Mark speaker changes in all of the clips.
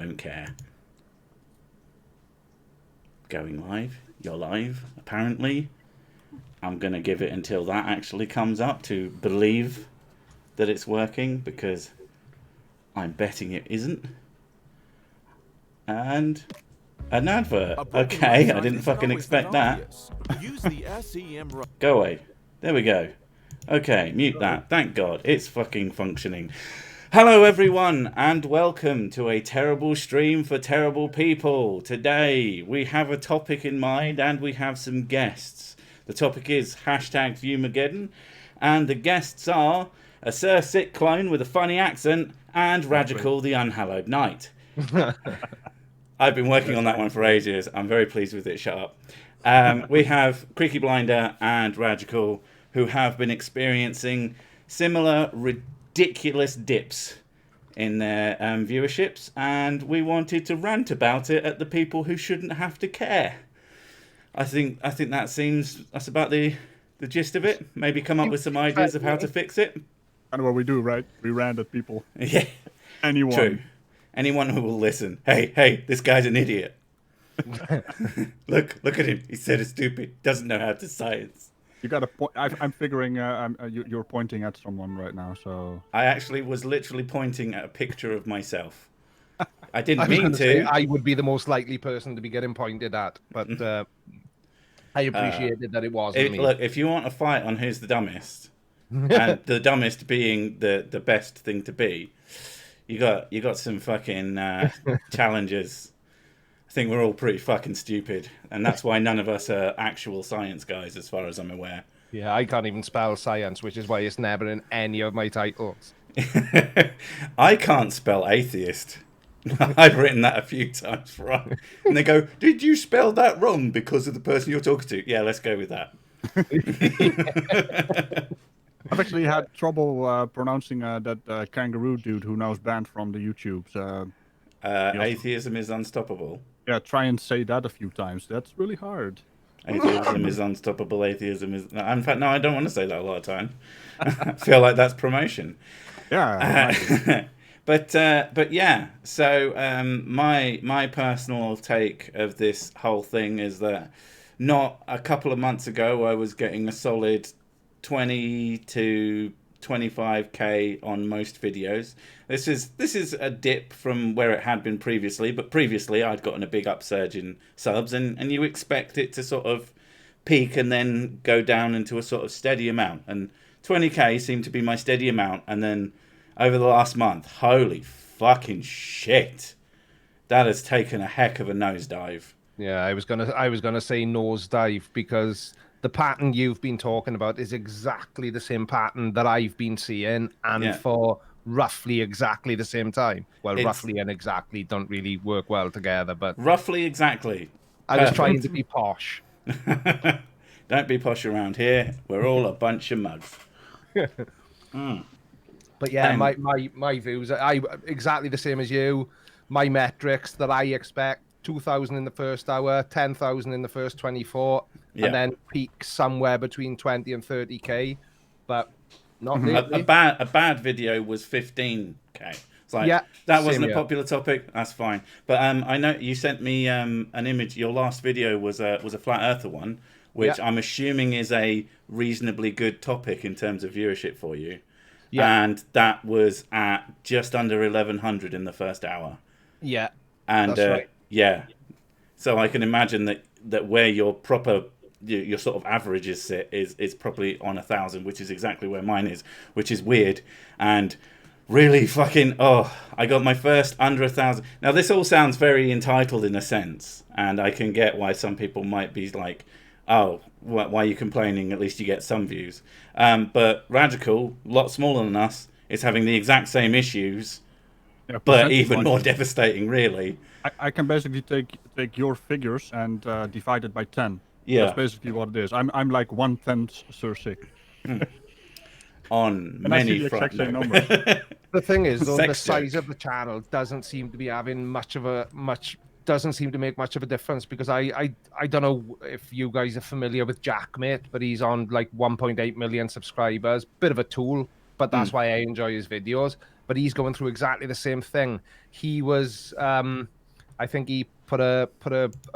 Speaker 1: don't care. Going live. You're live, apparently. I'm going to give it until that actually comes up to believe that it's working, because I'm betting it isn't. And an advert. Okay, I didn't fucking expect that. Go away. There we go. Okay, mute that. Thank God. It's fucking functioning. Hello everyone, and welcome to a terrible stream for terrible people. Today we have a topic in mind and we have some guests. The topic is #Viewmageddon, and the guests are a Sir Sick clone with a funny accent and Radical the Unhallowed Knight. I've been working on that one for ages. I'm very pleased with it. Shut up. We have Creaky Blinder and Radical, who have been experiencing similar ridiculous dips in their viewerships, and we wanted to rant about it at the people who shouldn't have to care. I think that's about the gist of it. Maybe come up with some ideas of how to fix it.
Speaker 2: Kind of what we do, right? We rant at people.
Speaker 1: Yeah.
Speaker 2: Anyone.
Speaker 1: True. Anyone who will listen. Hey, this guy's an idiot. Look at him. He said it's stupid. Doesn't know how to science.
Speaker 2: You got a point. I'm figuring you're pointing at someone right now, so...
Speaker 1: I actually was literally pointing at a picture of myself. I didn't mean to.
Speaker 3: Say, I would be the most likely person to be getting pointed at, but I appreciated that it wasn't me.
Speaker 1: Look, if you want a fight on who's the dumbest, and the dumbest being the best thing to be, you got some fucking challenges. I think we're all pretty fucking stupid, and that's why none of us are actual science guys, as far as I'm aware.
Speaker 3: Yeah, I can't even spell science, which is why it's never in any of my titles.
Speaker 1: I can't spell atheist. I've written that a few times wrong. And they go, "Did you spell that wrong because of the person you're talking to?" Yeah, let's go with that.
Speaker 2: I've actually had trouble pronouncing that kangaroo dude who now is banned from the YouTubes.
Speaker 1: Atheism is unstoppable.
Speaker 2: Yeah, try and say that a few times. That's really hard.
Speaker 1: Atheism is unstoppable. Atheism is... In fact, no, I don't want to say that a lot of time. I feel like that's promotion.
Speaker 2: Yeah.
Speaker 1: But yeah, so my personal take of this whole thing is that not a couple of months ago I was getting a solid 20 to 25k on most videos. This is a dip from where it had been previously, but previously I'd gotten a big upsurge in subs, and you expect it to sort of peak and then go down into a sort of steady amount, and 20k seemed to be my steady amount. And then over the last month, holy fucking shit, that has taken a heck of a nosedive.
Speaker 3: Yeah, I was gonna say nosedive, because the pattern you've been talking about is exactly the same pattern that I've been seeing, and for roughly exactly the same time. Well, roughly and exactly don't really work well together, but...
Speaker 1: Roughly exactly.
Speaker 3: I was trying to be posh.
Speaker 1: Don't be posh around here. We're all a bunch of mugs.
Speaker 3: But yeah, my views are exactly the same as you. My metrics that I expect: 2,000 in the first hour, 10,000 in the first 24, and then peak somewhere between 20 and 30k. But not really.
Speaker 1: A bad video was 15k. It's like, that wasn't a popular topic. That's fine. But I know you sent me an image. Your last video was a flat earther one, which I'm assuming is a reasonably good topic in terms of viewership for you. Yeah. And that was at just under 1,100 in the first hour.
Speaker 3: Yeah.
Speaker 1: And
Speaker 3: that's right.
Speaker 1: Yeah. So I can imagine that where your proper your sort of averages sit is probably on 1,000, which is exactly where mine is, which is weird and really fucking I got my first under 1,000. Now this all sounds very entitled in a sense, and I can get why some people might be like, "Oh, why are you complaining? At least you get some views." But Radical, a lot smaller than us, is having the exact same issues, but even more devastating, really.
Speaker 2: I can basically take your figures and divide it by 10.
Speaker 1: Yeah.
Speaker 2: That's basically what it is. I'm like 1/10 Sir Sick.
Speaker 1: On many fronts.
Speaker 3: The thing is, though, the size of the channel doesn't seem to be having doesn't seem to make much of a difference, because I don't know if you guys are familiar with Jackmate, but he's on like 1.8 million subscribers. Bit of a tool, but that's why I enjoy his videos. but he's going through exactly the same thing. He was, I think he put a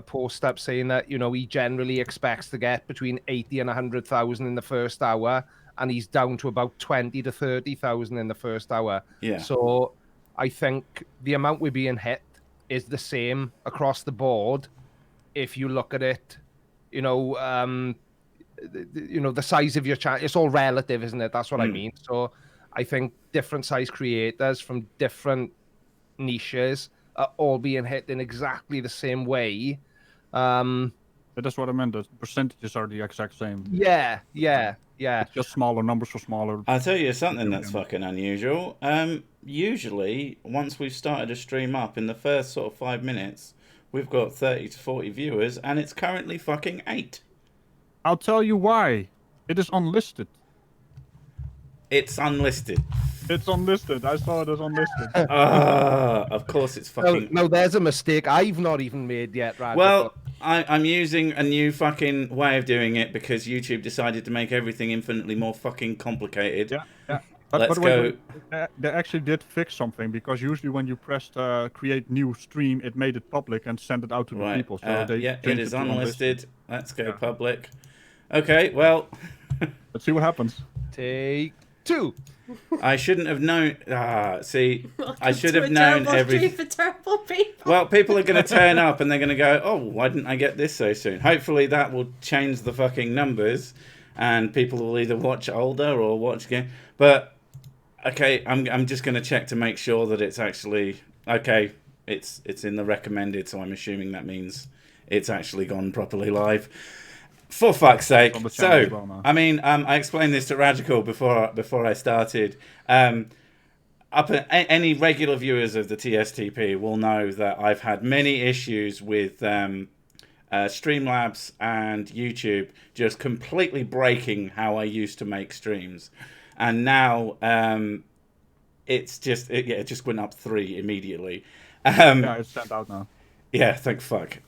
Speaker 3: post up saying that, you know, he generally expects to get between 80 and 100,000 in the first hour, and he's down to about 20 to 30,000 in the first hour.
Speaker 1: Yeah.
Speaker 3: So I think the amount we're being hit is the same across the board. If you look at it, you know, the size of your channel, it's all relative, isn't it? That's what I mean. So I think different size creators from different niches are all being hit in exactly the same way.
Speaker 2: That's what I meant. The percentages are the exact same.
Speaker 3: Yeah.
Speaker 2: It's just smaller numbers for smaller.
Speaker 1: I'll tell you something that's fucking unusual. Usually, once we've started a stream up, in the first sort of 5 minutes, we've got 30 to 40 viewers, and it's currently fucking 8.
Speaker 2: I'll tell you why. It is unlisted.
Speaker 1: It's unlisted.
Speaker 2: It's unlisted. I saw it as unlisted.
Speaker 1: Of course it's fucking...
Speaker 3: No, there's a mistake I've not even made yet, right?
Speaker 1: Well, I'm using a new fucking way of doing it because YouTube decided to make everything infinitely more fucking complicated.
Speaker 2: Yeah.
Speaker 1: Let's go.
Speaker 2: They actually did fix something, because usually when you pressed create new stream, it made it public and sent it out to the people. So
Speaker 1: yeah, it is unlisted. Let's go public. Okay, well...
Speaker 2: Let's see what happens.
Speaker 3: Take 2.
Speaker 1: I shouldn't have known. See, I should have
Speaker 4: a
Speaker 1: known
Speaker 4: terrible
Speaker 1: everything.
Speaker 4: stream for terrible people.
Speaker 1: Well, people are going to turn up and they're going to go, oh, why didn't I get this so soon? Hopefully that will change the fucking numbers and people will either watch older or watch again. But, okay, I'm just going to check to make sure that it's actually... Okay, it's in the recommended, so I'm assuming that means it's actually gone properly live. For fuck's sake. So, well, I mean, I explained this to Radical before I started. Any regular viewers of the TSTP will know that I've had many issues with Streamlabs and YouTube just completely breaking how I used to make streams. And now it's just, it just went up 3 immediately.
Speaker 2: Yeah, it's sent out now.
Speaker 1: Yeah, thank fuck.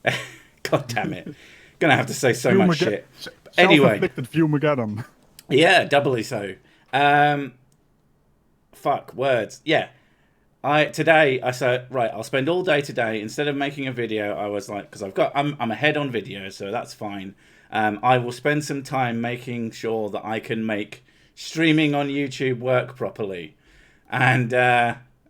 Speaker 1: God damn it. Gonna have to say so much shit. Anyway,
Speaker 2: self-inflicted Fumageddon.
Speaker 1: Yeah, doubly so. Fuck words. Yeah, today I said, right, I'll spend all day today instead of making a video. I was like, because I'm ahead on video, so that's fine. I will spend some time making sure that I can make streaming on YouTube work properly, and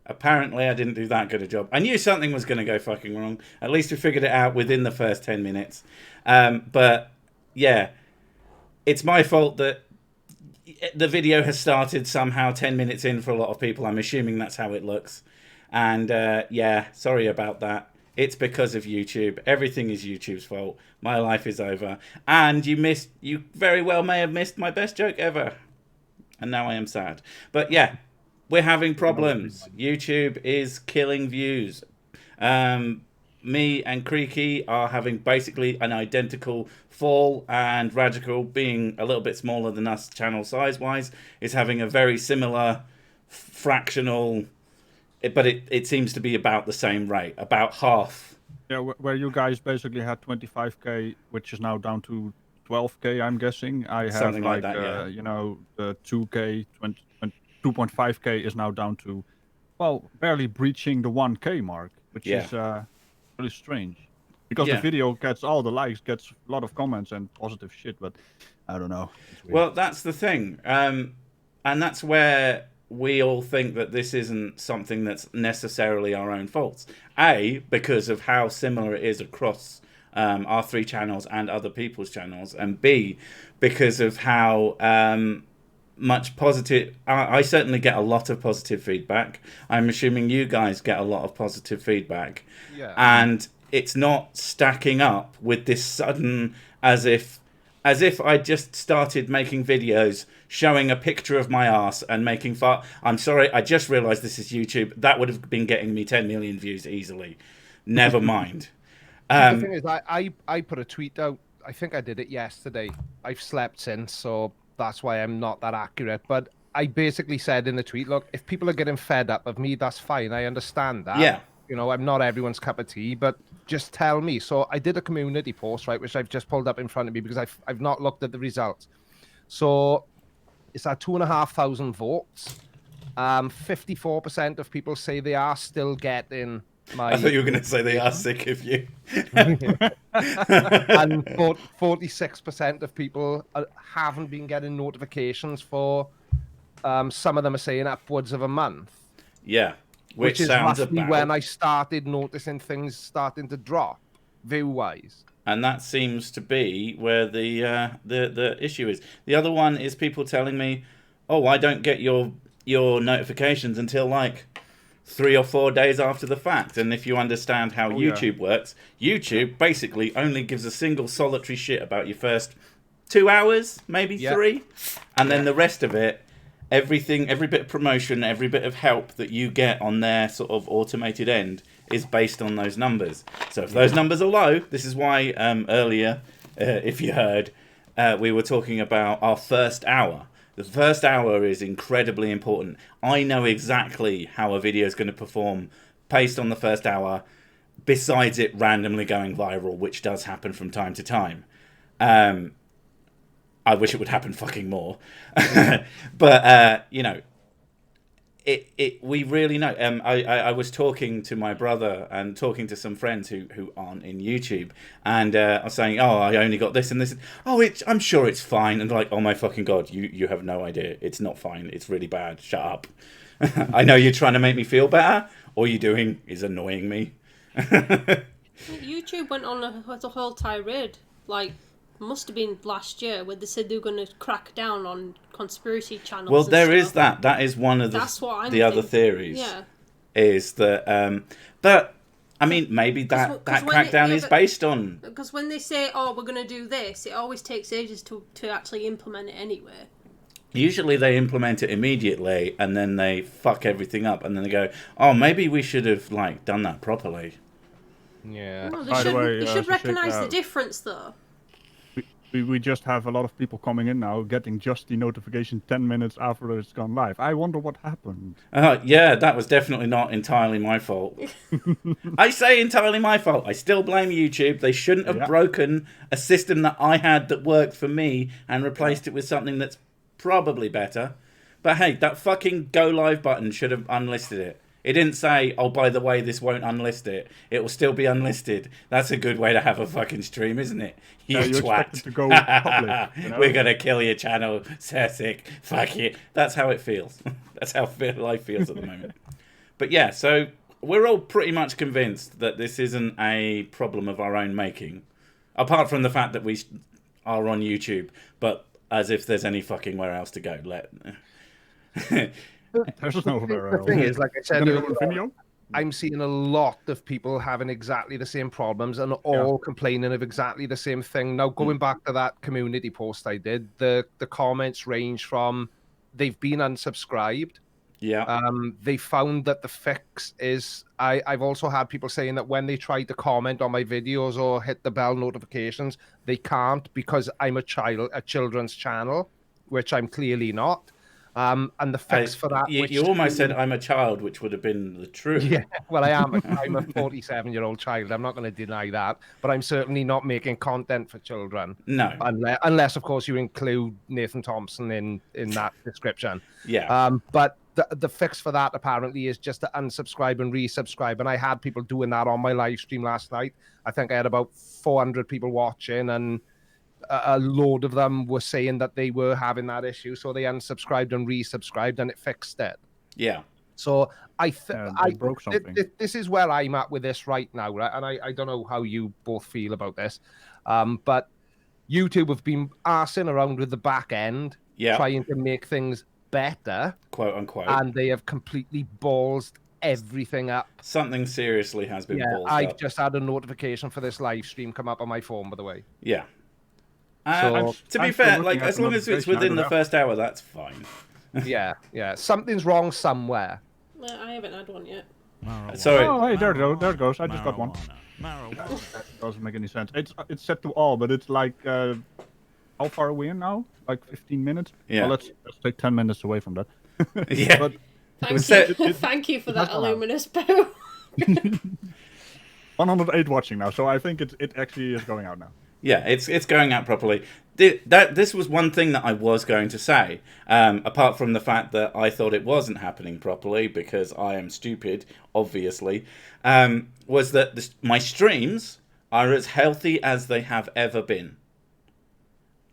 Speaker 1: apparently I didn't do that good a job. I knew something was going to go fucking wrong. At least we figured it out within the first 10 minutes. But yeah, it's my fault that the video has started somehow 10 minutes in for a lot of people. I'm assuming that's how it looks. And yeah, sorry about that. It's because of YouTube. Everything is YouTube's fault. My life is over. And you very well may have missed my best joke ever. And now I am sad. But yeah, we're having problems. YouTube is killing views. Me and Creaky are having basically an identical fall, and Radical, being a little bit smaller than us channel size-wise, is having a very similar fractional, but it seems to be about the same rate, about half.
Speaker 2: Yeah, where you guys basically had 25k, which is now down to 12k, I'm guessing. I have
Speaker 1: something like that, yeah.
Speaker 2: You know, the 2k, 2.5k is now down to, well, barely breaching the 1k mark, which is really strange. Because the video gets all the likes, gets a lot of comments and positive shit, but I don't know.
Speaker 1: Well, that's the thing. And that's where we all think that this isn't something that's necessarily our own faults. A, because of how similar it is across our 3 channels and other people's channels. And B, because of how much positive... I certainly get a lot of positive feedback. I'm assuming you guys get a lot of positive feedback.
Speaker 3: Yeah.
Speaker 1: And it's not stacking up with this sudden, as if I just started making videos showing a picture of my ass and making fun. I'm sorry, I just realized this is YouTube. That would have been getting me 10 million views easily. Never mind.
Speaker 3: The thing is, I put a tweet out. I think I did it yesterday. I've slept since, so that's why I'm not that accurate. But I basically said in the tweet, look, if people are getting fed up of me, that's fine. I understand that. Yeah. You know, I'm not everyone's cup of tea, but just tell me. So I did a community post, right, which I've just pulled up in front of me because I've not looked at the results. So it's at 2,500 votes. 54% of people say they are still getting my...
Speaker 1: I thought you were going to say they are sick of you.
Speaker 3: And 46% of people haven't been getting notifications for, some of them are saying upwards of a month.
Speaker 1: Yeah,
Speaker 3: which is
Speaker 1: sounds
Speaker 3: roughly
Speaker 1: about...
Speaker 3: when I started noticing things starting to drop, view-wise.
Speaker 1: And that seems to be where the issue is. The other one is people telling me, "Oh, I don't get your notifications until like 3 or 4 days after the fact." And if you understand how YouTube works, YouTube basically only gives a single solitary shit about your first 2 hours, maybe 3, and then the rest of it, everything, every bit of promotion, every bit of help that you get on their sort of automated end is based on those numbers. So if those numbers are low, this is why earlier, if you heard, we were talking about our first hour. The first hour is incredibly important. I know exactly how a video is going to perform based on the first hour, besides it randomly going viral, which does happen from time to time. I wish it would happen fucking more. But, you know, we really know. I was talking to my brother and talking to some friends who aren't in YouTube, and I was saying, "Oh, I only got this and this." "Oh, I'm sure it's fine." And like, "Oh my fucking god, you have no idea. It's not fine. It's really bad. Shut up." I know you're trying to make me feel better. All you're doing is annoying me.
Speaker 4: YouTube went on a whole tirade, like, must have been last year, where they said they were going to crack down on conspiracy channels.
Speaker 1: Well, there is that. That is one of the other theories.
Speaker 4: Yeah.
Speaker 1: Is that but I mean, maybe that crackdown is based on...
Speaker 4: Because when they say, "Oh, we're going to do this," it always takes ages to actually implement it anyway.
Speaker 1: Usually they implement it immediately, and then they fuck everything up, and then they go, "Oh, maybe we should have like done that properly."
Speaker 3: Yeah.
Speaker 4: No,
Speaker 2: By the way,
Speaker 4: they should recognise the difference, though.
Speaker 2: We just have a lot of people coming in now, getting just the notification 10 minutes after it's gone live. I wonder what happened.
Speaker 1: Yeah, that was definitely not entirely my fault. I say entirely my fault. I still blame YouTube. They shouldn't have broken a system that I had that worked for me and replaced it with something that's probably better. But hey, that fucking go live button should have unlisted it. It didn't say, "Oh, by the way, this won't unlist it. It will still be unlisted." That's a good way to have a fucking stream, isn't it? You twat.
Speaker 2: To go public, you know?
Speaker 1: We're going to kill your channel, Sessic. Fuck it. That's how it feels. That's how life feels at the moment. But yeah, so we're all pretty much convinced that this isn't a problem of our own making. Apart from the fact that we are on YouTube, but as if there's any fucking where else to go.
Speaker 3: The thing is, like I said earlier, I'm seeing a lot of people having exactly the same problems and all complaining of exactly the same thing. Now, going back to that community post I did, the comments range from they've been unsubscribed.
Speaker 1: Yeah.
Speaker 3: They found that the fix is... I've also had people saying that when they try to comment on my videos or hit the bell notifications, they can't because I'm a children's channel, which I'm clearly not. And the fix for that...
Speaker 1: You almost said I'm a child, which would have been the truth.
Speaker 3: Yeah, well, I am. I'm a 47-year-old child. I'm not going to deny that. But I'm certainly not making content for children.
Speaker 1: No.
Speaker 3: Unless, of course, you include Nathan Thompson in that description.
Speaker 1: Yeah.
Speaker 3: But the fix for that, apparently, is just to unsubscribe and resubscribe. And I had people doing that on my live stream last night. I think I had about 400 people watching, and a load of them were saying that they were having that issue, so they unsubscribed and resubscribed, and it fixed it.
Speaker 1: Yeah.
Speaker 3: So I
Speaker 2: broke something.
Speaker 3: This is where I'm at with this right now, right? And I don't know how you both feel about this, but YouTube have been arsing around with the back end, trying to make things better,
Speaker 1: quote unquote,
Speaker 3: and they have completely ballsed everything up.
Speaker 1: Something seriously has been ballsed up.
Speaker 3: I've just had a notification for this live stream come up on my phone, by the way.
Speaker 1: Yeah.
Speaker 3: So,
Speaker 1: to be fair, like as long as it's within the first hour, that's fine.
Speaker 3: yeah. Something's wrong somewhere.
Speaker 4: I haven't had one yet.
Speaker 1: Sorry.
Speaker 2: Oh, hey, there it goes. I just got one. That doesn't make any sense. It's set to all, but it's like how far are we in now? Like 15 minutes?
Speaker 1: Yeah.
Speaker 2: Well, let's take 10 minutes away from that.
Speaker 1: Yeah.
Speaker 2: But
Speaker 4: thank you for that luminous bow.
Speaker 2: 108 watching now, so I think it actually is going out now.
Speaker 1: Yeah, it's going out properly. This was one thing that I was going to say, apart from the fact that I thought it wasn't happening properly because I am stupid, obviously, was that my streams are as healthy as they have ever been.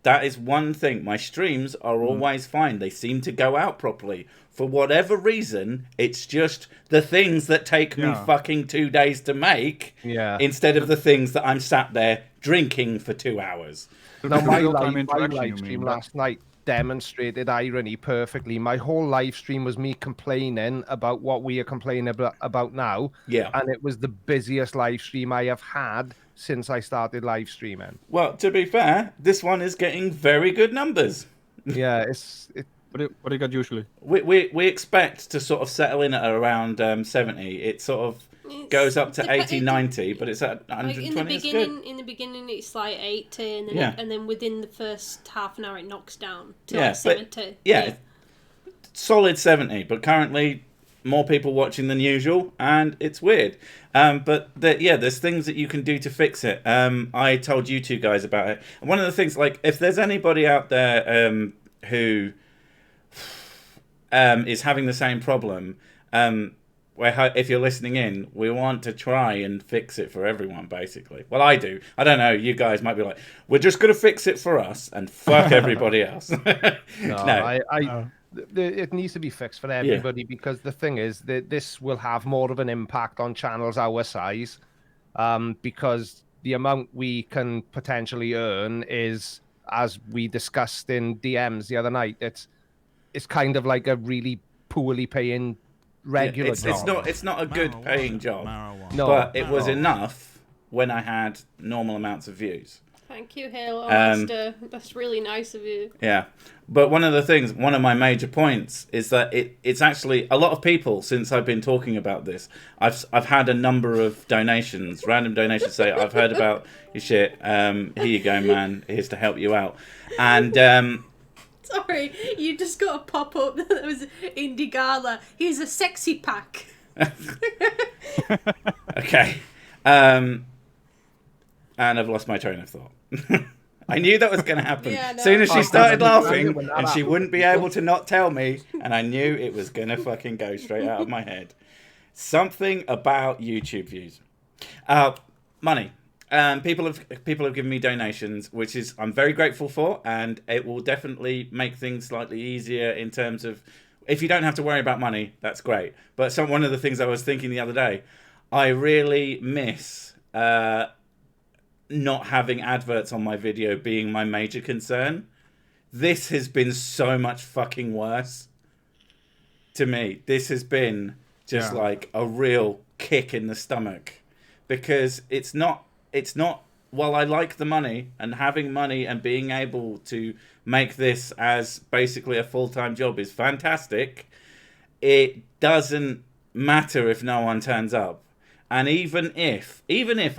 Speaker 1: That is one thing. My streams are always fine. They seem to go out properly. For whatever reason, it's just the things that take me fucking 2 days to make instead of the things that I'm sat there drinking for 2 hours.
Speaker 3: Now, my live stream last night demonstrated irony perfectly. My whole live stream was me complaining about what we are complaining about now.
Speaker 1: Yeah.
Speaker 3: And it was the busiest live stream I have had since I started live streaming.
Speaker 1: Well, to be fair, this one is getting very good numbers.
Speaker 3: Yeah,
Speaker 2: What do you get usually?
Speaker 1: We expect to sort of settle in at around 70. It sort of goes up to 80, 90, but it's at 120.
Speaker 4: Like in the beginning, it's like 80, and then and then within the first half an hour, it knocks down to like 70.
Speaker 1: Solid 70. But currently, more people watching than usual, and it's weird. But there's things that you can do to fix it. I told you two guys about it. And one of the things, like, if there's anybody out there who is having the same problem, if you're listening in, we want to try and fix it for everyone, basically. Well, I do. I don't know. You guys might be like, we're just going to fix it for us and fuck everybody else.
Speaker 3: No. It needs to be fixed for everybody because the thing is that this will have more of an impact on channels our size because the amount we can potentially earn is, as we discussed in DMs the other night, it's kind of like a really poorly paying regular job.
Speaker 1: It's not a good paying job,
Speaker 3: no,
Speaker 1: but it was enough when I had normal amounts of views.
Speaker 4: Thank you, Halo Master. That's really nice of you.
Speaker 1: Yeah, but one of my major points is that it's actually a lot of people, since I've been talking about this, I've had a number of donations, random donations, say, I've heard about your shit, here you go, man, here's to help you out. And
Speaker 4: sorry, you just got a pop up that was Indie Gala. Here's a sexy pack.
Speaker 1: Okay. And I've lost my train of thought. I knew that was going to happen. As soon as she started laughing, and she wouldn't be able to not tell me, and I knew it was going to fucking go straight out of my head. Something about YouTube views. Money. People have given me donations, which is I'm very grateful for, and it will definitely make things slightly easier in terms of if you don't have to worry about money, that's great. But one of the things I was thinking the other day, I really miss not having adverts on my video being my major concern. This has been so much fucking worse to me. This has been just like a real kick in the stomach because it's not, while I like the money and having money and being able to make this as basically a full-time job is fantastic, it doesn't matter if no one turns up. And even if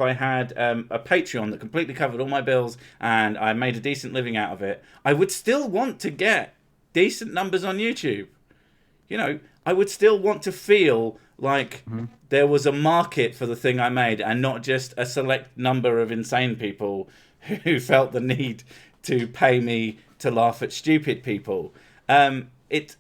Speaker 1: I had a Patreon that completely covered all my bills and I made a decent living out of it, I would still want to get decent numbers on YouTube. You know, I would still want to feel like there was a market for the thing I made and not just a select number of insane people who felt the need to pay me to laugh at stupid people. It's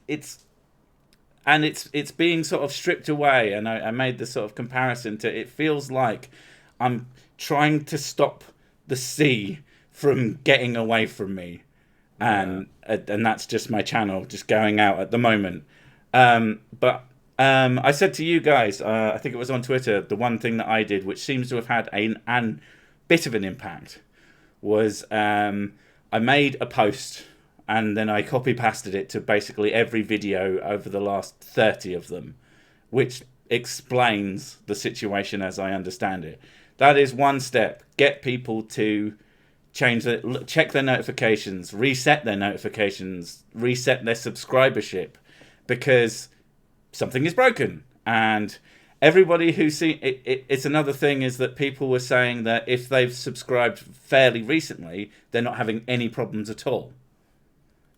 Speaker 1: being sort of stripped away, and I made the sort of comparison to it feels like I'm trying to stop the sea from getting away from me, and that's just my channel just going out at the moment. But I said to you guys, I think it was on Twitter, the one thing that I did, which seems to have had a bit of an impact, was I made a post. And then I copy-pasted it to basically every video over the last 30 of them, which explains the situation as I understand it. That is one step. Get people to check their notifications, reset their notifications, reset their subscribership, because something is broken. And everybody who's seen it's another thing is that people were saying that if they've subscribed fairly recently, they're not having any problems at all.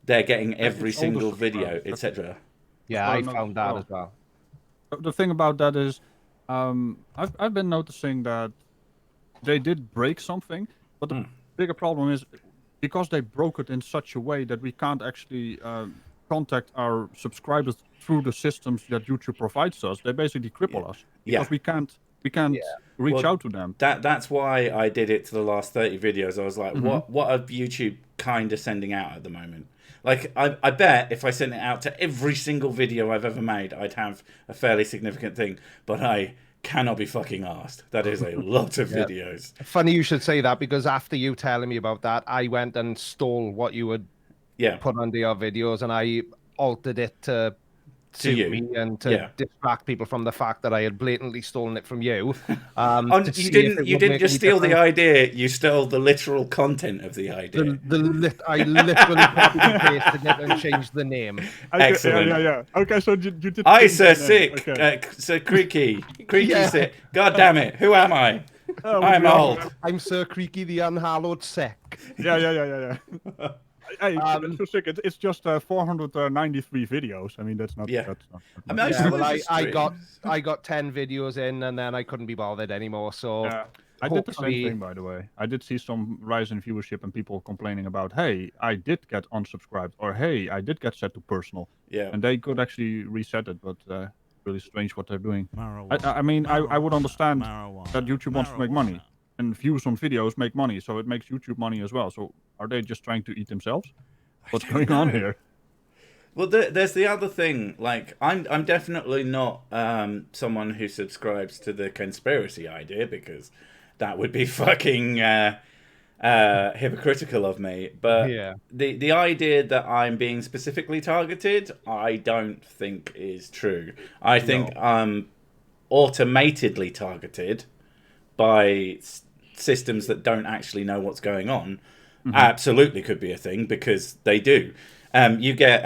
Speaker 1: They're getting every single video, etc.
Speaker 3: Yeah, I found that as well.
Speaker 2: The thing about that is, I've been noticing that they did break something, but the bigger problem is because they broke it in such a way that we can't actually contact our subscribers through the systems that YouTube provides us. They basically cripple us because we can't reach out to them.
Speaker 1: That's why I did it to the last 30 videos. I was like, what are YouTube kind of sending out at the moment? Like, I bet if I sent it out to every single video I've ever made, I'd have a fairly significant thing. But I cannot be fucking arsed. That is a lot of videos.
Speaker 3: Funny you should say that, because after you telling me about that, I went and stole what you would put under your videos, and I altered it to suit me and to distract people from the fact that I had blatantly stolen it from you.
Speaker 1: You didn't just steal the idea, you stole the literal content of the idea.
Speaker 3: I literally copied and pasted it and changed the name.
Speaker 1: Excellent.
Speaker 2: Yeah. Okay, so you did.
Speaker 1: Sir Sick.
Speaker 2: Okay.
Speaker 1: Sir Creaky Sick. God damn it. Who am I? I'm old.
Speaker 3: I'm Sir Creaky the Unhallowed Sick.
Speaker 2: Yeah. Hey, it's just 493 videos. I mean, that's not.
Speaker 1: Yeah.
Speaker 3: I got 10 videos in, and then I couldn't be bothered anymore. So
Speaker 2: I did the same thing, by the way. I did see some rise in viewership and people complaining about, hey, I did get unsubscribed, or hey, I did get set to personal.
Speaker 1: Yeah.
Speaker 2: And they could actually reset it, but really strange what they're doing. I mean, I would understand that YouTube wants to make money. And views on videos make money, so it makes YouTube money as well. So are they just trying to eat themselves? What's going on here?
Speaker 1: Well, there's the other thing. Like, I'm definitely not someone who subscribes to the conspiracy idea, because that would be fucking hypocritical of me. But the idea that I'm being specifically targeted, I don't think is true. I think I'm automatedly targeted by systems that don't actually know what's going on. Absolutely could be a thing, because they do. You get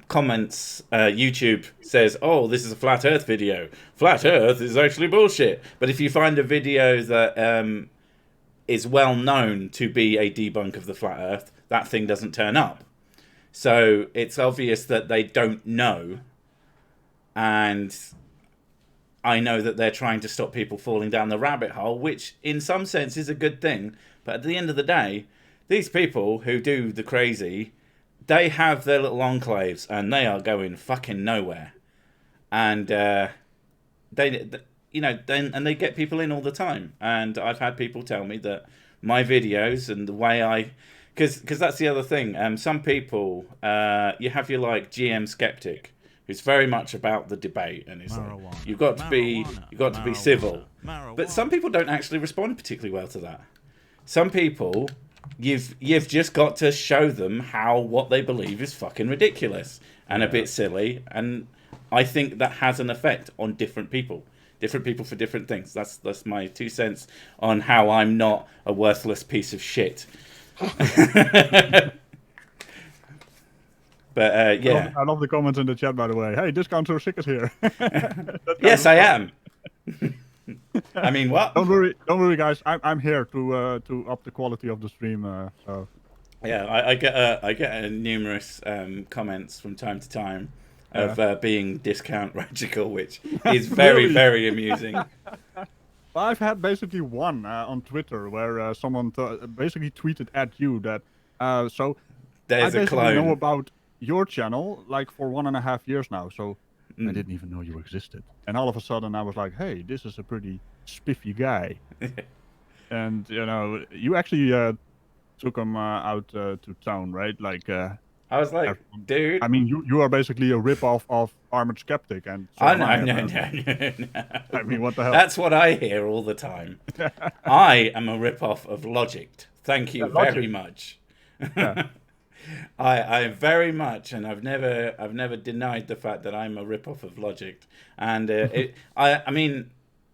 Speaker 1: comments, YouTube says, oh, this is a flat earth video. Flat earth is actually bullshit. But if you find a video that is well known to be a debunk of the flat earth, that thing doesn't turn up. So it's obvious that they don't know. And I know that they're trying to stop people falling down the rabbit hole, which in some sense is a good thing. But at the end of the day, these people who do the crazy, they have their little enclaves and they are going fucking nowhere. And they get people in all the time. And I've had people tell me that my videos and the way because that's the other thing. Some people, you have your like GM skeptic, who's very much about the debate, and is like, you've got to be civil. But some people don't actually respond particularly well to that. Some people, you've just got to show them how what they believe is fucking ridiculous and a bit silly, and I think that has an effect on different people for different things. That's my 2 cents on how I'm not a worthless piece of shit. But yeah,
Speaker 2: I love the comments in the chat, by the way. Hey, Discount So Sick is here.
Speaker 1: Yes, I am. I mean, what?
Speaker 2: Don't worry, guys. I'm here to up the quality of the stream. So
Speaker 1: yeah, I get numerous comments from time to time of being discount radical, which is very very amusing.
Speaker 2: Well, I've had basically one on Twitter where someone basically tweeted at you that so
Speaker 1: there's
Speaker 2: I
Speaker 1: a clone.
Speaker 2: know about your channel like for 1.5 years now, so I didn't even know you existed. And all of a sudden I was like, hey, this is a pretty spiffy guy. And you actually took him out to town, right? Like
Speaker 1: I was like, dude,
Speaker 2: I mean, you are basically a rip-off of Armored Skeptic, and so
Speaker 1: no.
Speaker 2: I mean, what the hell?
Speaker 1: That's what I hear all the time. I am a rip-off of Logic. Thank you very much.
Speaker 2: Yeah.
Speaker 1: I very much, and I've never denied the fact that I'm a rip-off of Logic. And I mean,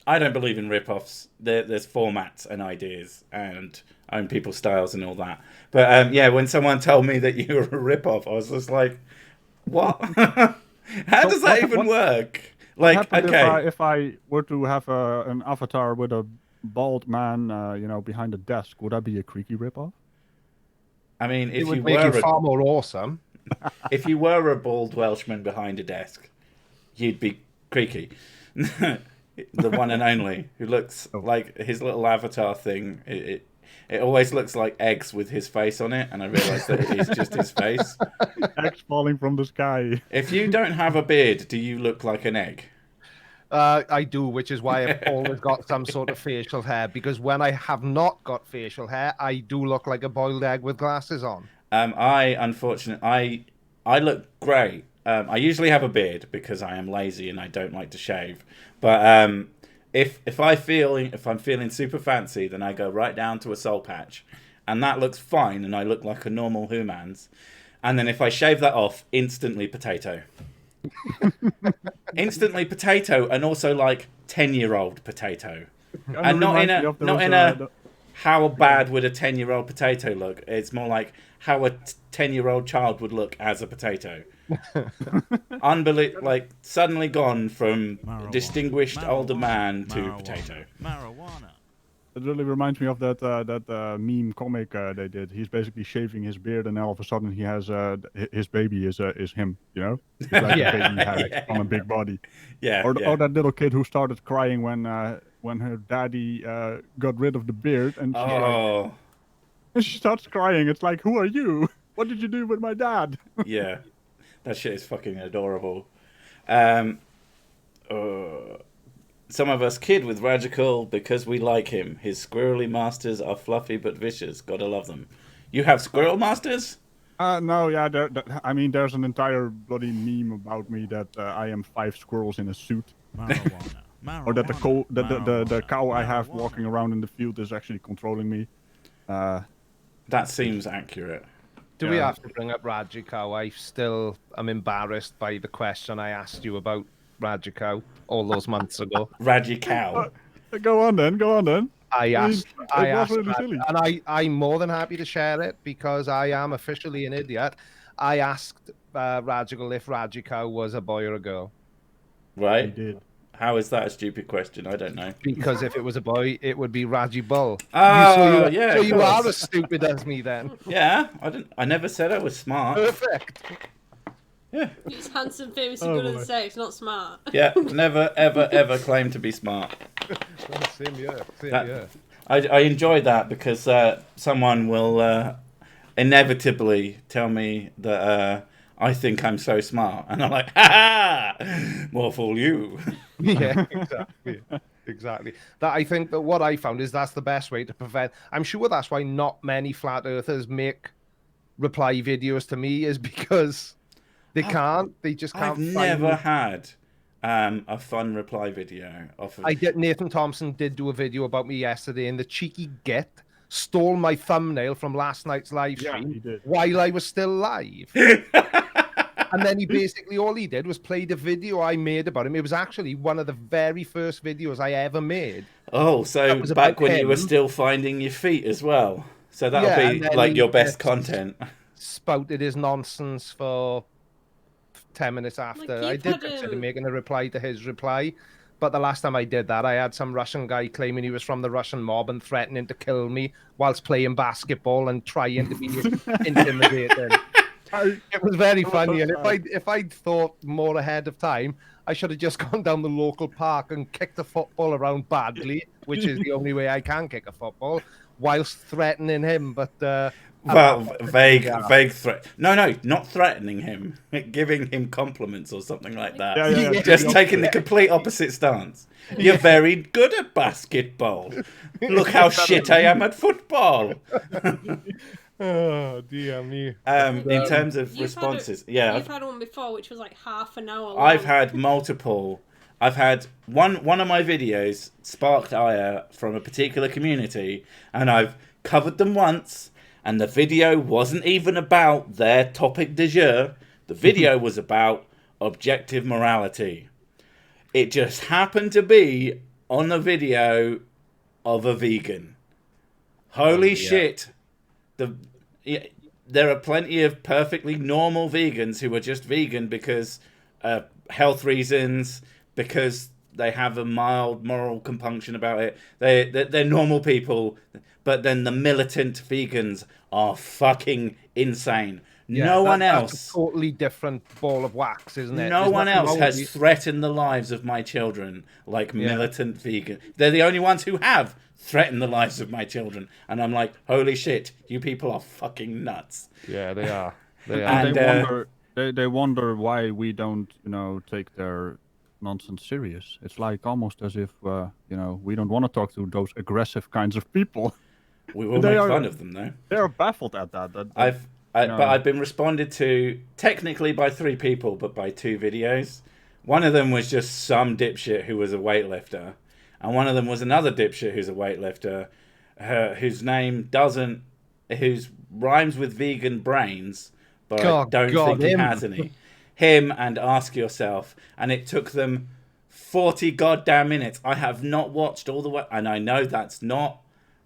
Speaker 1: I don't believe in rip-offs. There's formats and ideas and own people's styles and all that. But yeah, when someone told me that you were a rip-off, I was just like, what? How does that even work? Like, okay,
Speaker 2: if I were to have an avatar with a bald man, behind a desk, would that be a creaky rip-off?
Speaker 1: I mean, if
Speaker 3: it would
Speaker 1: you
Speaker 3: make
Speaker 1: were
Speaker 3: you far more awesome.
Speaker 1: If you were a bald Welshman behind a desk, you'd be creaky. The one and only, who looks like his little avatar thing. it always looks like eggs with his face on it, and I realise that it is just his face.
Speaker 2: Eggs falling from the sky.
Speaker 1: If you don't have a beard, do you look like an egg?
Speaker 3: I do, which is why I've always got some sort of facial hair, because when I have not got facial hair, I do look like a boiled egg with glasses on.
Speaker 1: Unfortunately, I look great. I usually have a beard because I am lazy and I don't like to shave. But if I'm feeling super fancy, then I go right down to a soul patch, and that looks fine, and I look like a normal humans. And then if I shave that off, instantly potato. Instantly potato, and also like 10-year-old potato, and not in a how bad would a 10-year-old potato look. It's more like how a 10-year-old child would look as a potato. Unbelievable, like suddenly gone from distinguished older man to potato.
Speaker 5: Marijuana.
Speaker 2: It really reminds me of that meme comic they did. He's basically shaving his beard, and all of a sudden he has his baby is him. You know, he's like a baby head on a big body.
Speaker 1: Yeah.
Speaker 2: Or that little kid who started crying when her daddy got rid of the beard, and she starts crying. It's like, who are you? What did you do with my dad?
Speaker 1: Yeah, that shit is fucking adorable. Some of us kid with Radical because we like him. His squirrely masters are fluffy but vicious. Gotta love them. You have squirrel masters?
Speaker 2: No, yeah. I mean, there's an entire bloody meme about me that I am 5 squirrels in a suit.
Speaker 5: Marijuana.
Speaker 2: Or that the cow I have walking around in the field is actually controlling me.
Speaker 1: That seems accurate.
Speaker 3: Do we have to bring up Radical? I'm embarrassed by the question I asked you about Radical all those months ago.
Speaker 1: Radical.
Speaker 2: Go on then.
Speaker 3: I asked,
Speaker 2: really silly.
Speaker 3: And I'm more than happy to share it because I am officially an idiot. I asked Radical if Radical was a boy or a girl.
Speaker 1: Right.
Speaker 2: He did.
Speaker 1: How is that a stupid question? I don't know.
Speaker 3: Because if it was a boy, it would be Rajibull.
Speaker 1: Oh, yeah.
Speaker 3: So you are as stupid as me then.
Speaker 1: Yeah, I never said I was smart.
Speaker 3: Perfect.
Speaker 1: Yeah.
Speaker 4: He's handsome, famous, and good at sex, not smart.
Speaker 1: Yeah, never, ever, ever claim to be smart.
Speaker 3: Same here.
Speaker 1: I enjoy that because someone will inevitably tell me that I think I'm so smart. And I'm like, ha ha! More fool you.
Speaker 3: Yeah, exactly. That I think that what I found is that's the best way to prevent. I'm sure that's why not many flat earthers make reply videos to me, is because they can't. They just can't.
Speaker 1: I've never had a fun reply video off of...
Speaker 3: Nathan Thompson did do a video about me yesterday, and the cheeky git stole my thumbnail from last night's live stream while I was still live. And then all he did was play the video I made about him. It was actually one of the very first videos I ever made.
Speaker 1: Oh, so back when you were still finding your feet as well. So that'll be like your best content.
Speaker 3: Spouted his nonsense for 10 minutes after. I did consider making a reply to his reply, but the last time I did that, I had some Russian guy claiming he was from the Russian mob and threatening to kill me whilst playing basketball and trying to be intimidating. It was very funny, and if I'd thought more ahead of time, I should have just gone down the local park and kicked a football around badly, which is the only way I can kick a football, whilst threatening him. But
Speaker 1: well, vague threat. No, not threatening him, giving him compliments or something like that.
Speaker 2: Yeah.
Speaker 1: Just taking the complete opposite stance. You're very good at basketball. Look how shit I am at football.
Speaker 3: Oh dear me.
Speaker 1: In terms of responses,
Speaker 4: you've had one before, which was like half an hour long.
Speaker 1: I've had multiple. I've had one of my videos sparked ire from a particular community, and I've covered them once, and the video wasn't even about their topic du jour. The video was about objective morality. It just happened to be on the video of a vegan. Holy shit. There are plenty of perfectly normal vegans who are just vegan because health reasons, because they have a mild moral compunction about it. They're normal people, but then the militant vegans are fucking insane. no one
Speaker 3: That's
Speaker 1: else.
Speaker 3: a totally different ball of wax, isn't it?
Speaker 1: No one else has threatened the lives of my children like militant vegan. They're the only ones who have threatened the lives of my children. And I'm like, holy shit, you people are fucking nuts.
Speaker 3: Yeah, they are. They are.
Speaker 2: And they wonder why we don't, take their nonsense serious. It's like almost as if, we don't want to talk to those aggressive kinds of people.
Speaker 1: We will make fun of them, though.
Speaker 2: They're baffled at that.
Speaker 1: But I've been responded to technically by 3 people, but by 2 videos. One of them was just some dipshit who was a weightlifter, and one of them was another dipshit who's a weightlifter, whose name whose rhymes with vegan brains, but I don't think he has any. Him and Ask Yourself, and it took them 40 goddamn minutes. I have not watched all the way, and I know that's not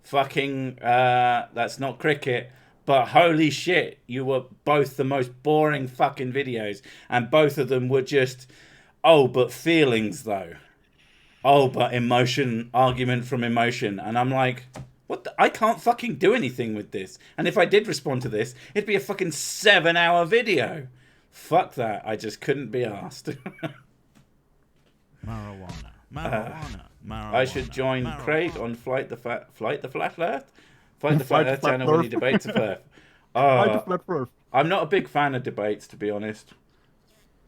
Speaker 1: fucking that's not cricket. But holy shit, you were both the most boring fucking videos. And both of them were just, oh, but feelings though. Oh, but emotion, argument from emotion. And I'm like, what? I can't fucking do anything with this. And if I did respond to this, it'd be a fucking 7-hour video. Fuck that. I just couldn't be asked.
Speaker 5: Marijuana.
Speaker 1: I should join Craig on Flight the Flat Earth. Fight the Flat Earth channel when he debates a Earth. I'm not a big fan of debates, to be honest.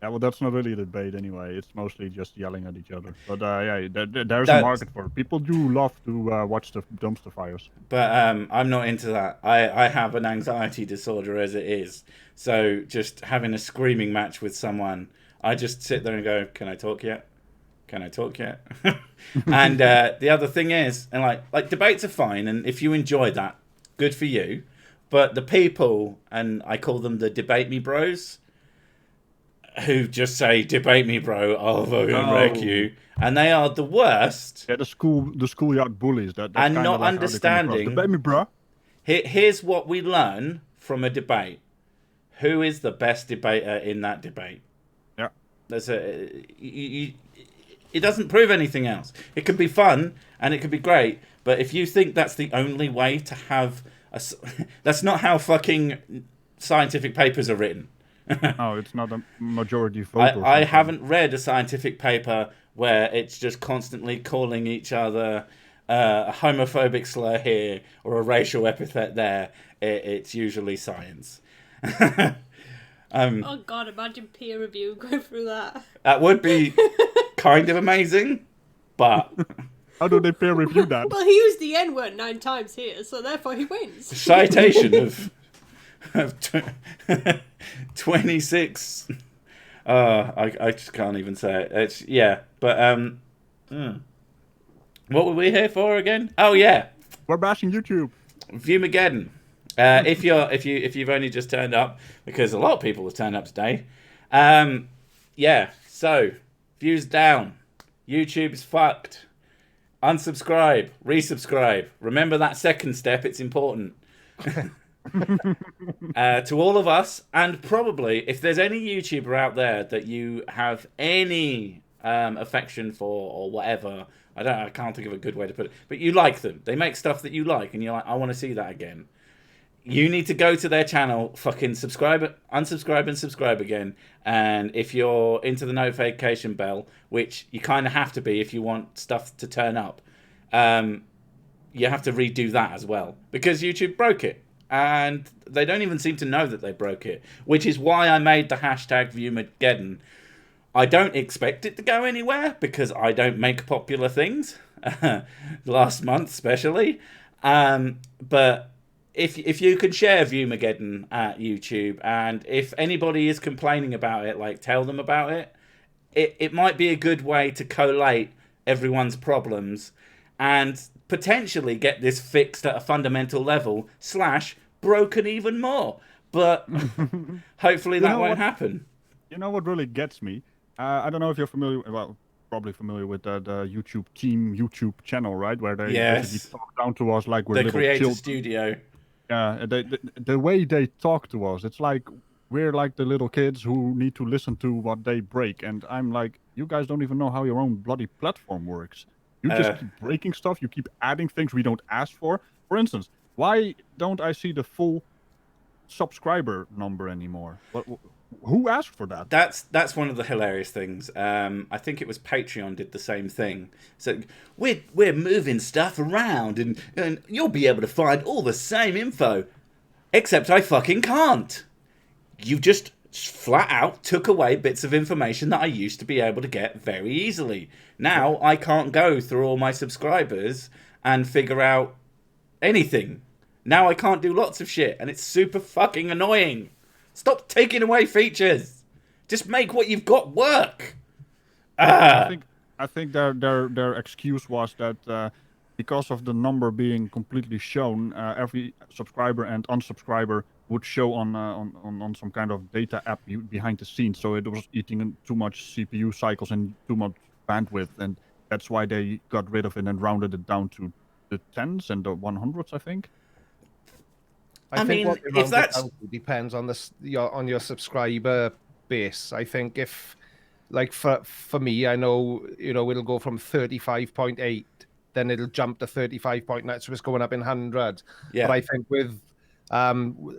Speaker 2: Yeah, well, that's not really a debate anyway. It's mostly just yelling at each other. But there's a market for it. People do love to watch the dumpster fires.
Speaker 1: But I'm not into that. I have an anxiety disorder as it is. So just having a screaming match with someone, I just sit there and go, can I talk yet? Can I talk yet? And the other thing is, and like debates are fine, and if you enjoy that, good for you. But the people, and I call them the debate me bros, who just say, debate me, bro, I'll fucking wreck you. And they are the worst.
Speaker 2: Yeah, the schoolyard bullies. That's
Speaker 1: and not
Speaker 2: like
Speaker 1: understanding.
Speaker 2: Debate me, bro.
Speaker 1: Here's what we learn from a debate. Who is the best debater in that debate?
Speaker 2: Yeah.
Speaker 1: It doesn't prove anything else. It could be fun, and it could be great, but if you think that's the only way to have that's not how fucking scientific papers are written.
Speaker 2: No, it's not a majority vote.
Speaker 1: I haven't read a scientific paper where it's just constantly calling each other a homophobic slur here or a racial epithet there. It's usually science.
Speaker 4: Oh god, imagine peer review going through that.
Speaker 1: That would be kind of amazing, but...
Speaker 2: How do they peer review that?
Speaker 4: Well, he used the N-word 9 times here, so therefore he wins.
Speaker 1: Citation of 26. I just can't even say it. It's but what were we here for again? Oh yeah,
Speaker 2: we're bashing YouTube.
Speaker 1: Viewmageddon. If you've only just turned up, because a lot of people have turned up today. So views down. YouTube's fucked. Unsubscribe, resubscribe. Remember that second step, it's important. To all of us, and probably if there's any YouTuber out there that you have any affection for or whatever, I can't think of a good way to put it, but you like them, they make stuff that you like, and you're like, I want to see that again. You need to go to their channel, fucking subscribe, unsubscribe, and subscribe again. And if you're into the notification bell, which you kind of have to be if you want stuff to turn up, you have to redo that as well, because YouTube broke it. And they don't even seem to know that they broke it, which is why I made the hashtag Viewmageddon. I don't expect it to go anywhere, because I don't make popular things, last month especially. But if you can share Viewmageddon at YouTube, and if anybody is complaining about it, like, tell them about it, it might be a good way to collate everyone's problems and potentially get this fixed at a fundamental level / broken even more. But hopefully that won't happen.
Speaker 2: You know what really gets me? I don't know if you're familiar, probably familiar with the YouTube team YouTube channel, right? Where they basically talk down to us like we're
Speaker 1: the
Speaker 2: little
Speaker 1: creator
Speaker 2: children.
Speaker 1: studio.
Speaker 2: Yeah, the way they talk to us, it's like we're like the little kids who need to listen to what they break. And I'm like, you guys don't even know how your own bloody platform works. You just keep breaking stuff. You keep adding things we don't ask for. For instance, why don't I see the full subscriber number anymore. Who asked for that?
Speaker 1: That's one of the hilarious things. I think it was Patreon did the same thing. So we're moving stuff around, and you'll be able to find all the same info, except I fucking can't. You just flat out took away bits of information that I used to be able to get very easily. Now I can't go through all my subscribers and figure out anything. Now I can't do lots of shit, and it's super fucking annoying. Stop taking away features. Just make what you've got work.
Speaker 2: I think their excuse was that because of the number being completely shown, every subscriber and unsubscriber would show on some kind of data app behind the scenes. So it was eating too much CPU cycles and too much bandwidth, and that's why they got rid of it and rounded it down to the 10s and the 100s, I think.
Speaker 3: I think what if that's depends on your subscriber base. I think if, like for me, I know it'll go from 35.8, then it'll jump to 35.9, so it's going up in hundreds. Yeah. But I think with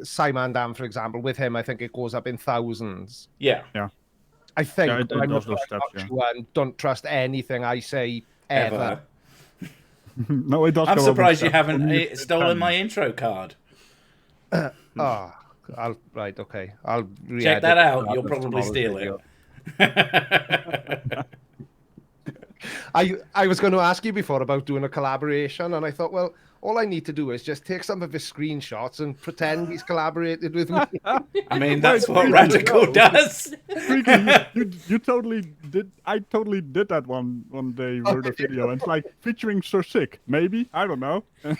Speaker 3: Simon Dan, for example, with him, I think it goes up in thousands.
Speaker 1: Yeah.
Speaker 3: I think.
Speaker 2: Yeah, it does those steps.
Speaker 3: And don't trust anything I say ever.
Speaker 2: No, it does.
Speaker 1: I'm surprised you haven't stolen my intro card.
Speaker 3: Right, okay. I'll
Speaker 1: check that out. You'll probably steal it.
Speaker 3: I was going to ask you before about doing a collaboration, and I thought, well, all I need to do is just take some of his screenshots and pretend he's collaborated with me.
Speaker 1: I mean, that's what Radical does.
Speaker 2: You totally did. I totally did that one day with a video. And it's like featuring Sir Sick. Maybe, I don't know. I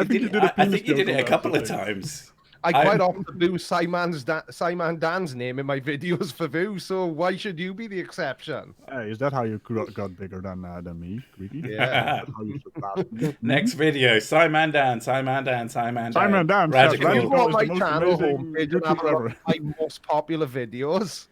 Speaker 2: think you
Speaker 1: did it a couple of times.
Speaker 3: I quite often do Simon Dan's name in my videos for views, so why should you be the exception?
Speaker 2: Hey, is that how you got bigger than me, Greedy?
Speaker 3: Yeah.
Speaker 1: Next video, Simon Dan.
Speaker 2: Radical.
Speaker 3: You want my channel homepage and have my most popular videos.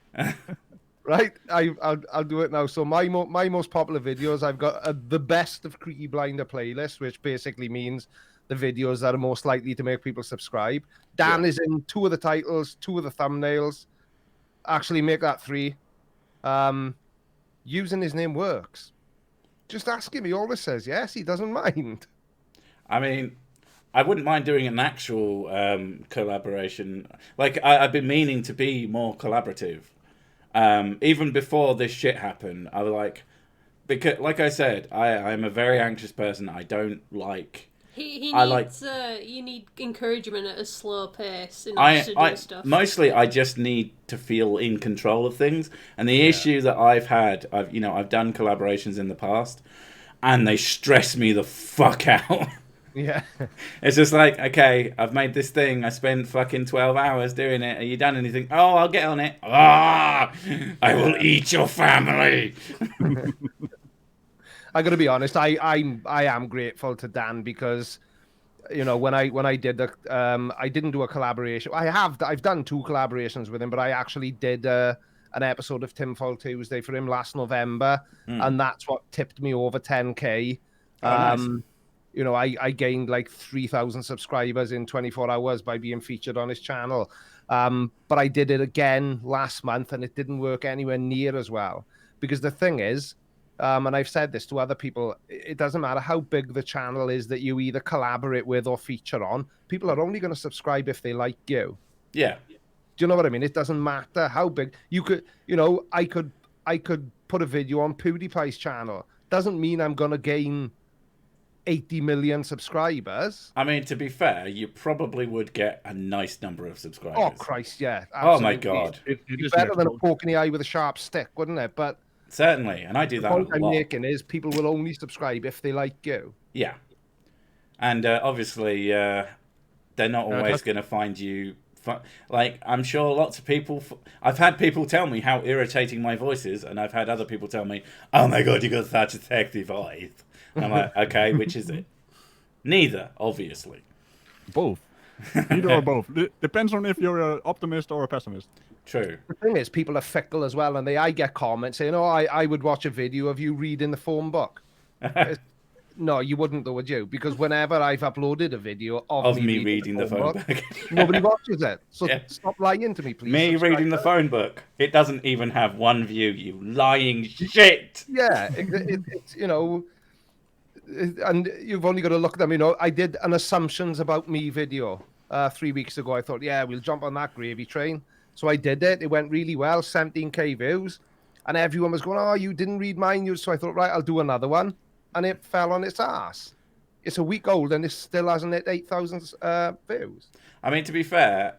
Speaker 3: Right, I'll do it now. So my most popular videos, I've got the best of Creaky Blinder playlist, which basically means the videos that are most likely to make people subscribe. Dan is in 2 of the titles, 2 of the thumbnails. Actually, make that 3. Using his name works. Just ask him. He always says yes. He doesn't mind.
Speaker 1: I mean, I wouldn't mind doing an actual collaboration. Like, I've been meaning to be more collaborative. Even before this shit happened, I was like, because, like I said, I'm a very anxious person. I don't like.
Speaker 4: He needs, you need encouragement at a slow pace in order to do stuff.
Speaker 1: Mostly, I just need to feel in control of things. And the issue that I've had, I've done collaborations in the past, and they stress me the fuck out.
Speaker 3: Yeah.
Speaker 1: It's just like, okay, I've made this thing. I spent fucking 12 hours doing it. Are you done anything? Oh, I'll get on it. I will eat your family.
Speaker 3: I got to be honest. I am grateful to Dan because, when I did the I didn't do a collaboration. I've done 2 collaborations with him, but I actually did an episode of Tinfoil Tuesday for him last November, and that's what tipped me over 10K.
Speaker 1: Nice.
Speaker 3: I gained like 3,000 subscribers in 24 hours by being featured on his channel. But I did it again last month, and it didn't work anywhere near as well because the thing is. And I've said this to other people, it doesn't matter how big the channel is that you either collaborate with or feature on. People are only going to subscribe if they like you.
Speaker 1: Yeah.
Speaker 3: Do you know what I mean? It doesn't matter how big. You could, I could put a video on PewDiePie's channel. Doesn't mean I'm going to gain 80 million subscribers.
Speaker 1: I mean, to be fair, you probably would get a nice number of subscribers.
Speaker 3: Oh, Christ, yeah. Absolutely.
Speaker 1: Oh, my God.
Speaker 3: It'd be better than a poke in the eye with a sharp stick, wouldn't it? But
Speaker 1: certainly, and I do that a lot.
Speaker 3: The point I'm making is people will only subscribe if they like you.
Speaker 1: Yeah. And obviously, they're not always going to find you... Like, I'm sure lots of people... I've had people tell me how irritating my voice is, and I've had other people tell me, oh my God, you got such a sexy voice. And I'm like, okay, which is it? Neither, obviously.
Speaker 2: Both. Either or both. Depends on if you're an optimist or a pessimist.
Speaker 1: True.
Speaker 3: The thing is, people are fickle as well, and I get comments saying, I would watch a video of you reading the phone book. No, you wouldn't though, would you? Because whenever I've uploaded a video
Speaker 1: of me reading the phone book,
Speaker 3: nobody watches it. So
Speaker 1: yeah.
Speaker 3: stop lying to me, please.
Speaker 1: Me reading the phone book. It doesn't even have 1 view, you lying shit.
Speaker 3: Yeah, it's, you know, and you've only got to look at them. You know, I did an assumptions about me video 3 weeks ago. I thought, yeah, we'll jump on that gravy train. So I did it. It went really well, 17k views. And everyone was going, oh, you didn't read mine. So I thought, right, I'll do another one. And it fell on its ass. It's a week old and it still hasn't hit 8,000 views.
Speaker 1: I mean, to be fair,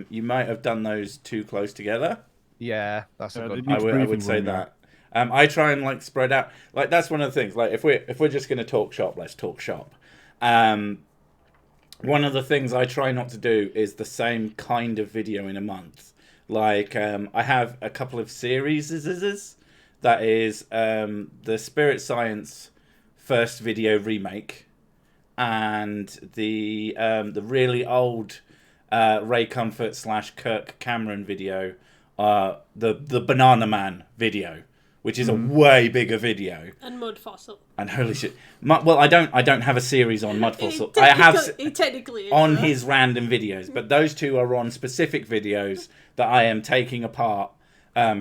Speaker 1: you might have done those too close together.
Speaker 3: Yeah, that's a good.
Speaker 1: I would say that. I try and like spread out. Like that's one of the things. Like if we're just going to talk shop, let's talk shop. One of the things I try not to do is the same kind of video in a month. Like I have a couple of series. That is the Spirit Science first video remake, and the really old Ray Comfort / Kirk Cameron video, the Banana Man video, which is a way bigger video.
Speaker 4: And Mud Fossil.
Speaker 1: And holy shit! Well, I don't have a series on Mud Fossil. I have
Speaker 4: technically
Speaker 1: on his random videos, but those two are on specific videos that I am taking apart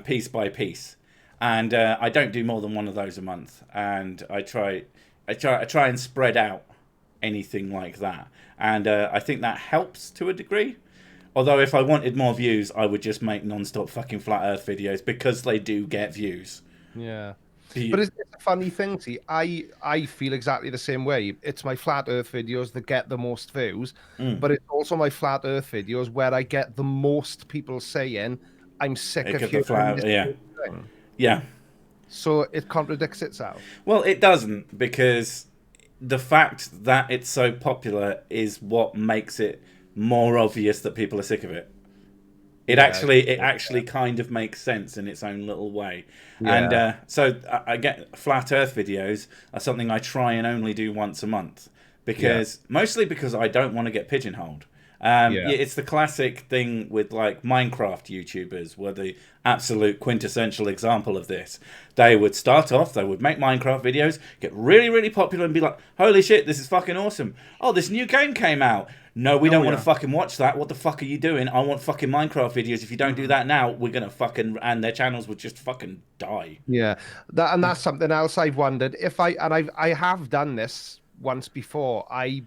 Speaker 1: piece by piece, and I don't do more than one of those a month. And I try and spread out anything like that, and I think that helps to a degree. Although if I wanted more views, I would just make non-stop fucking flat Earth videos because they do get views.
Speaker 3: Yeah. But it's a funny thing, see. I feel exactly the same way. It's my flat Earth videos that get the most views, but it's also my flat Earth videos where I get the most people saying, I'm sick of hearing this thing.
Speaker 1: Yeah.
Speaker 3: So it contradicts itself.
Speaker 1: Well, it doesn't, because the fact that it's so popular is what makes it more obvious that people are sick of it. It actually kind of makes sense in its own little way. Yeah. And so I get flat Earth videos are something I try and only do once a month, because mostly because I don't want to get pigeonholed. It's the classic thing with like Minecraft YouTubers were the absolute quintessential example of this. They would start off, they would make Minecraft videos, get really, really popular and be like, holy shit, this is fucking awesome. Oh, this new game came out. No, we don't want to fucking watch that. What the fuck are you doing? I want fucking Minecraft videos. If you don't do that now, we're going to fucking... And their channels would just fucking die.
Speaker 3: Yeah. That's something else I've wondered. I have done this once before. I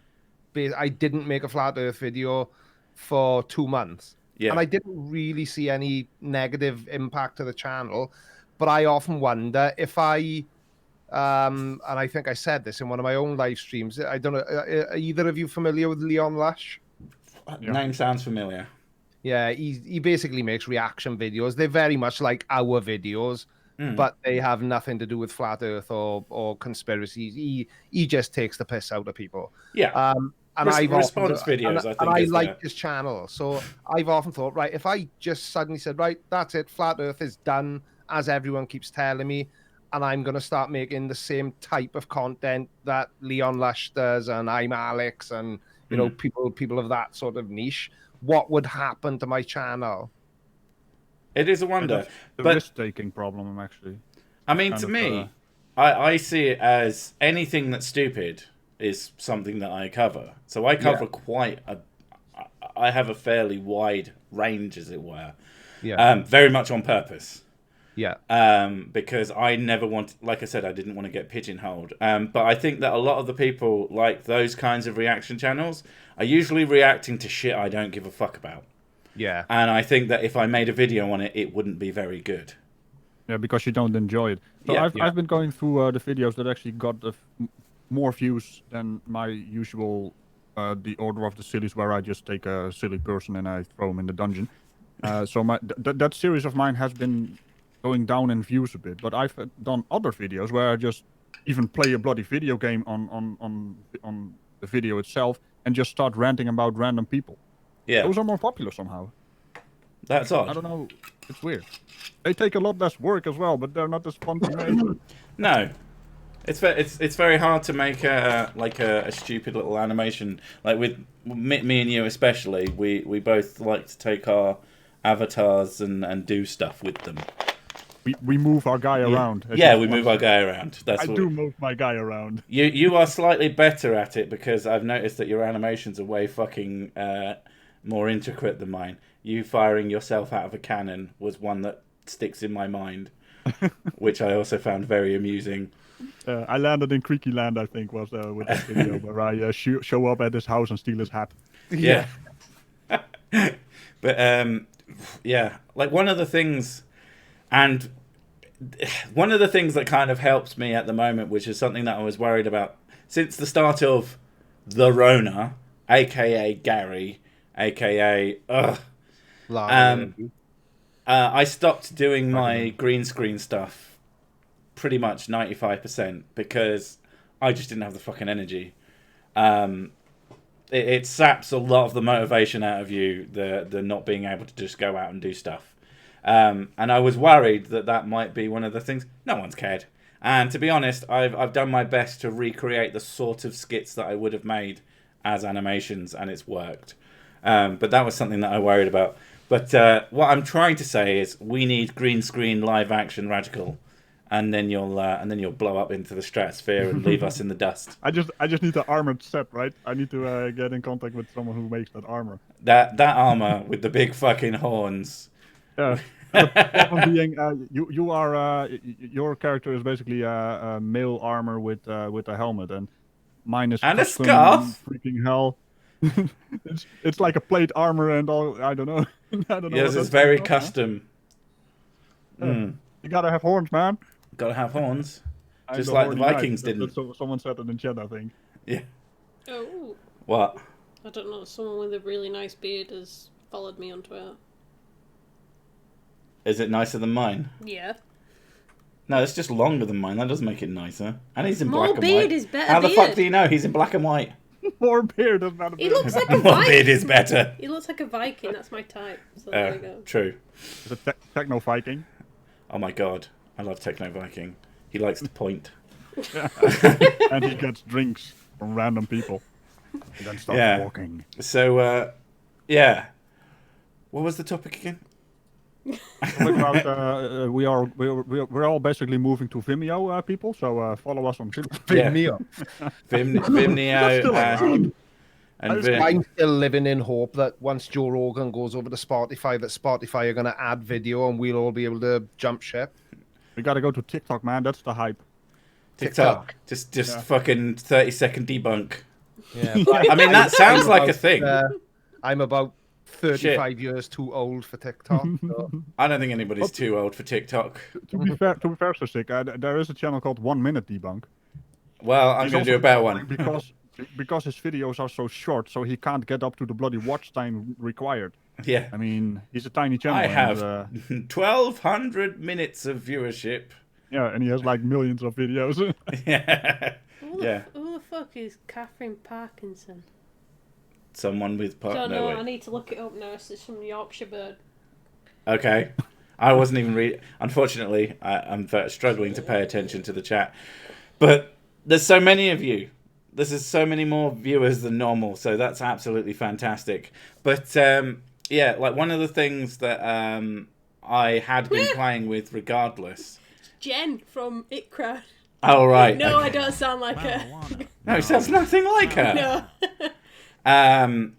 Speaker 3: didn't make a flat Earth video for 2 months. Yeah. And I didn't really see any negative impact to the channel. But I often wonder if and I think I said this in one of my own live streams. I don't know. Are either of you familiar with Leon Lush?
Speaker 1: Name sounds familiar.
Speaker 3: Yeah, he basically makes reaction videos. They're very much like our videos, but they have nothing to do with flat Earth or conspiracies. He just takes the piss out of people.
Speaker 1: Yeah.
Speaker 3: And
Speaker 1: response videos,
Speaker 3: I like his channel. So I've often thought, right, if I just suddenly said, right, that's it, flat Earth is done, as everyone keeps telling me, and I'm going to start making the same type of content that Leon Lush does, and I'm Alex, and you know, people of that sort of niche, what would happen to my channel?
Speaker 1: It is a wonder.
Speaker 2: The risk-taking problem, actually.
Speaker 1: I mean, to me, I see it as anything that's stupid is something that I cover. So I cover I have a fairly wide range, as it were. Yeah. Very much on purpose. Yeah. Because I never like I said, I didn't want to get pigeonholed. But I think that a lot of the people like those kinds of reaction channels are usually reacting to shit I don't give a fuck about.
Speaker 3: Yeah.
Speaker 1: And I think that if I made a video on it, it wouldn't be very good.
Speaker 2: Yeah, because you don't enjoy it. So I've been going through the videos that actually got more views than my usual the Order of the Sillies, where I just take a silly person and I throw him in the dungeon. So that series of mine has been going down in views a bit, but I've done other videos where I just even play a bloody video game on the video itself and just start ranting about random people. Yeah, those are more popular somehow.
Speaker 1: That's odd.
Speaker 2: I don't know. It's weird. They take a lot less work as well, but they're not as fun to make.
Speaker 1: No, it's very hard to make a stupid little animation. Like with me and you especially, we both like to take our avatars and do stuff with them.
Speaker 2: we move our guy around.
Speaker 1: Yeah, we move our guy around.
Speaker 2: I do move my guy around.
Speaker 1: You are slightly better at it because I've noticed that your animations are way fucking more intricate than mine. You firing yourself out of a cannon was one that sticks in my mind, which I also found very amusing.
Speaker 2: I landed in Creaky Land, I think, was with this video, where I show up at his house and steal his hat.
Speaker 1: Yeah. But yeah, like one of the things that kind of helps me at the moment, which is something that I was worried about since the start of the Rona, aka Gary, aka I stopped doing my green screen stuff pretty much 95% because I just didn't have the fucking energy. It saps a lot of the motivation out of you, the not being able to just go out and do stuff. And I was worried that might be one of the things. No one's cared. And to be honest, I've done my best to recreate the sort of skits that I would have made as animations, and it's worked. But that was something that I worried about. But what I'm trying to say is we need green screen live action Radical. And then you'll blow up into the stratosphere and leave us in the dust.
Speaker 2: I just need the armored set, right? I need to get in contact with someone who makes that armor.
Speaker 1: That armor with the big fucking horns.
Speaker 2: Yeah. The problem being, you are your character is basically a male armor with a helmet, and mine is
Speaker 1: and a
Speaker 2: custom,
Speaker 1: scarf.
Speaker 2: Freaking hell! it's like a plate armor and all. I don't know. I don't know.
Speaker 1: Yes, it's very custom.
Speaker 2: You gotta have horns, man.
Speaker 1: Gotta have horns, just like the Vikings didn't.
Speaker 2: Someone said it in chat, I think.
Speaker 1: Yeah.
Speaker 4: Oh.
Speaker 1: What?
Speaker 4: I don't know. Someone with a really nice beard has followed me on Twitter.
Speaker 1: Is it nicer than mine?
Speaker 4: Yeah.
Speaker 1: No, it's just longer than mine. That doesn't make it nicer. And he's in
Speaker 4: More
Speaker 1: black and
Speaker 4: beard
Speaker 1: white.
Speaker 4: is better
Speaker 1: How the
Speaker 4: beard.
Speaker 1: fuck do you know he's in black and white?
Speaker 2: More beard is not a
Speaker 4: He
Speaker 2: beard.
Speaker 4: looks like a
Speaker 1: More
Speaker 4: Viking.
Speaker 1: beard is better.
Speaker 4: He looks like a Viking. That's my type. So there we go.
Speaker 1: True.
Speaker 2: It's a Techno Viking.
Speaker 1: Oh my god, I love Techno Viking. He likes to point.
Speaker 2: And he gets drinks from random people. And then starts walking.
Speaker 1: So, yeah. What was the topic again?
Speaker 2: About, we're all basically moving to Vimeo, people. So follow us on Vimeo.
Speaker 1: Vimeo.
Speaker 3: I'm still living in hope that once Joe Rogan goes over to Spotify, that Spotify are going to add video and we'll all be able to jump ship.
Speaker 2: We got to go to TikTok, man. That's the hype.
Speaker 1: TikTok. Just fucking 30-second debunk.
Speaker 3: Yeah,
Speaker 1: I mean, that sounds like a thing.
Speaker 3: I'm about 35 years too old for TikTok. So.
Speaker 1: I don't think anybody's too old for TikTok.
Speaker 2: To be fair, Sick, there is a channel called 1 Minute Debunk.
Speaker 1: Well, I'm going to do a better one.
Speaker 2: Because his videos are so short, so he can't get up to the bloody watch time required.
Speaker 1: Yeah.
Speaker 2: I mean, he's a tiny channel.
Speaker 1: I have 1,200 minutes of viewership.
Speaker 2: Yeah, and he has like millions of videos.
Speaker 1: Yeah.
Speaker 4: Who the fuck is Catherine Parkinson?
Speaker 1: Someone with
Speaker 4: Don't know. I need to look it up now. It's from Yorkshire Bird.
Speaker 1: Okay. I wasn't even reading. Unfortunately, I'm struggling to pay attention to the chat. But there's so many of you. There's so many more viewers than normal, so that's absolutely fantastic. But yeah, like one of the things that I had been playing with regardless.
Speaker 4: Jen from It Crowd.
Speaker 1: Oh, right.
Speaker 4: No,
Speaker 1: okay.
Speaker 4: I don't sound like her.
Speaker 1: No, it sounds nothing like her.
Speaker 4: No.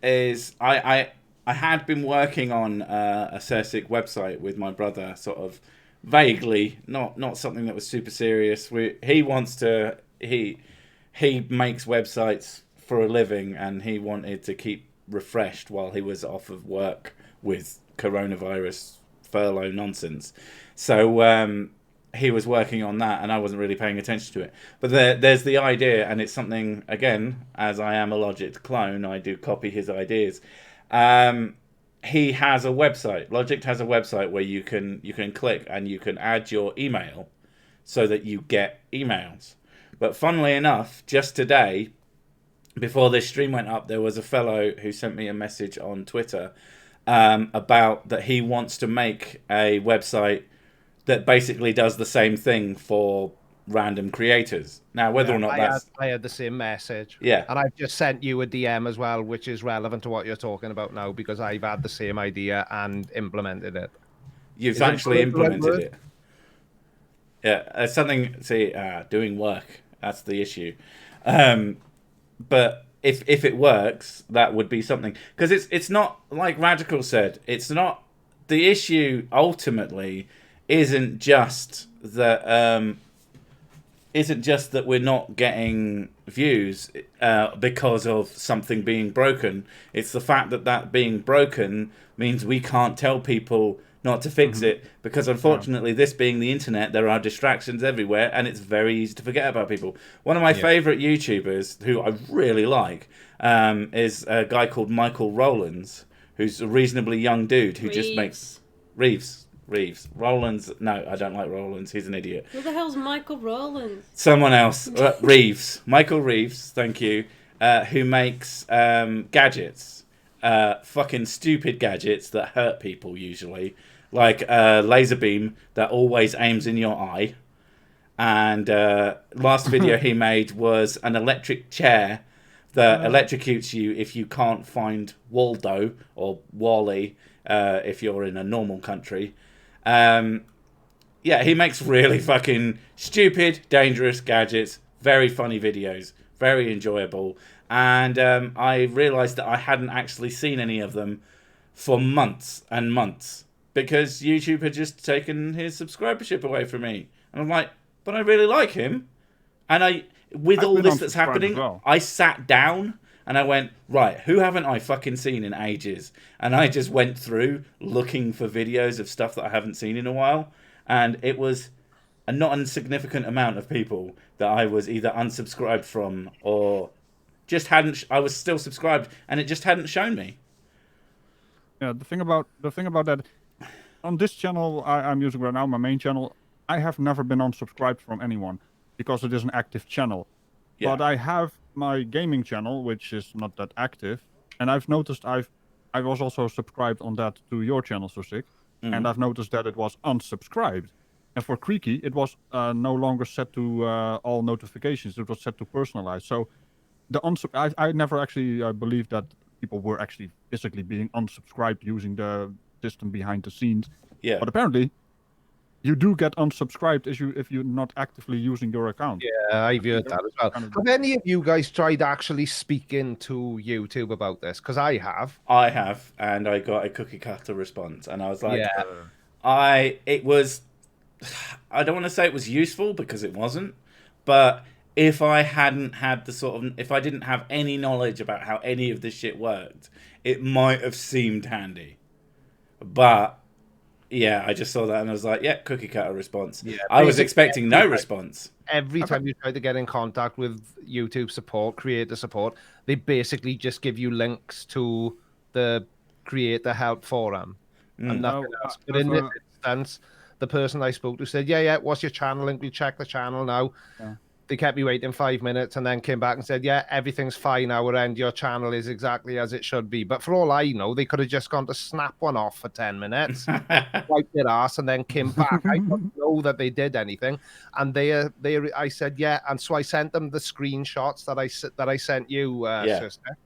Speaker 1: Is I had been working on a Cersic website with my brother, sort of vaguely, not something that was super serious. He makes websites for a living, and he wanted to keep refreshed while he was off of work with coronavirus furlough nonsense. So he was working on that, and I wasn't really paying attention to it. But there's the idea, and it's something, again, as I am a Logic clone, I do copy his ideas. He has a website. Logic has a website where you can click and you can add your email so that you get emails. But funnily enough, just today, before this stream went up, there was a fellow who sent me a message on Twitter about that he wants to make a website that basically does the same thing for random creators. Now, whether or not
Speaker 3: I had the same message.
Speaker 1: Yeah.
Speaker 3: And I've just sent you a DM as well, which is relevant to what you're talking about now, because I've had the same idea and implemented it.
Speaker 1: You've actually implemented it. Yeah, something. See, doing work. That's the issue. But if it works, that would be something. Because it's not like Radical said. It's not the issue. Ultimately, isn't just that. Isn't just that we're not getting views because of something being broken. It's the fact that being broken means we can't tell people not to fix it, because unfortunately, this being the internet, there are distractions everywhere, and it's very easy to forget about people. One of my favourite YouTubers, who I really like, is a guy called Michael Rowlands, who's a reasonably young dude who just makes... Reeves. Rowlands. No, I don't like Rowlands. He's an idiot.
Speaker 4: Who the hell's Michael Rowlands?
Speaker 1: Someone else. Reeves. Michael Reeves, thank you. Who makes gadgets. Fucking stupid gadgets that hurt people usually. Like a laser beam that always aims in your eye. And last video he made was an electric chair that electrocutes you if you can't find Waldo or Wally if you're in a normal country. Yeah, he makes really fucking stupid, dangerous gadgets. Very funny videos. Very enjoyable. And I realised that I hadn't actually seen any of them for months and months, because YouTube had just taken his subscribership away from me. And I'm like, but I really like him. And with all this that's happening, I sat down and I went, right, who haven't I fucking seen in ages? And I just went through looking for videos of stuff that I haven't seen in a while. And it was a not insignificant amount of people that I was either unsubscribed from or just hadn't... I was still subscribed and it just hadn't shown me.
Speaker 2: Yeah, the thing about that, on this channel I'm using right now, my main channel, I have never been unsubscribed from anyone because it is an active channel. Yeah. But I have my gaming channel, which is not that active, and I've noticed I was also subscribed on that to your channel, So Sick, and I've noticed that it was unsubscribed. And for Creaky, it was no longer set to all notifications. It was set to personalized. So I never actually believed that people were actually physically being unsubscribed using the system behind the scenes.
Speaker 1: Yeah.
Speaker 2: But apparently, you do get unsubscribed if you're not actively using your account.
Speaker 3: Yeah, I've heard that as well. Have any of you guys tried actually speaking to YouTube about this? Because I have.
Speaker 1: I have, and I got a cookie cutter response, and I was like,
Speaker 3: yeah.
Speaker 1: I don't want to say it was useful because it wasn't, but if I hadn't had if I didn't have any knowledge about how any of this shit worked, it might have seemed handy. But yeah, I just saw that and I was like, yeah, cookie cutter response. Yeah, I was expecting no response.
Speaker 3: Every time you try to get in contact with YouTube support, creator support, they basically just give you links to the creator help forum and nothing else. But in this instance, the person I spoke to said, yeah, what's your channel link? We check the channel now. Yeah. They kept me waiting 5 minutes and then came back and said, yeah, everything's fine our end. Your channel is exactly as it should be. But for all I know, they could have just gone to snap one off for 10 minutes, wiped their ass, and then came back. I don't know that they did anything. And I said, yeah. And so I sent them the screenshots that I sent you, Sister.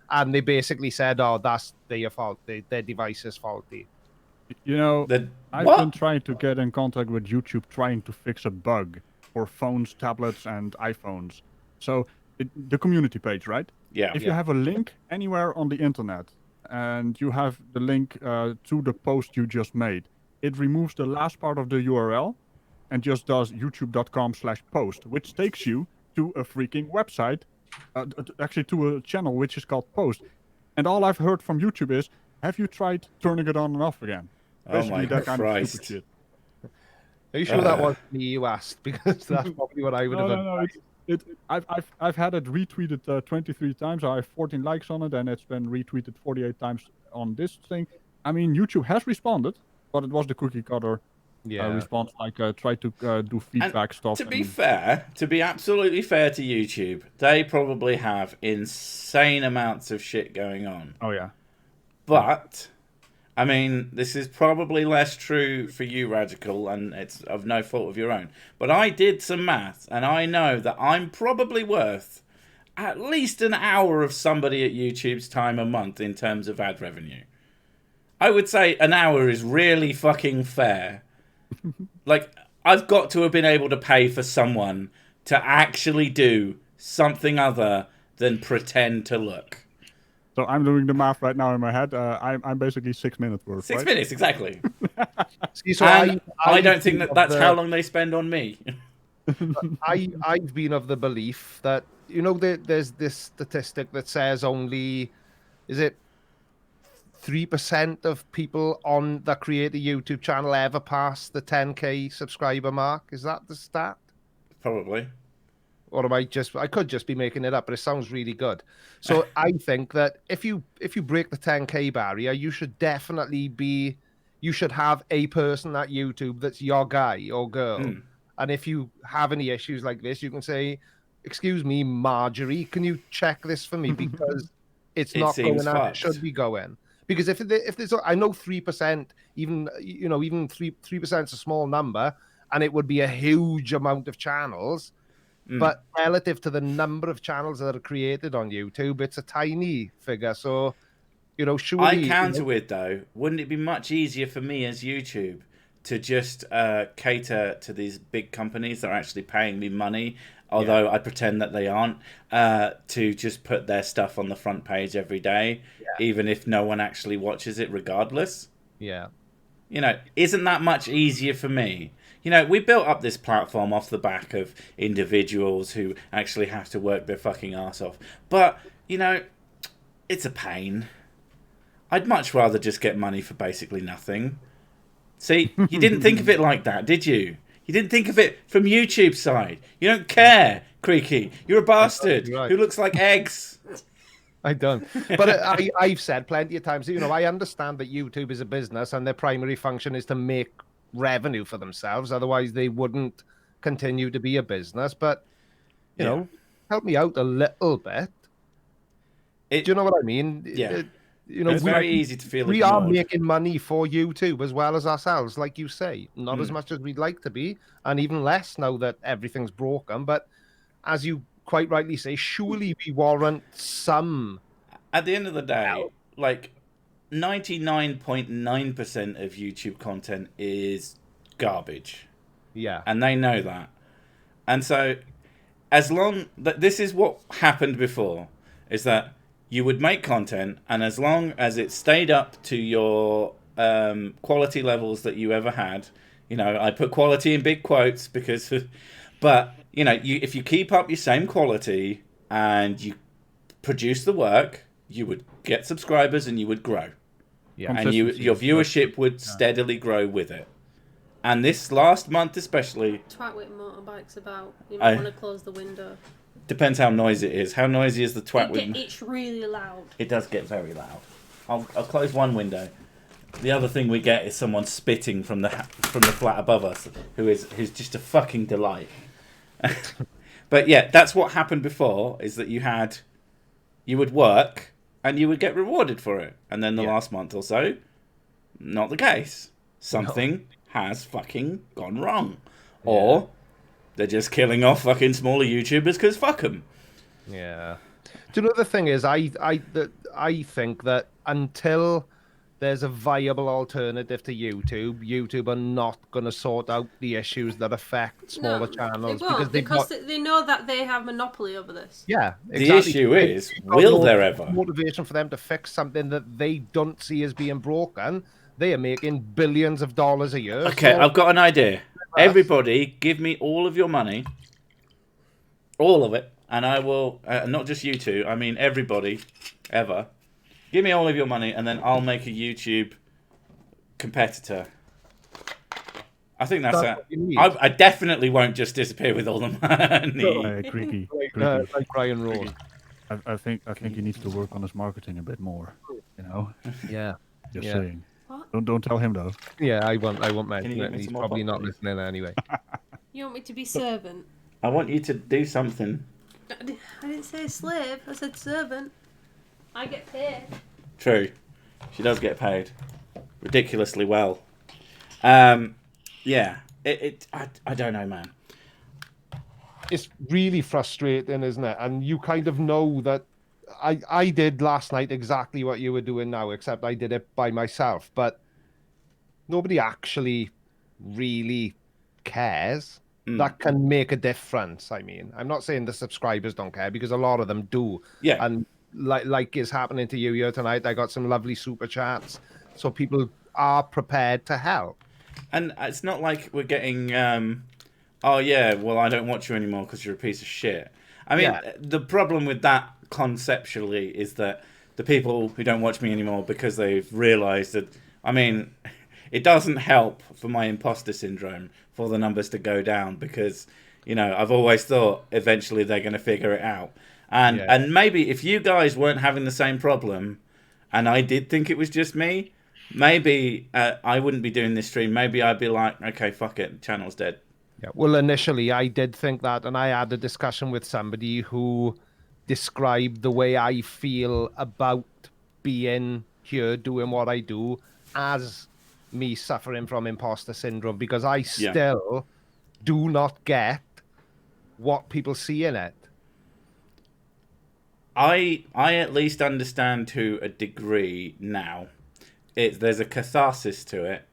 Speaker 3: And they basically said, oh, that's their fault. Their device is faulty.
Speaker 2: You know, I've been trying to get in contact with YouTube trying to fix a bug for phones, tablets, and iPhones. So the community page, right?
Speaker 1: Yeah.
Speaker 2: If you have a link anywhere on the internet and you have the link to the post you just made, it removes the last part of the URL and just does youtube.com/post, which takes you to a freaking website, actually to a channel which is called Post. And all I've heard from YouTube is, have you tried turning it on and off again? Basically,
Speaker 1: oh my
Speaker 2: that kind
Speaker 1: Christ.
Speaker 2: of stupid shit.
Speaker 3: Are you sure that wasn't me you asked? Because that's probably what I would have done.
Speaker 2: No. I've had it retweeted 23 times. I have 14 likes on it, and it's been retweeted 48 times on this thing. I mean, YouTube has responded, but it was the cookie cutter response, like try to do feedback stuff.
Speaker 1: To be absolutely fair to YouTube, they probably have insane amounts of shit going on.
Speaker 2: Oh, yeah.
Speaker 1: But... I mean, this is probably less true for you, Radical, and it's of no fault of your own. But I did some maths, and I know that I'm probably worth at least an hour of somebody at YouTube's time a month in terms of ad revenue. I would say an hour is really fucking fair. Like, I've got to have been able to pay for someone to actually do something other than pretend to look.
Speaker 2: So I'm doing the math right now in my head. I'm basically 6 minutes worth.
Speaker 1: 6
Speaker 2: right?
Speaker 1: minutes, exactly.
Speaker 3: See, so
Speaker 1: And I don't think that's how long they spend on me.
Speaker 3: I've been of the belief that, you know, there's this statistic that says only, is it 3% of people that create a YouTube channel ever pass the 10K subscriber mark? Is that the stat?
Speaker 1: Probably.
Speaker 3: Or am I could just be making it up, but it sounds really good. So I think that if you break the 10K barrier, you should have a person at YouTube that's your guy or girl. And if you have any issues like this, you can say, "Excuse me, Marjorie, can you check this for me? Because it's not going out. It should be going." Because if there's, I know 3%, even 3% is a small number, and it would be a huge amount of channels. But relative to the number of channels that are created on YouTube, it's a tiny figure. So, surely...
Speaker 1: I counter with, though, wouldn't it be much easier for me as YouTube to just cater to these big companies that are actually paying me money, although I pretend that they aren't, to just put their stuff on the front page every day, even if no one actually watches it regardless?
Speaker 3: Yeah.
Speaker 1: Isn't that much easier for me? We built up this platform off the back of individuals who actually have to work their fucking ass off. But, it's a pain. I'd much rather just get money for basically nothing. See, you didn't think of it like that, did you? You didn't think of it from YouTube's side. You don't care, Creaky. You're a bastard who looks like eggs.
Speaker 3: I don't. But I've said plenty of times, I understand that YouTube is a business and their primary function is to make revenue for themselves. Otherwise, they wouldn't continue to be a business. But, help me out a little bit. Do you know what I mean?
Speaker 1: Yeah. It's very easy to feel
Speaker 3: we
Speaker 1: ignored.
Speaker 3: are making money for YouTube as well as ourselves, like you say. Not as much as we'd like to be, and even less now that everything's broken. But as you quite rightly say, surely we warrant some...
Speaker 1: At the end of the day, 99.9% of YouTube content is garbage.
Speaker 3: Yeah.
Speaker 1: And they know that. And so, as long that this is what happened before, is that you would make content, and as long as it stayed up to your quality levels that you ever had, I put quality in big quotes because, but if you keep up your same quality and you produce the work, you would get subscribers and you would grow. Yeah. And your viewership would steadily grow with it. And this last month especially...
Speaker 4: Twat with motorbikes about. You might want to close the window.
Speaker 1: Depends how noisy it is. How noisy is the twat with...
Speaker 4: It's really loud.
Speaker 1: It does get very loud. I'll close one window. The other thing we get is someone spitting from the flat above us, who's just a fucking delight. But yeah, that's what happened before, is that you would work and you would get rewarded for it. And then the last month or so, not the case. Something has fucking gone wrong. Yeah. Or they're just killing off fucking smaller YouTubers because fuck them.
Speaker 3: Yeah. Do you know the thing is, I think that until there's a viable alternative to YouTube are not going to sort out the issues that affect smaller channels.
Speaker 4: Because they know that they have monopoly over this.
Speaker 3: Yeah,
Speaker 1: exactly. The issue is, will there ever?
Speaker 3: Motivation for them to fix something that they don't see as being broken. They are making billions of dollars a year.
Speaker 1: Okay, so... I've got an idea. Everybody, give me all of your money. All of it. And I will, not just you two, I mean everybody, ever. Give me all of your money, and then I'll make a YouTube competitor. I think that's it. I definitely won't just disappear with all the money.
Speaker 2: Creaky.
Speaker 3: Like Brian Rowe.
Speaker 2: I think he needs to work on his marketing a bit more.
Speaker 3: Yeah.
Speaker 2: Just saying. What? Don't tell him though.
Speaker 3: Yeah, I won't mention it. He's probably not listening anyway.
Speaker 4: You want me to be servant?
Speaker 1: I want you to do something.
Speaker 4: I didn't say slave. I said servant. I get paid.
Speaker 1: True. She does get paid. Ridiculously well. Yeah. I don't know, man.
Speaker 3: It's really frustrating, isn't it? And you kind of know that I did last night exactly what you were doing now, except I did it by myself. But nobody actually really cares. That can make a difference. I mean, I'm not saying the subscribers don't care, because a lot of them do.
Speaker 1: Yeah.
Speaker 3: And like is happening to you here tonight, I got some lovely super chats. So people are prepared to help.
Speaker 1: And it's not like we're getting, oh yeah, well, I don't watch you anymore because you're a piece of shit. I mean, the problem with that conceptually is that the people who don't watch me anymore because they've realised that, I mean, it doesn't help for my imposter syndrome for the numbers to go down, because, you know, I've always thought eventually they're going to figure it out. And maybe if you guys weren't having the same problem, and I did think it was just me, maybe I wouldn't be doing this stream. Maybe I'd be like, okay, fuck it, channel's dead.
Speaker 3: Yeah. Well, initially I did think that, and I had a discussion with somebody who described the way I feel about being here doing what I do as me suffering from imposter syndrome, because I still do not get what people see in it.
Speaker 1: I at least understand to a degree now. There's a catharsis to it,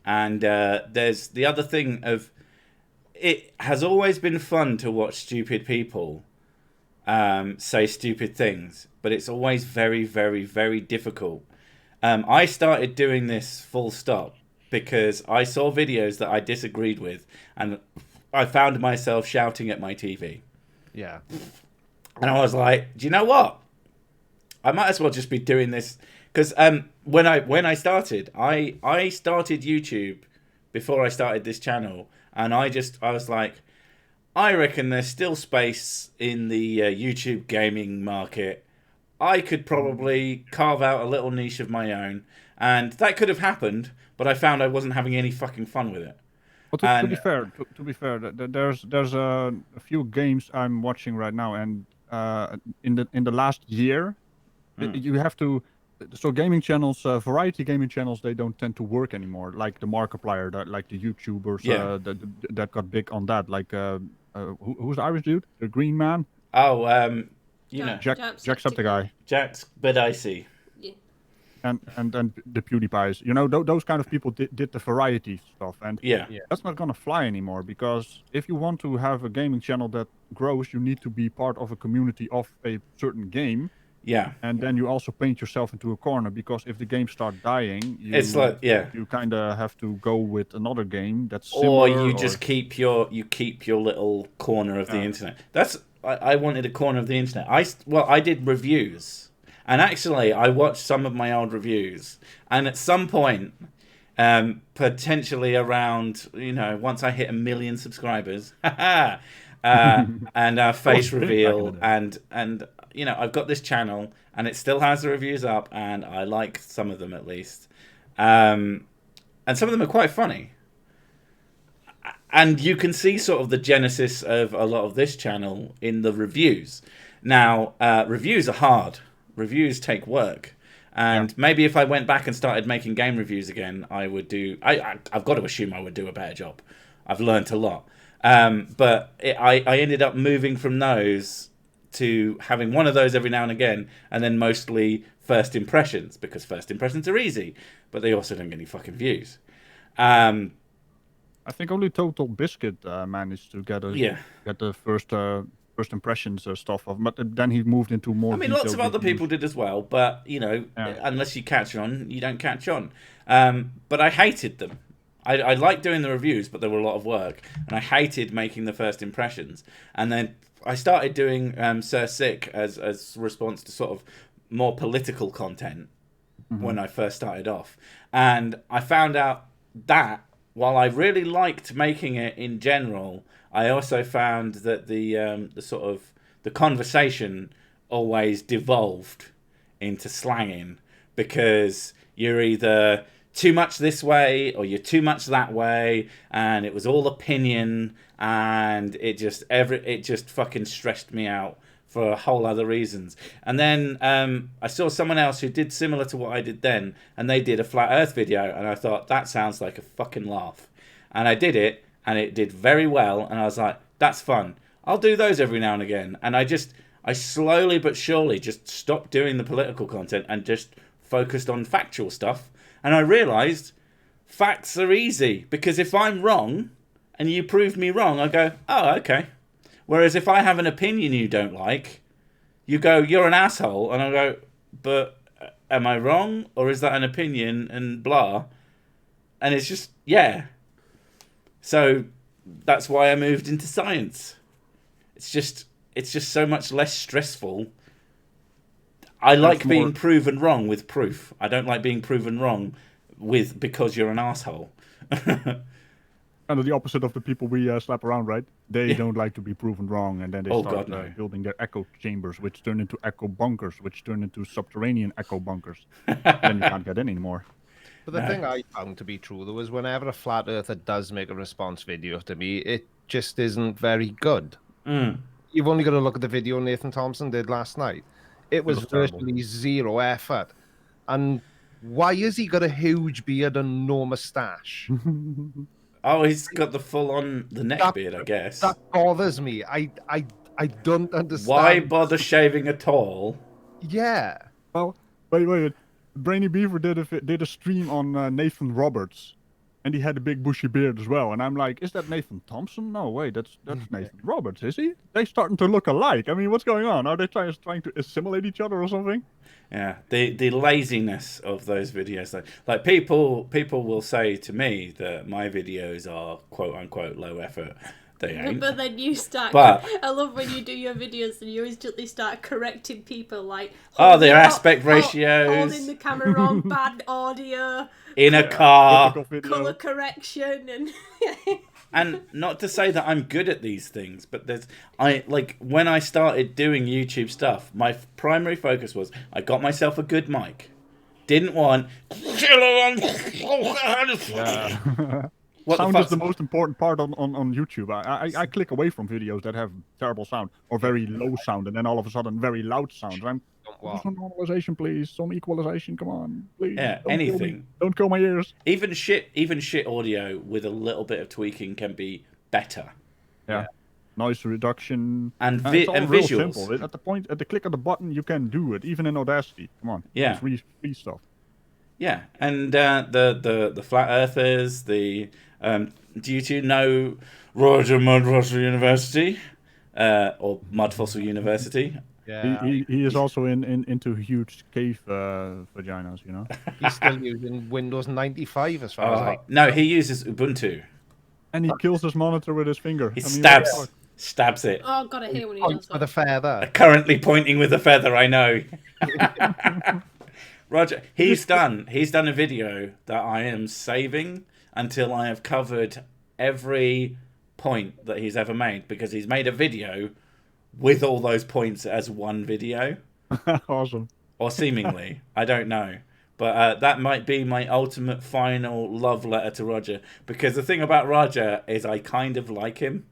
Speaker 1: and there's the other thing of, it has always been fun to watch stupid people say stupid things, but it's always very, very, very difficult. I started doing this full stop because I saw videos that I disagreed with, and I found myself shouting at my TV.
Speaker 3: Yeah.
Speaker 1: And I was like, do you know what? I might as well just be doing this. Because when I started, I started YouTube before I started this channel. And I was like, I reckon there's still space in the YouTube gaming market. I could probably carve out a little niche of my own. And that could have happened, but I found I wasn't having any fucking fun with it.
Speaker 2: Well, to be fair, there's a few games I'm watching right now, and in the last year, you have to. So gaming channels, variety gaming channels, they don't tend to work anymore. Like the Markiplier, like the YouTubers that got big on that. Like who's the Irish dude? The Green Man.
Speaker 1: Oh, you know,
Speaker 2: Jacksepticeye.
Speaker 1: Jack's but icy.
Speaker 2: And the PewDiePies, you know, those kind of people did the variety stuff, and that's not gonna fly anymore, because if you want to have a gaming channel that grows, you need to be part of a community of a certain game.
Speaker 1: Yeah.
Speaker 2: And then you also paint yourself into a corner, because if the games start dying,
Speaker 1: it's like
Speaker 2: you kind of have to go with another game that's similar.
Speaker 1: Or just keep your little corner of the internet. I wanted a corner of the internet. I did reviews. And actually, I watched some of my old reviews, and at some point, potentially around, you know, once I hit 1 million subscribers, and face reveal, and you know, I've got this channel, and it still has the reviews up, and I like some of them at least, and some of them are quite funny, and you can see sort of the genesis of a lot of this channel in the reviews. Now, reviews are hard. Reviews take work, and maybe if I went back and started making game reviews again, I would do. I've got to assume I would do a better job. I've learnt a lot, but I ended up moving from those to having one of those every now and again, and then mostly first impressions, because first impressions are easy, but they also don't get any fucking views.
Speaker 2: I think only Total Biscuit managed to get the first impressions stuff of, but then he moved into more.
Speaker 1: I mean, lots of other people did as well, but you know, unless you catch on, you don't catch on. But I hated them. I liked doing the reviews, but they were a lot of work, and I hated making the first impressions. And then I started doing Sir Sick as a response to sort of more political content when I first started off, and I found out that while I really liked making it in general, I also found that the sort of the conversation always devolved into slanging, because you're either too much this way or you're too much that way, and it was all opinion, and it just fucking stressed me out for a whole other reasons. And then I saw someone else who did similar to what I did then, and they did a flat Earth video, and I thought, that sounds like a fucking laugh, and I did it. And it did very well, and I was like, that's fun. I'll do those every now and again. And I I slowly but surely just stopped doing the political content and just focused on factual stuff. And I realised facts are easy, because if I'm wrong and you prove me wrong, I go, oh, okay. Whereas if I have an opinion you don't like, you go, you're an asshole, and I go, but am I wrong, or is that an opinion, and blah. And it's just, yeah. So that's why I moved into science. It's just so much less stressful. I like being proven wrong with proof. I don't like being proven wrong with because you're an asshole.
Speaker 2: Kind of the opposite of the people we slap around, right? They don't like to be proven wrong, and then they start building their echo chambers, which turn into echo bunkers, which turn into subterranean echo bunkers. Then you can't get in anymore.
Speaker 3: But the thing I found to be true, though, is whenever a flat earther does make a response video to me, it just isn't very good. You've only got to look at the video Nathan Thompson did last night. It was virtually zero effort. And why has he got a huge beard and no moustache?
Speaker 1: Oh, he's got the full-on neck beard, I guess.
Speaker 3: That bothers me. I don't understand.
Speaker 1: Why bother shaving at all?
Speaker 3: Yeah.
Speaker 2: Well, wait. Brainy Beaver did a stream on Nathan Roberts, and he had a big bushy beard as well. And I'm like, is that Nathan Thompson? No, wait, that's Nathan Roberts, is he? They're starting to look alike. I mean, what's going on? Are they trying to assimilate each other or something?
Speaker 1: Yeah, the laziness of those videos, though. Like people will say to me that my videos are quote unquote low effort. They ain't.
Speaker 4: But then you start.
Speaker 1: But
Speaker 4: I love when you do your videos and you instantly start correcting people, like
Speaker 1: their aspect ratios,
Speaker 4: holding the camera wrong, bad audio,
Speaker 1: in a car,
Speaker 4: color correction, and.
Speaker 1: And not to say that I'm good at these things, but when I started doing YouTube stuff, my primary focus was I got myself a good mic. Didn't want
Speaker 2: Sound is the most important part on YouTube. I click away from videos that have terrible sound or very low sound, and then all of a sudden very loud sound. Some normalization, please. Some equalization. Come on, please.
Speaker 1: Yeah, anything.
Speaker 2: Don't kill my ears.
Speaker 1: Even shit audio with a little bit of tweaking can be better.
Speaker 2: Yeah. Noise reduction
Speaker 1: and
Speaker 2: it's all real
Speaker 1: visuals.
Speaker 2: Simple. At the click of the button, you can do it, even in Audacity. Come on.
Speaker 1: Yeah.
Speaker 2: It's free stuff.
Speaker 1: Yeah, and the flat earthers. Do you two know Roger Mudfossil University, or Mudfossil University?
Speaker 3: Yeah,
Speaker 2: he is also into huge cave vaginas, you know.
Speaker 3: He's still using Windows 95 as far as I
Speaker 1: No, he uses Ubuntu.
Speaker 2: And he kills his monitor with his finger.
Speaker 1: He stabs it.
Speaker 4: Oh god, I hate when he does that.
Speaker 3: with a feather.
Speaker 1: Currently pointing with a feather, I know. Roger, he's done a video that I am saving until I have covered every point that he's ever made, because he's made a video with all those points as one video.
Speaker 2: Awesome.
Speaker 1: Or seemingly. I don't know. But that might be my ultimate final love letter to Roger. Because the thing about Roger is I kind of like him.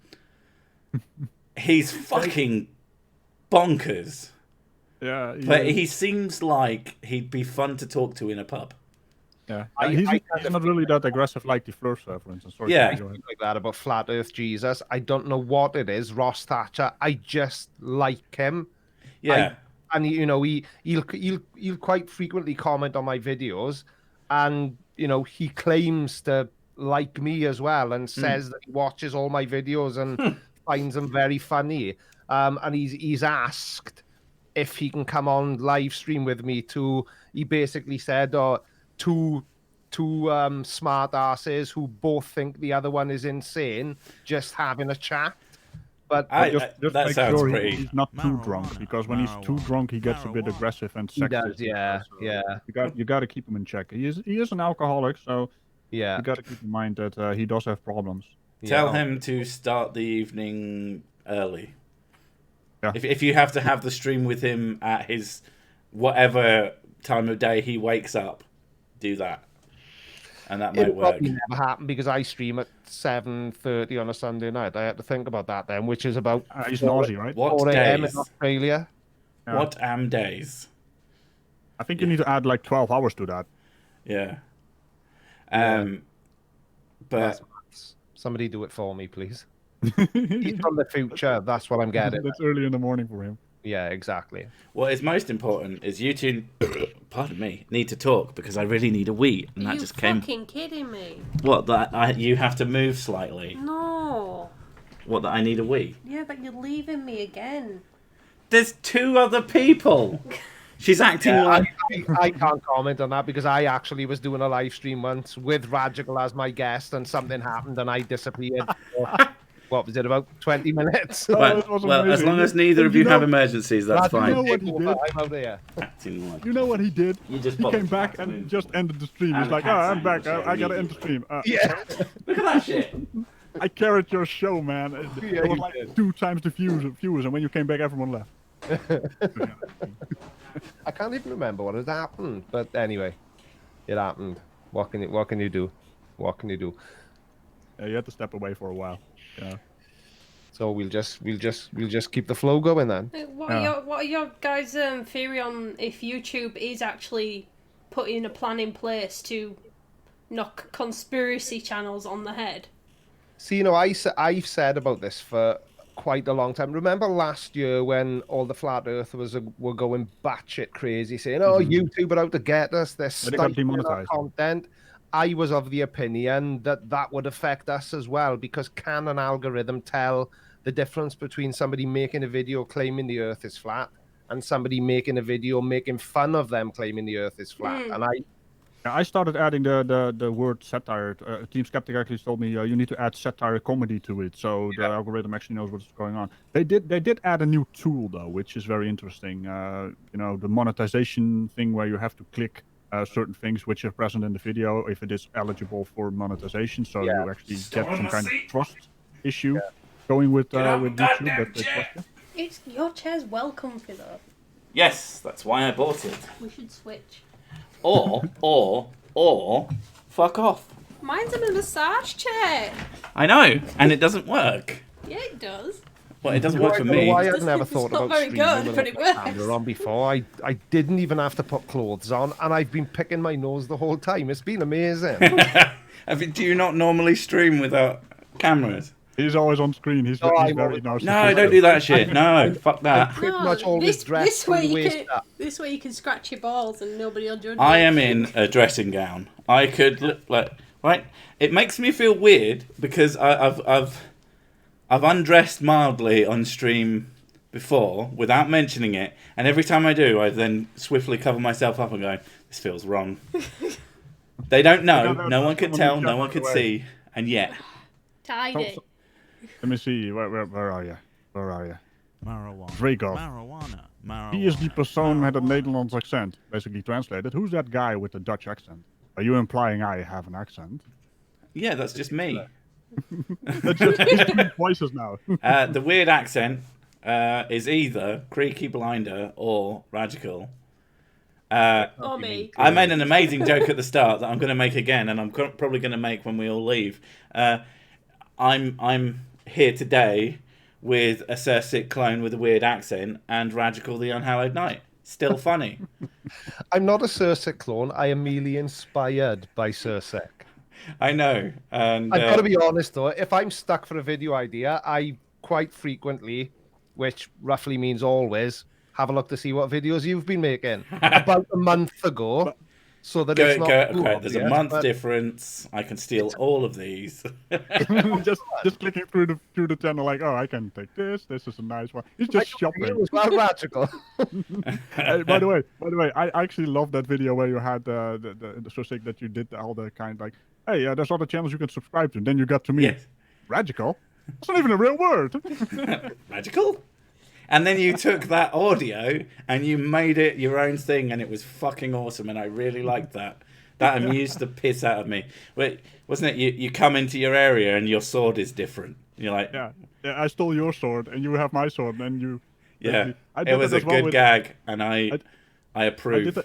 Speaker 1: He's fucking bonkers.
Speaker 2: Yeah.
Speaker 1: But he seems like he'd be fun to talk to in a pub.
Speaker 2: Yeah, he's not really that aggressive like the Fleur, for instance. Sorry,
Speaker 3: I think like that about Flat Earth Jesus. I don't know what it is. Ross Thatcher. I just like him.
Speaker 1: Yeah,
Speaker 3: and he'll quite frequently comment on my videos, and he claims to like me as well, and says that he watches all my videos and finds them very funny. And he's asked if he can come on live stream with me he basically said, two smart asses who both think the other one is insane, just having a chat. But
Speaker 2: just make sure he's not too drunk, because when he's too drunk, he gets a bit aggressive and sexist.
Speaker 3: He does, yeah.
Speaker 2: You got to keep him in check. He is an alcoholic, so you got to keep in mind that he does have problems.
Speaker 1: Tell him to start the evening early.
Speaker 2: Yeah.
Speaker 1: If you have to have the stream with him at his whatever time of day he wakes up, do that, and that might work.
Speaker 3: It'll never happen because I stream at 7:30 on a Sunday night. I had to think about that then, which is about
Speaker 2: he's noisy, right?
Speaker 1: What
Speaker 3: 4 a.m.
Speaker 1: days?
Speaker 3: in Australia.
Speaker 2: Yeah.
Speaker 1: What days?
Speaker 2: I think you need to add like 12 hours to that.
Speaker 1: Yeah. But
Speaker 3: somebody do it for me, please. He's from the future. That's what I'm getting.
Speaker 2: That's early in the morning for him.
Speaker 3: Yeah, exactly.
Speaker 1: What is most important is you two, pardon me, need to talk because I really need a wee, and that
Speaker 4: you
Speaker 1: just came.
Speaker 4: fucking kidding me?
Speaker 1: What, that you have to move slightly?
Speaker 4: No.
Speaker 1: What, that I need a wee?
Speaker 4: Yeah, but you're leaving me again.
Speaker 1: There's 2 other people. She's acting like.
Speaker 3: I can't comment on that because I actually was doing a live stream once with Radical as my guest, and something happened and I disappeared. What was it, about 20 minutes?
Speaker 1: Well, as long as neither of you have emergencies, that's fine.
Speaker 2: You know what he did?
Speaker 3: I'm out there.
Speaker 1: Acting like.
Speaker 2: You know what he did?
Speaker 1: You just
Speaker 2: He
Speaker 1: popped
Speaker 2: came
Speaker 1: the
Speaker 2: back
Speaker 1: cat
Speaker 2: and
Speaker 1: in.
Speaker 2: just ended the stream.
Speaker 1: And
Speaker 2: He's
Speaker 1: the
Speaker 2: like,
Speaker 1: cat's
Speaker 2: I'm back.
Speaker 1: angry,
Speaker 2: I gotta
Speaker 1: so
Speaker 2: end the stream.
Speaker 3: Yeah.
Speaker 1: Look at that shit.
Speaker 2: I carried your show, man. It was
Speaker 3: you
Speaker 2: like
Speaker 3: did.
Speaker 2: 2 times the viewers, and when you came back, everyone left.
Speaker 3: I can't even remember what had happened, but anyway, it happened. What can you do? What can you do?
Speaker 2: You had to step away for a while. Yeah.
Speaker 3: So we'll just keep the flow going then.
Speaker 4: What are your guys' theory on if YouTube is actually putting a plan in place to knock conspiracy channels on the head?
Speaker 3: See, you know, I've said about this for quite a long time. Remember last year when all the flat earthers were going batshit crazy, saying, "Oh, YouTube are out to get us. They're
Speaker 2: They got
Speaker 3: stifling our
Speaker 2: demonetized.
Speaker 3: content." I was of the opinion that that would affect us as well, because can an algorithm tell the difference between somebody making a video claiming the Earth is flat and somebody making a video making fun of them claiming the Earth is flat? And
Speaker 2: I started adding the word satire. Team Skeptic actually told me you need to add satire comedy to it, so the algorithm actually knows what's going on. They did add a new tool though, which is very interesting. You know, the monetization thing where you have to click certain things which are present in the video if it is eligible for monetization. So you actually get some kind of trust issue going with YouTube. That they trust you.
Speaker 4: Your chair's well comfy though.
Speaker 1: Yes, that's why I bought it.
Speaker 4: We should switch.
Speaker 1: Or, fuck off.
Speaker 4: Mine's a massage chair.
Speaker 1: I know, and it doesn't work.
Speaker 4: Yeah, it does.
Speaker 1: Well, it doesn't work for me.
Speaker 3: Why I've never thought
Speaker 4: It's not
Speaker 3: about
Speaker 4: very
Speaker 3: streaming
Speaker 4: good,
Speaker 3: with
Speaker 4: but
Speaker 3: a
Speaker 4: it works.
Speaker 3: camera on before. I didn't even have to put clothes on, and I've been picking my nose the whole time. It's been amazing.
Speaker 1: Do you not normally stream without cameras?
Speaker 2: He's always on screen. He's very narcissistic.
Speaker 1: No, don't do that shit. No, fuck that.
Speaker 3: Pretty much always dressed from the waist up.
Speaker 4: This way you can scratch your balls and nobody will judge
Speaker 1: I
Speaker 4: you.
Speaker 1: am in a dressing gown. I could look like right. It makes me feel weird because I've undressed mildly on stream before without mentioning it, and every time I do, I then swiftly cover myself up and go, "This feels wrong." They don't know. No one could tell. No one could see, and yet.
Speaker 4: Tidy.
Speaker 2: Let me see. Where are you? Where are you?
Speaker 5: Marijuana.
Speaker 2: Draco.
Speaker 5: Marijuana. Marijuana.
Speaker 2: Wie is die persoon met het Nederlands accent? Basically translated. Who's that guy with the Dutch accent? Are you implying I have an accent?
Speaker 1: Yeah, that's just me.
Speaker 2: That's just he's doing voices now.
Speaker 1: The weird accent is either Creaky Blinder or Radical.
Speaker 4: Or me.
Speaker 1: I made an amazing joke at the start that I'm going to make again, and I'm probably going to make when we all leave. I'm here today with a Sursic clone with a weird accent and Radical the Unhallowed Knight. Still funny.
Speaker 3: I'm not a Sursic clone. I am merely inspired by Sursic.
Speaker 1: I know. And
Speaker 3: I've got to be honest though, if I'm stuck for a video idea, I quite frequently, which roughly means always, have a look to see what videos you've been making. About a month ago, so that it's not too
Speaker 1: okay, there's a
Speaker 3: obvious,
Speaker 1: month
Speaker 3: but
Speaker 1: difference. I can steal all of these.
Speaker 2: just clicking through the channel like, oh, I can take this. This is a nice one. He's just shopping.
Speaker 3: It was well Radical.
Speaker 2: By the way, I actually love that video where you had the so sick that you did all the kind like, hey, there's other channels you can subscribe to. And then you got to me,
Speaker 1: Yes.
Speaker 2: Radical. That's not even a real word.
Speaker 1: Radical? And then you took that audio and you made it your own thing, and it was fucking awesome, and I really liked that. That amused the piss out of me. Wait, wasn't it? You come into your area and your sword is different. You're like,
Speaker 2: yeah, I stole your sword and you have my sword, and you.
Speaker 1: yeah,
Speaker 2: I did
Speaker 1: it was
Speaker 2: that
Speaker 1: a
Speaker 2: as well
Speaker 1: good gag, and I approve.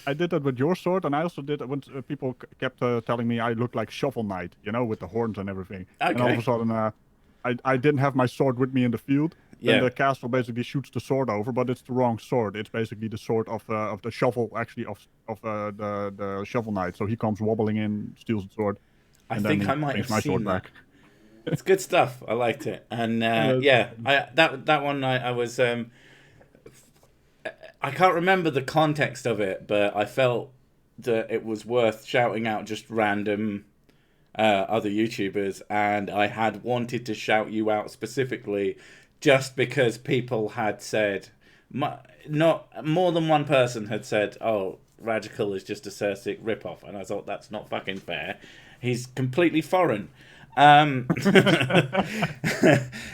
Speaker 2: I did that with your sword, and I also did it when people kept telling me I looked like Shovel Knight, you know, with the horns and everything.
Speaker 1: Okay.
Speaker 2: And all of a sudden, I didn't have my sword with me in the field.
Speaker 1: Yeah.
Speaker 2: And the castle basically shoots the sword over, but it's the wrong sword. It's basically the sword of the shovel, actually of the Shovel Knight. So he comes wobbling in, steals the sword.
Speaker 1: I
Speaker 2: and
Speaker 1: think
Speaker 2: then
Speaker 1: I might have
Speaker 2: my
Speaker 1: seen
Speaker 2: sword
Speaker 1: that.
Speaker 2: back.
Speaker 1: It's good stuff. I liked it, and yeah, that one I was I can't remember the context of it, but I felt that it was worth shouting out just random other YouTubers, and I had wanted to shout you out specifically just because people had said, not more than one person had said, "Oh, Radical is just a Cersic ripoff," and I thought that's not fucking fair. He's completely foreign.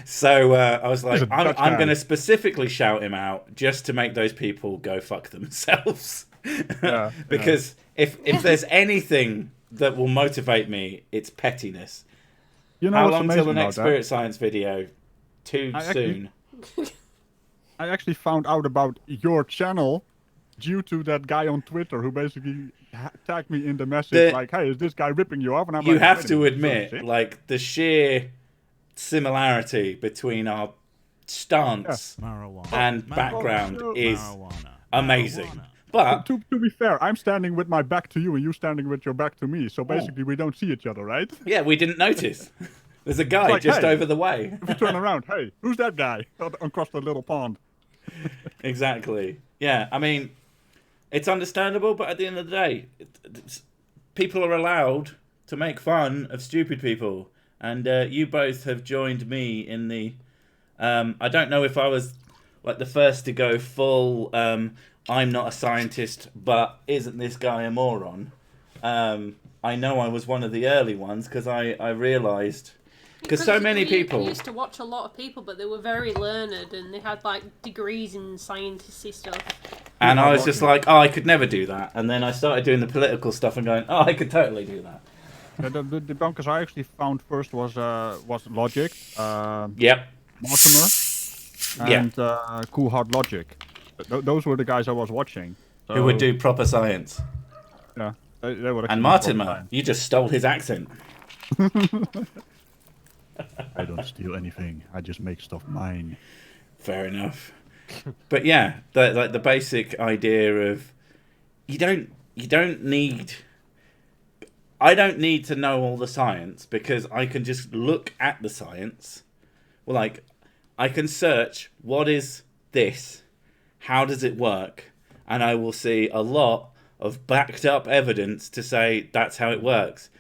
Speaker 1: So I was like, I'm going to specifically shout him out just to make those people go fuck themselves. Because if there's anything that will motivate me, it's pettiness.
Speaker 2: You know,
Speaker 1: how long till the next Spirit Science video? Too soon.
Speaker 2: I actually found out about your channel due to that guy on Twitter who basically tagged me in the message like, "Hey, is this guy ripping you off?" And I'm
Speaker 1: you
Speaker 2: like,
Speaker 1: have to admit, like, the sheer similarity between our stance and background is amazing. But
Speaker 2: to be fair, I'm standing with my back to you and you standing with your back to me. So basically, we don't see each other, right?
Speaker 1: Yeah, we didn't notice. There's a guy like, just over the way.
Speaker 2: If you turn around, hey, who's that guy across the little pond?
Speaker 1: Exactly. Yeah, I mean, it's understandable, but at the end of the day, people are allowed to make fun of stupid people. And you both have joined me in the... I don't know if I was like the first to go full, I'm not a scientist, but isn't this guy a moron? I know I was one of the early ones because I realised... Because so many people...
Speaker 4: I used to watch a lot of people, but they were very learned and they had like degrees in sciencey stuff.
Speaker 1: And I was just like, oh, I could never do that. And then I started doing the political stuff and going, oh, I could totally do that.
Speaker 2: The debunkers I actually found first was Logic.
Speaker 1: Yep.
Speaker 2: Mortimer. And Cool Hard Logic. Those were the guys I was watching. So,
Speaker 1: who would do proper science.
Speaker 2: Yeah. They would
Speaker 1: and Mortimer, you just stole his accent.
Speaker 2: I don't steal anything. I just make stuff mine.
Speaker 1: Fair enough. But yeah, the basic idea of I don't need to know all the science because I can just look at the science. Well, like, I can search what is this, how does it work, and I will see a lot of backed up evidence to say that's how it works.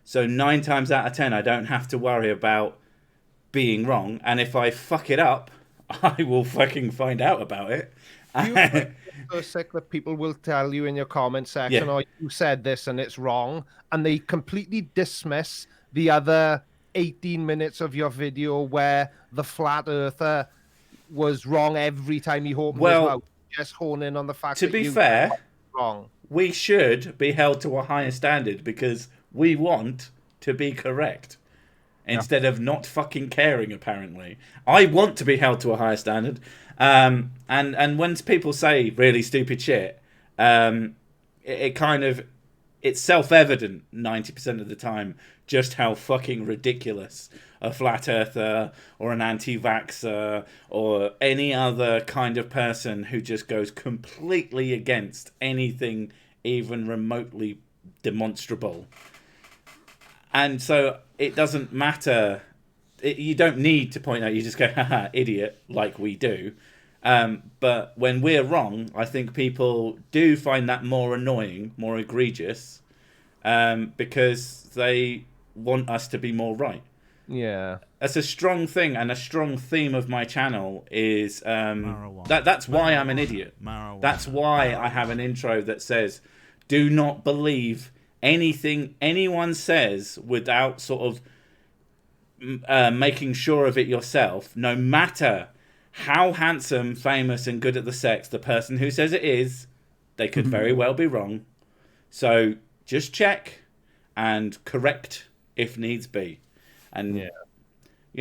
Speaker 1: So 9 times out of 10, I don't have to worry about being wrong. And if I fuck it up, I will fucking find out about it.
Speaker 3: So sick that people will tell you in your comment section, "Oh, you said this and it's wrong," and they completely dismiss the other 18 minutes of your video where the flat earther was wrong every time he opened his mouth. Just hone in on the fact
Speaker 1: to
Speaker 3: that
Speaker 1: be
Speaker 3: you
Speaker 1: fair,
Speaker 3: wrong.
Speaker 1: We should be held to a higher standard because we want to be correct. Instead of not fucking caring, apparently. I want to be held to a higher standard. And when people say really stupid shit, it's self-evident 90% of the time just how fucking ridiculous a flat earther or an anti-vaxxer or any other kind of person who just goes completely against anything even remotely demonstrable. And so it doesn't matter. You don't need to point out. You just go, haha, idiot, like we do. But when we're wrong, I think people do find that more annoying, more egregious, because they want us to be more right.
Speaker 3: Yeah.
Speaker 1: That's a strong thing, and a strong theme of my channel is that's why I'm an idiot. That's why I have an intro that says, do not believe anything anyone says without sort of making sure of it yourself, no matter how handsome, famous, and good at the sex the person who says it is, they could very well be wrong. So just check and correct if needs be. And you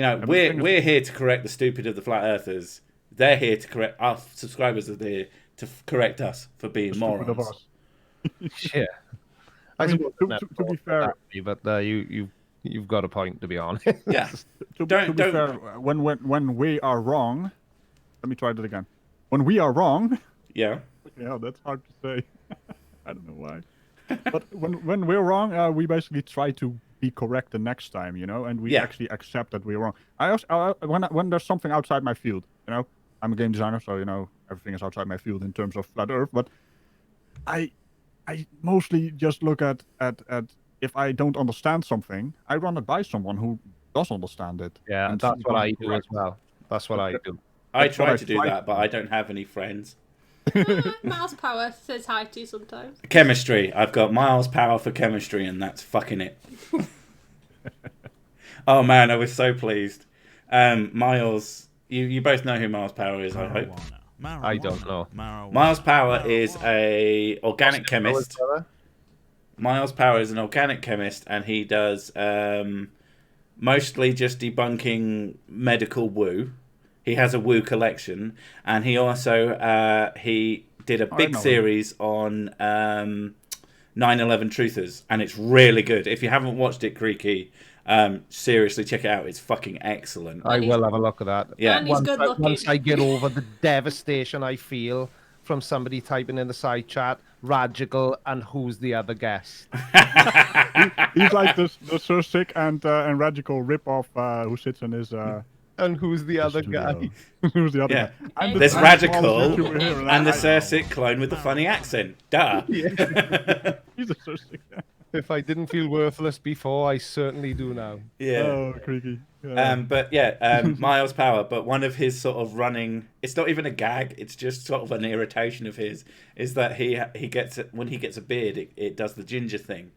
Speaker 1: know, we're here to correct the stupid of the flat earthers. They're here to correct our subscribers are there to correct us for being morons.
Speaker 3: Yeah.
Speaker 2: I mean, to be fair,
Speaker 3: but you've got a point, to be honest.
Speaker 1: Yeah.
Speaker 2: to be fair, when we are wrong, let me try that again. When we are wrong,
Speaker 1: yeah,
Speaker 2: that's hard to say. I don't know why. But when we're wrong, we basically try to be correct the next time, you know, and we actually accept that we're wrong. I also when there's something outside my field, you know, I'm a game designer, so you know, everything is outside my field in terms of flat Earth. But I mostly just look at if I don't understand something, I run it by someone who does understand it.
Speaker 3: Yeah,
Speaker 2: and
Speaker 3: that's what I do as well. That's what I do.
Speaker 1: I try to do that, but I don't have any friends.
Speaker 4: Miles Power says hi to you sometimes.
Speaker 1: Chemistry. I've got Miles Power for chemistry, and that's fucking it. Oh man, I was so pleased. Miles, you both know who Miles Power is, I hope.
Speaker 3: I don't know.
Speaker 1: Miles Power is a organic chemist. Miles Power is an organic chemist, and he does mostly just debunking medical woo. He has a woo collection, and he also he did a big series on 9/11 truthers, and it's really good. If you haven't watched it, Creaky, seriously check it out. It's fucking excellent.
Speaker 3: I will have a look at that.
Speaker 1: Yeah,
Speaker 4: and he's good looking.
Speaker 3: Once I get over the devastation I feel from somebody typing in the side chat, Radical, and who's the other guest?
Speaker 2: He's like the Sir Sick and Radical ripoff who sits in his.
Speaker 3: And who's the other guy?
Speaker 2: Who's the other guy? I'm
Speaker 1: There's
Speaker 2: I'm
Speaker 1: Radical
Speaker 2: here,
Speaker 1: and the Sir Sick clone with the funny accent. Duh.
Speaker 2: Yeah. He's a Sir Sick.
Speaker 3: If I didn't feel worthless before, I certainly do now.
Speaker 1: Yeah.
Speaker 2: Oh, creaky.
Speaker 1: But yeah, Miles Power. But one of his sort of running, it's not even a gag. It's just sort of an irritation of his. Is that he gets when he gets a beard, it does the ginger thing,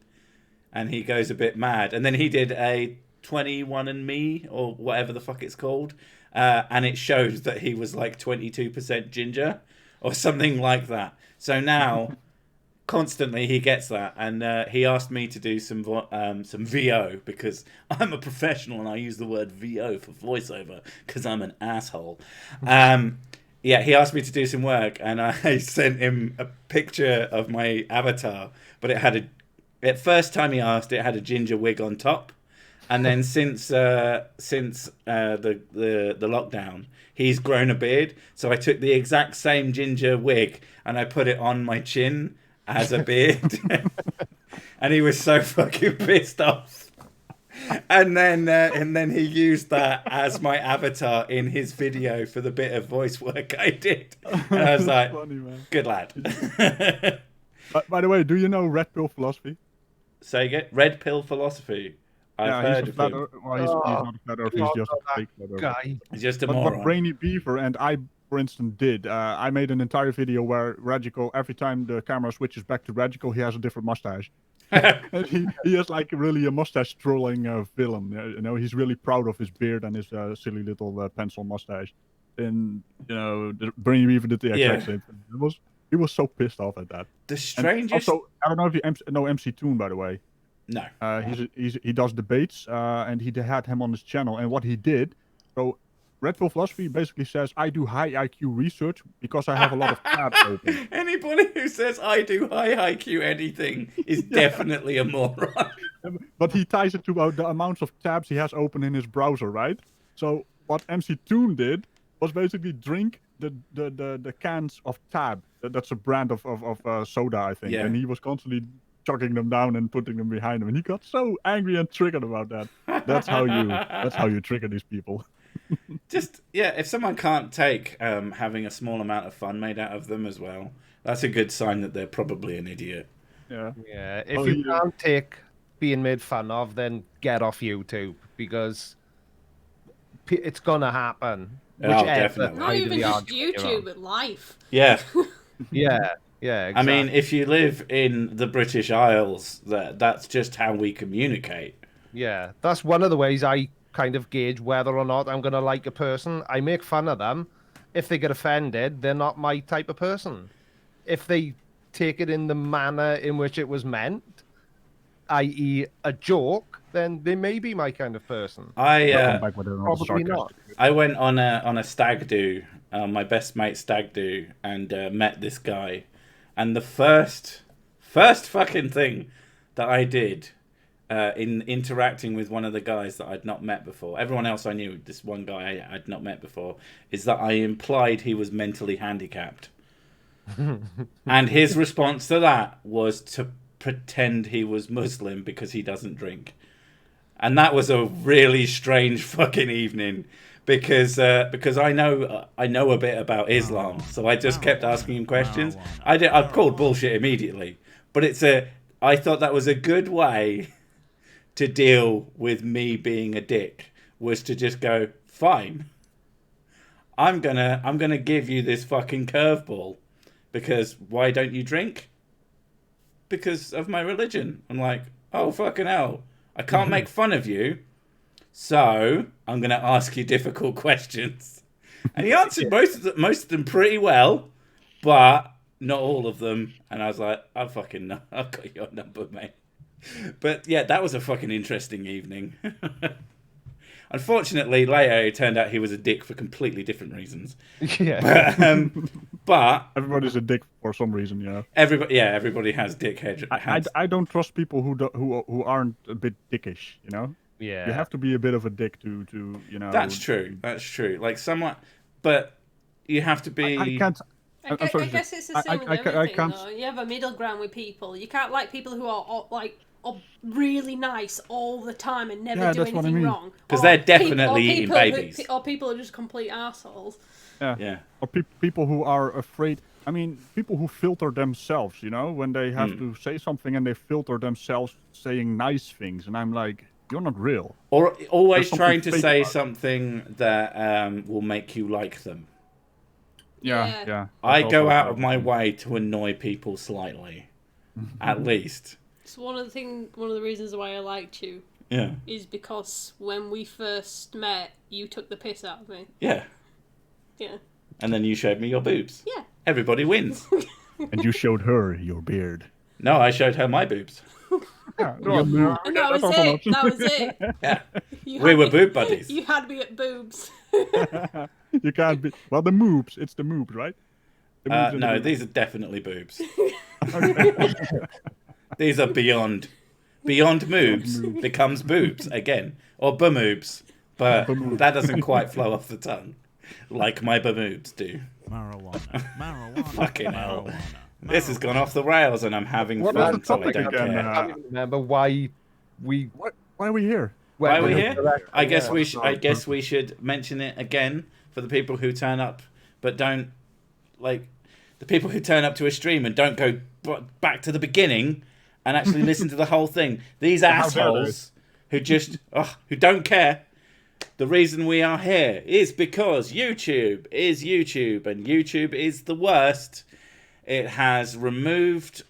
Speaker 1: and he goes a bit mad. And then he did a 21andMe or whatever the fuck it's called, and it shows that he was like 22% ginger or something like that. So now constantly he gets that, and he asked me to do some VO because I'm a professional and I use the word VO for voiceover because I'm an asshole. Yeah, he asked me to do some work, and I sent him a picture of my avatar, but it had at first time he asked, it had a ginger wig on top. And then since the lockdown, he's grown a beard. So I took the exact same ginger wig and I put it on my chin as a beard. And he was so fucking pissed off. And then he used that as my avatar in his video for the bit of voice work I did. And I was like, funny, good lad.
Speaker 2: By the way, do you know Red Pill Philosophy?
Speaker 1: Say again? Red Pill Philosophy. I've heard of him.
Speaker 2: Well, he's not a flat earth, he's just a fake flat earth
Speaker 3: guy.
Speaker 1: He's just a moron.
Speaker 2: What Brainy Beaver and I, for instance, did, I made an entire video where Radical, every time the camera switches back to Radical, he has a different mustache. And he has like really a mustache trolling villain. You know, he's really proud of his beard and his silly little pencil mustache. And you know, Brainy Beaver did the exact same thing. He was so pissed off at that.
Speaker 1: The strangest.
Speaker 2: And also, I don't know if you know MC Toon, by the way.
Speaker 1: No.
Speaker 2: He does debates, and he had him on his channel. And what he did, so Red Pill Philosophy basically says, I do high IQ research because I have a lot of tabs open.
Speaker 1: Anybody who says I do high IQ anything is definitely a moron.
Speaker 2: But he ties it to the amounts of tabs he has open in his browser, right? So what MC Toon did was basically drink the cans of Tab. That's a brand of soda, I think. Yeah. And he was constantly chucking them down and putting them behind him, and he got so angry and triggered about that. That's how you trigger these people.
Speaker 1: Just if someone can't take having a small amount of fun made out of them as well, that's a good sign that they're probably an idiot.
Speaker 3: Yeah. If you can't take being made fun of, then get off YouTube, because it's gonna happen.
Speaker 1: Definitely.
Speaker 4: Not even just YouTube, but life.
Speaker 1: Yeah.
Speaker 3: Yeah, exactly.
Speaker 1: I mean, if you live in the British Isles, that's just how we communicate.
Speaker 3: Yeah, that's one of the ways I kind of gauge whether or not I'm going to like a person. I make fun of them. If they get offended, they're not my type of person. If they take it in the manner in which it was meant, i.e. a joke, then they may be my kind of person.
Speaker 1: Probably not. I went on a stag do, my best mate's stag do, and met this guy. And the first fucking thing that I did in interacting with one of the guys that I'd not met before, everyone else I knew, this one guy I'd not met before, is that I implied he was mentally handicapped. And his response to that was to pretend he was Muslim because he doesn't drink. And that was a really strange fucking evening, because I know a bit about Islam, so I just kept asking him questions. I called bullshit immediately, but I thought that was a good way to deal with me being a dick, was to just go, fine, I'm gonna give you this fucking curveball, because why don't you drink? Because of my religion. I'm like, oh fucking hell, I can't make fun of you, so I'm gonna ask you difficult questions. And he answered most of them pretty well, but not all of them. And I was like, I fucking know, I've got your number, mate. But yeah, that was a fucking interesting evening. Unfortunately, later it turned out he was a dick for completely different reasons.
Speaker 3: Yeah.
Speaker 1: But
Speaker 2: everybody's a dick for some reason, yeah.
Speaker 1: Everybody has dickhead.
Speaker 2: I don't trust people who aren't a bit dickish, you know.
Speaker 3: Yeah.
Speaker 2: You have to be a bit of a dick to you know.
Speaker 1: That's true. Like somewhat, but you have to be.
Speaker 2: I can't.
Speaker 4: I guess it's the same with everything, though. You have a middle ground with people. You can't like people who are really nice all the time and never do anything wrong.
Speaker 1: Because they're definitely eating babies.
Speaker 4: Or people are just complete assholes.
Speaker 2: Yeah. Or people who are afraid. I mean, people who filter themselves, you know, when they have to say something and they filter themselves saying nice things. And I'm like, you're not real.
Speaker 1: Or always trying to say something that will make you like them.
Speaker 2: Yeah.
Speaker 1: I go out of my way to annoy people slightly, at least.
Speaker 4: It's one of the reasons why I liked you.
Speaker 1: Yeah.
Speaker 4: Is because when we first met, you took the piss out of me.
Speaker 1: Yeah.
Speaker 4: Yeah.
Speaker 1: And then you showed me your boobs.
Speaker 4: Yeah.
Speaker 1: Everybody wins.
Speaker 2: And you showed her your beard.
Speaker 1: No, I showed her my boobs.
Speaker 2: Yeah,
Speaker 4: and that was it. That was it.
Speaker 1: Yeah. We were boob buddies.
Speaker 4: You had me at boobs.
Speaker 2: You can't be. Well, the moobs. It's the moobs, right?
Speaker 1: No, these are definitely boobs. These are beyond moobs becomes boobs again, or bamoobs, but that doesn't quite flow off the tongue like my bamoobs do.
Speaker 5: Marijuana.
Speaker 1: Fucking hell. This has gone off the rails, and I'm having fun, so I don't care.
Speaker 3: I don't remember why we.
Speaker 2: Why are we here?
Speaker 1: Why are we here? I guess we should mention it again for the people who turn up, but don't the people who turn up to a stream and don't go back to the beginning and actually listen to the whole thing. These assholes who just who don't care. The reason we are here is because YouTube is YouTube, and YouTube is the worst. It has removed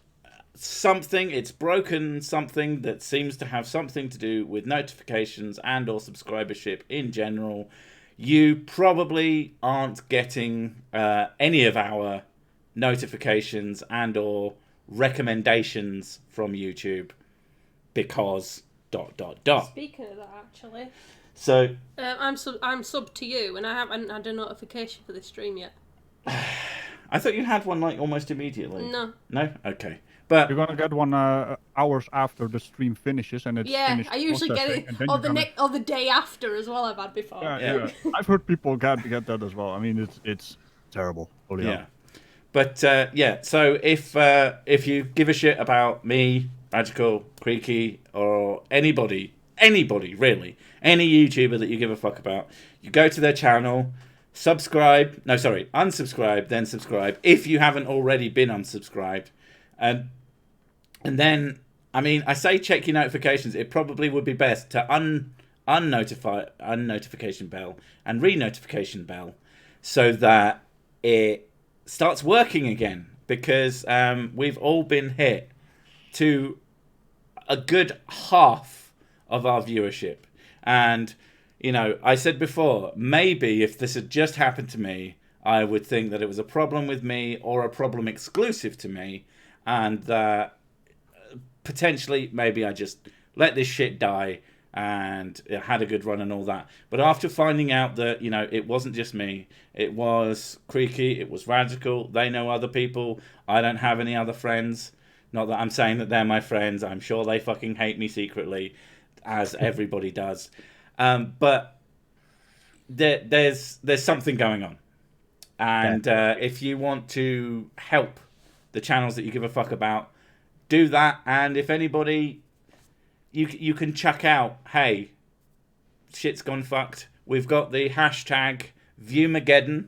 Speaker 1: something, it's broken something that seems to have something to do with notifications and or subscribership in general. You probably aren't getting any of our notifications and or recommendations from YouTube because ...
Speaker 4: Speaking of that, actually,
Speaker 1: so
Speaker 4: I'm sub to you, and I haven't had a notification for this stream yet.
Speaker 1: I thought you had one like almost immediately.
Speaker 4: No.
Speaker 1: Okay. But
Speaker 2: you're gonna get one hours after the stream finishes, and it's finished.
Speaker 4: I usually get it or the day after as well. I've had before.
Speaker 2: Yeah. I've heard people get that as well. I mean, it's terrible. Holy hell.
Speaker 1: But so if you give a shit about me, Magical, Creaky, or anybody really, any YouTuber that you give a fuck about, you go to their channel, unsubscribe, then subscribe if you haven't already been unsubscribed, and then I say check your notifications. It probably would be best to unnotification bell and re-notification bell so that it starts working again, because we've all been hit to a good half of our viewership. And I said before, maybe if this had just happened to me, I would think that it was a problem with me or a problem exclusive to me, and that potentially maybe I just let this shit die and it had a good run and all that. But after finding out that, it wasn't just me, it was Creaky, it was Radical, they know other people, I don't have any other friends. Not that I'm saying that they're my friends, I'm sure they fucking hate me secretly, as everybody does. But there's something going on. And if you want to help the channels that you give a fuck about, do that. And if anybody, you can chuck out, hey, shit's gone fucked, we've got the hashtag Viewmageddon.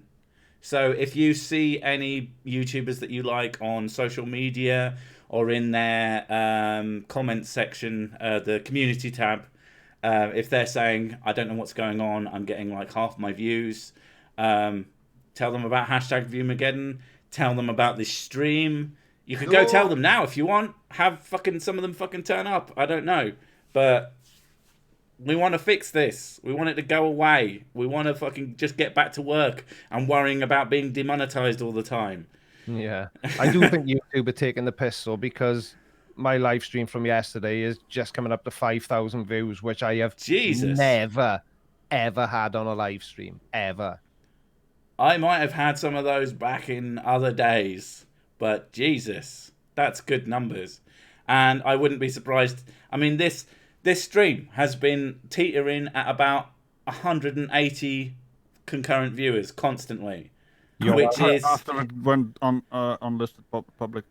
Speaker 1: So if you see any YouTubers that you like on social media or in their comments section, the community tab, if they're saying, I don't know what's going on, I'm getting like half my views, tell them about hashtag Viewmageddon, tell them about this stream. You could go tell them now if you want. Have fucking some of them fucking turn up. I don't know. But we want to fix this. We want it to go away. We want to fucking just get back to work and worrying about being demonetized all the time.
Speaker 3: Yeah. I do think YouTube are taking the piss, though, because my live stream from yesterday is just coming up to 5,000 views, which I have never, ever had on a live stream. Ever.
Speaker 1: I might have had some of those back in other days, but Jesus, that's good numbers. And I wouldn't be surprised. I mean, this stream has been teetering at about 180 concurrent viewers constantly, which is
Speaker 2: after it went on unlisted public.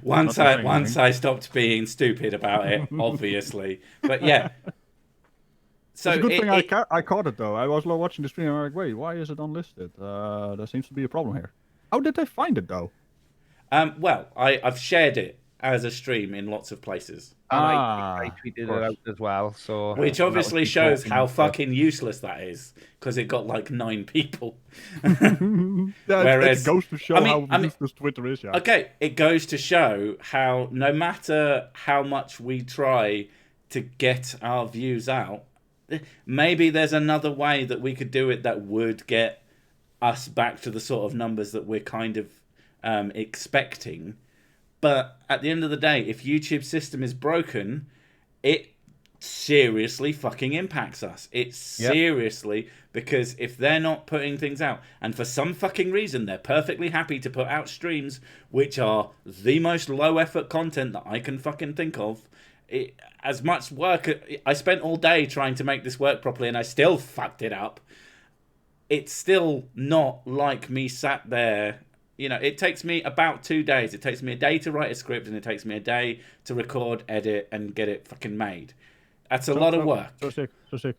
Speaker 1: once I stopped being stupid about it, obviously. But yeah. So
Speaker 2: it's a good thing I caught it though. I was watching the stream and I'm like, wait, why is it unlisted? There seems to be a problem here. How did they find it though?
Speaker 1: Well, I've shared it as a stream in lots of places.
Speaker 3: I tweeted it out as well. So
Speaker 1: which obviously shows how fucking useless that is, because it got like 9 people.
Speaker 2: Whereas it goes to show how useless Twitter is. Yeah.
Speaker 1: Okay, it goes to show how no matter how much we try to get our views out, maybe there's another way that we could do it that would get us back to the sort of numbers that we're kind of expecting. But at the end of the day, if YouTube's system is broken, it seriously fucking impacts us. It seriously, because if they're not putting things out, and for some fucking reason they're perfectly happy to put out streams which are the most low effort content that I can fucking think of, as much work I spent all day trying to make this work properly and I still fucked it up. It's still not like me sat there. You know, it takes me about 2 days. It takes me a day to write a script and it takes me a day to record, edit, and get it fucking made. That's a lot of work.
Speaker 2: So sick.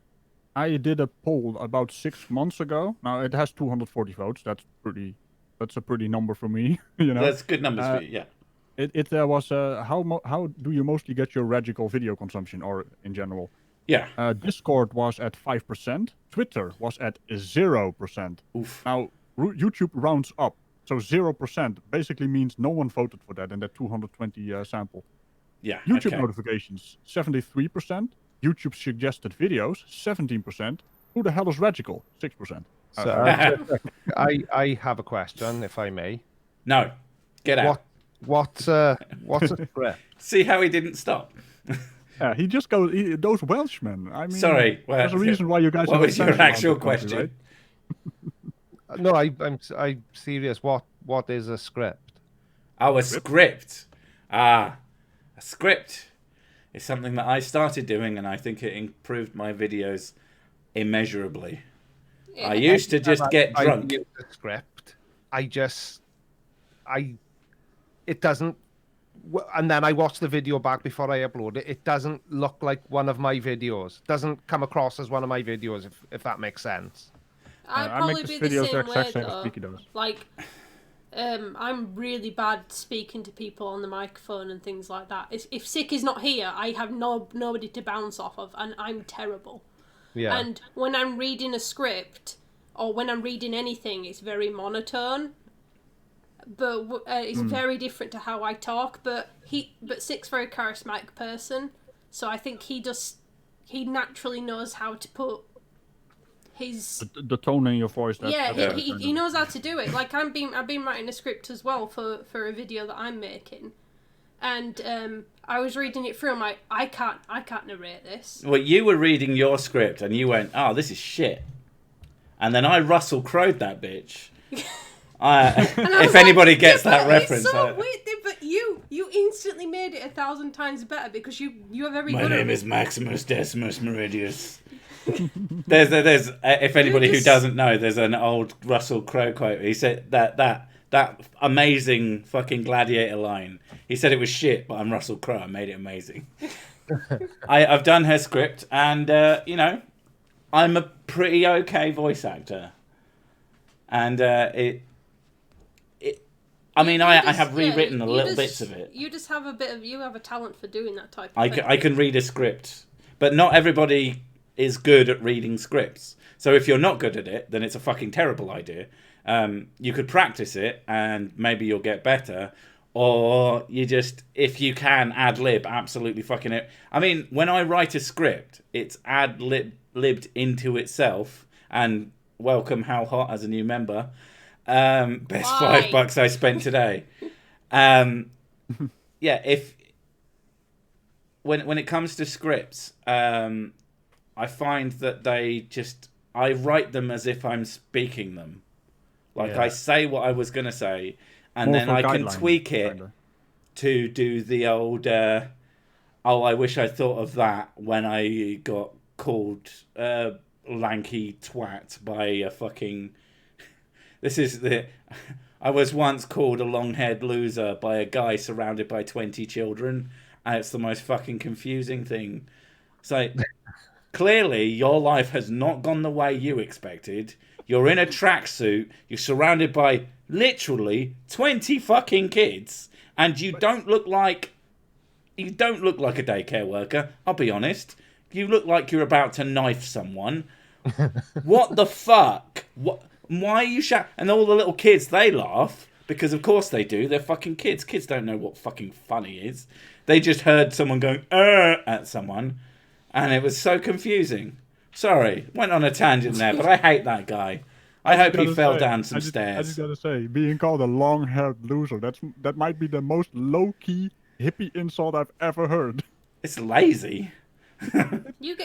Speaker 2: I did a poll about 6 months ago. Now it has 240 votes. That's a pretty number for me. You know,
Speaker 1: that's good numbers for you. Yeah.
Speaker 2: It was how do you mostly get your radical video consumption, or in general?
Speaker 1: Yeah.
Speaker 2: Discord was at 5%. Twitter was at 0%.
Speaker 1: Oof.
Speaker 2: Now YouTube rounds up. So 0% basically means no one voted for that in that 220 sample.
Speaker 1: Yeah.
Speaker 2: YouTube notifications, 73%. YouTube suggested videos, 17%. Who the hell is radical? 6%.
Speaker 3: I have a question, if I may.
Speaker 1: No. Get out.
Speaker 3: What's a script?
Speaker 1: See how he didn't stop?
Speaker 2: He just goes, those Welshmen. I mean,
Speaker 1: sorry.
Speaker 2: There's a reason why you guys.
Speaker 1: What was your actual question?
Speaker 2: Right?
Speaker 3: No, I'm serious. What is a script?
Speaker 1: Oh, a script. A script is something that I started doing, and I think it improved my videos immeasurably. Yeah. I used to just get drunk.
Speaker 3: I use a script. It doesn't. And then I watch the video back before I upload it. It doesn't look like one of my videos. It doesn't come across as one of my videos, if that makes sense.
Speaker 4: I'd probably be the same way, though. Like, I'm really bad speaking to people on the microphone and things like that. If Sick is not here, I have nobody to bounce off of, and I'm terrible. Yeah. And when I'm reading a script, or when I'm reading anything, it's very monotone. But it's very different to how I talk. But Sick's a very charismatic person, so I think he naturally knows how to put the
Speaker 2: tone in your voice.
Speaker 4: He knows how to do it. Like I've been writing a script as well for a video that I'm making, and I was reading it through. I'm like, I can't narrate this.
Speaker 1: Well, you were reading your script and you went, "Oh, this is shit," and then I Russell Crowed that bitch. If anybody gets that reference,
Speaker 4: it's so weird. But you instantly made it 1,000 times better because you're very good.
Speaker 1: My name is Maximus Decimus Meridius. There's if anybody who doesn't know, there's an old Russell Crowe quote. He said that amazing fucking gladiator line. He said it was shit, but I'm Russell Crowe. I made it amazing. I've done her script, and I'm a pretty okay voice actor, and I have rewritten little bits of it.
Speaker 4: You just have you have a talent for doing that type of thing.
Speaker 1: I can read a script, but not everybody is good at reading scripts. So if you're not good at it, then it's a fucking terrible idea. You could practice it, and maybe you'll get better. Or you just, if you can ad-lib, absolutely fucking it. I mean, when I write a script, it's ad-libbed into itself. And welcome How Hot as a new member. Best $5 I spent today. Yeah, when it comes to scripts, I find that I write them as if I'm speaking them. Like, I say what I was going to say, and then I can tweak it to do the old, I wish I thought of that when I got called lanky twat by a fucking... I was once called a long-haired loser by a guy surrounded by 20 children, and it's the most fucking confusing thing. So, clearly, your life has not gone the way you expected. You're in a tracksuit, you're surrounded by literally 20 fucking kids, and you don't look like a daycare worker, I'll be honest. You look like you're about to knife someone. What the fuck? Why are you shouting? And all the little kids, they laugh, because of course they do. They're fucking kids. Kids don't know what fucking funny is. They just heard someone going, at someone, and it was so confusing. Sorry, went on a tangent there, but I hate that guy. I hope he fell down some stairs.
Speaker 2: I just gotta say, being called a long-haired loser, that might be the most low-key hippie insult I've ever heard.
Speaker 1: It's lazy.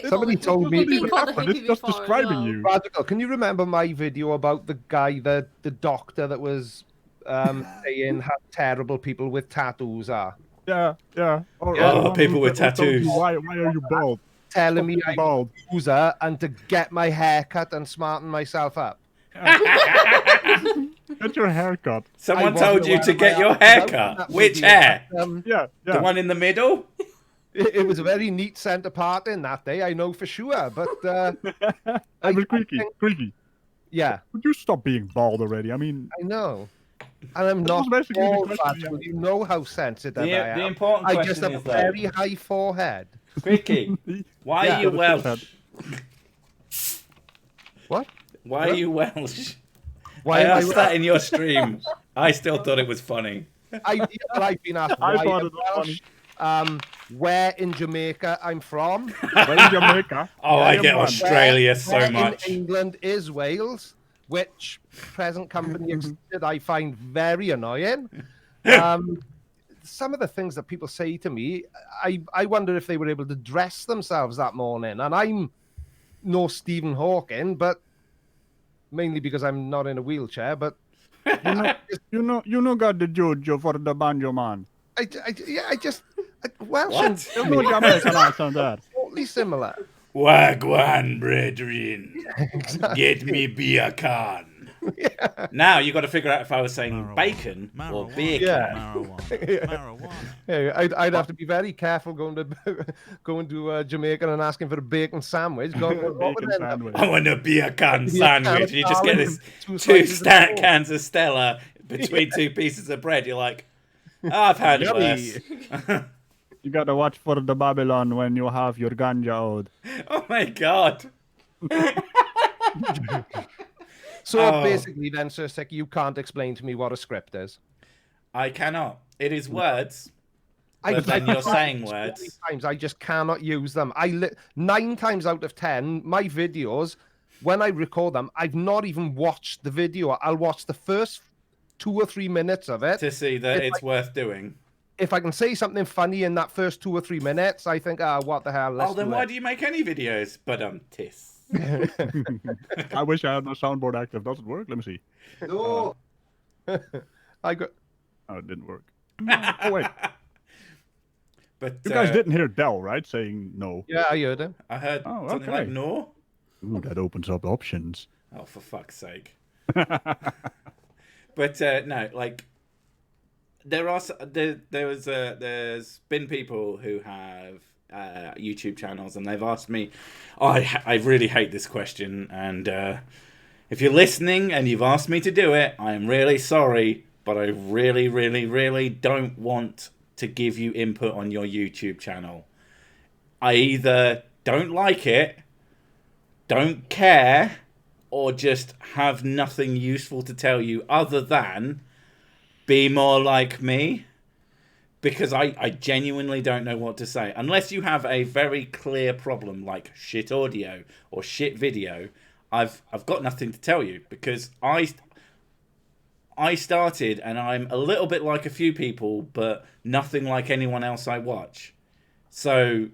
Speaker 3: Somebody told me
Speaker 2: it's just describing you.
Speaker 3: Radical. Can you remember my video about the guy, the doctor that was saying how terrible people with tattoos are?
Speaker 2: Yeah.
Speaker 1: People with tattoos.
Speaker 2: Why are you bald?
Speaker 3: Telling me I'm a loser and to get my hair cut and smarten myself up.
Speaker 2: Get your hair cut.
Speaker 1: Someone told you to get your hair cut. Which hair?
Speaker 2: Yeah.
Speaker 1: The one in the middle?
Speaker 3: It was a very neat centre part in that day, I know for sure. But
Speaker 2: it was creaky.
Speaker 3: Yeah.
Speaker 2: Would you stop being bald already? I mean,
Speaker 3: I know. And I'm not bald, actually. You know how sensitive I am.
Speaker 1: The important question
Speaker 3: I just have a very high forehead.
Speaker 1: Creaky, why are you Welsh?
Speaker 3: What?
Speaker 1: Why are you Welsh? I asked that in your stream. I still thought it was funny.
Speaker 3: I've been asked why I'm Welsh. Where in Jamaica I'm from.
Speaker 2: Where in Jamaica?
Speaker 1: I get Australia so much.
Speaker 3: In England is Wales, which present company existed I find very annoying. Some of the things that people say to me, I wonder if they were able to dress themselves that morning. And I'm no Stephen Hawking, but mainly because I'm not in a wheelchair. But
Speaker 2: you know, got the juju for the banjo man.
Speaker 3: Welsh and
Speaker 2: Jamaican accent there.
Speaker 3: Totally similar.
Speaker 1: Wagwan, brethren. Exactly. Get me beer can. Yeah. Now you got to figure out if I was saying bacon or beer can.
Speaker 3: Yeah, I'd have to be very careful going to Jamaica and asking for a bacon sandwich.
Speaker 1: I want a beer can sandwich. You just get this two cans of Stella between two pieces of bread. You're like, I've had worse.
Speaker 2: You got to watch for the Babylon when you have your ganja out.
Speaker 1: Oh my god.
Speaker 3: So basically then, Sir Sick, you can't explain to me what a script is.
Speaker 1: I cannot. It is words. But then you're saying words.
Speaker 3: Times I just cannot use them. 9 times out of 10, my videos, when I record them, I've not even watched the video. I'll watch the first 2 or 3 minutes of it.
Speaker 1: To see that it's worth doing.
Speaker 3: If I can say something funny in that first 2 or 3 minutes, I think, what the hell, let's
Speaker 1: then why do you make any videos? But tis.
Speaker 2: I wish I had my soundboard active. Does it work? Let me see.
Speaker 3: No. I got.
Speaker 2: Oh, it didn't work. Oh wait.
Speaker 1: But
Speaker 2: you guys didn't hear Del, right? Saying no.
Speaker 3: Yeah, I heard him.
Speaker 1: I heard something like no.
Speaker 2: Ooh, that opens up options.
Speaker 1: Oh, for fuck's sake. But no, like there's been people who have YouTube channels, and they've asked me. I really hate this question, and if you're listening and you've asked me to do it, I am really sorry, but I really, really, really don't want to give you input on your YouTube channel. I either don't like it, don't care, or just have nothing useful to tell you other than be more like me. Because I genuinely don't know what to say. Unless you have a very clear problem like shit audio or shit video, I've got nothing to tell you. Because I started, and I'm a little bit like a few people, but nothing like anyone else I watch. So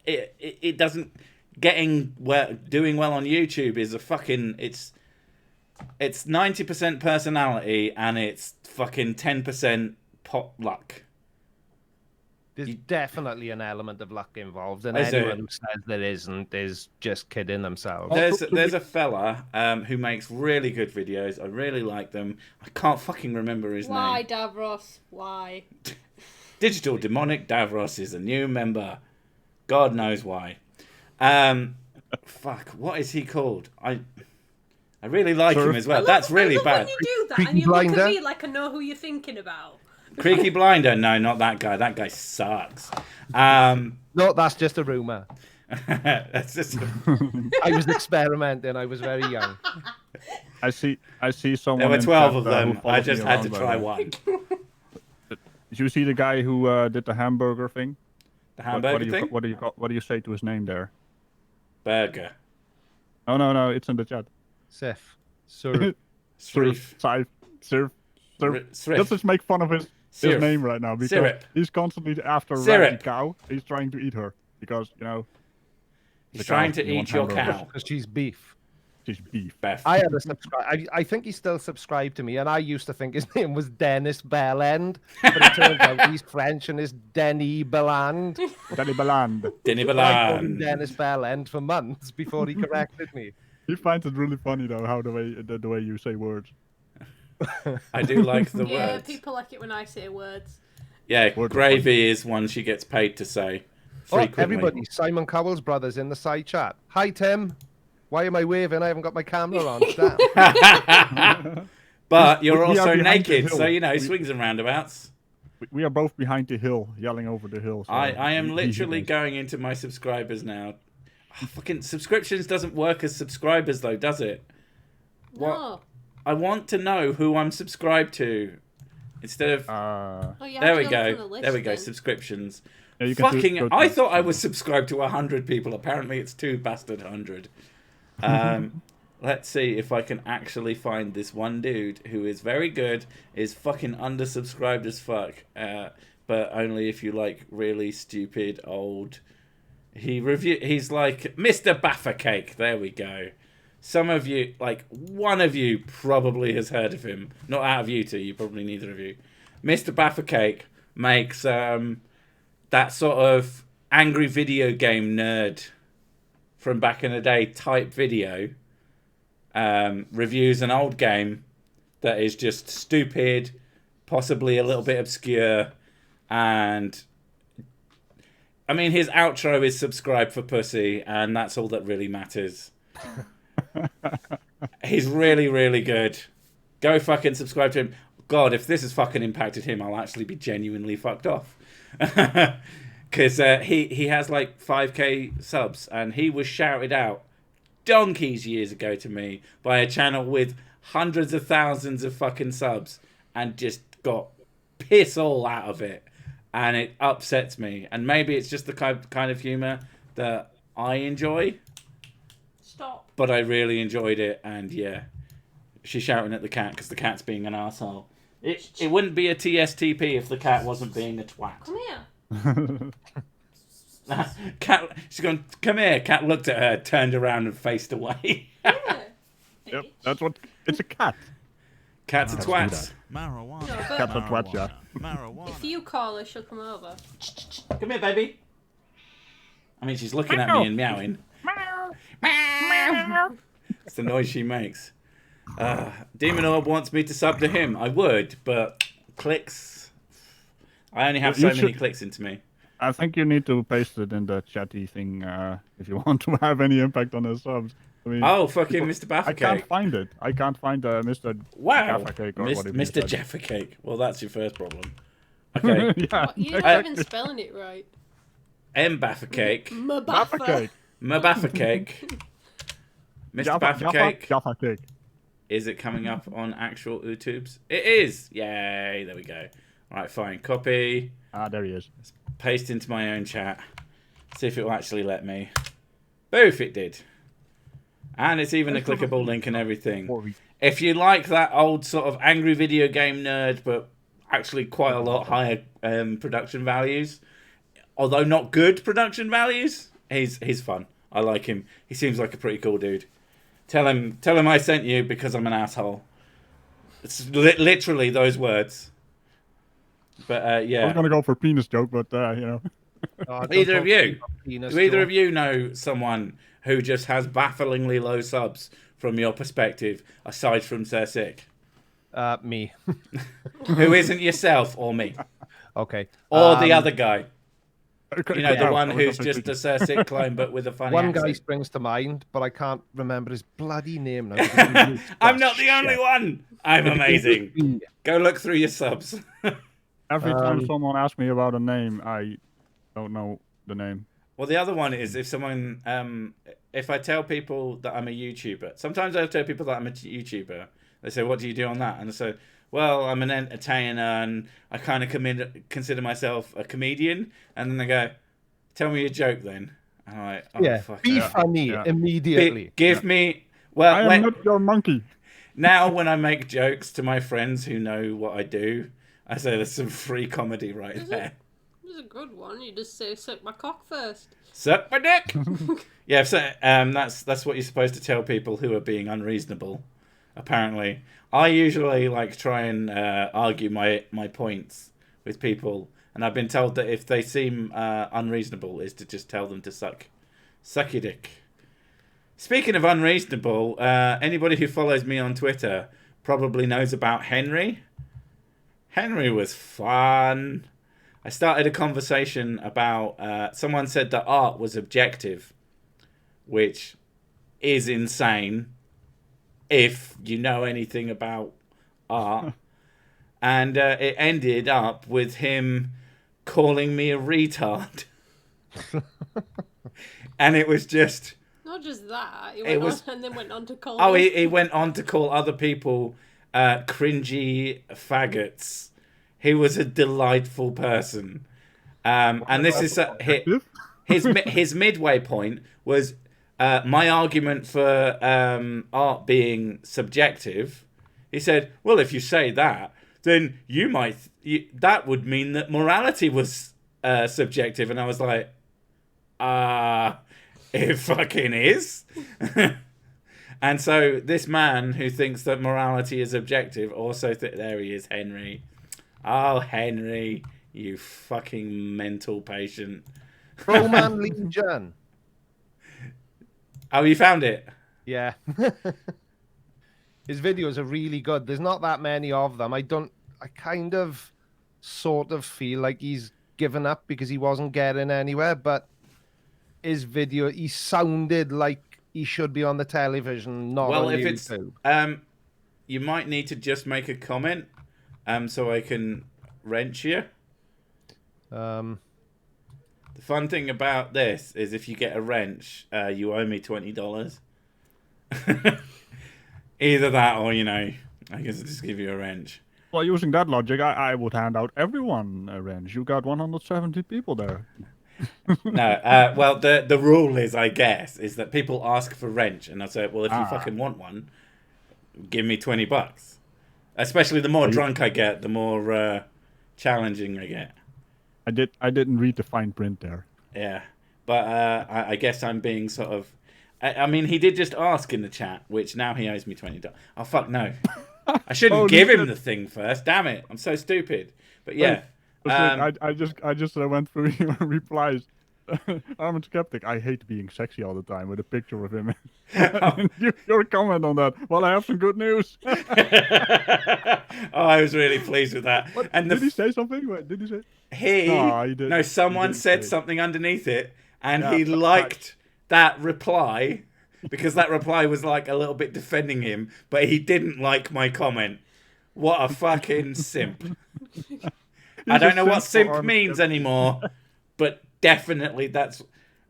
Speaker 1: it doesn't... doing well on YouTube is a fucking... It's 90% personality, and it's fucking 10% pot luck.
Speaker 3: There's definitely an element of luck involved, and anyone who says there isn't is just kidding themselves.
Speaker 1: There's a fella who makes really good videos. I really like them. I can't fucking remember his name.
Speaker 4: Why, Davros? Why?
Speaker 1: Digital Demonic Davros is a new member. God knows why. Fuck, what is he called? I really like him as well. That's really bad.
Speaker 4: When you do that and you look at me like I know who you're thinking about.
Speaker 1: Creaky Blinder? No, not that guy. That guy sucks.
Speaker 3: No, that's just a rumor.
Speaker 1: That's just.
Speaker 3: I was experimenting. I was very young.
Speaker 2: I see someone.
Speaker 1: There were 12 of them. I just had to try one.
Speaker 2: Did you see the guy who did the hamburger thing?
Speaker 1: The hamburger thing?
Speaker 2: What do you say to his name there?
Speaker 1: Burger.
Speaker 2: Oh no, it's in the chat.
Speaker 3: Sif. Surf.
Speaker 2: Surf. Surf. Let's just make fun of his name right now, because he's constantly after Raggedy Cow. He's trying to eat her because
Speaker 1: he's trying to eat your cow
Speaker 3: because she's beef.
Speaker 2: She's beef.
Speaker 1: Beth.
Speaker 3: I had a subscribe. I think he's still subscribed to me, and I used to think his name was Dennis Bellend, but it turns out he's French and is Denny Belland.
Speaker 2: Denny Belland.
Speaker 1: Denny
Speaker 3: I called him
Speaker 1: Belland.
Speaker 3: Dennis Bellend for months before he corrected me.
Speaker 2: He finds it really funny though how the way you say words.
Speaker 1: I do like the words.
Speaker 4: Yeah, people like it when I say words.
Speaker 1: Yeah, gravy is one she gets paid to say frequently.
Speaker 3: Everybody, Simon Cowell's brothers in the side chat. Hi, Tim. Why am I waving? I haven't got my camera on. Damn.
Speaker 1: But you're also naked, so swings and roundabouts.
Speaker 2: We are both behind the hill, yelling over the hill. So
Speaker 1: I am literally going into my subscribers now. Fucking subscriptions doesn't work as subscribers though, does it?
Speaker 4: No.
Speaker 1: What? I want to know who I'm subscribed to instead of. There we go. There we go. Subscriptions. Yeah, fucking. I thought I was subscribed to 100 people. Apparently, it's 200. Let's see if I can actually find this one dude who is very good, is fucking undersubscribed as fuck, but only if you like really stupid old. He's like Mr. Baffa Cake. There we go. Some of you, like one of you, probably has heard of him. Not out of you two. You probably neither of you. Mr. Baffa Cake makes that sort of angry video game nerd from back in the day type video. Reviews an old game that is just stupid, possibly a little bit obscure, and I mean his outro is subscribe for pussy, and that's all that really matters. He's really, really good. Go fucking subscribe to him. God, if this has fucking impacted him, I'll actually be genuinely fucked off. Because he has like 5k subs, and he was shouted out donkeys years ago to me by a channel with hundreds of thousands of fucking subs, and just got piss all out of it, and it upsets me. And maybe it's just the kind of humour that I enjoy.
Speaker 4: Stop.
Speaker 1: But I really enjoyed it, and yeah, she's shouting at the cat because the cat's being an asshole. It wouldn't be a TSTP if the cat wasn't being a twat.
Speaker 4: Come here.
Speaker 1: Cat, she's gone. Come here. Cat looked at her, turned around, and faced away.
Speaker 4: Yeah.
Speaker 2: Yep, that's what. It's a cat.
Speaker 1: Cats are twats.
Speaker 5: Marijuana.
Speaker 4: No, but
Speaker 2: Cats are twats, yeah.
Speaker 5: Marijuana.
Speaker 4: if you call her, she'll come over.
Speaker 1: Come here, baby. I mean, she's looking at me and meowing. It's the noise she makes. Demon Orb wants me to sub to him. I would, but clicks. I only have so many clicks into me.
Speaker 2: I think you need to paste it in the chatty thing if you want to have any impact on the subs. I mean,
Speaker 1: oh, fucking Mr. Baffa
Speaker 2: I can't
Speaker 1: Cake.
Speaker 2: find it. I can't find Mr.
Speaker 1: Wow.
Speaker 2: Jaffa Cake or whatever.
Speaker 1: Mr. Jaffa Cake. Well, that's your first problem. Okay.
Speaker 2: Yeah,
Speaker 4: You're not even spelling it right.
Speaker 1: M. Baffa Cake.
Speaker 2: Jaffa Cake.
Speaker 1: M. Baffa Cake. Mr. Baffa Cake.
Speaker 2: Jaffa Cake.
Speaker 1: Is it coming up on actual YouTubes? It is! Yay! There we go. Alright, fine. Copy.
Speaker 2: Ah, there he is.
Speaker 1: Paste into my own chat. See if it will actually let me. Boof, it did. And it's even a clickable link and everything. If you like that old sort of angry video game nerd, but actually quite a lot higher production values, although not good production values, he's fun. I like him. He seems like a pretty cool dude. Tell him I sent you because I'm an asshole. It's literally those words. But yeah.
Speaker 2: I was gonna go for penis joke, but you know.
Speaker 1: Either of you? Do either of you know someone who just has bafflingly low subs from your perspective, aside from Sir Sick?
Speaker 3: Me.
Speaker 1: Who isn't yourself or me?
Speaker 3: Okay.
Speaker 1: Or the other guy.
Speaker 2: Okay,
Speaker 1: You know, the one who's just a Sir Sick clone, but with a funny
Speaker 3: One
Speaker 1: accent.
Speaker 3: guy springs to mind, but I can't remember his bloody name now.
Speaker 1: I'm not the only one. I'm amazing. Go look through your subs.
Speaker 2: Every time someone asks me about a name, I don't know the name.
Speaker 1: Well, the other one is if someone, if I tell people that I'm a YouTuber, sometimes I tell people that I'm a YouTuber. They say, "What do you do on that?" And I say, "Well, I'm an entertainer, and I kind of consider myself a comedian." And then they go, "Tell me a joke, then." And I'm like, "Oh,
Speaker 3: yeah,
Speaker 1: fuck
Speaker 3: be
Speaker 1: yeah.
Speaker 3: funny immediately.
Speaker 1: Give me." Well,
Speaker 2: I am not your monkey.
Speaker 1: Now, when I make jokes to my friends who know what I do, I say there's some free comedy right there.
Speaker 4: This is a good one. You just say, "Suck my cock first."
Speaker 1: Suck my dick. Yeah, so that's what you're supposed to tell people who are being unreasonable. Apparently, I usually try and argue my points with people, and I've been told that if they seem unreasonable, is to just tell them to suck your dick. Speaking of unreasonable, anybody who follows me on Twitter probably knows about Henry. Henry was fun. I started a conversation about someone said that art was objective, which is insane if you know anything about art. And it ended up with him calling me a retard. And it was just...
Speaker 4: Not just that. He went on and then went on to call...
Speaker 1: Oh, he went on to call other people cringy faggots. He was a delightful person. And this is... his midway point was... my argument for art being subjective, he said, well, if you say that, then that would mean that morality was subjective. And I was like, it fucking is. And so this man who thinks that morality is objective also there he is, Henry. Oh, Henry, you fucking mental patient.
Speaker 3: Roman Legion.
Speaker 1: Oh, you found it?
Speaker 3: Yeah. His videos are really good. There's not that many of them. I kind of sort of feel like he's given up because he wasn't getting anywhere, but his video, he sounded like he should be on the television, not on YouTube.
Speaker 1: It's you might need to just make a comment so I can wrench you. The fun thing about this is if you get a wrench, you owe me $20. Either that or, I guess I'll just give you a wrench.
Speaker 2: Well, using that logic, I would hand out everyone a wrench. You got 170 people there.
Speaker 1: No, well, the rule is, I guess, is that people ask for wrench, and I say, well, if you fucking want one, give me $20. Especially the more drunk I get, the more challenging I get.
Speaker 2: I didn't read the fine print there.
Speaker 1: Yeah, but I guess I'm being sort of... I mean, he did just ask in the chat, which now he owes me $20. Oh, fuck no. I shouldn't give him the thing first. Damn it. I'm so stupid. But yeah.
Speaker 2: I just went through your replies. Armored Skeptic, I hate being sexy all the time with a picture of him. Your comment on that. Well, I have some good news.
Speaker 1: Oh, I was really pleased with that.
Speaker 2: What?
Speaker 1: And
Speaker 2: did he say something? What did he say?
Speaker 1: No,
Speaker 2: he didn't.
Speaker 1: No, someone said something underneath it, and he liked that reply because that reply was like a little bit defending him, but he didn't like my comment. What a fucking simp. I don't know what simp means anymore, but definitely that's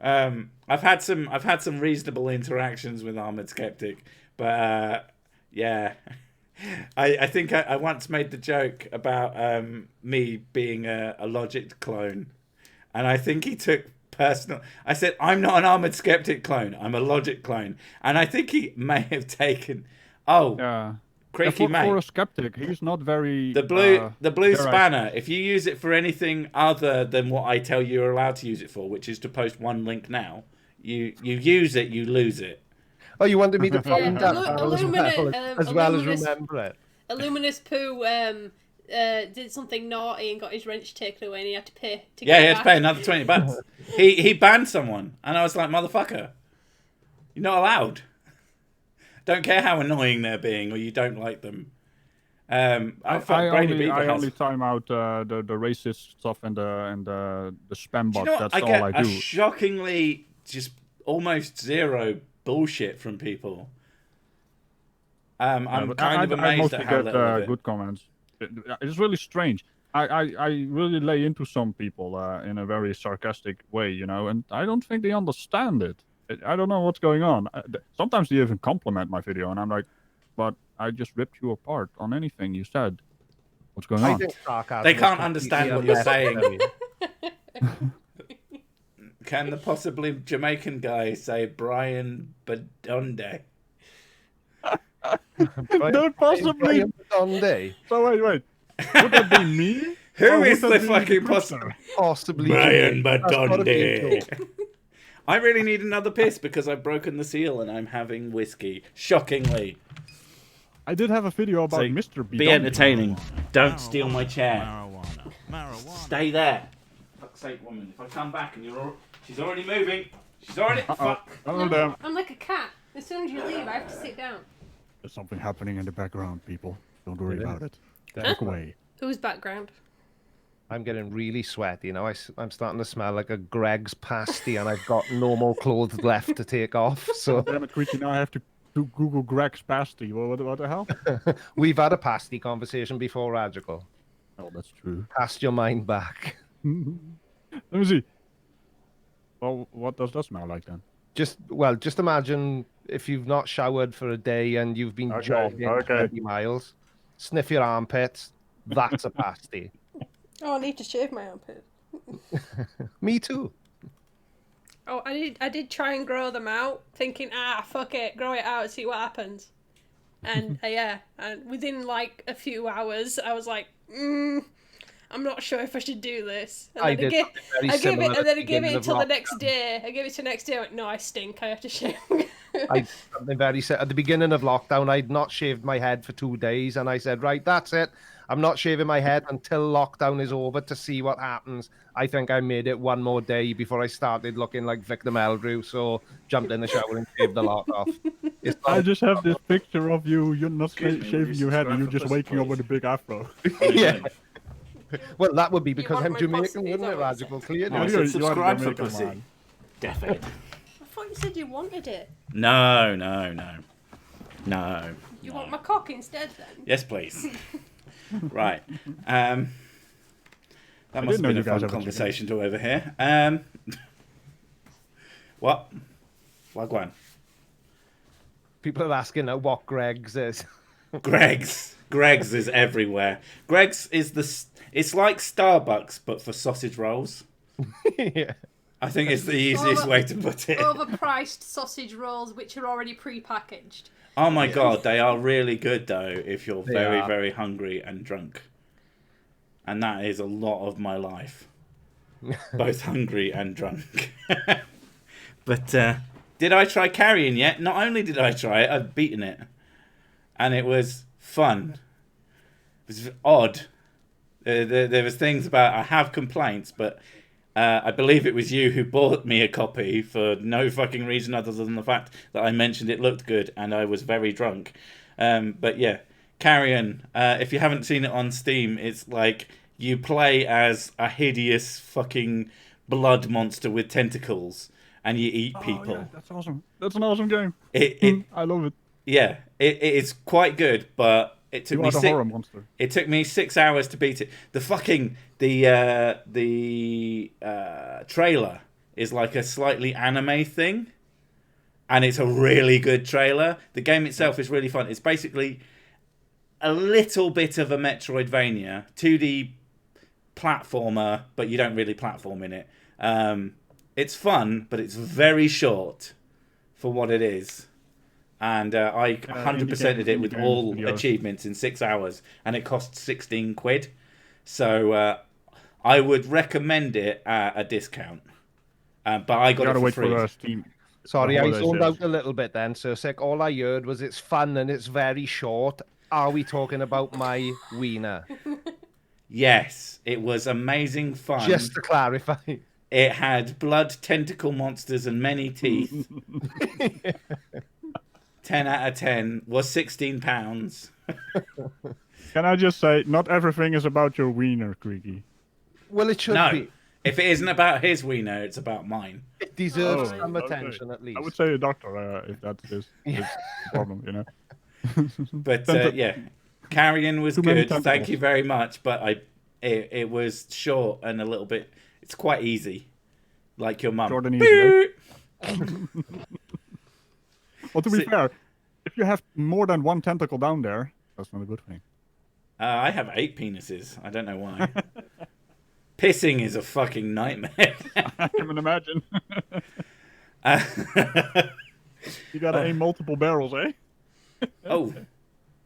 Speaker 1: I've had some reasonable interactions with Armored Skeptic, but yeah. I think I once made the joke about me being a Logic clone, and I think he took personal. I said, I'm not an Armored Skeptic clone, I'm a Logic clone, and I think he may have taken creaky mate.
Speaker 2: For a skeptic, he's not very
Speaker 1: the blue spanner. If you use it for anything other than what I tell you you're allowed to use it for, which is to post one link now, you use it, you lose it.
Speaker 3: Oh, you wanted me to find that
Speaker 4: as
Speaker 3: well as remember it.
Speaker 4: Illuminous Pooh did something naughty and got his wrench taken away, and he had to pay.
Speaker 1: He had to pay another $20. He banned someone, and I was like, motherfucker, you're not allowed. Don't care how annoying they're being, or you don't like them. I
Speaker 2: only time out the racist stuff and the spam bots. That's all I do.
Speaker 1: Shockingly, just almost zero bullshit from people. I'm kind of amazed at how little of it.
Speaker 2: Good comments. It's really strange. I really lay into some people in a very sarcastic way, you know, and I don't think they understand it. I don't know what's going on. Sometimes they even compliment my video, and I'm like, but I just ripped you apart on anything you said. What's going on?
Speaker 1: They can't understand what you're saying. Can the possibly Jamaican guy say Brian Badonde?
Speaker 2: Don't possibly. So wait. Would that be me?
Speaker 1: Who is the fucking
Speaker 3: possibly
Speaker 1: Brian Badonde? I really need another piss because I've broken the seal and I'm having whiskey. Shockingly.
Speaker 2: I did have a video about Mr. Bidonde.
Speaker 1: Be entertaining. Don't steal my chair.
Speaker 5: Marijuana.
Speaker 1: Stay there. Fuck's sake, woman. If I come back and she's already moving. She's already... Fuck.
Speaker 4: No, I'm like a cat. As soon as you leave, I have to sit down.
Speaker 2: There's something happening in the background, people. Don't worry about it. Look away.
Speaker 4: Whose background?
Speaker 3: I'm getting really sweaty, you know. I'm starting to smell like a Greg's pasty, and I've got no more clothes left to take off. So
Speaker 2: damn it, Creaky, now I have to Google Greg's pasty. What the hell?
Speaker 3: We've had a pasty conversation before, Radical.
Speaker 2: Oh, that's true.
Speaker 3: Cast your mind back.
Speaker 2: Let me see. Well, what does that smell like then?
Speaker 3: Just imagine if you've not showered for a day and you've been jogging 30 miles. Sniff your armpits. That's a pasty.
Speaker 4: Oh, I need to shave my armpit.
Speaker 3: Me too.
Speaker 4: Oh, I did try and grow them out, thinking, fuck it, grow it out, see what happens. And and within like a few hours, I was like, I'm not sure if I should do this. And I gave it until the next day. I gave it to the next day. I went, no, I stink. I have to shave.
Speaker 3: Something very sad. At the beginning of lockdown, I'd not shaved my head for 2 days, and I said, right, that's it. I'm not shaving my head until lockdown is over to see what happens. I think I made it one more day before I started looking like Victor Meldrew, so jumped in the shower and shaved the lot off.
Speaker 2: I just have this picture of you're not shaving your head, and you're just waking up with a big afro.
Speaker 3: Yeah. Well, that would be because I'm Jamaican, wouldn't it, Radical? Clearly.
Speaker 1: Oh, you subscribe for pussy. Definitely.
Speaker 4: I thought you said you wanted it.
Speaker 1: No.
Speaker 4: You want my cock instead, then?
Speaker 1: Yes, please. Right. That must have been a fun conversation to overhear. What? Wagwan.
Speaker 3: People are asking what Greg's is.
Speaker 1: Greg's is everywhere. Greg's is it's like Starbucks, but for sausage rolls.
Speaker 3: Yeah.
Speaker 1: I think it's the easiest way to put it.
Speaker 4: Overpriced sausage rolls, which are already pre-packaged.
Speaker 1: Oh my god, they are really good though if you're very, very hungry and drunk. And that is a lot of my life. Both hungry and drunk. But did I try carrying yet? Not only did I try it, I've beaten it. And it was fun. It was odd. There was things about, I have complaints, but I believe it was you who bought me a copy for no fucking reason other than the fact that I mentioned it looked good and I was very drunk. But yeah, Carrion, if you haven't seen it on Steam, it's like you play as a hideous fucking blood monster with tentacles and you eat people.
Speaker 2: Yeah, that's awesome. That's an awesome game. I love it.
Speaker 1: Yeah, it is quite good, but it took me
Speaker 2: horror monster.
Speaker 1: It took me 6 hours to beat it. The trailer is like a slightly anime thing, and it's a really good trailer. The game itself is really fun. It's basically a little bit of a Metroidvania, 2D platformer, but you don't really platform in it. It's fun, but it's very short for what it is. And I 100%ed it with all achievements in 6 hours, and it cost 16 quid. So I would recommend it at a discount. But I got it for free.
Speaker 2: For Steam.
Speaker 3: Sorry, I zoned out a little bit then. So Sick, all I heard was it's fun and it's very short. Are we talking about my wiener?
Speaker 1: Yes, it was amazing fun.
Speaker 3: Just to clarify.
Speaker 1: It had blood, tentacle monsters, and many teeth. 10 out of 10 was £16.
Speaker 2: Can I just say, not everything is about your wiener, Creaky.
Speaker 3: Well, it should be.
Speaker 1: If it isn't about his wiener, it's about mine.
Speaker 3: It deserves some attention, at least.
Speaker 2: I would say a doctor, if that's his problem, you know.
Speaker 1: But yeah, Carrion was good. Thank you very much. But it was short and a little bit. It's quite easy, like your mum.
Speaker 2: Short and easy. Well, to be fair, if you have more than one tentacle down there, that's not a good thing.
Speaker 1: I have 8 penises. I don't know why. Pissing is a fucking nightmare.
Speaker 2: I can imagine. You gotta aim multiple barrels, eh?
Speaker 1: Oh,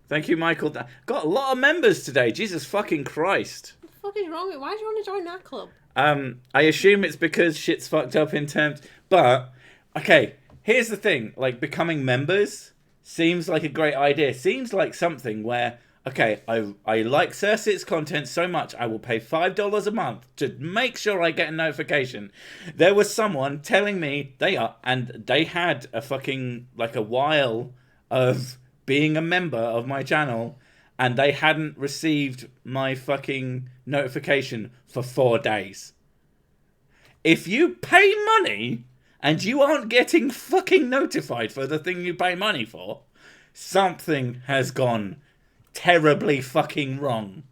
Speaker 1: thank you, Michael. Got a lot of members today. Jesus fucking Christ.
Speaker 4: What the fuck is wrong with you? Why do you want to join that club?
Speaker 1: I assume it's because shit's fucked up in terms... But, okay, here's the thing. Like, becoming members seems like a great idea. Seems like something where... Okay, I like Cersei's content so much, I will pay $5 a month to make sure I get a notification. There was someone telling me they had a fucking, like a while of being a member of my channel, and they hadn't received my fucking notification for 4 days. If you pay money and you aren't getting fucking notified for the thing you pay money for, something has gone terribly fucking wrong,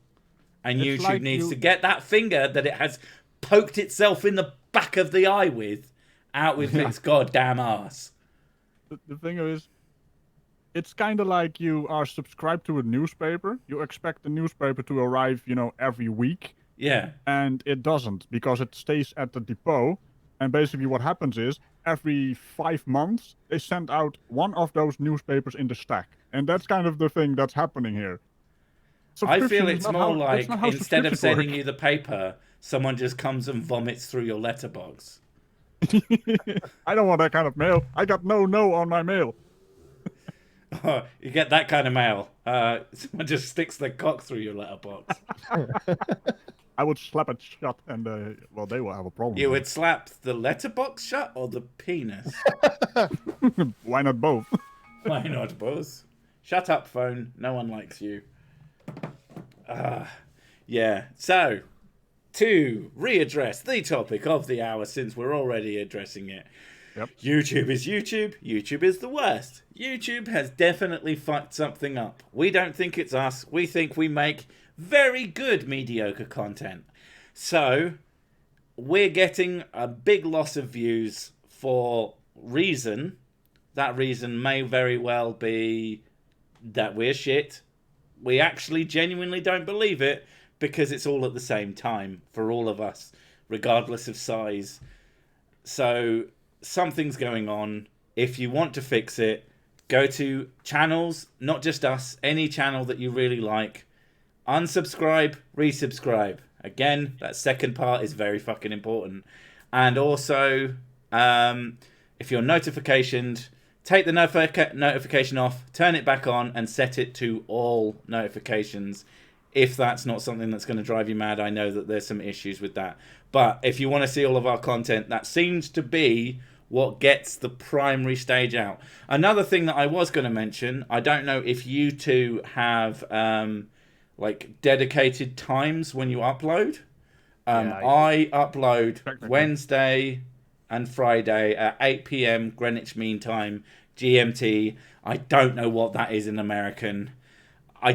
Speaker 1: and it's YouTube like needs to get that finger that it has poked itself in the back of the eye with out with its goddamn ass.
Speaker 2: The thing is, it's kind of like you are subscribed to a newspaper. You expect the newspaper to arrive, every week.
Speaker 1: Yeah.
Speaker 2: And it doesn't, because it stays at the depot. And basically what happens is, every 5 months, they send out one of those newspapers in the stack. And that's kind of the thing that's happening here.
Speaker 1: I feel it's more like, instead of sending you the paper, someone just comes and vomits through your letterbox.
Speaker 2: I don't want that kind of mail. I got no on my mail.
Speaker 1: Oh, you get that kind of mail. Someone just sticks their cock through your letterbox.
Speaker 2: I would slap it shut, and they will have a problem.
Speaker 1: You would slap the letterbox shut or the penis?
Speaker 2: Why not both?
Speaker 1: Why not both? Shut up, phone. No one likes you. Yeah. So, to readdress the topic of the hour, since we're already addressing it.
Speaker 2: Yep.
Speaker 1: YouTube is YouTube. YouTube is the worst. YouTube has definitely fucked something up. We don't think it's us. We think we make very good mediocre content. So, we're getting a big loss of views for reason. That reason may very well be that we're shit. We actually genuinely don't believe it, because it's all at the same time for all of us, regardless of size. So, something's going on. If you want to fix it, go to channels, not just us, any channel that you really like. Unsubscribe, resubscribe. Again, that second part is very fucking important. And also, if you're notificationed, take the notification off, turn it back on, and set it to all notifications. if that's not something that's going to drive you mad. I know that there's some issues with that. But if you want to see all of our content, that seems to be what gets the primary stage out. Another thing that I was going to mention, I don't know if you two have like dedicated times when you upload. I upload Wednesday and Friday at 8 p.m. Greenwich Mean Time, GMT. I don't know what that is in American. I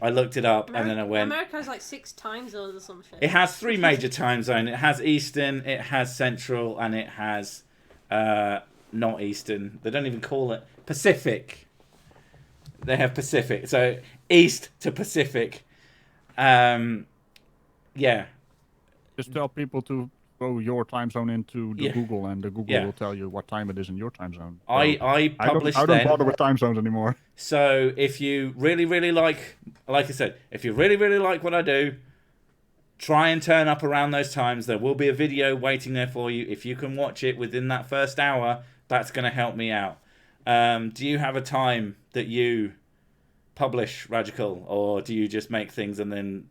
Speaker 1: looked it up, and then I went...
Speaker 4: America has like 6 time zones or some shit.
Speaker 1: It has 3 major time zones. It has Eastern, it has Central, and it has not Eastern. They don't even call it Pacific. They have Pacific. So East to Pacific. Yeah.
Speaker 2: Just tell people to throw your time zone into the Google, and the Google will tell you what time it is in your time zone. So
Speaker 1: I
Speaker 2: don't bother with time zones anymore.
Speaker 1: So if you really, really like I said, if you really, really like what I do, try and turn up around those times. There will be a video waiting there for you. If you can watch it within that first hour, that's going to help me out. Do you have a time that you publish, Radical, or do you just make things and then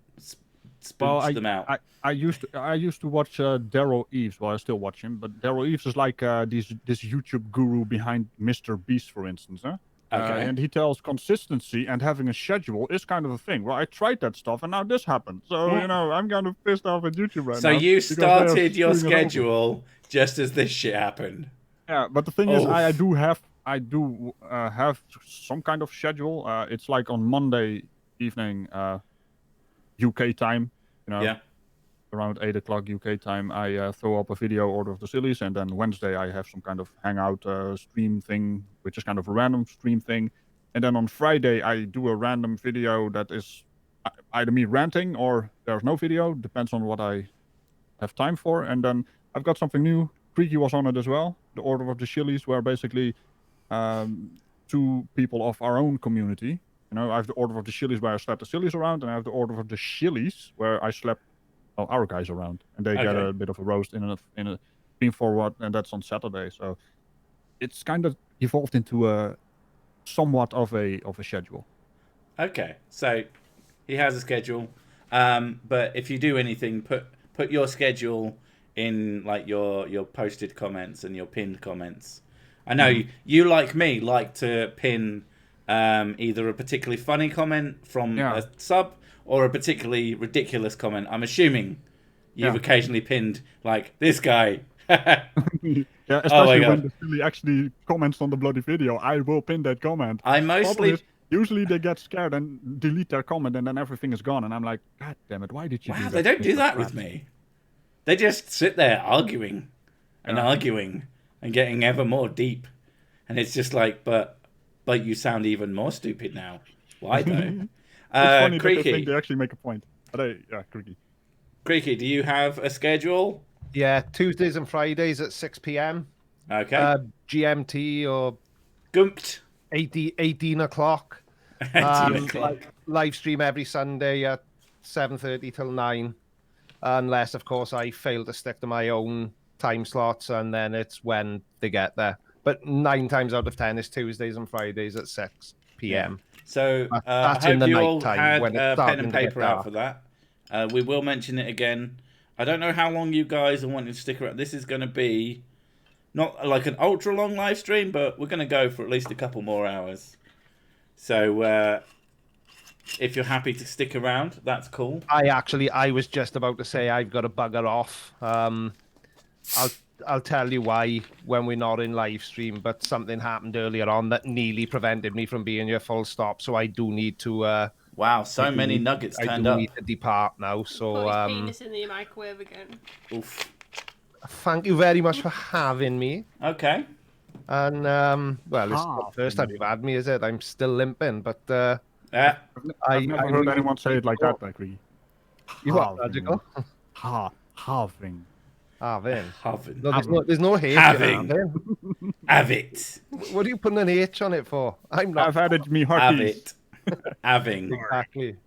Speaker 1: spooch them out?
Speaker 2: I used to watch Daryl Eves. Well, I still watch him, but Daryl Eves is like this YouTube guru behind Mr. Beast, for instance. Huh? Okay. And he tells consistency and having a schedule is kind of a thing. Well, I tried that stuff, and now this happened. So I'm kind of pissed off at YouTube right now.
Speaker 1: So you started your schedule just as this shit happened.
Speaker 2: Yeah, but the thing is, I do have some kind of schedule. It's like on Monday evening, UK time. Around 8 o'clock UK time, I throw up a video, Order of the Sillies, and then Wednesday I have some kind of hangout stream thing, which is kind of a random stream thing. And then on Friday I do a random video that is either me ranting or there's no video, depends on what I have time for. And then I've got something new. Creaky was on it as well, the Order of the Shillies, where basically 2 people of our own community. I have the Order of the Shillies where I slap the Sillies around, and I have the Order of the Shillies where I slap our guys around, and they get a bit of a roast in a stream forward, and that's on Saturday. So it's kind of evolved into a somewhat of a schedule.
Speaker 1: Okay, so he has a schedule, but if you do anything, put your schedule in like your posted comments and your pinned comments. I know you like me like to pin either a particularly funny comment from a sub or a particularly ridiculous comment. I'm assuming you've occasionally pinned, like, this guy.
Speaker 2: Especially when the silly actually comments on the bloody video. I will pin that comment. Usually they get scared and delete their comment, and then everything is gone. And I'm like, God damn it, why did you do that?
Speaker 1: They don't do that with me. They just sit there arguing and getting ever more deep. And it's just like, but you sound even more stupid now. Why, though?
Speaker 2: It's funny that they think they actually make a point. Creaky.
Speaker 1: Creaky, do you have a schedule?
Speaker 3: Yeah, Tuesdays and Fridays at 6 p.m.
Speaker 1: Okay.
Speaker 3: GMT or...
Speaker 1: Gumped.
Speaker 3: 18 o'clock. Live stream every Sunday at 7:30 till 9. Unless, of course, I fail to stick to my own time slots, and then it's when they get there. But 9 times out of 10 is Tuesdays and Fridays at 6 p.m.
Speaker 1: So I hope you all had pen and paper out for that. We will mention it again. I don't know how long you guys are wanting to stick around. This is going to be not like an ultra long live stream, but we're going to go for at least a couple more hours. So if you're happy to stick around, that's cool.
Speaker 3: I was just about to say I've got to bugger off. I'll tell you why when we're not in live stream, but something happened earlier on that nearly prevented me from being here full stop. So I do need to.
Speaker 1: Wow, so many nuggets turned up. I do
Speaker 3: need to depart now. So.
Speaker 4: Put his penis in the microwave again.
Speaker 1: Oof.
Speaker 3: Thank you very much for having me.
Speaker 1: Okay.
Speaker 3: And well, it's not the first time you've had me, is it? I'm still limping, but
Speaker 2: I've never heard anyone say it like that, Creaky.
Speaker 3: You are magical.
Speaker 2: Having.
Speaker 3: No, there's no H.
Speaker 1: Having. Have it.
Speaker 3: What are you putting an H on it for? I'm not.
Speaker 2: I've added me hearties.
Speaker 1: Have it. Having.
Speaker 3: Exactly.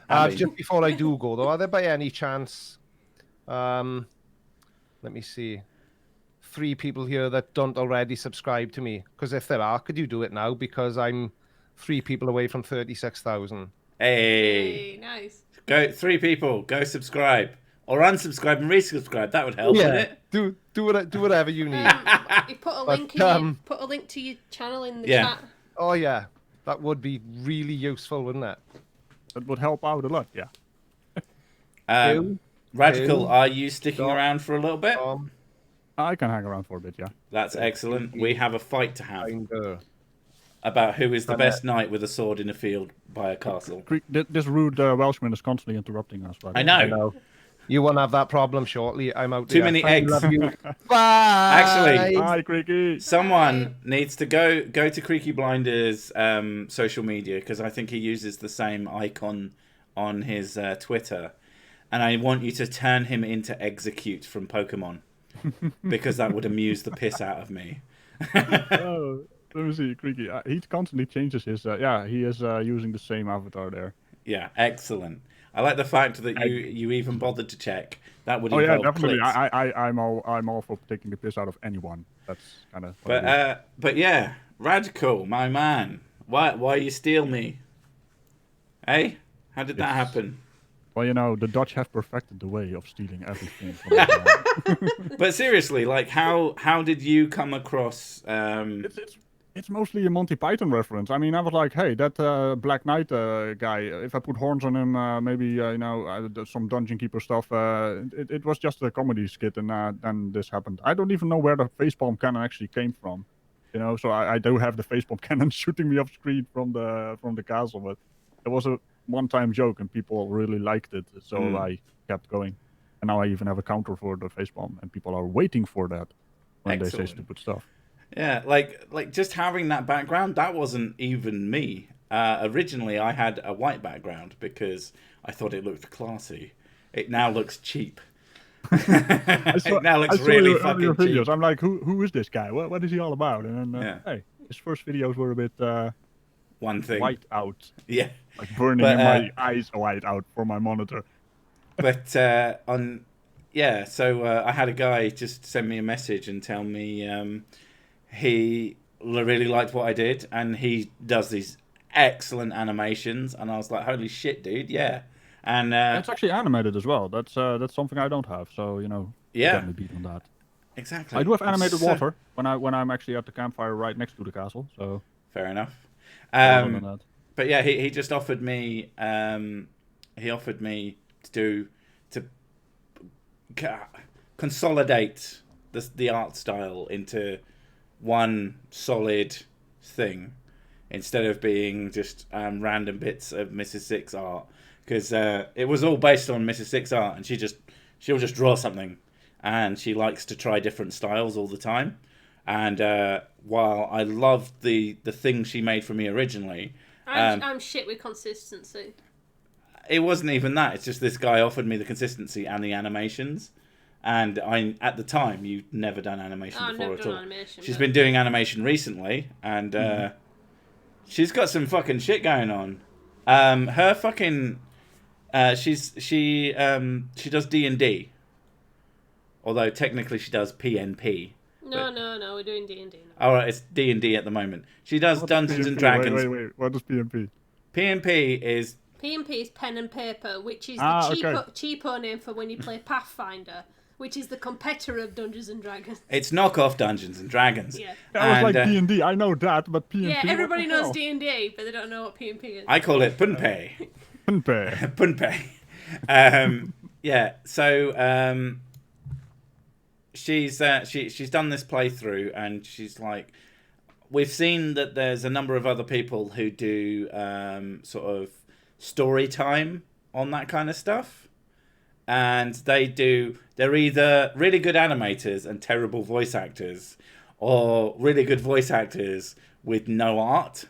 Speaker 4: Having.
Speaker 3: Just before I do go, though, are there by any chance, let me see, 3 people here that don't already subscribe to me? Because if there are, could you do it now? Because I'm 3 people away from 36,000.
Speaker 1: Hey,
Speaker 4: nice.
Speaker 1: Go 3 people. Go subscribe or unsubscribe and resubscribe. That would help, wouldn't it?
Speaker 3: Do whatever you need.
Speaker 4: You put a link put a link to your channel in the chat.
Speaker 3: Oh yeah, that would be really useful, wouldn't it?
Speaker 2: That would help out a lot. Yeah.
Speaker 1: Radical, are you sticking around for a little bit?
Speaker 2: I can hang around for a bit, yeah.
Speaker 1: That's excellent. We have a fight to have about who is the best knight with a sword in a field by a castle.
Speaker 2: This rude Welshman is constantly interrupting us.
Speaker 1: I know.
Speaker 3: You won't have that problem shortly. I'm out
Speaker 1: Too many eggs.
Speaker 3: Bye.
Speaker 1: Actually,
Speaker 2: bye, Creaky.
Speaker 1: Someone needs to go to Creaky Blinder's social media, because I think he uses the same icon on his Twitter. And I want you to turn him into Execute from Pokemon, because that would amuse the piss out of me.
Speaker 2: Oh, let me see, Creaky. He constantly changes his. He is using the same avatar there.
Speaker 1: Yeah, excellent. I like the fact that you even bothered to check. That would involve
Speaker 2: definitely.
Speaker 1: clicks.
Speaker 2: I'm all for taking the piss out of anyone. That's kind of.
Speaker 1: But yeah, Radical, my man. Why you steal me? Hey, how did that happen?
Speaker 2: Well, you know, the Dutch have perfected the way of stealing everything.
Speaker 1: But seriously, like, how did you come across?
Speaker 2: It's mostly a Monty Python reference. I mean, I was like, hey, that Black Knight guy, if I put horns on him, maybe, some Dungeon Keeper stuff. It was just a comedy skit, and then this happened. I don't even know where the facepalm cannon actually came from. You know, so I do have the facepalm cannon shooting me off screen from the castle, but it was a one-time joke, and people really liked it, so I kept going. And now I even have a counter for the facepalm, and people are waiting for that when they say stupid stuff.
Speaker 1: Yeah, like just having that background, that wasn't even me. Originally, I had a white background because I thought it looked classy. It now looks cheap. It now looks really fucking
Speaker 2: videos.
Speaker 1: cheap.
Speaker 2: I'm like, who is this guy? What is he all about? And then, hey, his first videos were a bit
Speaker 1: one thing
Speaker 2: white out.
Speaker 1: Yeah,
Speaker 2: like burning in my eyes white out for my monitor.
Speaker 1: But so I had a guy just send me a message and tell me he really liked what I did, and he does these excellent animations, and I was like, holy shit, dude, yeah. And
Speaker 2: it's actually animated as well. That's something I don't have, so get me beat on that.
Speaker 1: Exactly.
Speaker 2: I do have animated water when I'm actually at the campfire right next to the castle, so
Speaker 1: fair enough. But yeah, he just offered me to consolidate the art style into one solid thing instead of being just random bits of Mrs. Six art, because it was all based on Mrs. Six art, and she'll just draw something, and she likes to try different styles all the time. And while I loved the thing she made for me originally,
Speaker 4: I'm shit with consistency.
Speaker 1: It wasn't even that. It's just this guy offered me the consistency and the animations. And at the time, you'd never done animation before at all. She's been doing animation recently, and she's got some fucking shit going on. Her fucking she does D&D, although technically she does PNP.
Speaker 4: No, we're doing D&D now.
Speaker 1: All right, it's D&D at the moment. She does Dungeons and Dragons.
Speaker 2: Wait. What is PNP?
Speaker 1: PNP is
Speaker 4: pen and paper, which is the cheapo name for when you play Pathfinder, which is the competitor of Dungeons and Dragons.
Speaker 1: It's knockoff Dungeons and Dragons.
Speaker 2: Yeah. That was like D&D. I know that, but PNP.
Speaker 4: Yeah, everybody knows D&D, but they don't know what PNP is.
Speaker 1: I call it Punpei. Punpei. Yeah. So she's done this playthrough, and she's like, we've seen that there's a number of other people who do sort of story time on that kind of stuff, and they're either really good animators and terrible voice actors, or really good voice actors with no art.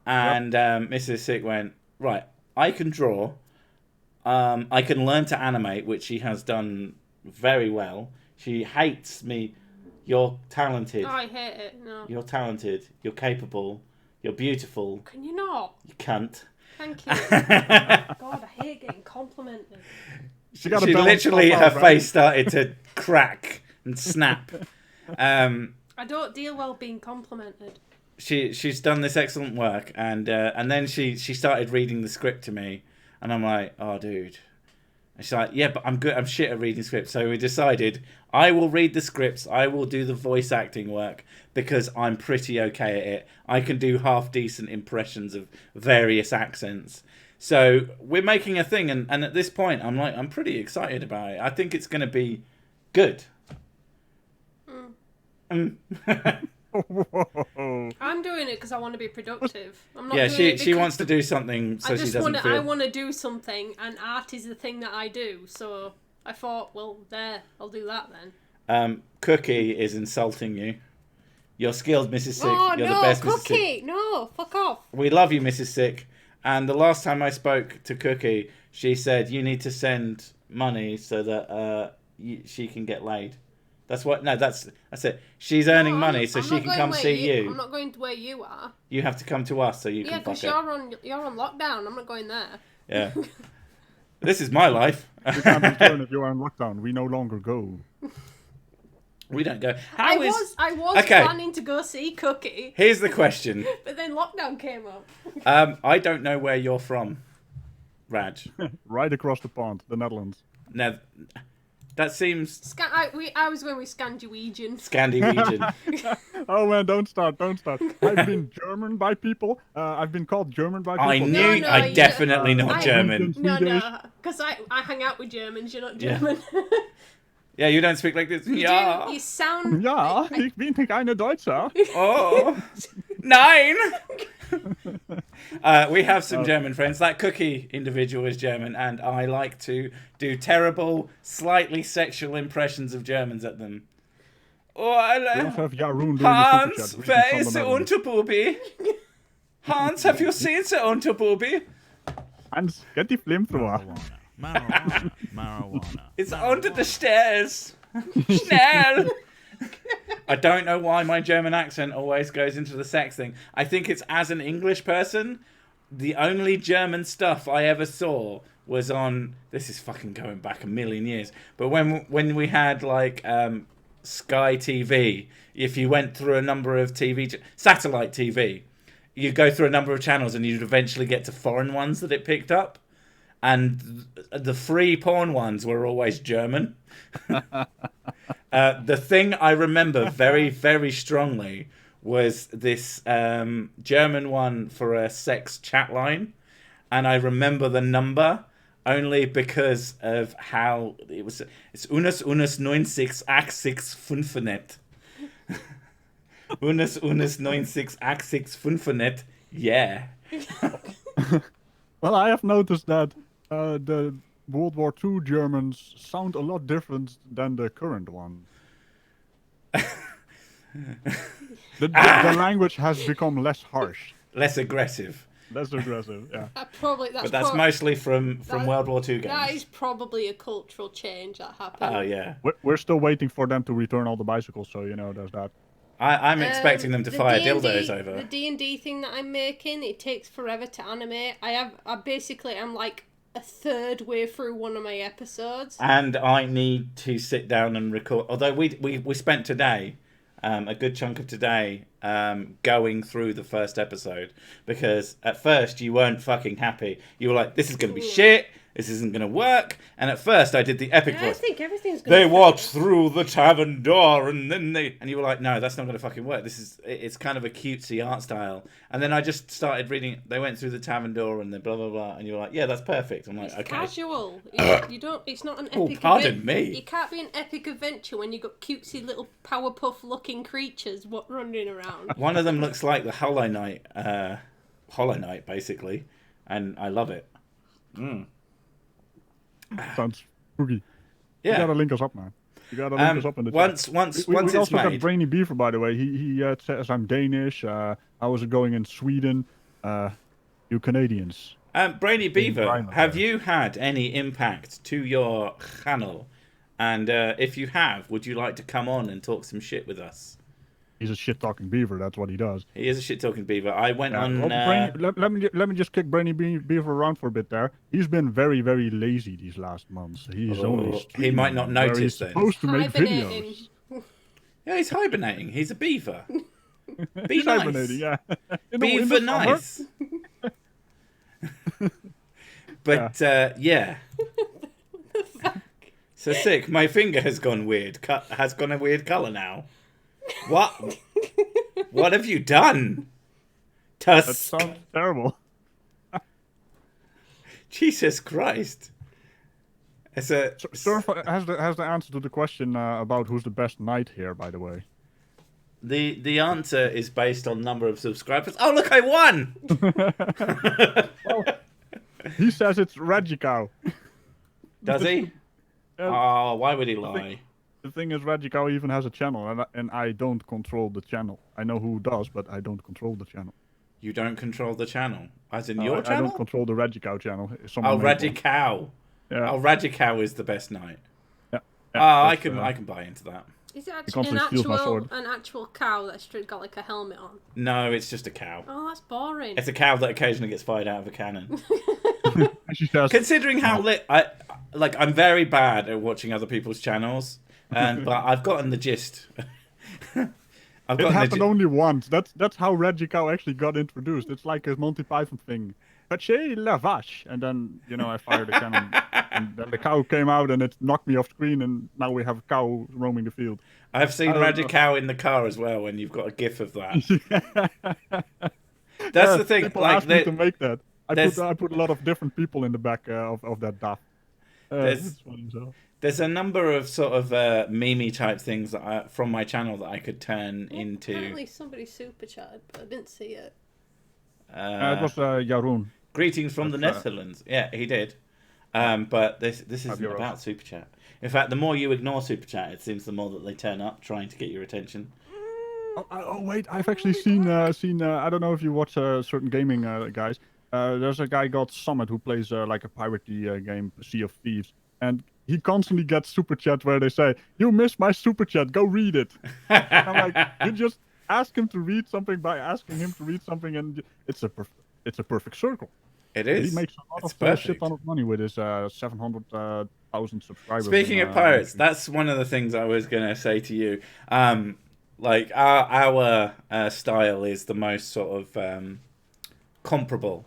Speaker 1: And Mrs. Sick went, right, I can draw, I can learn to animate, which she has done very well. She hates me. You're talented.
Speaker 4: Oh, I hate it. No.
Speaker 1: You're talented. You're capable. You're beautiful.
Speaker 4: Can you not?
Speaker 1: You cunt.
Speaker 4: Thank you. God, I hate getting complimented.
Speaker 1: She literally, her face started to crack and snap.
Speaker 4: I don't deal well being complimented.
Speaker 1: she's done this excellent work, and then she started reading the script to me, and I'm like, oh, dude. And she's like, yeah, but I'm good. I'm shit at reading scripts. So we decided I will read the scripts. I will do the voice acting work because I'm pretty okay at it. I can do half decent impressions of various accents. So we're making a thing, and at this point, I'm pretty excited about it. I think it's going to be good.
Speaker 4: I'm doing it because I want to be productive. I'm not.
Speaker 1: Yeah,
Speaker 4: doing
Speaker 1: she wants to do something so she doesn't feel.
Speaker 4: I want to do something, and art is the thing that I do. So I thought, well, I'll do that then.
Speaker 1: Cookie is insulting you. You're skilled, Mrs. Sick.
Speaker 4: Oh,
Speaker 1: You're
Speaker 4: no,
Speaker 1: the best,
Speaker 4: Cookie!
Speaker 1: Mrs. Sick.
Speaker 4: No, fuck off.
Speaker 1: We love you, Mrs. Sick. And the last time I spoke to Cookie, she said you need to send money so that she can get laid. That's what. No, that's it. She's earning money so she can come see you.
Speaker 4: I'm not going to where you are.
Speaker 1: You have to come to us so you can fuck
Speaker 4: it. Yeah, because you're on lockdown. I'm not going there.
Speaker 1: Yeah. This is my life.
Speaker 2: You can't return if you are in lockdown. We no longer go.
Speaker 1: We don't go.
Speaker 4: I was planning to go see Cookie.
Speaker 1: Here's the question.
Speaker 4: But then lockdown came up.
Speaker 1: I don't know where you're from, Raj.
Speaker 2: Right across the pond, the Netherlands.
Speaker 1: Now, that seems...
Speaker 4: I was going with Scandinavian.
Speaker 1: Scandinavian.
Speaker 2: Oh man, don't start. I've been German by people. I've been called German by people.
Speaker 1: I knew I definitely not German.
Speaker 4: No, because I hang out with Germans. You're not German.
Speaker 1: Yeah, you don't speak like this. Ja.
Speaker 4: You sound...
Speaker 2: Ja, ich bin keine Deutscher.
Speaker 1: Oh, nein. We have some German friends. That Cookie individual is German, and I like to do terrible, slightly sexual impressions of Germans at them. Oh, Hans, where is the Unterbubi? Hans, have you seen the Unterbubi?
Speaker 2: Hans, get die flamethrower.
Speaker 5: Marijuana.
Speaker 1: It's under the stairs. Schnell. I don't know why my German accent always goes into the sex thing. I think it's as an English person, the only German stuff I ever saw was on... This is fucking going back a million years. But when we had like Sky TV, if you went through a number of satellite TV, you'd go through a number of channels and you'd eventually get to foreign ones that it picked up. And the free porn ones were always German. The thing I remember very, very strongly was this German one for a sex chat line. And I remember the number only because of how it was. It's Unas 968655net. Unas 968655net. Yeah.
Speaker 2: Well, I have noticed that the World War II Germans sound a lot different than the current one. The language has become less harsh.
Speaker 1: Less aggressive.
Speaker 2: Less aggressive, yeah.
Speaker 1: That's mostly from World War II games.
Speaker 4: That is probably a cultural change that happened.
Speaker 1: Oh, yeah.
Speaker 2: We're still waiting for them to return all the bicycles, so, there's that.
Speaker 1: I'm expecting them to fire dildos over.
Speaker 4: The D&D thing that I'm making, it takes forever to animate. I'm like a third way through one of my episodes.
Speaker 1: And I need to sit down and record. Although we spent today, a good chunk of today, going through the first episode. Because at first you weren't fucking happy. You were like, this is going to be shit. This isn't going to work. And at first I did the epic voice.
Speaker 4: I think everything's going to
Speaker 1: They walked through the tavern door and then and you were like, no, that's not going to fucking work. It's kind of a cutesy art style. And then I just started reading. They went through the tavern door and then blah, blah, blah. And you were like, yeah, that's perfect. I'm like,
Speaker 4: it's
Speaker 1: okay.
Speaker 4: Casual. It's not an epic
Speaker 1: adventure. Pardon me.
Speaker 4: It can't be an epic adventure when you've got cutesy little Powerpuff looking creatures running around.
Speaker 1: One of them looks like the Hollow Knight basically. And I love it.
Speaker 2: Sounds spooky.
Speaker 1: Yeah.
Speaker 2: You gotta link us up, man. You gotta link us up in the
Speaker 1: once
Speaker 2: we
Speaker 1: it's
Speaker 2: also
Speaker 1: made.
Speaker 2: got Brainy Beaver, by the way. He says I'm Danish. How is it going in Sweden? You Canadians.
Speaker 1: Brainy Beaver, have you had any impact to your channel? And if you have, would you like to come on and talk some shit with us?
Speaker 2: He's a shit-talking beaver. That's what he does.
Speaker 1: He is a shit-talking beaver. I went on...
Speaker 2: let me just kick Brainy Beaver around for a bit there. He's been very, very lazy these last months. He's only
Speaker 1: he might not notice then.
Speaker 2: He's supposed to make videos.
Speaker 1: Yeah, he's hibernating. He's a beaver. Be
Speaker 2: He's
Speaker 1: nice.
Speaker 2: hibernating, yeah.
Speaker 1: Be for nice. But yeah. So sick. My finger has gone weird. Has gone a weird color now. What? What have you done?
Speaker 2: That sounds terrible.
Speaker 1: Jesus Christ. It's a...
Speaker 2: Surf has the answer to the question about who's the best knight here, by the way.
Speaker 1: The answer is based on number of subscribers. Oh, look, I won!
Speaker 2: Well, he says it's Regicow.
Speaker 1: Does he? Oh, why would he lie?
Speaker 2: The thing is, Regicow even has a channel, and I don't control the channel. I know who does, but I don't control the channel.
Speaker 1: You don't control the channel? As in your channel?
Speaker 2: I don't control the Regicow channel.
Speaker 1: Oh, Regicow.
Speaker 2: Yeah.
Speaker 1: Oh, Regicow is the best knight.
Speaker 2: Yeah.
Speaker 1: Oh, I can buy into that.
Speaker 4: Is it actually an actual cow that's got like a helmet on?
Speaker 1: No, it's just a cow.
Speaker 4: Oh, that's boring.
Speaker 1: It's a cow that occasionally gets fired out of a cannon.
Speaker 2: Considering
Speaker 1: how I'm very bad at watching other people's channels, but I've gotten the gist.
Speaker 2: It happened only once. That's how Regicow actually got introduced. It's like a Monty Python thing. Pache la vache, and then I fired a cannon, and then the cow came out, and it knocked me off screen, and now we have a cow roaming the field.
Speaker 1: I've seen Regicow in the car as well, and you've got a GIF of that. That's the thing.
Speaker 2: People asked me to make that. I put a lot of different people in the back of that DAF.
Speaker 1: There's a number of sort of meme type things that from my channel that I could turn into.
Speaker 4: Apparently somebody super chatted, but I didn't see it.
Speaker 2: It was Jeroen.
Speaker 1: Greetings from the Netherlands. Yeah, he did. But this isn't about super chat. In fact, the more you ignore super chat, it seems the more that they turn up trying to get your attention.
Speaker 2: Oh wait, I've actually seen. I don't know if you watch certain gaming guys. There's a guy called Summit who plays like a piratey game, Sea of Thieves, and he constantly gets super chat where they say, "You missed my super chat, go read it." I'm like, you just ask him to read something by asking him to read something, and it's a perfect circle.
Speaker 1: It is.
Speaker 2: He makes a lot of shit ton of money with his 700,000 subscribers.
Speaker 1: Speaking of pirates, that's one of the things I was gonna say to you. Like our style is the most sort of comparable.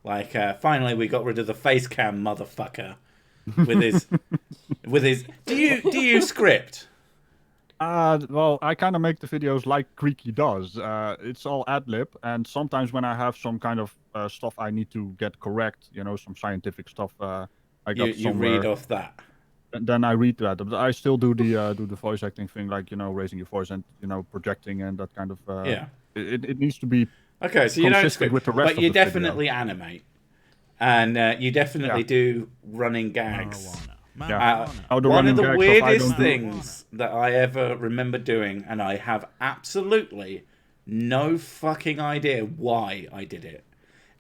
Speaker 1: Like finally we got rid of the face cam motherfucker with his. Do you script?
Speaker 2: Well, I kind of make the videos like Creaky does. It's all ad-lib, and sometimes when I have some kind of stuff I need to get correct, some scientific stuff,
Speaker 1: you read off that.
Speaker 2: And then I read that, but I still do the voice acting thing, like raising your voice and projecting and that kind of.
Speaker 1: Yeah.
Speaker 2: It needs to be.
Speaker 1: Okay, so you don't script,
Speaker 2: with the rest
Speaker 1: but you definitely animate, and you definitely do running gags.
Speaker 2: Yeah.
Speaker 1: One of the weirdest things that I ever remember doing, and I have absolutely no fucking idea why I did it,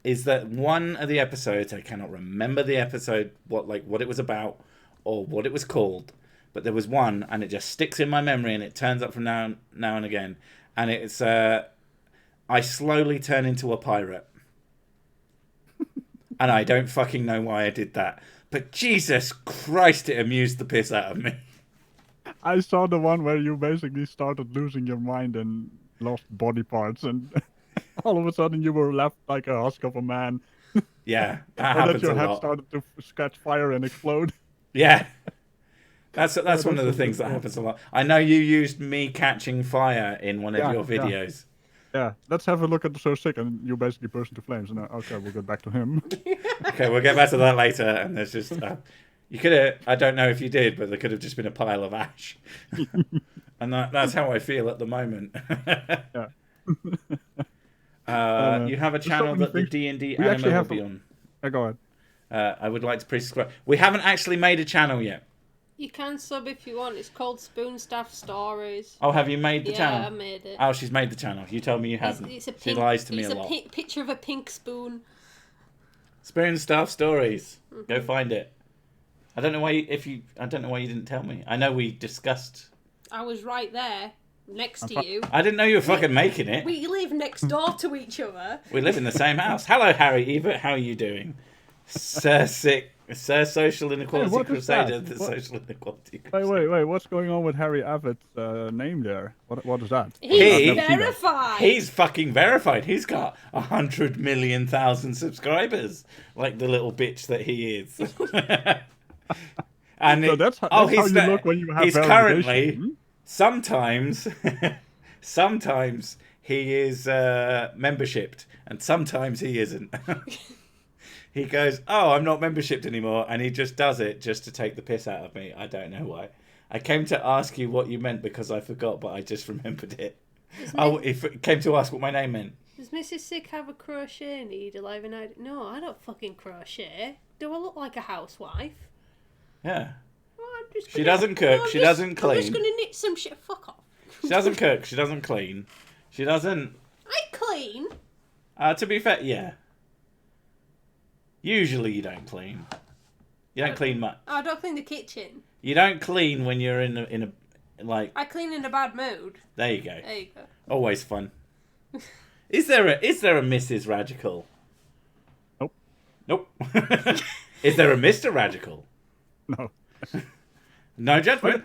Speaker 1: is that one of the episodes, I cannot remember the episode, what it was about or what it was called, but there was one, and it just sticks in my memory, and it turns up from now and again, and it's I slowly turn into a pirate. And I don't fucking know why I did that. But Jesus Christ, it amused the piss out of me.
Speaker 2: I saw the one where you basically started losing your mind and lost body parts, and all of a sudden you were left like a husk of a man.
Speaker 1: Yeah, that happens a lot.
Speaker 2: Your head started to catch fire and explode.
Speaker 1: Yeah. That's one of the things that happens a lot. I know you used me catching fire in one of your videos.
Speaker 2: Yeah, let's have a look at the So Sick, and you basically burst into flames. And okay, we'll get back to him.
Speaker 1: Okay, we'll get back to that later. And there's just you could have. I don't know if you did, but there could have just been a pile of ash. And that's how I feel at the moment.
Speaker 2: Yeah.
Speaker 1: You have a channel that the D&D anime will be on.
Speaker 2: Go ahead.
Speaker 1: I would like to prescribe. We haven't actually made a channel yet.
Speaker 4: You can sub if you want. It's called Spoon Staff Stories.
Speaker 1: Oh, have you made the channel?
Speaker 4: Yeah, I made it.
Speaker 1: Oh, she's made the channel. You told me you hadn't. She lies to me a lot.
Speaker 4: It's a picture of a pink spoon.
Speaker 1: Spoon Staff Stories. Mm-hmm. Go find it. I don't know why you didn't tell me. I know we discussed.
Speaker 4: I was right there, next to you.
Speaker 1: I didn't know you were fucking making it.
Speaker 4: We live next door to each other.
Speaker 1: We live in the same house. Hello, Harry Ebert. How are you doing? Sir Sick Sir Social Inequality Crusader, the
Speaker 2: what?
Speaker 1: Social Inequality Crusader.
Speaker 2: Wait, what's going on with Harry Abbott's name there? What is that?
Speaker 4: He's verified.
Speaker 1: He's fucking verified. He's got 100,000,000 subscribers, like the little bitch that he is. And
Speaker 2: so that's how you look when you have
Speaker 1: he's
Speaker 2: validation.
Speaker 1: currently sometimes he is membershiped and sometimes he isn't. He goes, oh, I'm not membershiped anymore, and he just does it just to take the piss out of me. I don't know why. I came to ask you what you meant because I forgot, but I just remembered it. It came to ask what my name meant.
Speaker 4: Does Mrs. Sick have a crochet needle overnight? No, I don't fucking crochet. Do I look like a housewife?
Speaker 1: Yeah.
Speaker 4: Oh,
Speaker 1: she doesn't cook. She doesn't clean.
Speaker 4: I'm just gonna knit some shit. Fuck off.
Speaker 1: She doesn't cook. She doesn't clean. She doesn't.
Speaker 4: I clean.
Speaker 1: To be fair, yeah. Usually you don't clean. You don't clean much.
Speaker 4: I don't clean the kitchen.
Speaker 1: You don't clean when you're in a like.
Speaker 4: I clean in a bad mood.
Speaker 1: There you go.
Speaker 4: There you go.
Speaker 1: Always fun. Is there a Mrs. Radical?
Speaker 2: Nope.
Speaker 1: Nope. Is there a Mr. Radical?
Speaker 2: No.
Speaker 1: No judgment.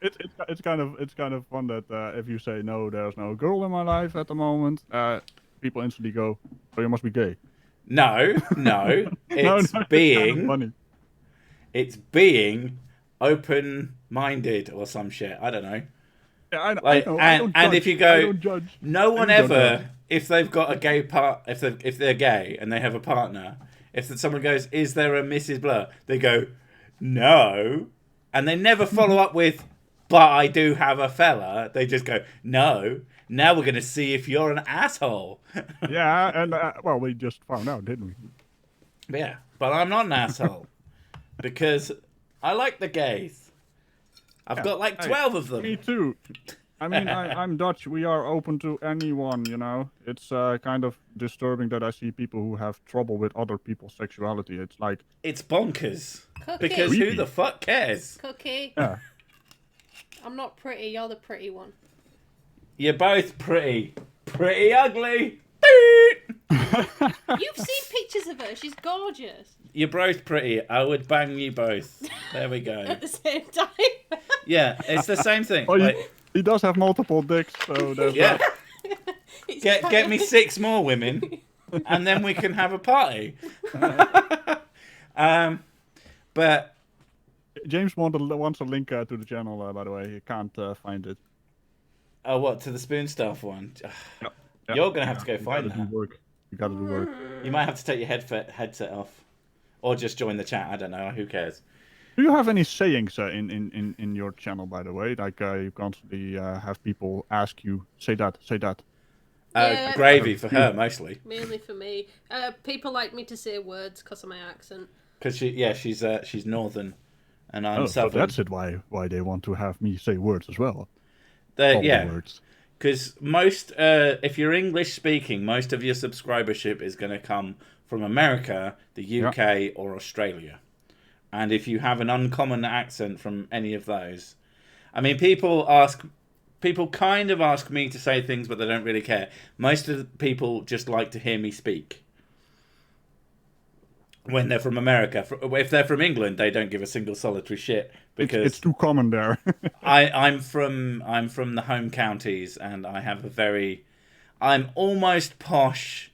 Speaker 2: It's kind of fun that if you say no, there's no girl in my life at the moment, people instantly go, "Oh, you must be gay."
Speaker 1: No. It's being. It's being open-minded or some shit. I don't know.
Speaker 2: Yeah, I know.
Speaker 1: And if you go, no one ever,
Speaker 2: judge.
Speaker 1: if they've got a gay if they're gay and they have a partner, if someone goes, "Is there a Mrs. Blur?" They go, "No," and they never follow up with, "But I do have a fella." They just go, "No." Now we're gonna see if you're an asshole.
Speaker 2: Yeah, and well, we just found out, didn't we?
Speaker 1: Yeah, but I'm not an asshole because I like the gays. I've got like 12 of them.
Speaker 2: Me too. I mean, I'm Dutch. We are open to anyone, you know. It's kind of disturbing that I see people who have trouble with other people's sexuality. It's like...
Speaker 1: It's bonkers.
Speaker 4: Cookie.
Speaker 1: Because who the fuck cares?
Speaker 4: Cookie.
Speaker 2: Yeah.
Speaker 4: I'm not pretty. You're the pretty one.
Speaker 1: You're both pretty. Pretty ugly.
Speaker 4: You've seen pictures of her. She's gorgeous.
Speaker 1: You're both pretty. I would bang you both. There we go.
Speaker 4: At the same time.
Speaker 1: Yeah, it's the same thing.
Speaker 2: Well,
Speaker 1: like,
Speaker 2: he does have multiple dicks, so there's
Speaker 1: yeah. Get me 6 more women, and then we can have a party. But
Speaker 2: James wants a link to the channel, by the way. He can't find it.
Speaker 1: Oh, what, to the Spoon Stuff one?
Speaker 2: Yep.
Speaker 1: You're going to have to go find that.
Speaker 2: You gotta do work.
Speaker 1: You might have to take your headset off. Or just join the chat. I don't know. Who cares?
Speaker 2: Do you have any sayings in your channel, by the way? Like you constantly have people ask you, say that.
Speaker 4: Yeah,
Speaker 1: gravy for her, mostly.
Speaker 4: Mainly for me. People like me to say words because of my accent.
Speaker 1: Because she's northern, and I'm southern.
Speaker 2: So that's it. Why they want to have me say words as well.
Speaker 1: Yeah. Because most, if you're English speaking, most of your subscribership is going to come from America, the UK, or Australia. And if you have an uncommon accent from any of those, I mean, people kind of ask me to say things, but they don't really care. Most of the people just like to hear me speak. When they're from America, if they're from England, they don't give a single solitary shit because
Speaker 2: it's too common there.
Speaker 1: I'm from the home counties, and I have I'm almost posh,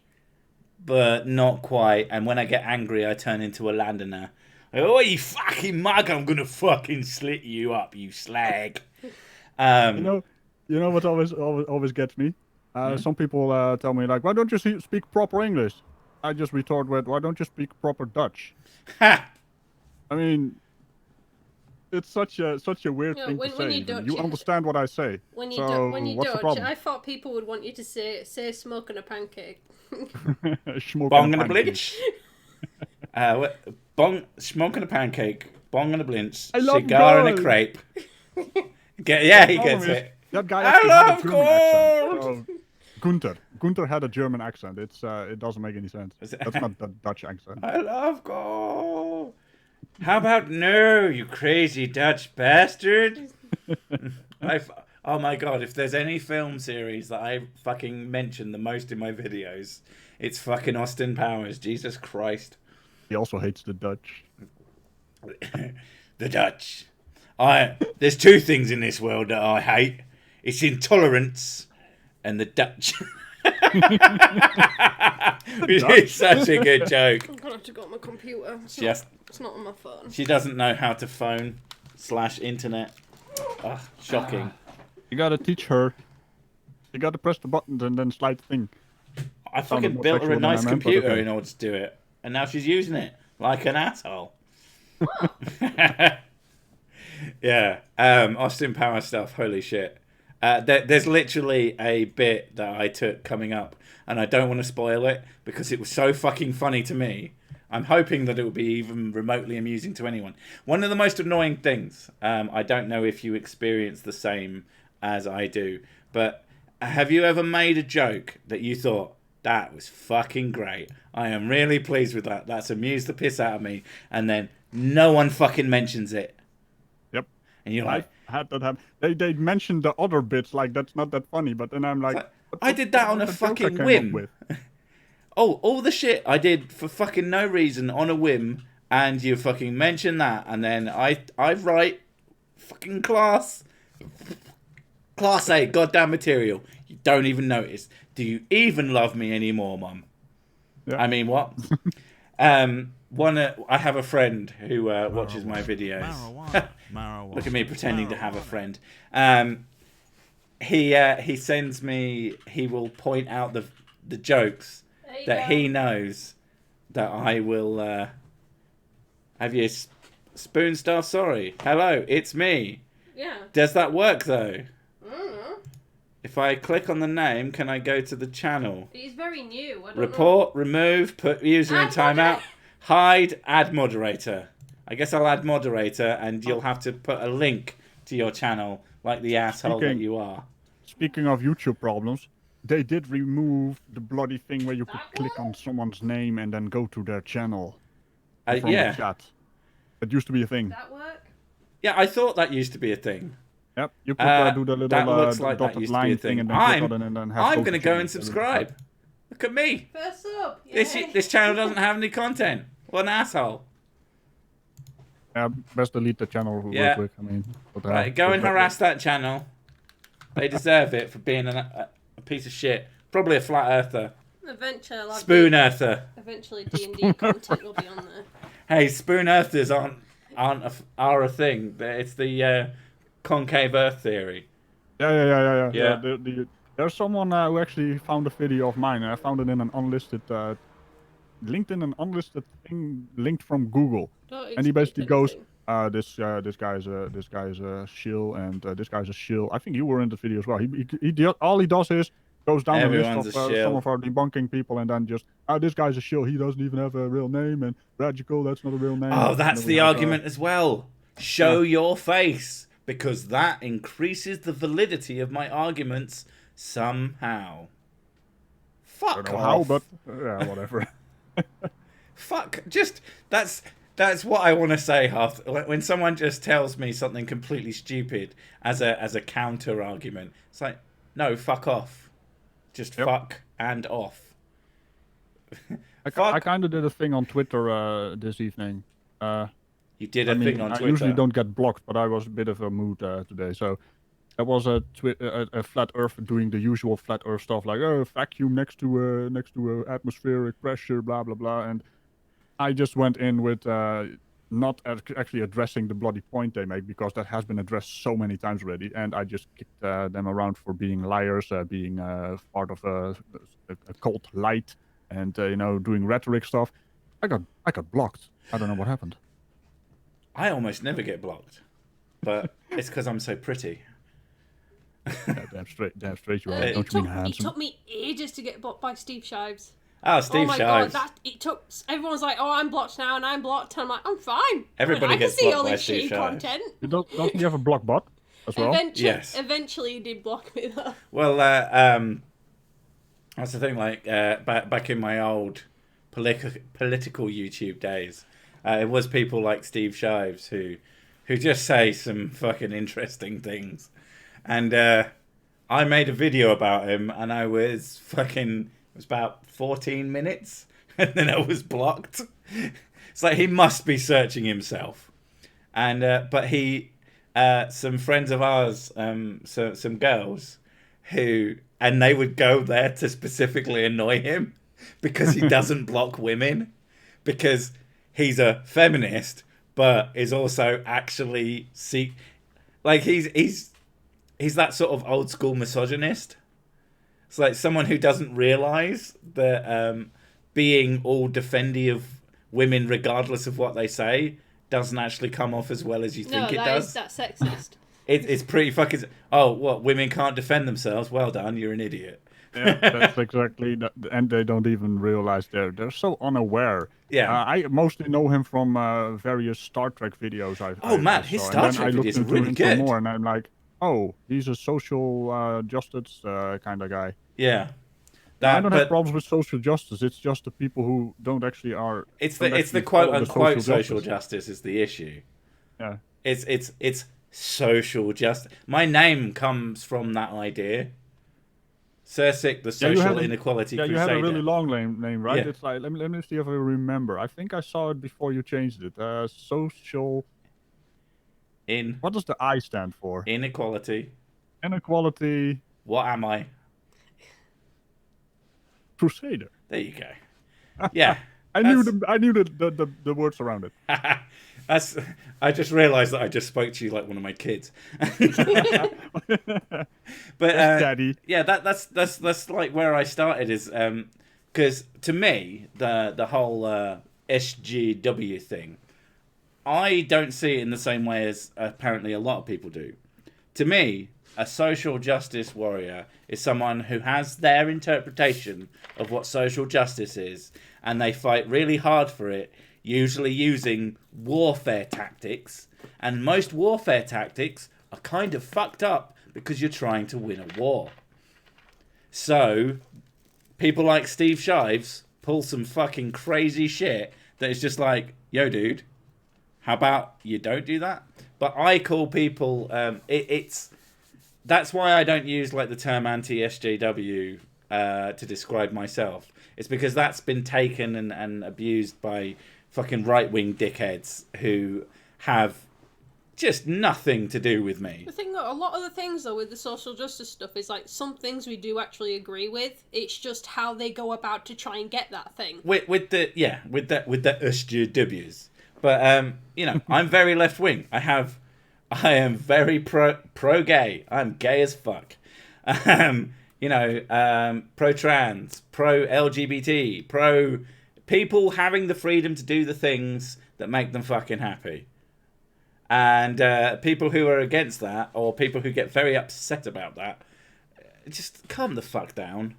Speaker 1: but not quite. And when I get angry, I turn into a Londoner. Oh, you fucking mug! I'm gonna fucking slit you up, you slag.
Speaker 2: You know what always gets me? Some people tell me like, why don't you speak proper English? I just retort with, why don't you speak proper Dutch?
Speaker 1: Ha!
Speaker 2: I mean, it's such a weird thing to say.
Speaker 4: Dutch,
Speaker 2: you understand what I say.
Speaker 4: When you Dutch, I thought people would want you to say smoking a pancake.
Speaker 1: Bong and a blinch. Smoking a pancake. Bong and a blinch. Cigar and a crepe. He gets it.
Speaker 2: That guy actually had a German accent. Gunther had a German accent. It doesn't make any sense. That's not the Dutch accent.
Speaker 1: I love gold. How about no, you crazy Dutch bastard? Oh my god, if there's any film series that I fucking mention the most in my videos, it's fucking Austin Powers. Jesus Christ.
Speaker 2: He also hates the Dutch.
Speaker 1: The Dutch. There's two things in this world that I hate. It's intolerance and the Dutch. It's such a good joke.
Speaker 4: I'm gonna have to go on my computer. It's not on my phone.
Speaker 1: She doesn't know how to phone / internet. Ugh, shocking.
Speaker 2: You gotta teach her. You gotta press the buttons and then slide the thing.
Speaker 1: I fucking built her a nice computer in order to do it, and now she's using it like an asshole. Yeah, Austin Power stuff. Holy shit! There's literally a bit that I took coming up, and I don't want to spoil it because it was so fucking funny to me. I'm hoping that it will be even remotely amusing to anyone. One of the most annoying things, I don't know if you experience the same as I do, but have you ever made a joke that you thought, that was fucking great, I am really pleased with that, that's amused the piss out of me, and then no one fucking mentions it?
Speaker 2: Yep.
Speaker 1: And you're like...
Speaker 2: I had that happen. They mentioned the other bits, like, that's not that funny, but then I'm like...
Speaker 1: I did that on a fucking whim. Oh, all the shit I did for fucking no reason on a whim, and you fucking mention that, and then I write fucking class A goddamn material. You don't even notice. Do you even love me anymore, Mum? Yeah. I mean, what? I have a friend who watches my videos. Marijuana. Look at me pretending to have a friend. He sends me. He will point out the jokes that he knows that I will. Have you spoon stuff? Sorry. Hello, it's me.
Speaker 4: Yeah.
Speaker 1: Does that work though? If I click on the name, can I go to the channel?
Speaker 4: He's very new. I don't
Speaker 1: Report,
Speaker 4: know.
Speaker 1: Remove, put user in timeout, hide, add moderator. I guess I'll add moderator, and you'll have to put a link to your channel, like the asshole that you are.
Speaker 2: Speaking of YouTube problems, they did remove the bloody thing where you could click on someone's name and then go to their channel from the chat. That used to be a thing.
Speaker 4: Does that work?
Speaker 1: Yeah, I thought that used to be a thing.
Speaker 2: Yep, you could do the little
Speaker 1: that looks like
Speaker 2: dotted
Speaker 1: that used
Speaker 2: line
Speaker 1: to be a
Speaker 2: thing,
Speaker 1: thing.
Speaker 2: and then click on it and then have
Speaker 1: I'm going to go and subscribe. Look at me.
Speaker 4: First up.
Speaker 1: This channel doesn't have any content. What an asshole.
Speaker 2: Yeah, best delete the channel real quick. I mean,
Speaker 1: right, go and harass that channel. They deserve it for being a piece of shit. Probably a flat earther.
Speaker 4: Eventually,
Speaker 1: spoon earther.
Speaker 4: Eventually, D&D content will be on there.
Speaker 1: Hey, spoon earthers are a thing. It's the concave Earth theory.
Speaker 2: Yeah. There's someone who actually found a video of mine, and I found it in an unlisted, linked in an unlisted thing, linked from Google. And he basically goes, this guy's a shill, and this guy's a shill. I think you were in the video as well. All he does is goes down the list of some of our debunking people, and then just, this guy's a shill. He doesn't even have a real name, and Radical, that's not a real name.
Speaker 1: Oh, that's the argument as well. Show your face, because that increases the validity of my arguments somehow. Fuck
Speaker 2: I don't know
Speaker 1: off.
Speaker 2: how, but yeah, whatever.
Speaker 1: Fuck, just that's what I want to say, Huff. When someone just tells me something completely stupid as a counter argument, it's like, no, fuck off. Just fuck and off.
Speaker 2: I kind of did a thing on Twitter this evening.
Speaker 1: You did a thing on Twitter?
Speaker 2: I usually don't get blocked, but I was a bit of a mood today. So there was a flat Earth doing the usual flat Earth stuff, like vacuum next to atmospheric pressure, blah blah blah. And I just went in with not actually addressing the bloody point they make, because that has been addressed so many times already, and I just kicked them around for being liars, being part of a cult light, and doing rhetoric stuff. I got blocked. I don't know what happened.
Speaker 1: I almost never get blocked, but it's because I'm so pretty.
Speaker 2: Yeah, damn straight you are. Don't you mean handsome?
Speaker 4: It took me ages to get blocked by Steve Shives.
Speaker 1: Oh, Steve Shives.
Speaker 4: God, everyone's like, oh, I'm blocked now, and I'm blocked. And I'm like, I'm fine.
Speaker 1: Everybody gets blocked by Steve Shives.
Speaker 4: Content.
Speaker 2: Don't you have a block bot as well?
Speaker 1: Yes.
Speaker 4: Eventually, he did block me though.
Speaker 1: Well, that's the thing. Like back in my old political YouTube days, it was people like Steve Shives who just say some fucking interesting things, and I made a video about him, and I was fucking. It was about 14 minutes, and then I was blocked. It's like he must be searching himself. And but he, some friends of ours, some girls, and they would go there to specifically annoy him because he doesn't block women, because he's a feminist, but is also actually he's that sort of old school misogynist. It's like someone who doesn't realize that being all defendy of women, regardless of what they say, doesn't actually come off as well as you think it does.
Speaker 4: That's sexist.
Speaker 1: It's pretty fucking... Oh, what? Women can't defend themselves? Well done, you're an idiot.
Speaker 2: Yeah, that's exactly... And they don't even realize they're so unaware.
Speaker 1: Yeah.
Speaker 2: I mostly know him from various Star Trek videos.
Speaker 1: His Star Trek videos are really good.
Speaker 2: More, and I'm like, oh, he's a social justice kind of guy.
Speaker 1: Yeah.
Speaker 2: I don't have problems with social justice. It's just the people who don't actually are...
Speaker 1: It's the quote-unquote social justice is the issue.
Speaker 2: Yeah.
Speaker 1: It's social justice. My name comes from that idea. Sirsik, the social inequality crusader.
Speaker 2: You have a really long name, right? Yeah. It's like, let me see if I remember. I think I saw it before you changed it. Social... What does the I stand for?
Speaker 1: Inequality.
Speaker 2: Inequality.
Speaker 1: What am I?
Speaker 2: Crusader.
Speaker 1: There you go. Yeah.
Speaker 2: I knew the words around it.
Speaker 1: I just realised that I just spoke to you like one of my kids. But
Speaker 2: Daddy.
Speaker 1: Yeah, that's like where I started, is because to me the whole SJW thing, I don't see it in the same way as apparently a lot of people do. To me, a social justice warrior is someone who has their interpretation of what social justice is, and they fight really hard for it, usually using warfare tactics. And most warfare tactics are kind of fucked up because you're trying to win a war. So, people like Steve Shives pull some fucking crazy shit that is just like, yo, dude, how about you don't do that? But I call people, that's why I don't use like the term anti-SJW to describe myself. It's because that's been taken and abused by fucking right-wing dickheads who have just nothing to do with me.
Speaker 4: The thing, a lot of the things though with the social justice stuff is like some things we do actually agree with. It's just how they go about to try and get that thing. With the
Speaker 1: SJWs. But I'm very left-wing. I am very pro-gay. I'm gay as fuck. Pro-trans, pro-LGBT, pro people having the freedom to do the things that make them fucking happy. And people who are against that, or people who get very upset about that, just calm the fuck down.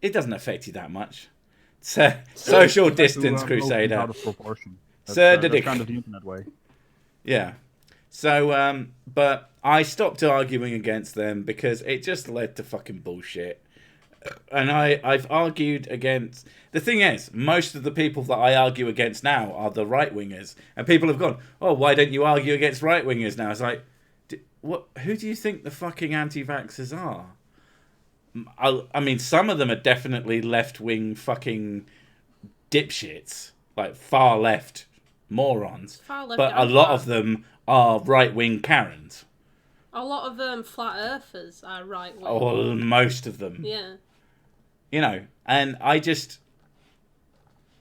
Speaker 1: It doesn't affect you that much. Social distance, crusader.
Speaker 2: Out of proportion.
Speaker 1: That's
Speaker 2: kind of the internet way.
Speaker 1: Yeah. So, but I stopped arguing against them because it just led to fucking bullshit. And I've argued against... The thing is, most of the people that I argue against now are the right-wingers. And people have gone, oh, why don't you argue against right-wingers now? It's like, who do you think the fucking anti-vaxxers are? I mean, some of them are definitely left-wing fucking dipshits. Like, far-left morons. But a lot of them are right-wing Karens.
Speaker 4: A lot of flat earthers are right-wing.
Speaker 1: Oh, most of them.
Speaker 4: Yeah.
Speaker 1: And I just...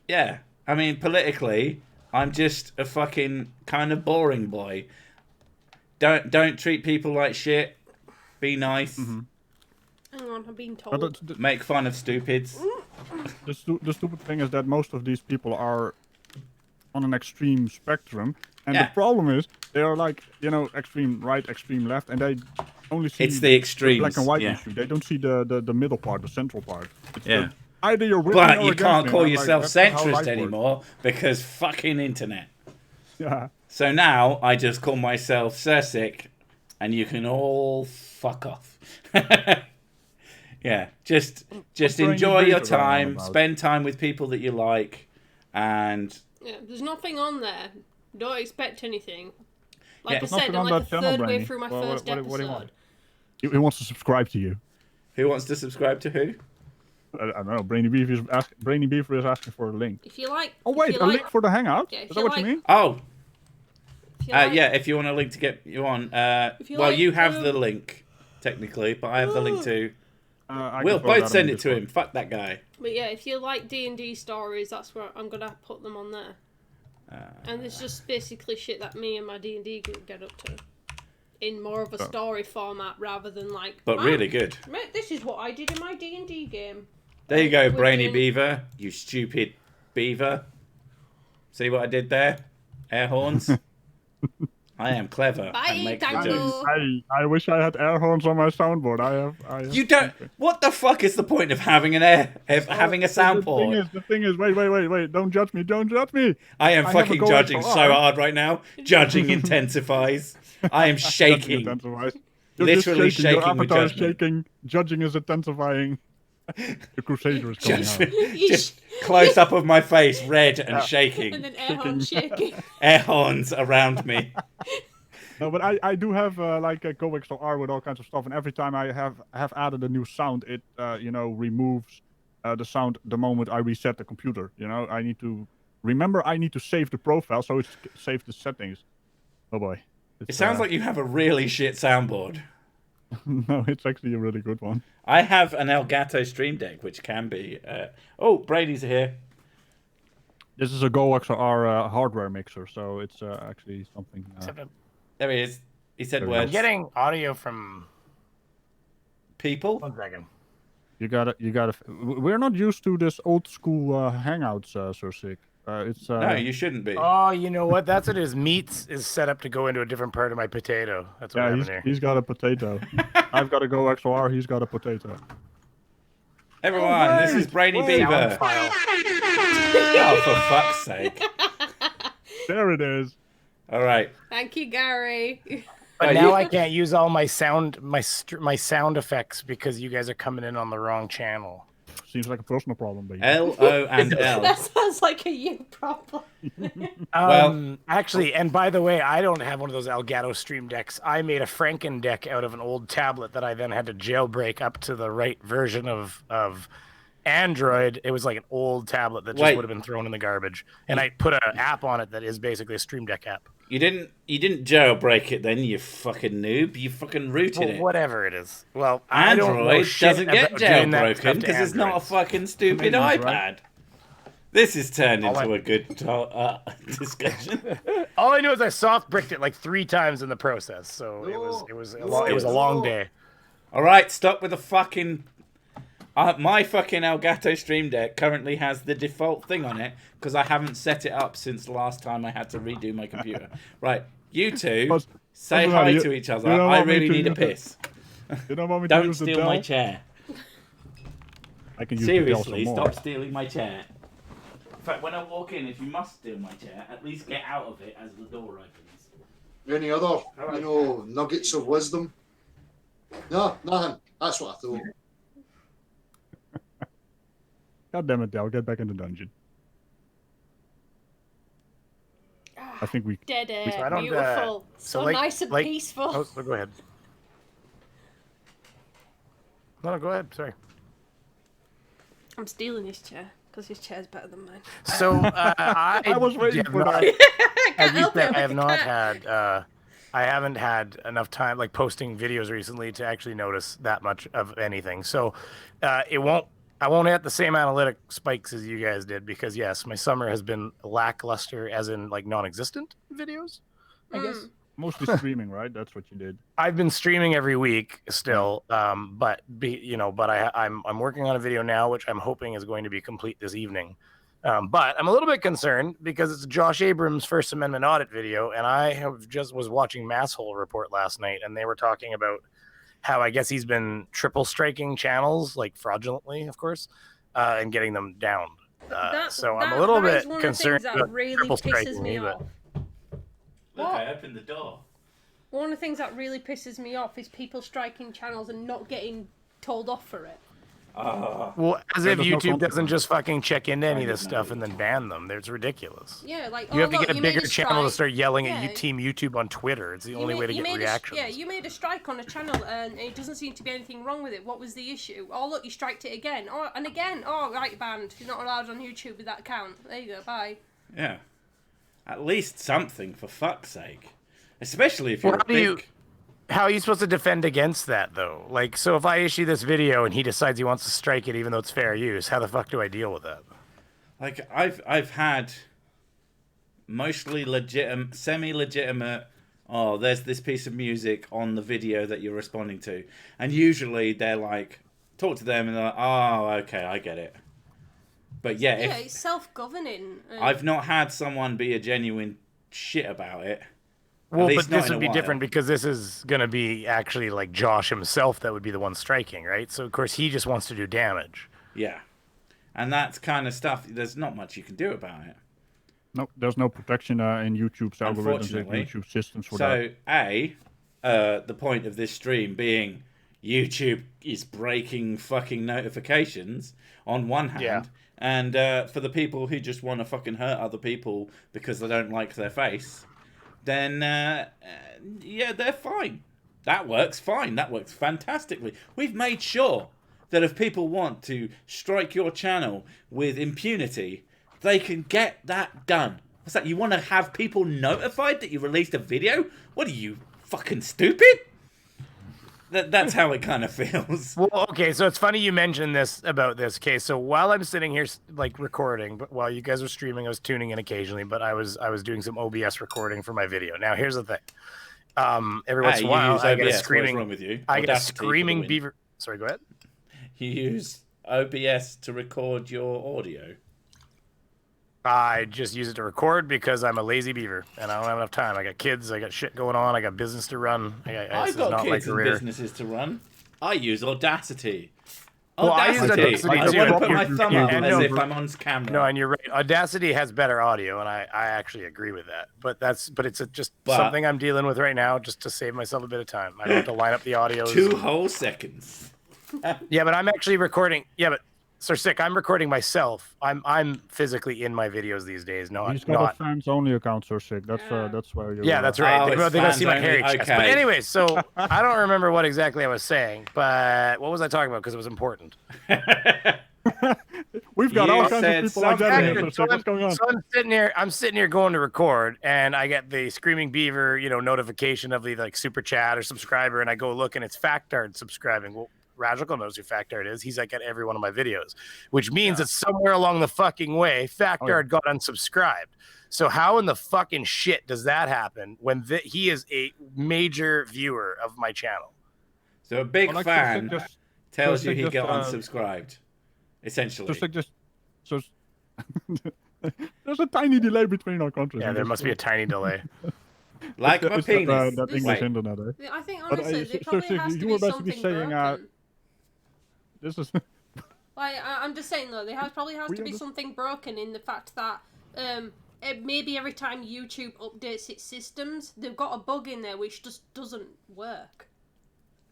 Speaker 1: Yeah. I mean, politically, I'm just a fucking kind of boring boy. Don't treat people like shit. Be nice.
Speaker 2: Mm-hmm.
Speaker 4: Hang on, I'm being told.
Speaker 1: Make fun of stupids.
Speaker 2: The stupid thing is that most of these people are on an extreme spectrum. And the problem is, they are like, extreme right, extreme left, and they only see
Speaker 1: the extremes,
Speaker 2: black and white issue. They don't see the middle part, the central part.
Speaker 1: It's
Speaker 2: either you're with
Speaker 1: but
Speaker 2: me or
Speaker 1: you can't call yourself centrist
Speaker 2: works.
Speaker 1: anymore because fucking internet.
Speaker 2: Yeah.
Speaker 1: So now I just call myself Sirsik, and you can all fuck off. Yeah, just enjoy your time, spend time with people that you like, and...
Speaker 4: Yeah, there's nothing on there. Don't expect anything. Like I said,
Speaker 2: I'm
Speaker 4: like the third way through my first episode.
Speaker 2: What do you want? He wants to subscribe to you.
Speaker 1: Who wants to subscribe to who?
Speaker 2: I don't know. Brainy Beaver is asking for a link.
Speaker 4: If you like...
Speaker 2: Oh wait, link for the Hangout?
Speaker 4: Yeah,
Speaker 2: is that what you mean?
Speaker 1: Oh. Yeah, if you want a link to get you on. You have the link, technically, but I have the link too. We'll both send it to him. Fuck that guy.
Speaker 4: But yeah, if you like D&D stories, that's where I'm gonna put them on there. And it's just basically shit that me and my D&D group get up to, in more of a story format rather than like.
Speaker 1: But really good.
Speaker 4: Mate, this is what I did in my D&D game.
Speaker 1: There you go, Brainy Beaver. You stupid beaver. See what I did there? Air horns. I am clever.
Speaker 4: Bye,
Speaker 2: I wish I had air horns on my soundboard. I have
Speaker 1: you don't. What the fuck is the point of having having a soundboard?
Speaker 2: The thing is, wait! Don't judge me! Don't judge me!
Speaker 1: I am fucking judging so hard right now. Judging intensifies. I am shaking. Literally shaking.
Speaker 2: Your avatar is shaking. Judging is intensifying. The Crusader is coming out.
Speaker 1: Just close up of my face, red and shaking.
Speaker 4: And then air horns shaking.
Speaker 1: Air horns around me.
Speaker 2: No, but I do have like a GoXLR with all kinds of stuff, and every time I have added a new sound, it removes the sound the moment I reset the computer. I need to save the profile, so it saves the settings. Oh boy.
Speaker 1: It sounds like you have a really shit soundboard.
Speaker 2: No, it's actually a really good one.
Speaker 1: I have an Elgato Stream Deck, which can be... Brady's here.
Speaker 2: This is a GoXLR hardware mixer, so it's actually something...
Speaker 1: There he is. He said words.
Speaker 6: I'm getting audio from...
Speaker 1: people?
Speaker 6: 1 second.
Speaker 2: You gotta... We're not used to this old school Hangouts, Sir Sick.
Speaker 1: No, you shouldn't be.
Speaker 6: Oh, you know what? That's what it is. Meats is set up to go into a different part of my potato. That's what happened here.
Speaker 2: He's got a potato. I've got to go XLR. He's got a potato.
Speaker 1: Everyone, this is Brainy Beaver. Oh, for fuck's sake.
Speaker 2: There it is.
Speaker 1: All right.
Speaker 4: Thank you, Gary.
Speaker 6: But now I can't use all my sound effects because you guys are coming in on the wrong channel.
Speaker 2: Seems like a personal problem, baby.
Speaker 1: L-O and L.
Speaker 4: That sounds like a you problem.
Speaker 6: Actually, and by the way, I don't have one of those Elgato Stream Decks. I made a Franken deck out of an old tablet that I then had to jailbreak up to the right version of Android. It was like an old tablet that just would have been thrown in the garbage. And I put an app on it that is basically a Stream Deck app.
Speaker 1: You didn't jailbreak it then, you fucking noob. You fucking rooted it.
Speaker 6: Whatever it is. Well,
Speaker 1: Android doesn't get jailbroken because it's not a fucking stupid iPad. Right? This has turned into a good discussion.
Speaker 6: All I know is I soft bricked it like 3 times in the process, so it was a long day.
Speaker 1: All right, stop with the fucking. My fucking Elgato Stream Deck currently has the default thing on it because I haven't set it up since the last time I had to redo my computer. Right, you two say hi to each other. I really need a piss.
Speaker 2: You don't want me to
Speaker 1: Don't steal my chair.
Speaker 2: I can use
Speaker 1: Seriously, stop stealing my chair. In fact, when I walk in, if you must steal my chair, at least get out of it as the door opens.
Speaker 7: Any other, nuggets of wisdom? No, nothing. That's what I thought.
Speaker 2: God damn it, Dal, get back in the dungeon. I think we...
Speaker 4: Dead air, beautiful. So nice and peaceful.
Speaker 6: Oh, go ahead. No, go ahead, sorry.
Speaker 4: I'm stealing his chair, because his chair's better than mine.
Speaker 6: So, I
Speaker 2: was waiting for that.
Speaker 6: I haven't had enough time, like, posting videos recently to actually notice that much of anything. So, I won't hit the same analytic spikes as you guys did because, yes, my summer has been lackluster, as in, like, non-existent videos, I guess.
Speaker 2: Mostly streaming, right? That's what you did.
Speaker 6: I've been streaming every week still, I'm working on a video now, which I'm hoping is going to be complete this evening. But I'm a little bit concerned because it's Josh Abrams' First Amendment audit video, and I was watching Masshole Report last night, and they were talking about how I guess he's been triple striking channels, like fraudulently, of course, and getting them down. So I'm a little bit concerned about triple striking me. But...
Speaker 1: Look, I opened the door.
Speaker 4: One of the things that really pisses me off is people striking channels and not getting told off for it.
Speaker 6: Well, as if YouTube doesn't just fucking check into any of this stuff and then ban them. It's ridiculous.
Speaker 4: Yeah, like
Speaker 6: you have to get a bigger channel to start yelling at Team YouTube on Twitter. It's the only way to get reactions.
Speaker 4: You made a strike on a channel and it doesn't seem to be anything wrong with it. What was the issue? Oh, look, you striked it again. Oh, and again. Oh, right, banned. You're not allowed on YouTube with that account. There you go. Bye.
Speaker 1: Yeah. At least something, for fuck's sake. Especially if you're
Speaker 6: How are you supposed to defend against that, though? Like, so if I issue this video and he decides he wants to strike it even though it's fair use, how the fuck do I deal with that?
Speaker 1: Like, I've had mostly legitimate, semi-legitimate, oh, there's this piece of music on the video that you're responding to. And usually they're like, talk to them and they're like, oh, okay, I get it. But yeah,
Speaker 4: it's self-governing.
Speaker 1: I've not had someone be a genuine shit about it.
Speaker 6: Well, but this would be different because this is going to be actually like Josh himself that would be the one striking, right? So, of course, he just wants to do damage.
Speaker 1: Yeah. And that's kind of stuff, there's not much you can do about it.
Speaker 2: No, there's no protection in YouTube's algorithms and YouTube systems for that.
Speaker 1: So, the point of this stream being YouTube is breaking fucking notifications on one hand, and for the people who just want to fucking hurt other people because they don't like their face, then, yeah, they're fine. That works fine. That works fantastically. We've made sure that if people want to strike your channel with impunity, they can get that done. What's that? You want to have people notified that you released a video? What are you, fucking stupid? That's how it kind of feels.
Speaker 6: Well, okay, so it's funny you mentioned this about this case. So while I'm sitting here like recording, but while you guys were streaming, I was tuning in occasionally, but I was doing some OBS recording for my video. Now here's the thing. Every once in a while I get a screaming.
Speaker 1: What's wrong with you?
Speaker 6: I get a screaming beaver. Sorry, go ahead.
Speaker 1: You use OBS to record your audio.
Speaker 6: I just use it to record because I'm a lazy beaver and I don't have enough time. I got kids, I got shit going on, I got business to run.
Speaker 1: I've got kids and businesses to run. I use Audacity.
Speaker 6: Well, I use Audacity
Speaker 1: I want to put my thumb up as if I'm on camera.
Speaker 6: No, and you're right. Audacity has better audio, and I actually agree with that. But it's just something I'm dealing with right now, just to save myself a bit of time. I don't have to line up the audio.
Speaker 1: 2 whole seconds.
Speaker 6: Yeah, but I'm actually recording. Yeah, but Sir Sick, I'm recording myself. I'm physically in my videos these days. No,
Speaker 2: he's got a fans only account, Sir Sick. That's where you're.
Speaker 6: Yeah, that's right. They're gonna see my hairy chest. But anyway, so I don't remember what exactly I was saying, but what was I talking about? Because it was important.
Speaker 2: We've got all kinds of people like that here.
Speaker 6: So what's going on? So I'm sitting here going to record, and I get the Screaming Beaver, notification of the like super chat or subscriber, and I go look, and it's Factard subscribing. Well, Radical knows who Factard is. He's like at every one of my videos, which means that somewhere along the fucking way, Factard got unsubscribed. So how in the fucking shit does that happen when he is a major viewer of my channel?
Speaker 1: So a big fan tells you he got unsubscribed, essentially.
Speaker 2: So there's a tiny delay between our countries.
Speaker 6: Yeah, there must be a tiny delay.
Speaker 1: Like my penis.
Speaker 2: That English internet.
Speaker 4: I think honestly, there probably has to be something broken.
Speaker 2: This is
Speaker 4: like I'm just saying though, probably has to be something broken in the fact that maybe every time YouTube updates its systems, they've got a bug in there which just doesn't work.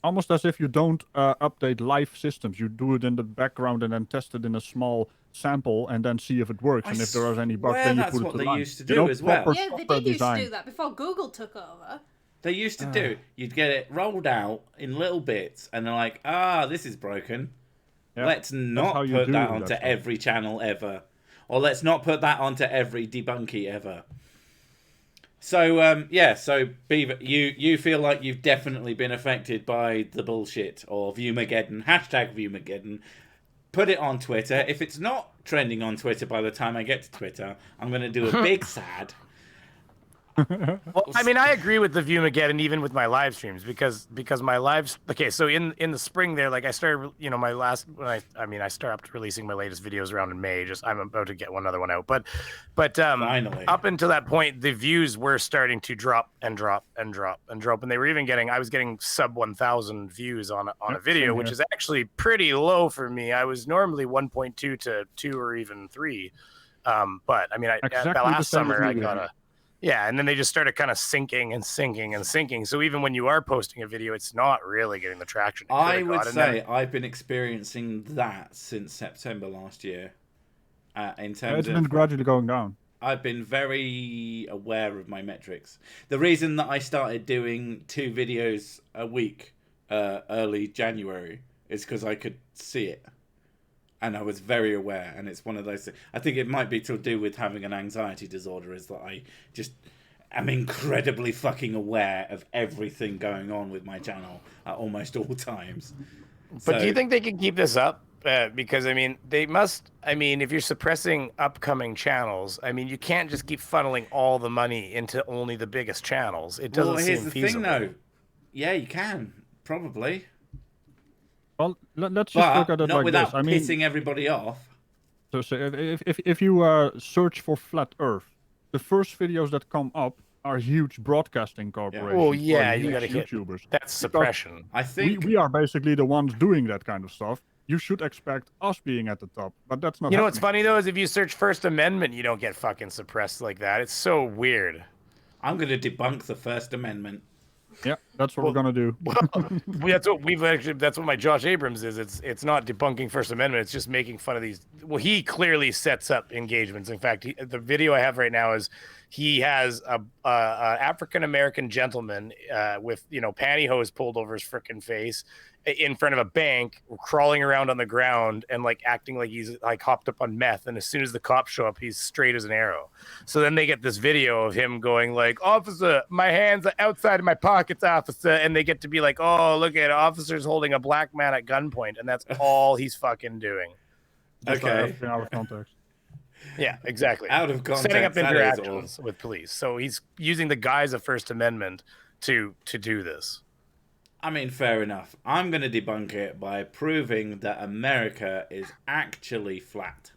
Speaker 2: Almost as if you don't update live systems. You do it in the background and then test it in a small sample and then see if it works. And if there are any bugs, then you put it to
Speaker 1: that's what they used to
Speaker 2: do
Speaker 1: as well.
Speaker 4: Yeah, they did used to do that before Google took over.
Speaker 1: They used to do. You'd get it rolled out in little bits, and they're like, this is broken. Yep. Let's not put that onto every channel ever. Or let's not put that onto every debunky ever. So, so Beaver, you feel like you've definitely been affected by the bullshit or Viewmageddon, #Viewmageddon. Put it on Twitter. If it's not trending on Twitter by the time I get to Twitter, I'm going to do a big sad.
Speaker 6: Well, I mean, I agree with the Viewmageddon even with my live streams because my lives. Okay, so in the spring there, like I started, my last. I started releasing my latest videos around in May. I'm about to get another one out, but
Speaker 1: finally,
Speaker 6: up until that point, the views were starting to drop and drop and drop and drop, and they were even I was getting sub 1,000 views on a video, which is actually pretty low for me. I was normally 1.2 to 2 or even 3, but I mean, that last summer I got a. Yeah, and then they just started kind of sinking and sinking and sinking. So even when you are posting a video, it's not really getting the traction.
Speaker 1: I would say I've been experiencing that since September last year. In terms
Speaker 2: it's been gradually going down.
Speaker 1: I've been very aware of my metrics. The reason that I started doing 2 videos a week early January is because I could see it. And I was very aware, and it's one of those things. I think it might be to do with having an anxiety disorder, is that I just am incredibly fucking aware of everything going on with my channel at almost all times.
Speaker 6: But do you think they can keep this up? Because, I mean, they must. I mean, if you're suppressing upcoming channels, I mean, you can't just keep funneling all the money into only the biggest channels. It doesn't seem feasible.
Speaker 1: Here's the thing, though. Yeah, you can. Probably.
Speaker 2: Well, let's just look at it like this. I mean,
Speaker 1: pissing everybody off.
Speaker 2: So if you search for flat Earth, the first videos that come up are huge broadcasting corporations.
Speaker 6: Oh yeah, you gotta hit
Speaker 2: YouTubers.
Speaker 6: That's suppression.
Speaker 1: I think
Speaker 2: we are basically the ones doing that kind of stuff. You should expect us being at the top, but that's not.
Speaker 6: You know what's funny though is if you search First Amendment, you don't get fucking suppressed like that. It's so weird.
Speaker 1: I'm gonna debunk the First Amendment.
Speaker 2: Yeah, that's what we're gonna do.
Speaker 6: That's what my Josh Abrams is. It's not debunking First Amendment. It's just making fun of these. Well, he clearly sets up engagements. In fact, the video I have right now is he has a African American gentleman with pantyhose pulled over his frickin' face in front of a bank, crawling around on the ground and like acting like he's like hopped up on meth. And as soon as the cops show up, he's straight as an arrow. So then they get this video of him going like, "Officer, my hands are outside of my pockets, officer." And they get to be like, "Oh, look at officers holding a black man at gunpoint." And that's all he's fucking doing.
Speaker 1: Okay.
Speaker 2: Out of context.
Speaker 6: Yeah, exactly.
Speaker 1: Out of context.
Speaker 6: Setting up interactions with police. So he's using the guise of First Amendment to do this.
Speaker 1: I mean, fair enough. I'm going to debunk it by proving that America is actually flat.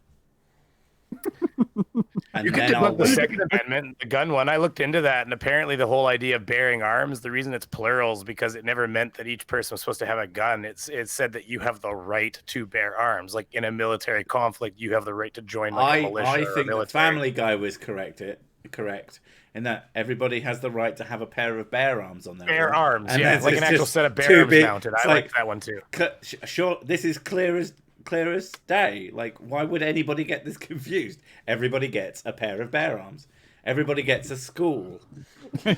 Speaker 6: You can debunk the Second Amendment, the gun one. I looked into that, and apparently the whole idea of bearing arms, the reason it's plural is because it never meant that each person was supposed to have a gun. It said that you have the right to bear arms. Like in a military conflict, you have the right to join like a militia.
Speaker 1: I think the Family Guy was correct. In that everybody has the right to have a pair of bear arms on their
Speaker 6: bare arms,
Speaker 1: and
Speaker 6: yeah, like an actual set of bear arms mounted. I like that one too.
Speaker 1: Sure, this is clear as day. Like, why would anybody get this confused? Everybody gets a pair of bear arms. Everybody gets a school.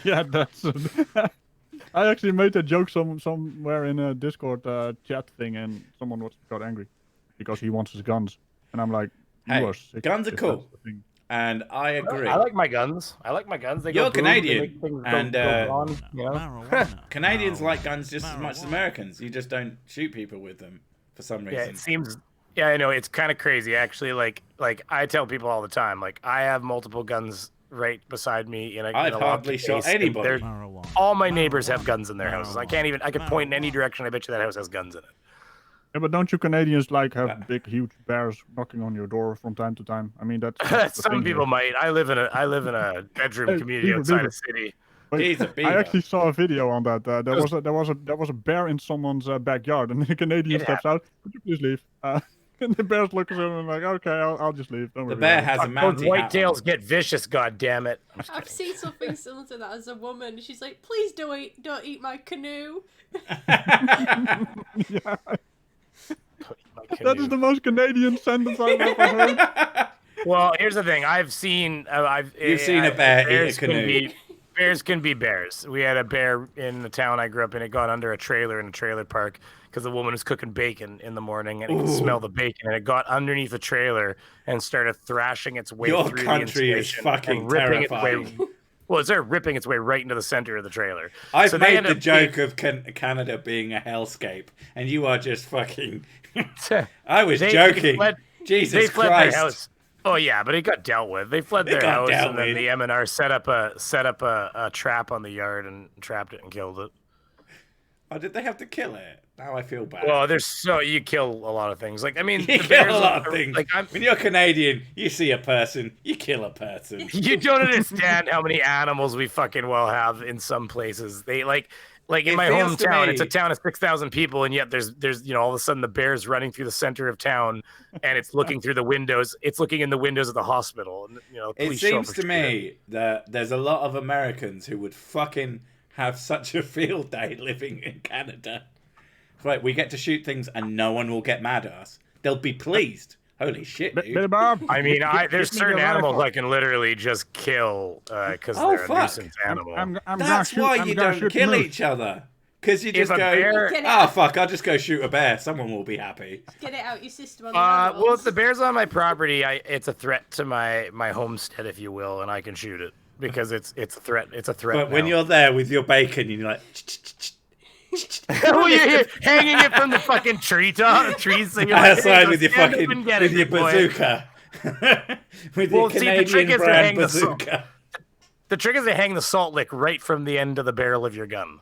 Speaker 2: Yeah, that's. I actually made a joke somewhere in a Discord chat thing, and someone got angry because he wants his guns, and I'm like,
Speaker 1: hey, guns are cool. And I agree.
Speaker 6: I like my guns.
Speaker 1: You're Canadian, and Canadians like guns just as much as Americans. You just don't shoot people with them for some reason.
Speaker 6: Yeah, it seems. Yeah, I know it's kind of crazy actually. Like I tell people all the time, like I have multiple guns right beside me.
Speaker 1: I've hardly shot anybody.
Speaker 6: All my neighbors have guns in their houses. I could point in any direction. I bet you that house has guns in it.
Speaker 2: Yeah, but don't you Canadians like have big, huge bears knocking on your door from time to time? I mean, that's
Speaker 6: some people might. I live in a bedroom community outside a city.
Speaker 2: I actually saw a video on that. There was a bear in someone's backyard, and the Canadian steps out. Could you please leave? And the bear's looking at him and like, okay, I'll just leave.
Speaker 1: The bear has a mountie.
Speaker 6: Whitetails get vicious. God damn it!
Speaker 4: I've seen something similar to that as a woman. She's like, "Please don't eat my canoe."
Speaker 2: Yeah. That is the most Canadian sentence I've ever heard.
Speaker 6: Well, here's the thing. You've seen
Speaker 1: a bear eat a canoe.
Speaker 6: Bears can be bears. We had a bear in the town I grew up in. It got under a trailer in a trailer park because the woman was cooking bacon in the morning and it could smell the bacon. And it got underneath the trailer and started thrashing its way through the insulation. Your country is fucking terrifying. Well, it's ripping its way right into the center of the trailer.
Speaker 1: I've made the joke of Canada being a hellscape, and you are just fucking... I was joking. Jesus Christ.
Speaker 6: Their house. Oh, yeah, but it got dealt with. They fled their house, and then the M&R set up a trap on the yard and trapped it and killed it.
Speaker 1: Oh, did they have to kill it? Now I feel bad.
Speaker 6: Well, you kill a lot of things. Like, I mean,
Speaker 1: you kill a lot of things. Like, when you're Canadian, you see a person, you kill a person.
Speaker 6: You don't understand how many animals we fucking well have in some places. They like in my hometown, it's a town of 6,000 people, and yet there's all of a sudden the bear's running through the center of town, and it's looking through the windows. It's looking in the windows of the hospital. And,
Speaker 1: it seems to me that there's a lot of Americans who would fucking have such a field day living in Canada. Right, we get to shoot things and no one will get mad at us. They'll be pleased. Holy shit, dude.
Speaker 6: I mean, there's certain animals I can literally just kill because they're a nuisance animal.
Speaker 1: That's why you don't kill each other. Because you just fuck, I'll just go shoot a bear. Someone will be happy.
Speaker 4: Get it out your system.
Speaker 6: Well, if the bear's on my property, it's a threat to my homestead, if you will, and I can shoot it because it's a threat. It's a threat.
Speaker 1: But when you're there with your bacon, you're like.
Speaker 6: You're hanging it from the fucking trees. So you're
Speaker 1: outside with your bazooka. With your Canadian brand bazooka.
Speaker 6: The trick is to hang the salt lick right from the end of the barrel of your gun.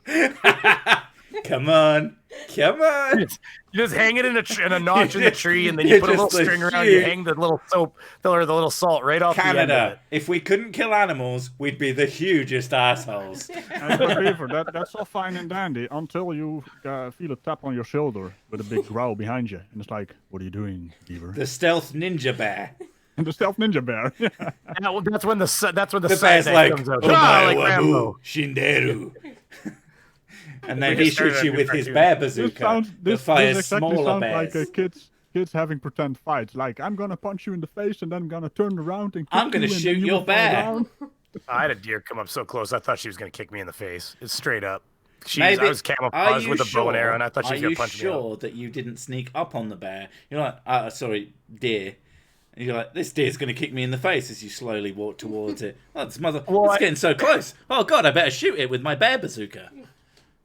Speaker 1: Come on. You
Speaker 6: just hang it in a notch in the tree, and then you put a little string around. You hang the little soap or the little salt right off the end of it.
Speaker 1: If we couldn't kill animals, we'd be the hugest assholes.
Speaker 2: Beaver, that's all fine and dandy until you feel a tap on your shoulder with a big growl behind you, and it's like, "What are you doing, Beaver?"
Speaker 1: The stealth ninja bear.
Speaker 2: The stealth ninja bear.
Speaker 6: Well, that's when the
Speaker 1: bear's like,
Speaker 6: comes out.
Speaker 1: Like Rambo. Shinderu. And then he shoots you with his bear bazooka. This fires smaller bears.
Speaker 2: Like kids having pretend fights. Like, I'm gonna punch you in the face and then gonna turn around and
Speaker 1: I'm gonna shoot your bear.
Speaker 6: I had a deer come up so close, I thought she was gonna kick me in the face. It's straight up. I was camouflaged with a bow and arrow, and I thought she was gonna punch me.
Speaker 1: Are you sure that you didn't sneak up on the bear? You're like, sorry, deer. And you're like, this deer's going to kick me in the face as you slowly walk towards it. Oh, it's getting so close. Oh, God, I better shoot it with my bear bazooka.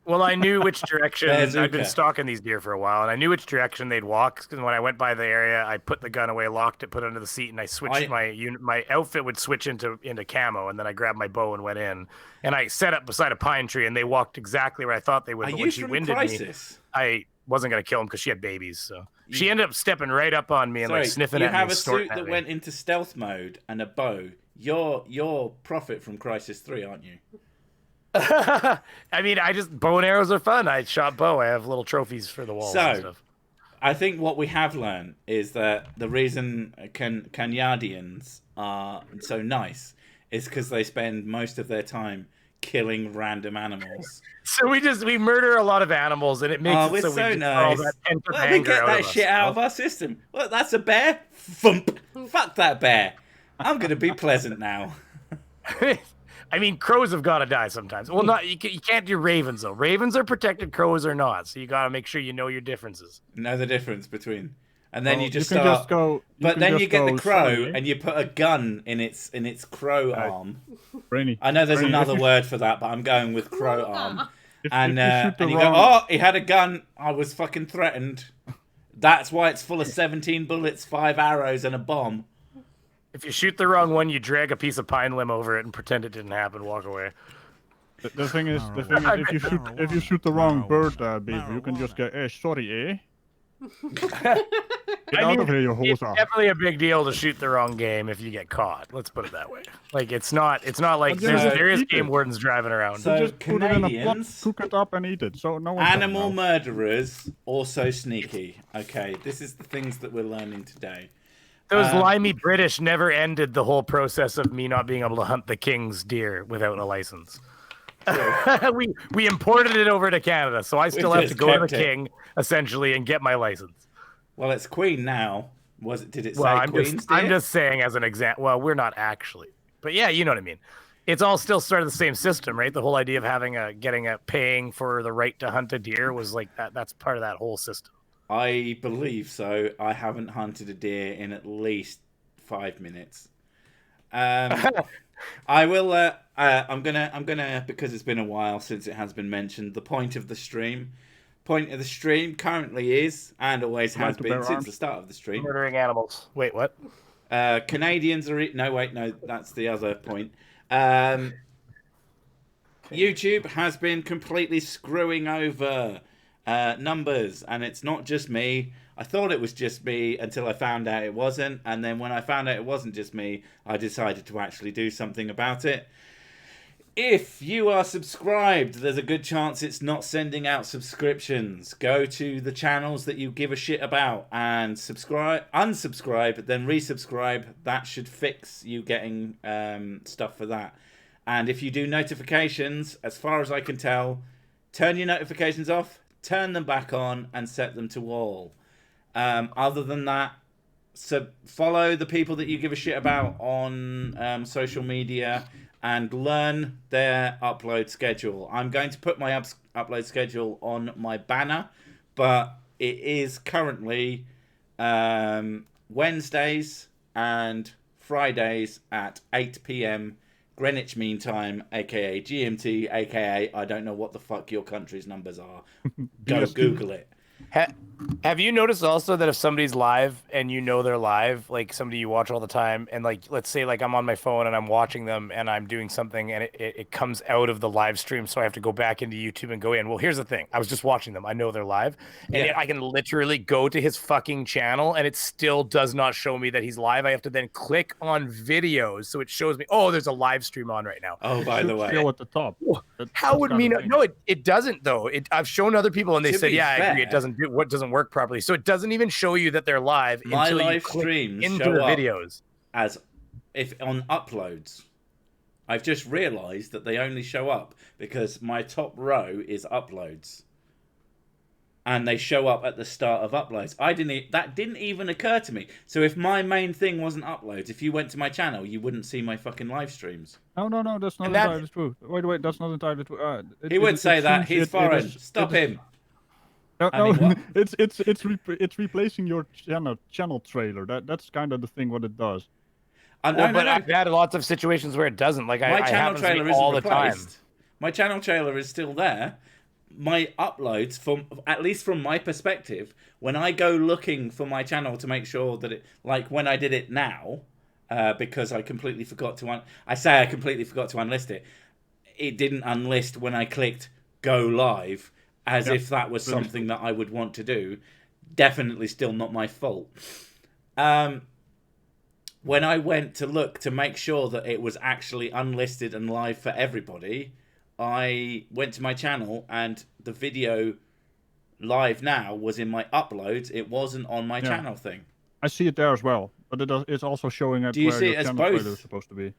Speaker 6: Well, I knew which direction. I've been stalking these deer for a while, and I knew which direction they'd walk. Because when I went by the area, I put the gun away, locked it, put it under the seat, and I switched my outfit would switch into camo, and then I grabbed my bow and went in. And I set up beside a pine tree, and they walked exactly where I thought they would. But when she winded me, I wasn't going to kill them because she had babies. So she ended up stepping right up on me and like sniffing at me.
Speaker 1: You have a suit that went into stealth mode and a bow. You're Prophet from Crisis 3, aren't you?
Speaker 6: I mean, bow and arrows are fun. I shot bow. I have little trophies for the walls and stuff.
Speaker 1: I think what we have learned is that the reason Canadians are so nice is because they spend most of their time killing random animals.
Speaker 6: So we murder a lot of animals, and it makes it so
Speaker 1: nice. Let me get that shit out of our system. Look, that's a bear. Thump. Fuck that bear. I'm gonna be pleasant now.
Speaker 6: I mean, crows have got to die sometimes. Well, you can't do ravens though. Ravens are protected, crows are not. So you got to make sure you know your differences.
Speaker 1: Know the difference between, and then you get the crow and you put a gun in its crow arm. I know there's another word for that, but I'm going with crow arm. And you go, oh, he had a gun. I was fucking threatened. That's why it's full of 17 bullets, 5 arrows, and a bomb.
Speaker 6: If you shoot the wrong one, you drag a piece of pine limb over it and pretend it didn't happen. Walk away.
Speaker 2: The thing is, if you shoot the wrong bird, Beaver, you can just go, sorry, eh? Get out of here, you
Speaker 6: it's definitely a big deal to shoot the wrong game if you get caught. Let's put it that way. Like it's not like there is game wardens driving around.
Speaker 1: So just Canadians, put it in a pot,
Speaker 2: cook it up and eat it. So no one
Speaker 1: animal murderers also sneaky. Okay, this is the things that we're learning today.
Speaker 6: Those limey British never ended the whole process of me not being able to hunt the king's deer without a license. we imported it over to Canada, so I still have to go to the king essentially and get my license.
Speaker 1: Well, it's Queen now. Did it say Queen's deer?
Speaker 6: I'm just saying as an example. Well, we're not actually, but yeah, you know what I mean. It's all still sort of the same system, right? The whole idea of paying for the right to hunt a deer was like that. That's part of that whole system.
Speaker 1: I believe so. I haven't hunted a deer in at least 5 minutes. I will. I'm gonna because it's been a while since it has been mentioned. The point of the stream currently is and always has been since the start of the stream.
Speaker 6: Murdering animals. Wait, what?
Speaker 1: Canadians are no. That's the other point. YouTube has been completely screwing over numbers, and it's not just me. I thought it was just me until I found out it wasn't, and then when I found out it wasn't just me, I decided to actually do something about it. If you are subscribed, there's a good chance it's not sending out subscriptions. Go to the channels that you give a shit about and unsubscribe, then resubscribe. That should fix you getting stuff for that. And if you do notifications, as far as I can tell, turn your notifications off, turn them back on, and set them to all. Other than that, follow the people that you give a shit about on social media, and learn their upload schedule. I'm going to put my upload schedule on my banner, but it is currently Wednesdays and Fridays at 8 p.m. Greenwich Mean Time, aka GMT, aka I don't know what the fuck your country's numbers are. Go Google it.
Speaker 6: Have you noticed also that if somebody's live and you know they're live, like somebody you watch all the time, and like let's say like I'm on my phone and I'm watching them and I'm doing something and it comes out of the live stream, so I have to go back into YouTube and go in. Well, here's the thing. I was just watching them. I know they're live. And yet I can literally go to his fucking channel and it still does not show me that he's live. I have to then click on videos so it shows me, oh, there's a live stream on right now.
Speaker 1: Oh, by the way.
Speaker 2: Still at the top.
Speaker 6: How would me know? No, it doesn't though. I've shown other people and they said, yeah, I agree. It doesn't work properly. So it doesn't even show you that they're live
Speaker 1: my
Speaker 6: until
Speaker 1: live
Speaker 6: you click
Speaker 1: streams
Speaker 6: into
Speaker 1: show
Speaker 6: the
Speaker 1: up
Speaker 6: videos.
Speaker 1: As if on uploads. I've just realized that they only show up because my top row is uploads. And they show up at the start of uploads. That didn't even occur to me. So if my main thing wasn't uploads, if you went to my channel, you wouldn't see my fucking live streams.
Speaker 2: No, that's not entirely true. Wait, that's not entirely true.
Speaker 1: He would say that. He's foreign. Stop him.
Speaker 2: No, it's replacing your channel trailer. That's kind of the thing what it does.
Speaker 6: But I've had lots of situations where it doesn't. Like
Speaker 1: my channel trailer isn't
Speaker 6: all
Speaker 1: replaced.
Speaker 6: the time.
Speaker 1: My channel trailer is still there. My uploads, at least from my perspective, when I go looking for my channel to make sure that it, like when I did it now, because I completely forgot to I completely forgot to unlist it. It didn't unlist when I clicked go live. As if that was something that I would want to do. Definitely still not my fault. When I went to look to make sure that it was actually unlisted and live for everybody, I went to my channel and the video live now was in my uploads. It wasn't on my channel thing.
Speaker 2: I see it there as well, but it's also showing at where your channel trailer is supposed to be.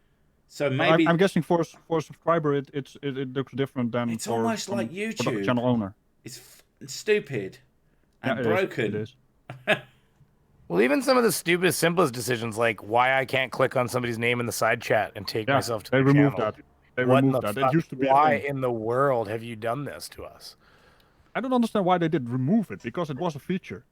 Speaker 1: So maybe
Speaker 2: I'm guessing for a subscriber, it looks different than
Speaker 1: it's
Speaker 2: for
Speaker 1: almost like YouTube.
Speaker 2: For the channel owner.
Speaker 1: It's stupid and broken.
Speaker 2: It is.
Speaker 6: Well, even some of the stupidest, simplest decisions, like why I can't click on somebody's name in the side chat and take myself to the channel.
Speaker 2: They removed that. It used to be.
Speaker 6: Why in the world have you done this to us?
Speaker 2: I don't understand why they did remove it, because it was a feature.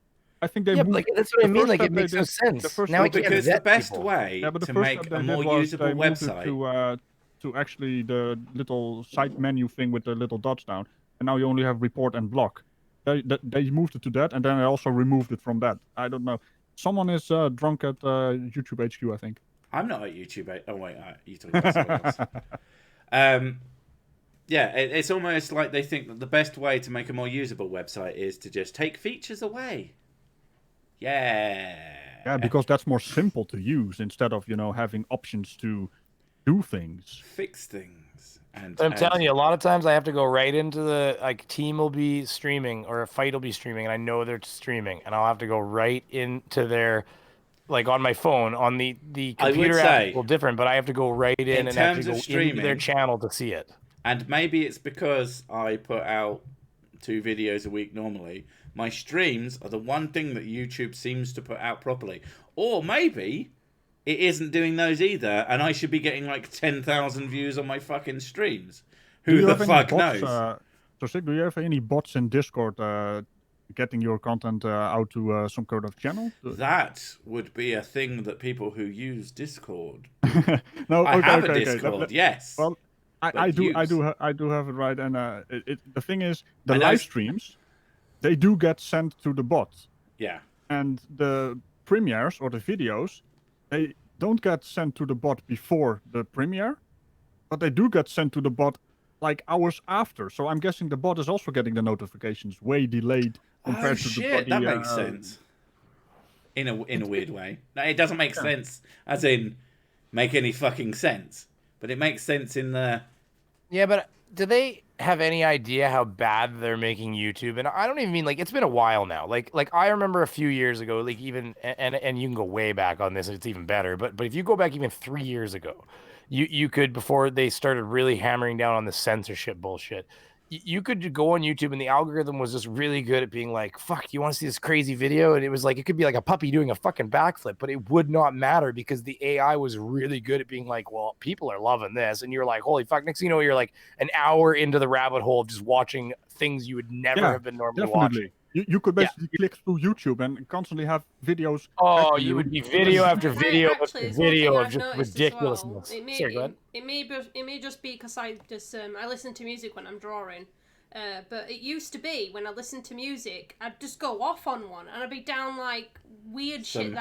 Speaker 2: I think they moved.
Speaker 6: Like, that's what I mean. Like, it makes no sense.
Speaker 1: Now because the best way to make a more usable website
Speaker 2: to actually the little side menu thing with the little dots down, and now you only have report and block. They moved it to that, and then they also removed it from that. I don't know. Someone is drunk at YouTube HQ, I think.
Speaker 1: I'm not at YouTube. Oh wait, you talking about someone else. Yeah, it's almost like they think that the best way to make a more usable website is to just take features away. Yeah,
Speaker 2: because that's more simple to use instead of having options to do things,
Speaker 1: fix things.
Speaker 6: But I'm telling you, a lot of times I have to go right into the team will be streaming or a fight will be streaming, and I know they're streaming, and I'll have to go right into their on my phone on the computer app. It's a little different, but I have to go right in and actually go into their channel to see it.
Speaker 1: And maybe it's because I put out 2 videos a week normally. My streams are the one thing that YouTube seems to put out properly. Or maybe it isn't doing those either, and I should be getting 10,000 views on my fucking streams. Who the fuck knows?
Speaker 2: So, Sig, do you have any bots in Discord getting your content out to some kind of channel?
Speaker 1: That would be a thing that people who use Discord.
Speaker 2: No,
Speaker 1: I have a Discord, yes.
Speaker 2: Well, I do have it right, and the thing is, the live streams, they do get sent to the bot.
Speaker 1: Yeah.
Speaker 2: And the premieres or the videos, they don't get sent to the bot before the premiere, but they do get sent to the bot hours after. So I'm guessing the bot is also getting the notifications way delayed compared to the body.
Speaker 1: That makes sense. In a weird way. No, it doesn't make sense as in make any fucking sense. But it makes sense in the...
Speaker 6: Yeah, but do they have any idea how bad they're making YouTube? And I don't even mean, it's been a while now. Like I remember a few years ago, even... And you can go way back on this, and it's even better. But if you go back even 3 years ago, you could, before they started really hammering down on the censorship bullshit, you could go on YouTube and the algorithm was just really good at being like, fuck, you want to see this crazy video? And it was like, it could be like a puppy doing a fucking backflip, but it would not matter because the AI was really good at being like, well, people are loving this. And you're like, holy fuck. Next thing you know, you're like an hour into the rabbit hole of just watching things you would never have been normally watching.
Speaker 2: You could basically click through YouTube and constantly have videos.
Speaker 6: Oh, you would be video after video after video of just ridiculousness.
Speaker 4: Well. It may just be because I listen to music when I'm drawing. But it used to be when I listened to music, I'd just go off on one and I'd be down like weird shit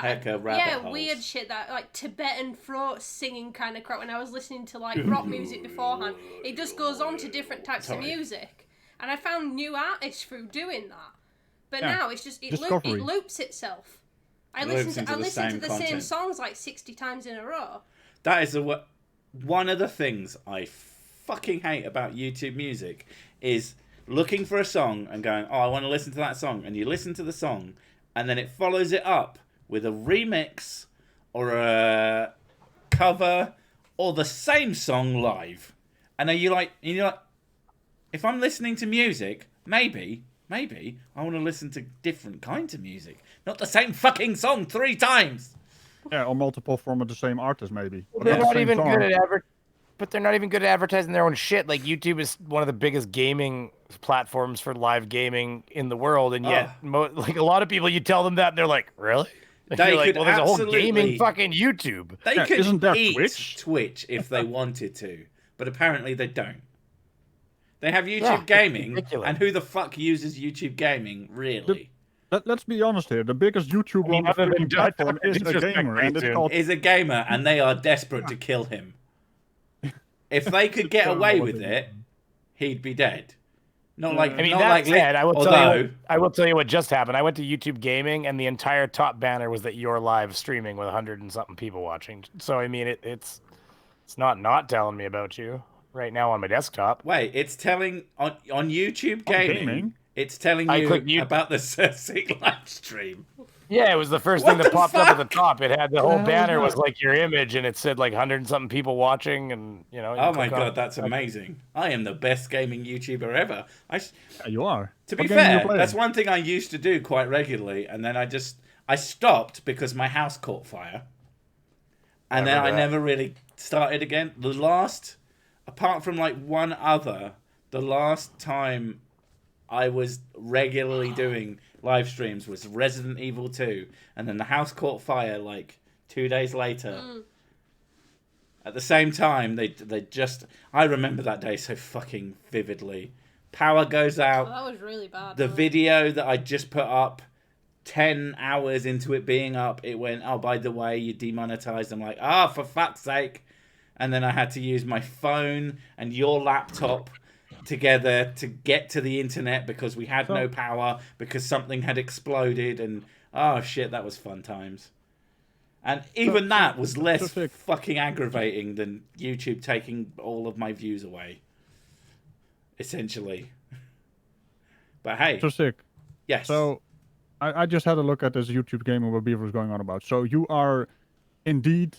Speaker 4: weird shit that like Tibetan throat singing kind of crap. When I was listening to like rock music beforehand, it just goes on to different types of music, and I found new artists through doing that. But now it's just it loops itself. I listen to the same songs like 60 times in a row.
Speaker 1: That is one of the things I fucking hate about YouTube music is looking for a song and going, oh, I want to listen to that song, and you listen to the song and then it follows it up with a remix or a cover or the same song live. And then you're like, if I'm listening to music, maybe I want to listen to different kinds of music, not the same fucking song 3 times.
Speaker 2: Yeah, or multiple from the same artist, maybe.
Speaker 6: Well, they're not even good at but they're not even good at advertising their own shit. Like YouTube is one of the biggest gaming platforms for live gaming in the world, and yet, like a lot of people, you tell them that, and they're like, "Really?"
Speaker 1: They
Speaker 6: like,
Speaker 1: could
Speaker 6: well, there's a whole gaming fucking YouTube.
Speaker 1: They could
Speaker 2: isn't there
Speaker 1: eat Twitch if they wanted to, but apparently they don't. They have YouTube Gaming, and who the fuck uses YouTube Gaming, really?
Speaker 2: Let's be honest here. The biggest YouTuber on the freaking platform is a gamer, and it's called...
Speaker 1: Is a gamer, and they are desperate to kill him. If they could get away with it, he'd be dead. Not like
Speaker 6: I mean,
Speaker 1: not
Speaker 6: that
Speaker 1: like
Speaker 6: said, I will tell you what just happened. I went to YouTube Gaming, and the entire top banner was that you're live streaming with 100 and something people watching. So I mean, it's not telling me about you right now on my desktop.
Speaker 1: Wait, it's telling on YouTube Gaming. It's telling you about the Sick live stream.
Speaker 6: Yeah, it was the first thing that popped up at the top. It had the whole banner was like your image, and it said like 100 and something people watching, and you know.
Speaker 1: Oh my god, that's amazing! I am the best gaming YouTuber ever.
Speaker 2: You are.
Speaker 1: To be fair, that's one thing I used to do quite regularly, and then I stopped because my house caught fire, and then I never really started again. Apart from like one other, the last time I was regularly doing live streams was Resident Evil 2, and then the house caught fire like 2 days later. At the same time, they just... I remember that day so fucking vividly. Power goes out.
Speaker 4: Oh, that was really bad.
Speaker 1: The video that I just put up, 10 hours into it being up, it went, oh, by the way, you demonetized. I'm like, for fuck's sake. And then I had to use my phone and your laptop together to get to the internet because we had no power because something had exploded, and oh shit, that was fun times. And even that was less fucking aggravating than YouTube taking all of my views away, essentially. But hey,
Speaker 2: so sick.
Speaker 1: Yes.
Speaker 2: So I just had a look at this YouTube Gaming what Beaver was going on about. So you are indeed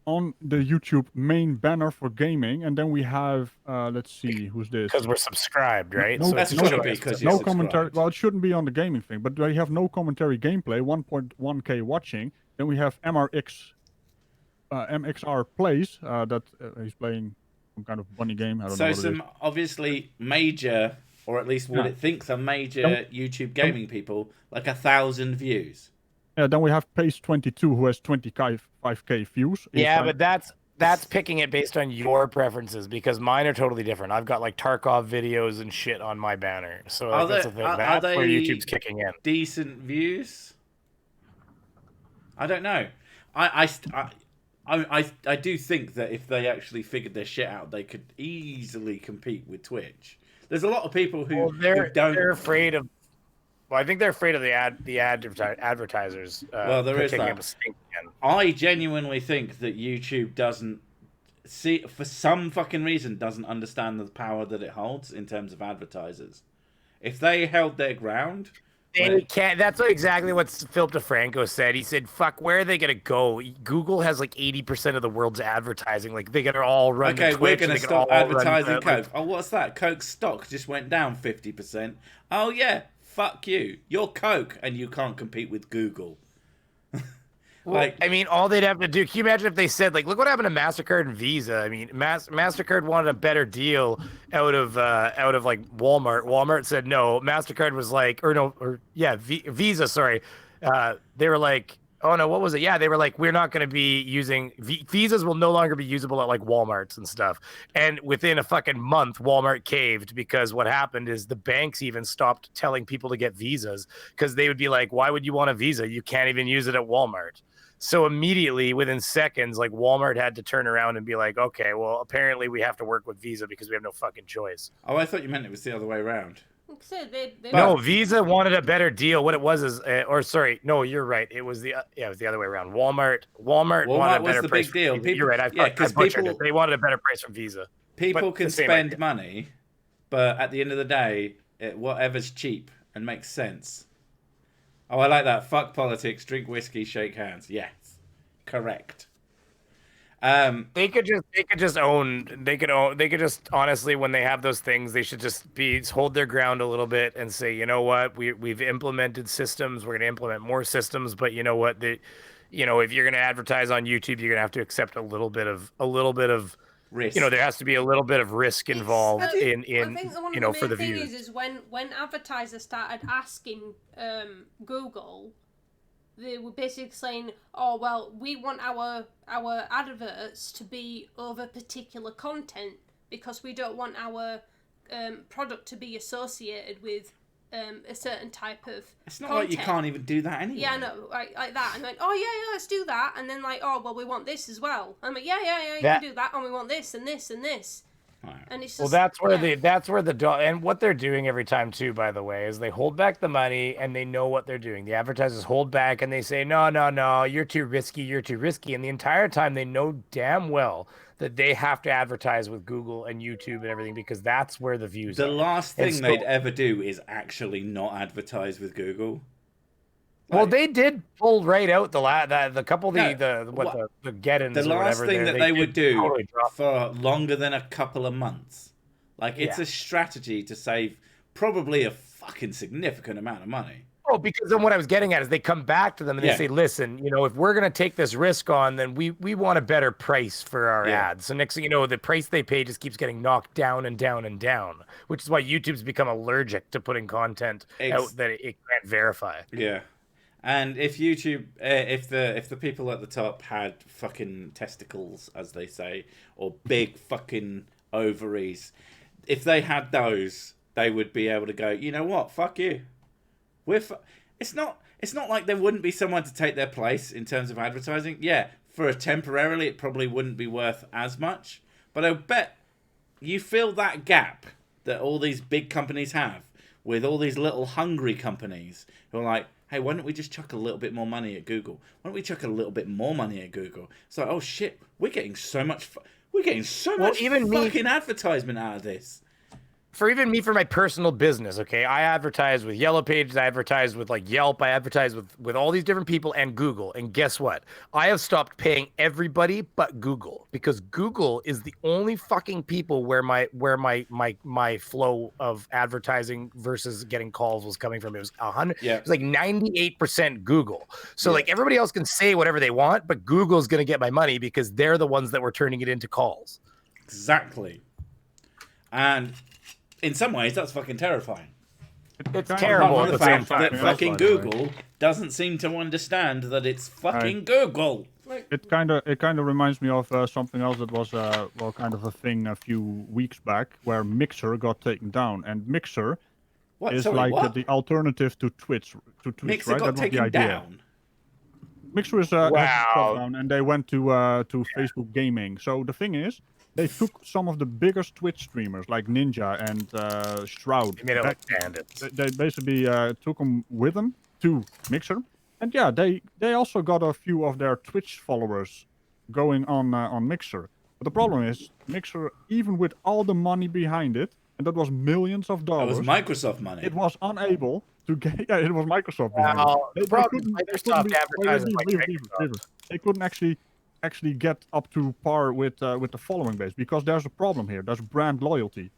Speaker 2: on the YouTube main banner for gaming, and then we have let's see, who's this?
Speaker 6: Because we're subscribed, right?
Speaker 2: No,
Speaker 6: so
Speaker 1: that's should be because
Speaker 2: no commentary. Well, it shouldn't be on the gaming thing, but we have no commentary gameplay. 1.1K watching. Then we have MXR plays that he's playing some kind of bunny game. I don't know. So
Speaker 1: some obviously major, or at least what it thinks are major YouTube gaming people, like 1,000 views.
Speaker 2: Yeah, then we have Pace22 who has 25K views.
Speaker 6: Yeah, but that's picking it based on your preferences, because mine are totally different. I've got like Tarkov videos and shit on my banner, so that's the thing. That's where YouTube's kicking in.
Speaker 1: Decent views? I don't know. I do think that if they actually figured their shit out, they could easily compete with Twitch. There's a lot of people who
Speaker 6: they're afraid of. Well, I think they're afraid of the advertisers.
Speaker 1: Well, there is that. I genuinely think that YouTube doesn't see, for some fucking reason, doesn't understand the power that it holds in terms of advertisers. If they held their ground,
Speaker 6: They can't. That's exactly what Philip DeFranco said. He said, "Fuck, where are they gonna go? Google has like 80% of the world's advertising. Like they gotta all run.
Speaker 1: Okay,
Speaker 6: Twitch,
Speaker 1: we're gonna stop advertising Coke.
Speaker 6: Like,
Speaker 1: oh, what's that? Coke's stock just went down 50%. Oh yeah, fuck you. You're Coke, and you can't compete with Google.
Speaker 6: Like, I mean, all they'd have to do. Can you imagine if they said, like, look what happened to MasterCard and Visa? I mean, MasterCard wanted a better deal out of like Walmart. Walmart said no. MasterCard was like, Visa. Sorry, they were like, oh no, what was it? Yeah, they were like, we're not going to be using Visas will no longer be usable at like Walmarts and stuff. And within a fucking month, Walmart caved because what happened is the banks even stopped telling people to get Visas because they would be like, why would you want a Visa? You can't even use it at Walmart. So immediately, within seconds, like Walmart had to turn around and be like, okay, well, apparently we have to work with Visa because we have no fucking choice.
Speaker 1: Oh, I thought you meant it was the other way around.
Speaker 6: No, Visa wanted a better deal. What it was is, no, you're right. It was the other way around. Walmart wanted a better
Speaker 1: the
Speaker 6: price.
Speaker 1: Big deal. People,
Speaker 6: you're right. I butchered it. They wanted a better price from Visa.
Speaker 1: People can spend money, but at the end of the day, whatever's cheap and makes sense. Oh, I like that. Fuck politics. Drink whiskey. Shake hands. Yes, correct.
Speaker 6: They could just honestly, when they have those things, they should just hold their ground a little bit and say, you know what, we've implemented systems, we're going to implement more systems, but you know what, if you're going to advertise on YouTube, you're going to have to accept a little bit of risk. There has to be a little bit of risk involved
Speaker 4: I think
Speaker 6: for the
Speaker 4: main
Speaker 6: views.
Speaker 4: Is when advertisers started asking Google, they were basically saying, oh, well, we want our adverts to be over particular content because we don't want our product to be associated with a certain type of
Speaker 1: It's not
Speaker 4: content.
Speaker 1: like you can't even do that anyway.
Speaker 4: Yeah, no, like that. And like, oh, yeah, let's do that. And then like, oh, well, we want this as well. I'm like, yeah, you can do that. And we want this and this and this. And it's just,
Speaker 6: that's where and what they're doing every time too, by the way, is they hold back the money and they know what they're doing. The advertisers hold back and they say, no, you're too risky. And the entire time they know damn well that they have to advertise with Google and YouTube and everything because that's where the views are.
Speaker 1: The last thing they'd ever do is actually not advertise with Google.
Speaker 6: Well, they did pull right out the get-ins
Speaker 1: The
Speaker 6: or whatever.
Speaker 1: last thing that they would do
Speaker 6: totally
Speaker 1: for longer than a couple of months. Like, it's a strategy to save probably a fucking significant amount of money.
Speaker 6: Oh, because then what I was getting at is they come back to them and they say, listen, if we're going to take this risk on, then we want a better price for our ads. So next thing you know, the price they pay just keeps getting knocked down and down and down, which is why YouTube's become allergic to putting content out that it can't verify.
Speaker 1: Yeah. And if YouTube, if the people at the top had fucking testicles, as they say, or big fucking ovaries, if they had those, they would be able to go, you know what, fuck you. It's not like there wouldn't be someone to take their place in terms of advertising. Yeah, for temporarily, it probably wouldn't be worth as much. But I bet you fill that gap that all these big companies have with all these little hungry companies who are like, hey, why don't we just chuck a little bit more money at Google? Why don't we chuck a little bit more money at Google? It's like, oh shit, we're getting so much fucking advertisement out of this.
Speaker 6: For my personal business, okay, I advertise with Yellow Pages, I advertise with like Yelp, I advertise with all these different people and Google. And guess what? I have stopped paying everybody but Google because Google is the only fucking people where my flow of advertising versus getting calls was coming from. It was 100. Yeah. It was like 98% Google. So like everybody else can say whatever they want, but Google's gonna get my money because they're the ones that were turning it into calls.
Speaker 1: Exactly. And in some ways, that's fucking terrifying.
Speaker 6: It's terrible at the same time.
Speaker 1: That fucking Google doesn't seem to understand that it's fucking Google.
Speaker 2: It kind of reminds me of something else that was kind of a thing a few weeks back, where Mixer got taken down, and Mixer is the alternative to Twitch.
Speaker 1: Mixer
Speaker 2: right?
Speaker 1: got taken down.
Speaker 2: Mixer is down, and they went to Facebook Gaming. So the thing is, they took some of the biggest Twitch streamers like Ninja and Shroud.
Speaker 6: They made it like bandits.
Speaker 2: They basically took them with them to Mixer, and they also got a few of their Twitch followers going on Mixer. But the problem is, Mixer, even with all the money behind it, and that was millions of dollars.
Speaker 1: That was Microsoft money.
Speaker 2: It was unable to get. Yeah, it was Microsoft.
Speaker 6: Well, the problem is Microsoft advertises like Microsoft.
Speaker 2: They couldn't actually get up to par with the following base because there's a problem here. There's brand loyalty.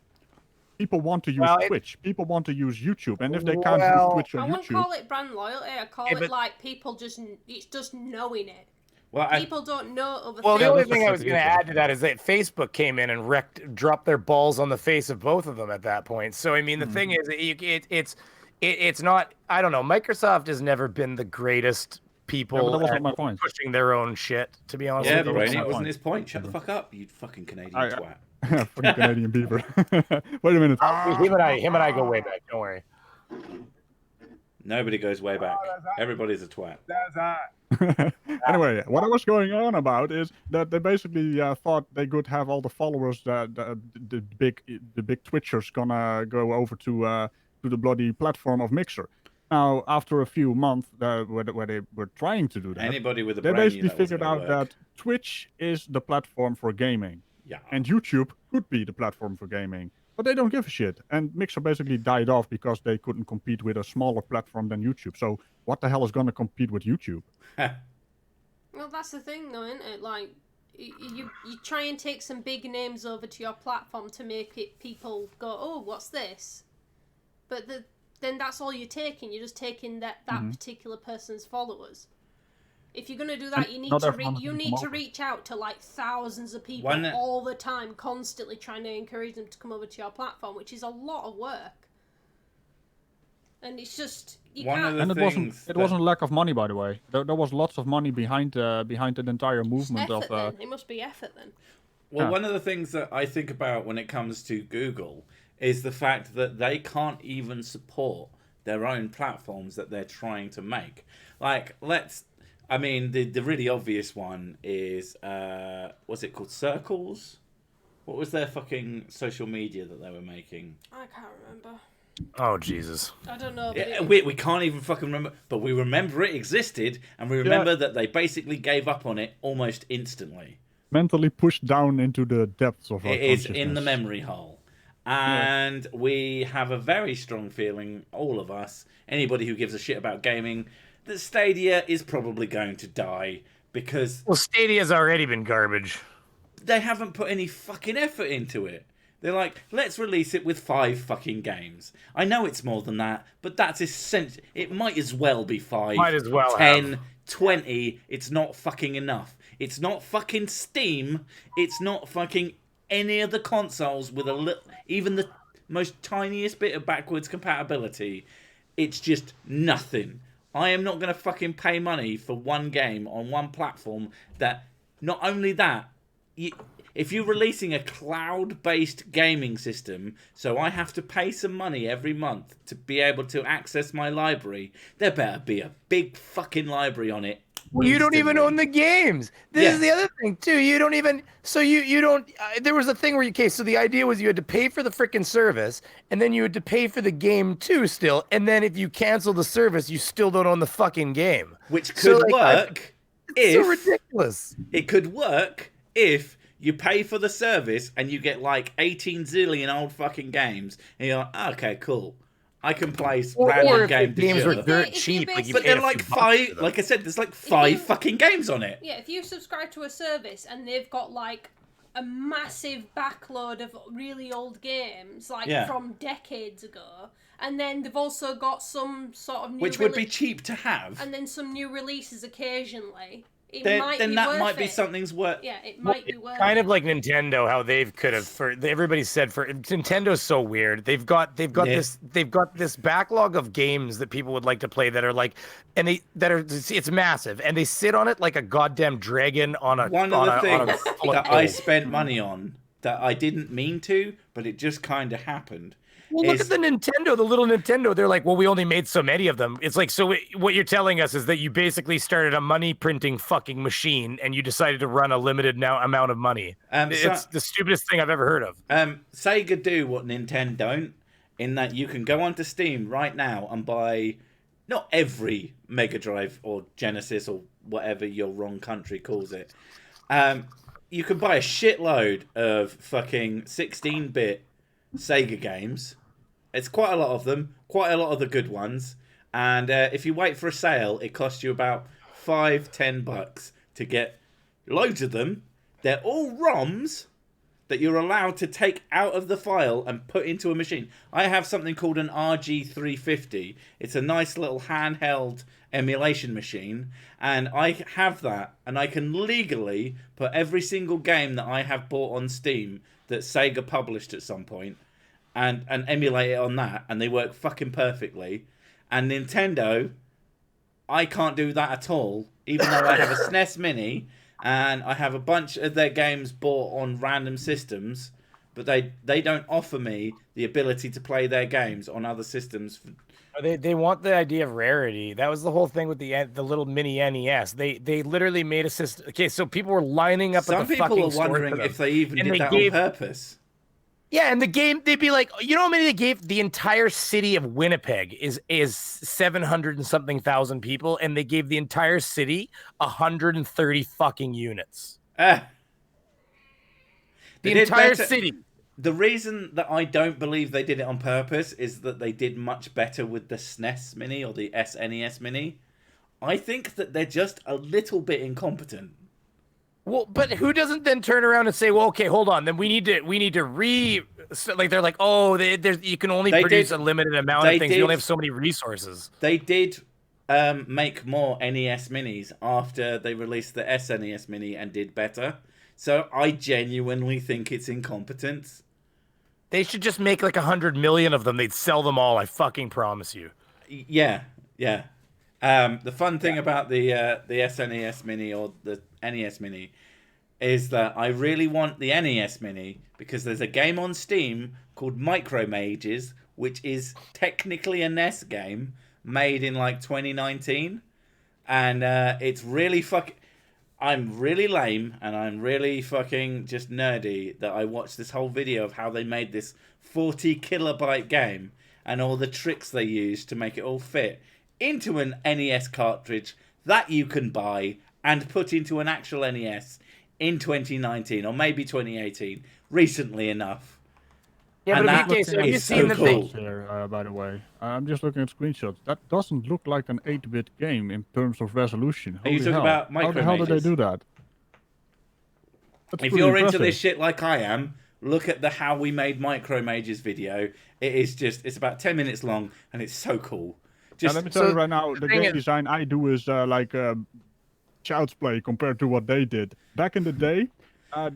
Speaker 2: People want to use Twitch. People want to use YouTube, and if they can't use Twitch or YouTube, I
Speaker 4: wouldn't call it brand loyalty. I call it like people it's just knowing it.
Speaker 1: Well,
Speaker 4: people don't know other
Speaker 6: things.
Speaker 4: The
Speaker 6: only thing I was going to add to that is that Facebook came in and dropped their balls on the face of both of them at that point. So I mean, the thing is, it's not. I don't know. Microsoft has never been the greatest people pushing their own shit. To be honest,
Speaker 1: with you. Brainy, it wasn't his point. Shut the fuck up, you fucking Canadian twat.
Speaker 2: Fucking Canadian beaver. Wait a minute.
Speaker 6: Him and I go way back. Don't worry.
Speaker 1: Nobody goes way back. Everybody's a twat.
Speaker 2: Anyway, what I was going on about is that they basically thought they could have all the followers that the big Twitchers gonna go over to the bloody platform of Mixer. Now, after a few months where they were trying to do that,
Speaker 1: anybody with a
Speaker 2: they
Speaker 1: brain
Speaker 2: basically figured out that Twitch is the platform for gaming.
Speaker 1: Yeah.
Speaker 2: And YouTube could be the platform for gaming. But they don't give a shit. And Mixer basically died off because they couldn't compete with a smaller platform than YouTube. So what the hell is going to compete with YouTube?
Speaker 4: Well, that's the thing, though, isn't it? Like, you try and take some big names over to your platform to make it people go, oh, what's this? But then that's all you're taking. You're just taking that particular person's followers. If you're going to do that, you need to reach out to like thousands of people all the time, constantly trying to encourage them to come over to your platform, which is a lot of work. And it's just
Speaker 2: it wasn't lack of money, by the way. There was lots of money behind the entire movement
Speaker 4: effort, then. It must be effort then.
Speaker 1: Well, one of the things that I think about when it comes to Google is the fact that they can't even support their own platforms that they're trying to make. Like, the really obvious one is, what's it called? Circles? What was their fucking social media that they were making?
Speaker 4: I can't remember.
Speaker 6: Oh, Jesus.
Speaker 4: I don't know.
Speaker 1: We can't even fucking remember, but we remember it existed, and we remember that they basically gave up on it almost instantly.
Speaker 2: Mentally pushed down into the depths of our consciousness.
Speaker 1: It is in the memory hole. And we have a very strong feeling, all of us, anybody who gives a shit about gaming, that Stadia is probably going to die because...
Speaker 6: Well, Stadia's already been garbage.
Speaker 1: They haven't put any fucking effort into it. They're like, let's release it with 5 fucking games. I know it's more than that, but that's essential. It might as well be 5,
Speaker 6: might as well
Speaker 1: 10, 20. It's not fucking enough. It's not fucking Steam. It's not fucking any of the consoles with even the most tiniest bit of backwards compatibility. It's just nothing. I am not going to fucking pay money for one game on one platform that, not only that, if you're releasing a cloud-based gaming system, so I have to pay some money every month to be able to access my library, there better be a big fucking library on it.
Speaker 6: Well, you don't even own the games. This is the other thing, too. You don't even... So you don't... there was a thing where so the idea was you had to pay for the frickin' service, and then you had to pay for the game, too, still. And then if you cancel the service, you still don't own the fucking game.
Speaker 1: Which could work if...
Speaker 6: so ridiculous.
Speaker 1: It could work if you pay for the service and you get, like, 18 zillion old fucking games, and you're like, okay, cool. I can play random games
Speaker 6: were dirt cheap.
Speaker 1: But they're like 5, like I said, there's like 5 fucking games on it.
Speaker 4: Yeah, if you subscribe to a service and they've got like a massive backload of really old games, like from decades ago, and then they've also got some sort of new
Speaker 1: which would be cheap to have,
Speaker 4: and then some new releases occasionally.
Speaker 1: Then that might be something's worth.
Speaker 4: Yeah, it might be worth.
Speaker 6: Kind of like Nintendo, how they could have. Everybody said Nintendo's so weird. They've got this backlog of games that people would like to play that are like, it's massive, and they sit on it like a goddamn dragon on a.
Speaker 1: One of the things that I spent money on that I didn't mean to, but it just kind of happened.
Speaker 6: Well, look at the little Nintendo. They're like, well, we only made so many of them. It's like, so what you're telling us is that you basically started a money printing fucking machine and you decided to run a limited amount of money. It's the stupidest thing I've ever heard of.
Speaker 1: Sega do what Nintendo don't, in that you can go onto Steam right now and buy not every Mega Drive or Genesis or whatever your wrong country calls it. You can buy a shitload of fucking 16-bit Sega games It's quite a lot of them, quite a lot of the good ones. And if you wait for a sale, it costs you about $5-10 to get loads of them. They're all ROMs that you're allowed to take out of the file and put into a machine. I have something called an RG350. It's a nice little handheld emulation machine, and I have that, and I can legally put every single game that I have bought on Steam that Sega published at some point and emulate it on that, and they work fucking perfectly. And Nintendo, I can't do that at all, even though I have a SNES Mini and I have a bunch of their games bought on random systems, but they don't offer me the ability to play their games on other systems.
Speaker 6: They want the idea of rarity. That was the whole thing with the little mini NES. They literally made a system. Okay, so people were lining up at the fucking store.
Speaker 1: Some people are wondering if they even did that on purpose.
Speaker 6: Yeah, and the game, they'd be like, you know how many they gave? The entire city of Winnipeg is 700 and something thousand people, and they gave the entire city 130 fucking units. The entire city.
Speaker 1: The reason that I don't believe they did it on purpose is that they did much better with the SNES Mini or the SNES Mini. I think that they're just a little bit incompetent.
Speaker 6: Well, but who doesn't then turn around and say, "Well, okay, hold on. Then we need to like they're like, oh, you can only produce a limited amount of things. You only have so many resources."
Speaker 1: They did make more NES Minis after they released the SNES Mini and did better. So I genuinely think it's incompetence.
Speaker 6: They should just make like 100 million of them. They'd sell them all. I fucking promise you.
Speaker 1: Yeah. The fun thing about the SNES Mini or the NES Mini is that I really want the NES Mini because there's a game on Steam called Micro Mages, which is technically a NES game made in like 2019, and it's really I'm really lame and I'm really fucking just nerdy that I watched this whole video of how they made this 40 kilobyte game and all the tricks they used to make it all fit into an NES cartridge that you can buy and put into an actual NES in 2019 or maybe 2018, recently enough.
Speaker 6: Yeah,
Speaker 1: and
Speaker 6: but have you seen the
Speaker 1: cool.
Speaker 2: Here, by the way, I'm just looking at screenshots. That doesn't look like an 8-bit game in terms of resolution.
Speaker 1: Are you talking about Micro Mages?
Speaker 2: How did they do that?
Speaker 1: If you're into this shit like I am, look at the How We Made Micro Mages video. It's about 10 minutes long and it's so cool.
Speaker 2: Let me tell you right now, the game design I do is like child's play compared to what they did. Back in the day,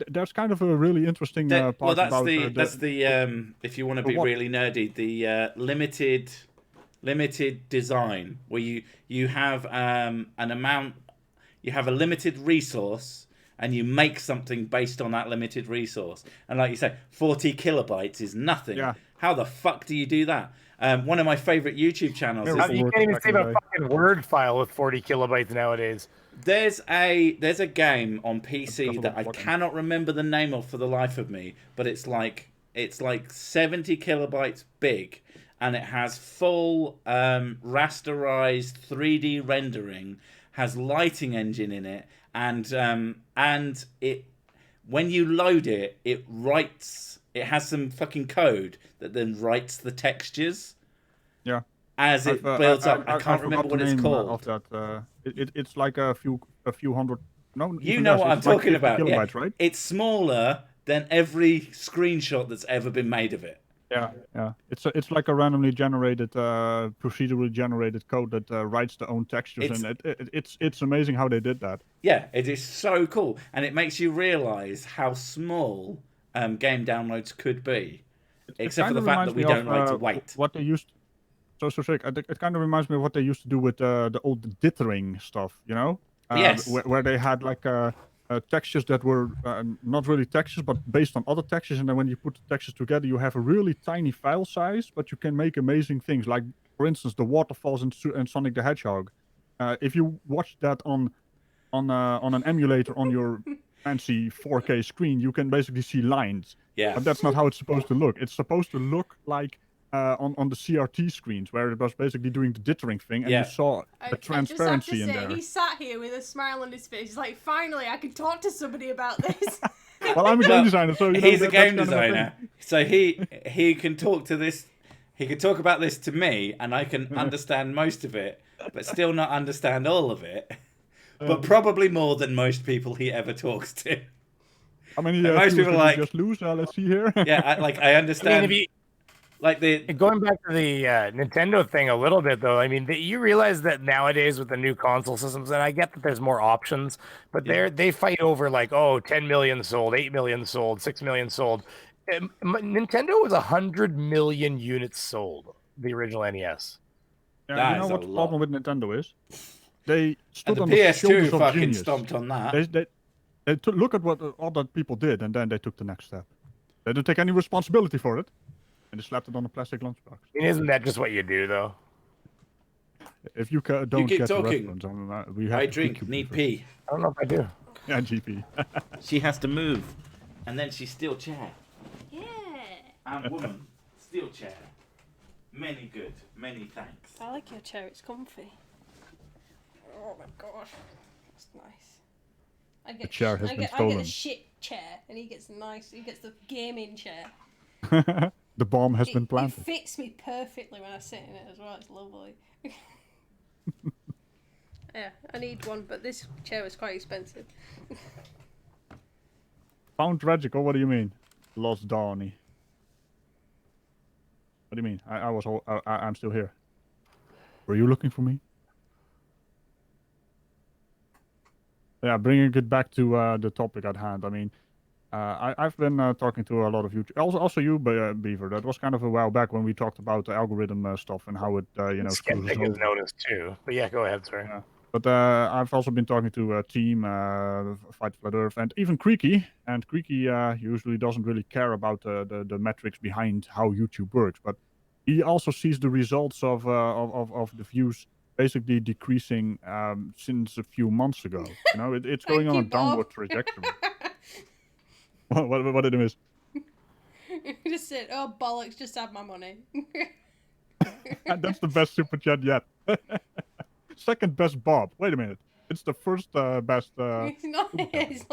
Speaker 2: there's kind of a really interesting part about
Speaker 1: that's the if you want to be really nerdy, the limited design where you have an amount, you have a limited resource and you make something based on that limited resource. And like you say, 40 kilobytes is nothing. Yeah. How the fuck do you do that? One of my favorite YouTube channels.
Speaker 6: You can't even save a fucking Word file with 40 kilobytes nowadays.
Speaker 1: There's a game on PC that I cannot remember the name of for the life of me, but it's like 70 kilobytes big, and it has full rasterized 3D rendering, has lighting engine in it, and it when you load it, it writes. It has some fucking code that then writes the textures.
Speaker 2: Yeah.
Speaker 1: As it builds up. I can't remember what it's called.
Speaker 2: Of that, it's like a few hundred. No,
Speaker 1: you know what I'm talking about.
Speaker 2: Kilobytes, right?
Speaker 1: It's smaller than every screenshot that's ever been made of it.
Speaker 2: Yeah. It's like a randomly generated, procedurally generated code that writes the own textures, and it's amazing how they did that.
Speaker 1: Yeah, it is so cool, and it makes you realize how small game downloads could be, except for the fact that we don't like to wait.
Speaker 2: What they used, so sick. It kind of reminds me of what they used to do with the old dithering stuff, you know?
Speaker 1: Yes.
Speaker 2: Where they had like textures that were not really textures, but based on other textures, and then when you put the textures together, you have a really tiny file size, but you can make amazing things. Like, for instance, the waterfalls in Sonic the Hedgehog. If you watch that on an emulator on your fancy 4K screen, you can basically see lines.
Speaker 1: Yeah.
Speaker 2: But that's not how it's supposed to look. It's supposed to look like on the CRT screens, where it was basically doing the dithering thing, and you saw the transparency in there.
Speaker 4: He sat here with a smile on his face. He's like, finally, I can talk to somebody about this.
Speaker 2: Well, I'm a game designer, so
Speaker 1: he's a game designer, so he can talk to this. He could talk about this to me, and I can understand most of it, but still not understand all of it. But probably more than most people he ever talks to.
Speaker 2: How many
Speaker 1: most people like
Speaker 2: just lose? Let's see here.
Speaker 1: Yeah, I understand.
Speaker 6: Going back to the Nintendo thing a little bit, though, I mean, you realize that nowadays with the new console systems, and I get that there's more options, but they fight over 10 million sold, 8 million sold, 6 million sold. Nintendo was 100 million units sold, the original NES.
Speaker 2: Yeah, you know what the problem with Nintendo is? They stood
Speaker 1: and
Speaker 2: on
Speaker 1: the
Speaker 2: the
Speaker 1: PS2
Speaker 2: shoulders of
Speaker 1: fucking
Speaker 2: genius.
Speaker 1: stomped on that.
Speaker 2: They look at what other people did, and then they took the next step. They didn't take any responsibility for it, and they slapped it on a plastic lunchbox.
Speaker 6: Isn't that just what you do, though?
Speaker 2: If you don't
Speaker 1: you keep
Speaker 2: get
Speaker 1: talking.
Speaker 2: the reference, we have
Speaker 1: I
Speaker 2: to
Speaker 1: drink, need pee.
Speaker 6: I don't know if I do.
Speaker 2: Yeah, GP.
Speaker 1: She has to move, and then she steal chair.
Speaker 4: Yeah.
Speaker 1: And woman, steal chair. Many good, many thanks.
Speaker 4: I like your chair, it's comfy. Oh my gosh, that's nice. I get a shit chair, and he gets the gaming chair.
Speaker 2: The bomb has been planted.
Speaker 4: It fits me perfectly when I sit in it as well, it's lovely. Yeah, I need one, but this chair was quite expensive.
Speaker 2: Found tragical, what do you mean? Lost Donnie. What do you mean? I'm still here. Were you looking for me? Yeah, bringing it back to the topic at hand. I mean, I've been talking to a lot of YouTube. Also you, Beaver. That was kind of a while back when we talked about the algorithm stuff and how it,
Speaker 6: Skeptic is noticed too. But yeah, go ahead, sorry.
Speaker 2: But I've also been talking to Team, Fight Flat Earth, and even Creaky. And Creaky usually doesn't really care about the metrics behind how YouTube works, but he also sees the results of the views basically decreasing since a few months ago. You know, it's going on a downward trajectory. What did I miss?
Speaker 4: You just said, "Oh bollocks, just have my money."
Speaker 2: That's the best super chat yet. Second best Bob. Wait a minute. It's the first best.
Speaker 4: It's not the first.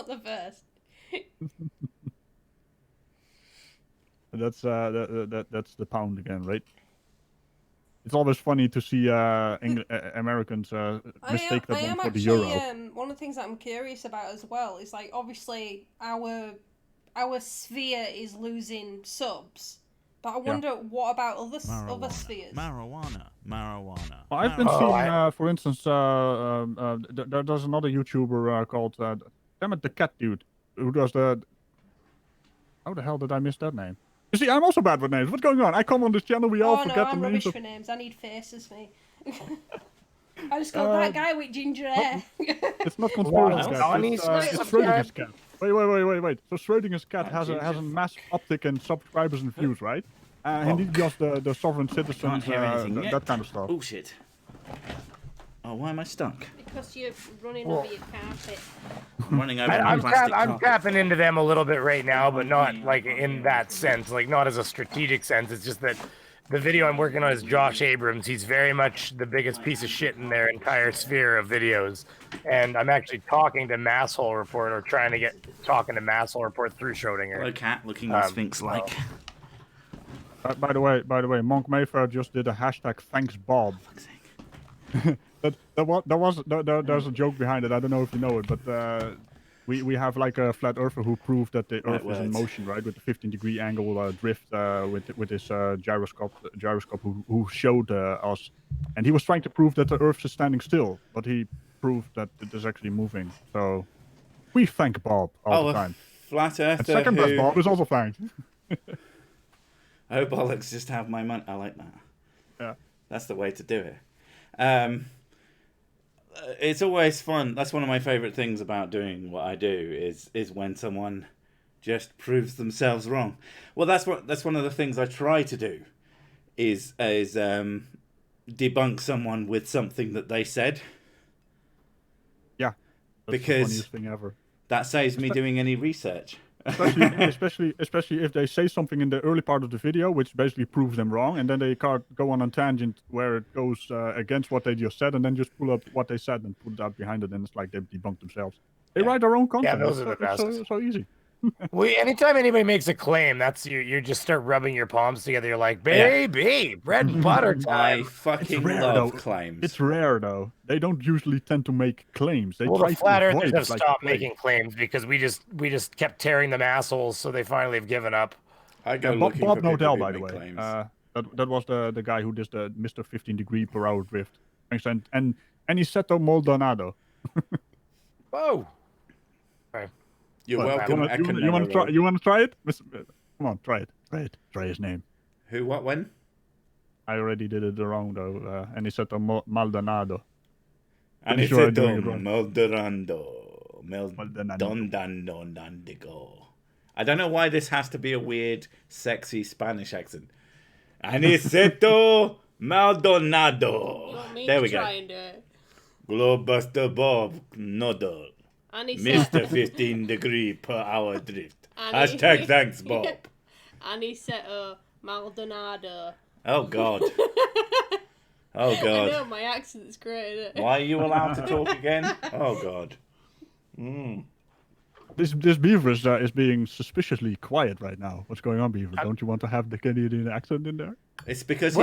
Speaker 2: That's the pound again, right? It's always funny to see Americans mistake that one for the euro.
Speaker 4: One of the things that I'm curious about as well is obviously our sphere is losing subs, but I wonder what about other spheres?
Speaker 5: Marijuana.
Speaker 2: Well, I've been seeing, for instance, there's another YouTuber called damn it, the cat dude who does the. How the hell did I miss that name? You see, I'm also bad with names. What's going on? I come on this channel, we all forget the names.
Speaker 4: I'm rubbish for names. I need faces, me. I just got that guy with ginger hair.
Speaker 2: It's not conspiracy cat. It's Schrodinger's cat. Wait. So Schrodinger's cat has a massive uptick in subscribers and views, right? And he does the sovereign citizens, that kind of stuff.
Speaker 1: Oh shit. Oh, why am I stuck?
Speaker 4: Because you're running over your carpet.
Speaker 1: I'm running over my plastic carpet.
Speaker 6: I'm tapping into them a little bit right now, but not in that sense, not as a strategic sense. It's just that the video I'm working on is Josh Abrams. He's very much the biggest piece of shit in their entire sphere of videos. And I'm actually talking to Masshole Report, or trying to talking to Masshole Report through Schrodinger.
Speaker 1: Hello, cat, looking Sphinx-like.
Speaker 2: By the way, Monk Mayfair just did a hashtag thanks Bob. There's a joke behind it. I don't know if you know it, but we have a flat earther who proved that the Earth is in motion, right, with the 15-degree angle drift with his gyroscope who showed us, and he was trying to prove that the Earth is standing still, but he proved that it is actually moving. So we thank Bob all the time.
Speaker 1: Flat Earther.
Speaker 2: And second best Bob is also thanked.
Speaker 1: Oh bollocks! Just have my money. I like that.
Speaker 2: Yeah,
Speaker 1: that's the way to do it. It's always fun. That's one of my favorite things about doing what I do is when someone just proves themselves wrong. Well, that's one of the things I try to do is debunk someone with something that they said.
Speaker 2: Yeah, that's
Speaker 1: because
Speaker 2: the funniest thing ever.
Speaker 1: That saves me doing any research.
Speaker 2: especially if they say something in the early part of the video, which basically proves them wrong, and then they can't go on a tangent where it goes against what they just said, and then just pull up what they said and put that behind it, and it's like they debunked themselves. They write their own content.
Speaker 6: Yeah, those are the best.
Speaker 2: So easy.
Speaker 6: Well, anytime anybody makes a claim, that's you just start rubbing your palms together. You're like, baby, bread and butter time.
Speaker 1: I fucking
Speaker 2: rare,
Speaker 1: love
Speaker 2: though.
Speaker 1: claims.
Speaker 2: It's rare though. They don't usually tend to make claims. They
Speaker 6: Well,
Speaker 2: try
Speaker 6: the flat
Speaker 2: to
Speaker 6: earthers
Speaker 2: avoid
Speaker 6: have
Speaker 2: it like
Speaker 6: stopped
Speaker 2: the plague.
Speaker 6: making claims because we just kept tearing them assholes, so they finally have given up.
Speaker 1: I go
Speaker 2: Bob
Speaker 1: looking for people
Speaker 2: Nodell,
Speaker 1: who
Speaker 2: by the
Speaker 1: make
Speaker 2: way.
Speaker 1: claims.
Speaker 2: That was the guy who did the Mr. 15-degree-per-hour drift. And Aniceto Maldonado.
Speaker 6: Whoa.
Speaker 1: You're
Speaker 2: What,
Speaker 1: welcome.
Speaker 2: You want to try it? Come on, try it. Try his name.
Speaker 1: Who? What? When?
Speaker 2: I already did it wrong though. Aniceto Maldonado.
Speaker 1: Aniceto Maldonado. I don't know why this has to be a weird, sexy Spanish accent. Aniceto Maldonado. There we go. Globuster Bob Noddle. Mr. 15-degree-per-hour drift. Hashtag thanks, Bob.
Speaker 4: Aniceto Maldonado.
Speaker 1: Oh, God. Oh, God.
Speaker 4: I know, my accent's great, isn't it?
Speaker 1: Why are you allowed to talk again? Oh, God.
Speaker 2: This beaver is being suspiciously quiet right now. What's going on, beaver? Don't you want to have the Canadian accent in there?
Speaker 1: It's because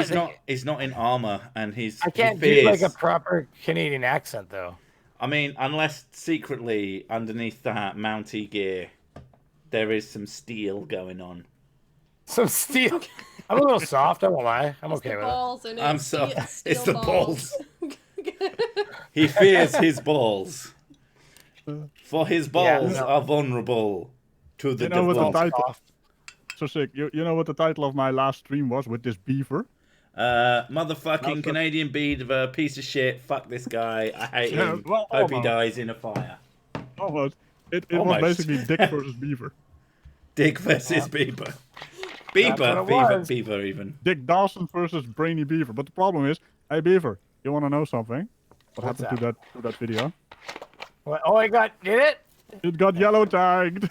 Speaker 1: he's not in armor, and
Speaker 6: I can't do like a proper Canadian accent, though.
Speaker 1: I mean, unless secretly underneath that Mountie gear, there is some steel going on.
Speaker 6: Some steel? I'm a little soft, I won't lie. I'm okay with it.
Speaker 1: I'm soft. It's the balls. He fears his balls. For his balls are vulnerable to the default.
Speaker 2: So sick. You know what the title of my last stream was with this beaver?
Speaker 1: Motherfucking Canadian beaver, piece of shit. Fuck this guy. I hate him. Well, hope he dies in a fire.
Speaker 2: Almost. It was basically Dick versus Beaver.
Speaker 1: Dick versus Beaver. Beaver even.
Speaker 2: Dick Dawson versus Brainy Beaver. But the problem is, hey Beaver, you want to know something? What happened to that video?
Speaker 6: What? Oh, I got it.
Speaker 2: It got yellow tagged.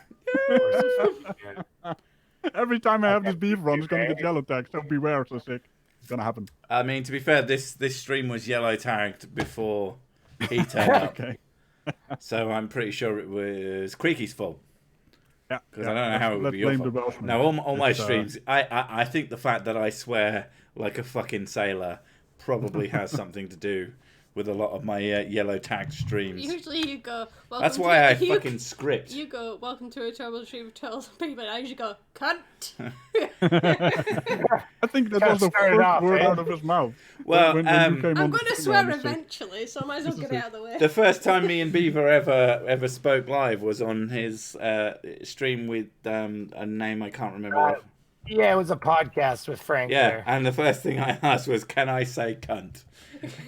Speaker 2: Every time I have this beaver on, it's gonna get yellow tagged. So beware, so sick. It's gonna happen.
Speaker 1: I mean, to be fair, this stream was yellow tagged before he turned up.
Speaker 2: Okay.
Speaker 1: So I'm pretty sure it was Creaky's fault.
Speaker 2: Yeah.
Speaker 1: Because I don't know how it would be your fault. Now, all my streams, I think the fact that I swear like a fucking sailor probably has something to do with a lot of my yellow tagged streams.
Speaker 4: Usually you go,
Speaker 1: that's why I fucking script.
Speaker 4: You go, welcome to a troubleshooter tells people, and I usually go, cunt.
Speaker 2: I think that was the first word out of his mouth.
Speaker 1: Well,
Speaker 4: I'm going to swear eventually, so I might as well get it out of the way.
Speaker 1: The first time me and Beaver ever spoke live was on his stream with a name I can't remember.
Speaker 6: Yeah, it was a podcast with Frank.
Speaker 1: Yeah,
Speaker 6: there.
Speaker 1: And the first thing I asked was, "Can I say cunt?"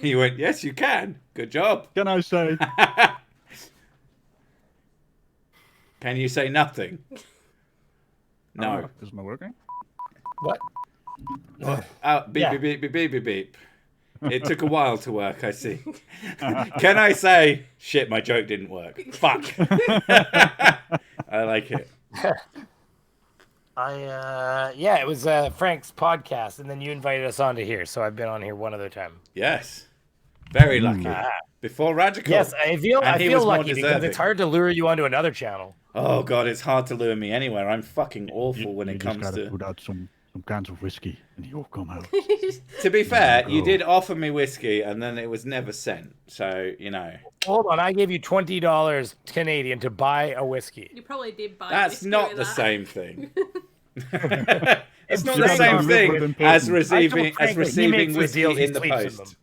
Speaker 1: He went, "Yes, you can. Good job."
Speaker 2: Can I say?
Speaker 1: Can you say nothing? No.
Speaker 2: Is it not working?
Speaker 6: What?
Speaker 1: Beep, beep, beep, beep, beep, beep. It took a while to work, I see. Can I say, shit, my joke didn't work. Fuck. I like it.
Speaker 6: It was Frank's podcast, and then you invited us onto here, so I've been on here one other time.
Speaker 1: Yes. Very lucky. Before Radical.
Speaker 6: Yes, I feel lucky because it's hard to lure you onto another channel.
Speaker 1: Oh, God, it's hard to lure me anywhere. I'm fucking awful when it comes to...
Speaker 2: put out some cans of whiskey, and you'll come out.
Speaker 1: To be fair, you did offer me whiskey, and then it was never sent. So, you know.
Speaker 6: Hold on, I gave you $20 Canadian to buy a whiskey.
Speaker 4: You probably did buy
Speaker 1: That's
Speaker 4: whiskey
Speaker 1: not
Speaker 4: with
Speaker 1: the
Speaker 4: that.
Speaker 1: same thing. It's not the same thing as receiving whiskey in the post.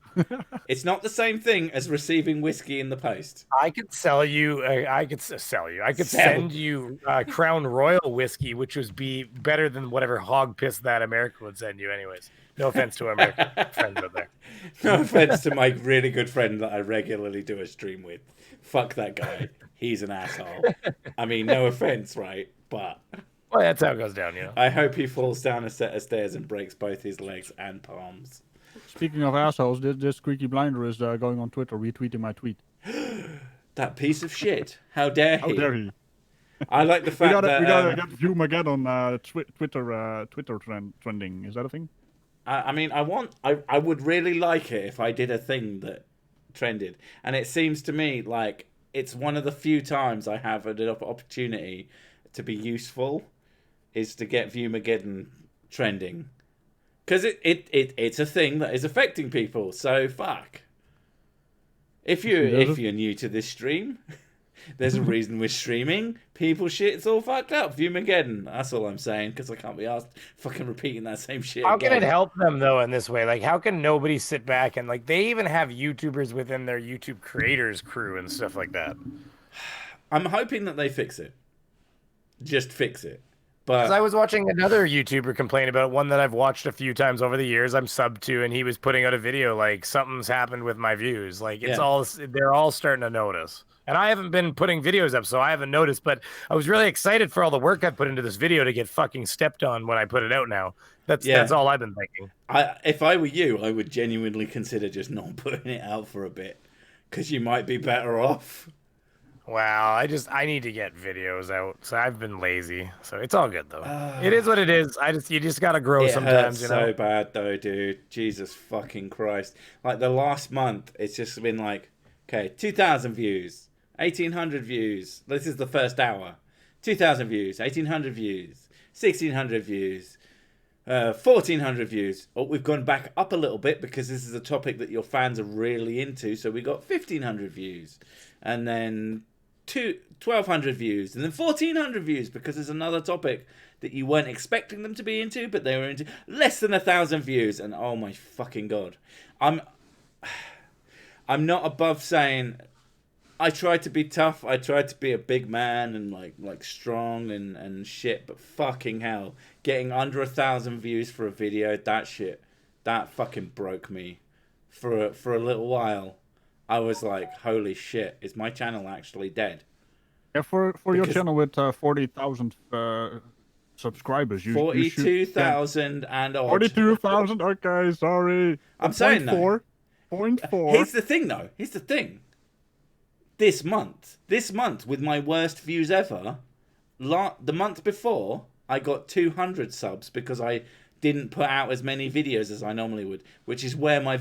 Speaker 1: It's not the same thing as receiving whiskey in the post.
Speaker 6: I could sell you. I could send you Crown Royal whiskey, which would be better than whatever hog piss that America would send you, anyways. No offense to American friends out there.
Speaker 1: No offense to my really good friend that I regularly do a stream with. Fuck that guy. He's an asshole. I mean, no offense, right? But
Speaker 6: well, that's how it goes down, you know.
Speaker 1: I hope he falls down a set of stairs and breaks both his legs and palms.
Speaker 2: Speaking of assholes, this Squeaky Blinder is going on Twitter retweeting my tweet.
Speaker 1: That piece of shit. How dare he?
Speaker 2: How dare he?
Speaker 1: I like the fact that...
Speaker 2: We gotta get Viewmageddon on Twitter trending. Is that a thing?
Speaker 1: I mean, I would really like it if I did a thing that trended. And it seems to me like it's one of the few times I have an opportunity to be useful is to get Viewmageddon trending. Because it's a thing that is affecting people, so fuck. If you're new to this stream, there's a reason we're streaming. People shit's all fucked up. Viewmageddon. That's all I'm saying, because I can't be asked fucking repeating that same shit
Speaker 6: How
Speaker 1: again.
Speaker 6: can it help them, though, in this way? Like, how can nobody sit back and, like, they even have YouTubers within their YouTube creators crew and stuff like that.
Speaker 1: I'm hoping that they fix it. Just fix it. But
Speaker 6: I was watching another YouTuber complain about one that I've watched a few times over the years. I'm subbed to, and he was putting out a video like something's happened with my views. Like they're all starting to notice. And I haven't been putting videos up, so I haven't noticed. But I was really excited for all the work I put into this video to get fucking stepped on when I put it out. Now that's all I've been thinking.
Speaker 1: If I were you, I would genuinely consider just not putting it out for a bit, because you might be better off.
Speaker 6: Well, I need to get videos out, so I've been lazy. So it's all good though. It is what it is. You just gotta grow sometimes.
Speaker 1: It hurts so bad though, dude. Jesus fucking Christ! Like the last month, it's just been like, okay, 2,000 views, 1,800 views. This is the first hour. 2,000 views, 1,800 views, 1,600 views, 1,400 views. Oh, we've gone back up a little bit because this is a topic that your fans are really into. So we got 1,500 views, and then 1,200 views, and then 1,400 views because there's another topic that you weren't expecting them to be into, but they were into. Less than 1,000 views, and oh my fucking god, I'm not above saying I tried to be tough. I tried to be a big man and like strong and shit, but fucking hell, getting under 1,000 views for a video, that fucking broke me for a little while. I was like, holy shit, is my channel actually dead?
Speaker 2: Yeah, for your channel with 40,000 subscribers,
Speaker 1: 42,000 and odd.
Speaker 2: 42,000. Okay, sorry.
Speaker 1: I'm saying that.
Speaker 2: 0.4.
Speaker 1: Here's the thing, though. This month with my worst views ever, the month before I got 200 subs because I didn't put out as many videos as I normally would, which is where my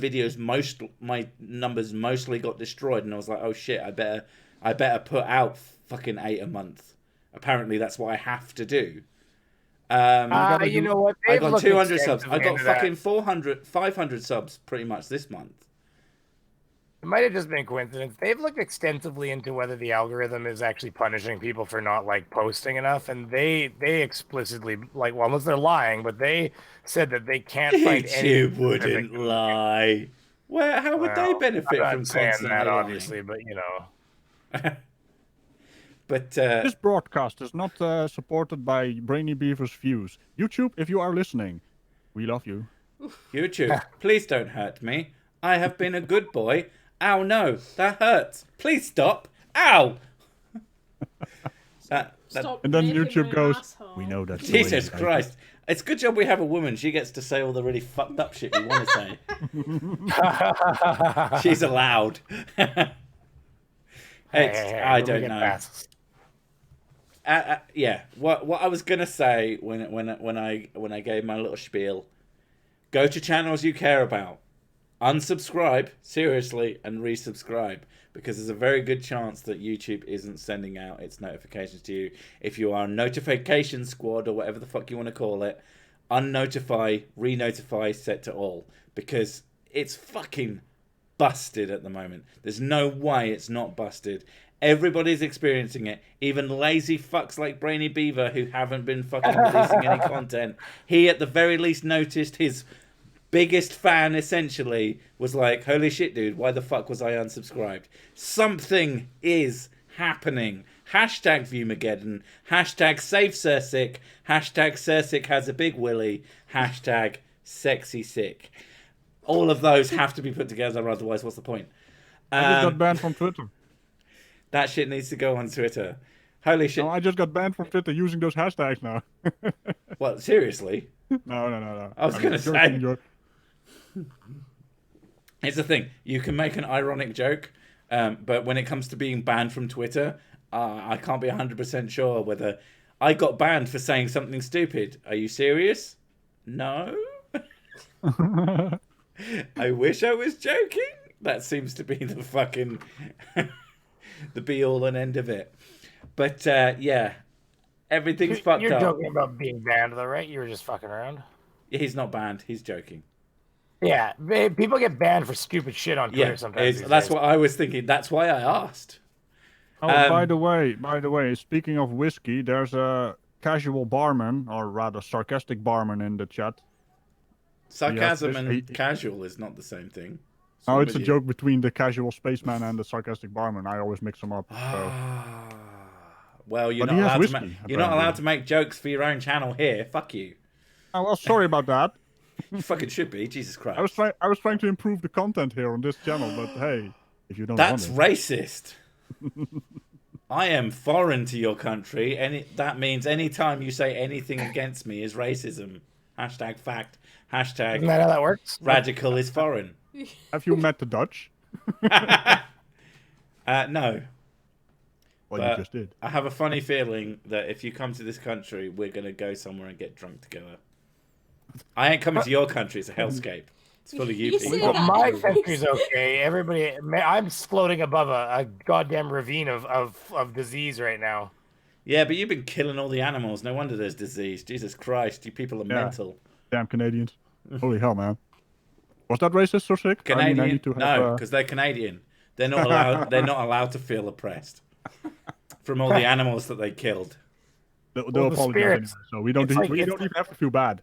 Speaker 1: numbers mostly got destroyed, and I was like, oh shit, I better put out fucking 8 a month. Apparently that's what I have to do.
Speaker 6: You know what?
Speaker 1: I got 200 subs. I got fucking 500 subs pretty much this month.
Speaker 6: It might have just been coincidence. They've looked extensively into whether the algorithm is actually punishing people for not like posting enough, and they explicitly well, unless they're lying, but they said that they can't find any.
Speaker 1: YouTube wouldn't lie. How would they benefit from constantly
Speaker 6: that, obviously, but you know.
Speaker 1: But
Speaker 2: this broadcast is not supported by Brainy Beaver's views. YouTube, if you are listening, we love you.
Speaker 1: YouTube, please don't hurt me. I have been a good boy. Ow, no, that hurts. Please stop. Ow!
Speaker 4: Stop
Speaker 2: and then
Speaker 4: raping
Speaker 2: YouTube
Speaker 4: my
Speaker 2: goes,
Speaker 4: asshole.
Speaker 2: we know that.
Speaker 1: Jesus Christ. It's a good job we have a woman. She gets to say all the really fucked up shit we want to say. She's allowed. I don't know. Yeah, what I was gonna say when I gave my little spiel, go to channels you care about, unsubscribe seriously, and resubscribe, because there's a very good chance that YouTube isn't sending out its notifications to you. If you are a notification squad or whatever the fuck you want to call it, unnotify, re-notify, set to all, because it's fucking busted at the moment. There's no way it's not busted. Everybody's experiencing it. Even lazy fucks like Brainy Beaver, who haven't been fucking releasing any content. He at the very least noticed his biggest fan essentially was like, holy shit, dude, why the fuck was I unsubscribed? Something is happening. Hashtag Viewmageddon. Hashtag Save Sursic. Hashtag Sursic has a big willy. Hashtag Sexy Sick. All of those have to be put together, otherwise what's the point?
Speaker 2: I just got banned from Twitter.
Speaker 1: That shit needs to go on Twitter. Holy shit.
Speaker 2: No, I just got banned from Twitter using those hashtags now.
Speaker 1: What, seriously?
Speaker 2: No.
Speaker 1: I was going to say. Here's the thing. You can make an ironic joke, but when it comes to being banned from Twitter, I can't be 100% sure whether I got banned for saying something stupid. Are you serious? No? I wish I was joking. That seems to be the fucking... the be-all and end of it. But, yeah. Everything's fucked
Speaker 6: You're
Speaker 1: up.
Speaker 6: joking about being banned, though, right? You were just fucking around.
Speaker 1: He's not banned. He's joking.
Speaker 6: Yeah, people get banned for stupid shit on Twitter sometimes.
Speaker 1: That's what I was thinking. That's why I asked.
Speaker 2: Oh, by the way, speaking of whiskey, there's a casual barman, or rather sarcastic barman in the chat.
Speaker 1: Sarcasm and casual is not the same thing.
Speaker 2: Oh, it's a joke between the casual spaceman and the sarcastic barman. I always mix them up. So.
Speaker 1: Well, you're not allowed to make jokes for your own channel here. Fuck you.
Speaker 2: Oh, well, sorry about that.
Speaker 1: You fucking should be. Jesus Christ.
Speaker 2: I was trying to improve the content here on this channel, but hey, if you don't
Speaker 1: That's
Speaker 2: want it.
Speaker 1: racist. I am foreign to your country, and that means anytime you say anything against me is racism. Hashtag fact. Hashtag
Speaker 6: Isn't that how that works?
Speaker 1: Radical is foreign.
Speaker 2: Have you met the Dutch?
Speaker 1: No.
Speaker 2: Well, you just did.
Speaker 1: I have a funny feeling that if you come to this country, we're going to go somewhere and get drunk together. I ain't coming to your country. It's a hellscape. It's full of you people.
Speaker 6: Well, my country's okay. Everybody, I'm floating above a goddamn ravine of disease right now.
Speaker 1: Yeah, but you've been killing all the animals. No wonder there's disease. Jesus Christ, you people are mental.
Speaker 2: Damn Canadians. Holy hell, man. Was that racist or sick?
Speaker 1: Canadian?
Speaker 2: I need to have,
Speaker 1: no, because they're Canadian. They're not allowed. They're not allowed to feel oppressed from all the animals that they killed.
Speaker 2: They'll apologize anyway, so we don't even have to feel bad.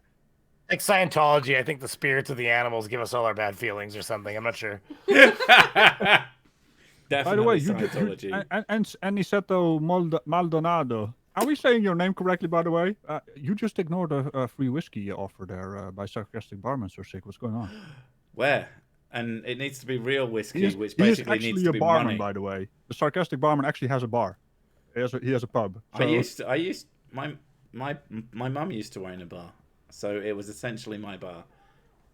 Speaker 6: Like Scientology, I think the spirits of the animals give us all our bad feelings or something. I'm not sure.
Speaker 1: Definitely.
Speaker 2: By the way,
Speaker 1: Scientology.
Speaker 2: Aniceto Maldonado. Are we saying your name correctly, by the way? You just ignored a free whiskey offer there by sarcastic barman, Sir Sick. What's going on?
Speaker 1: Where? And it needs to be real whiskey, which basically needs to be
Speaker 2: barman,
Speaker 1: money.
Speaker 2: By the way, the sarcastic barman actually has a bar. He has a pub. So...
Speaker 1: My mum used to own a bar, so it was essentially my bar,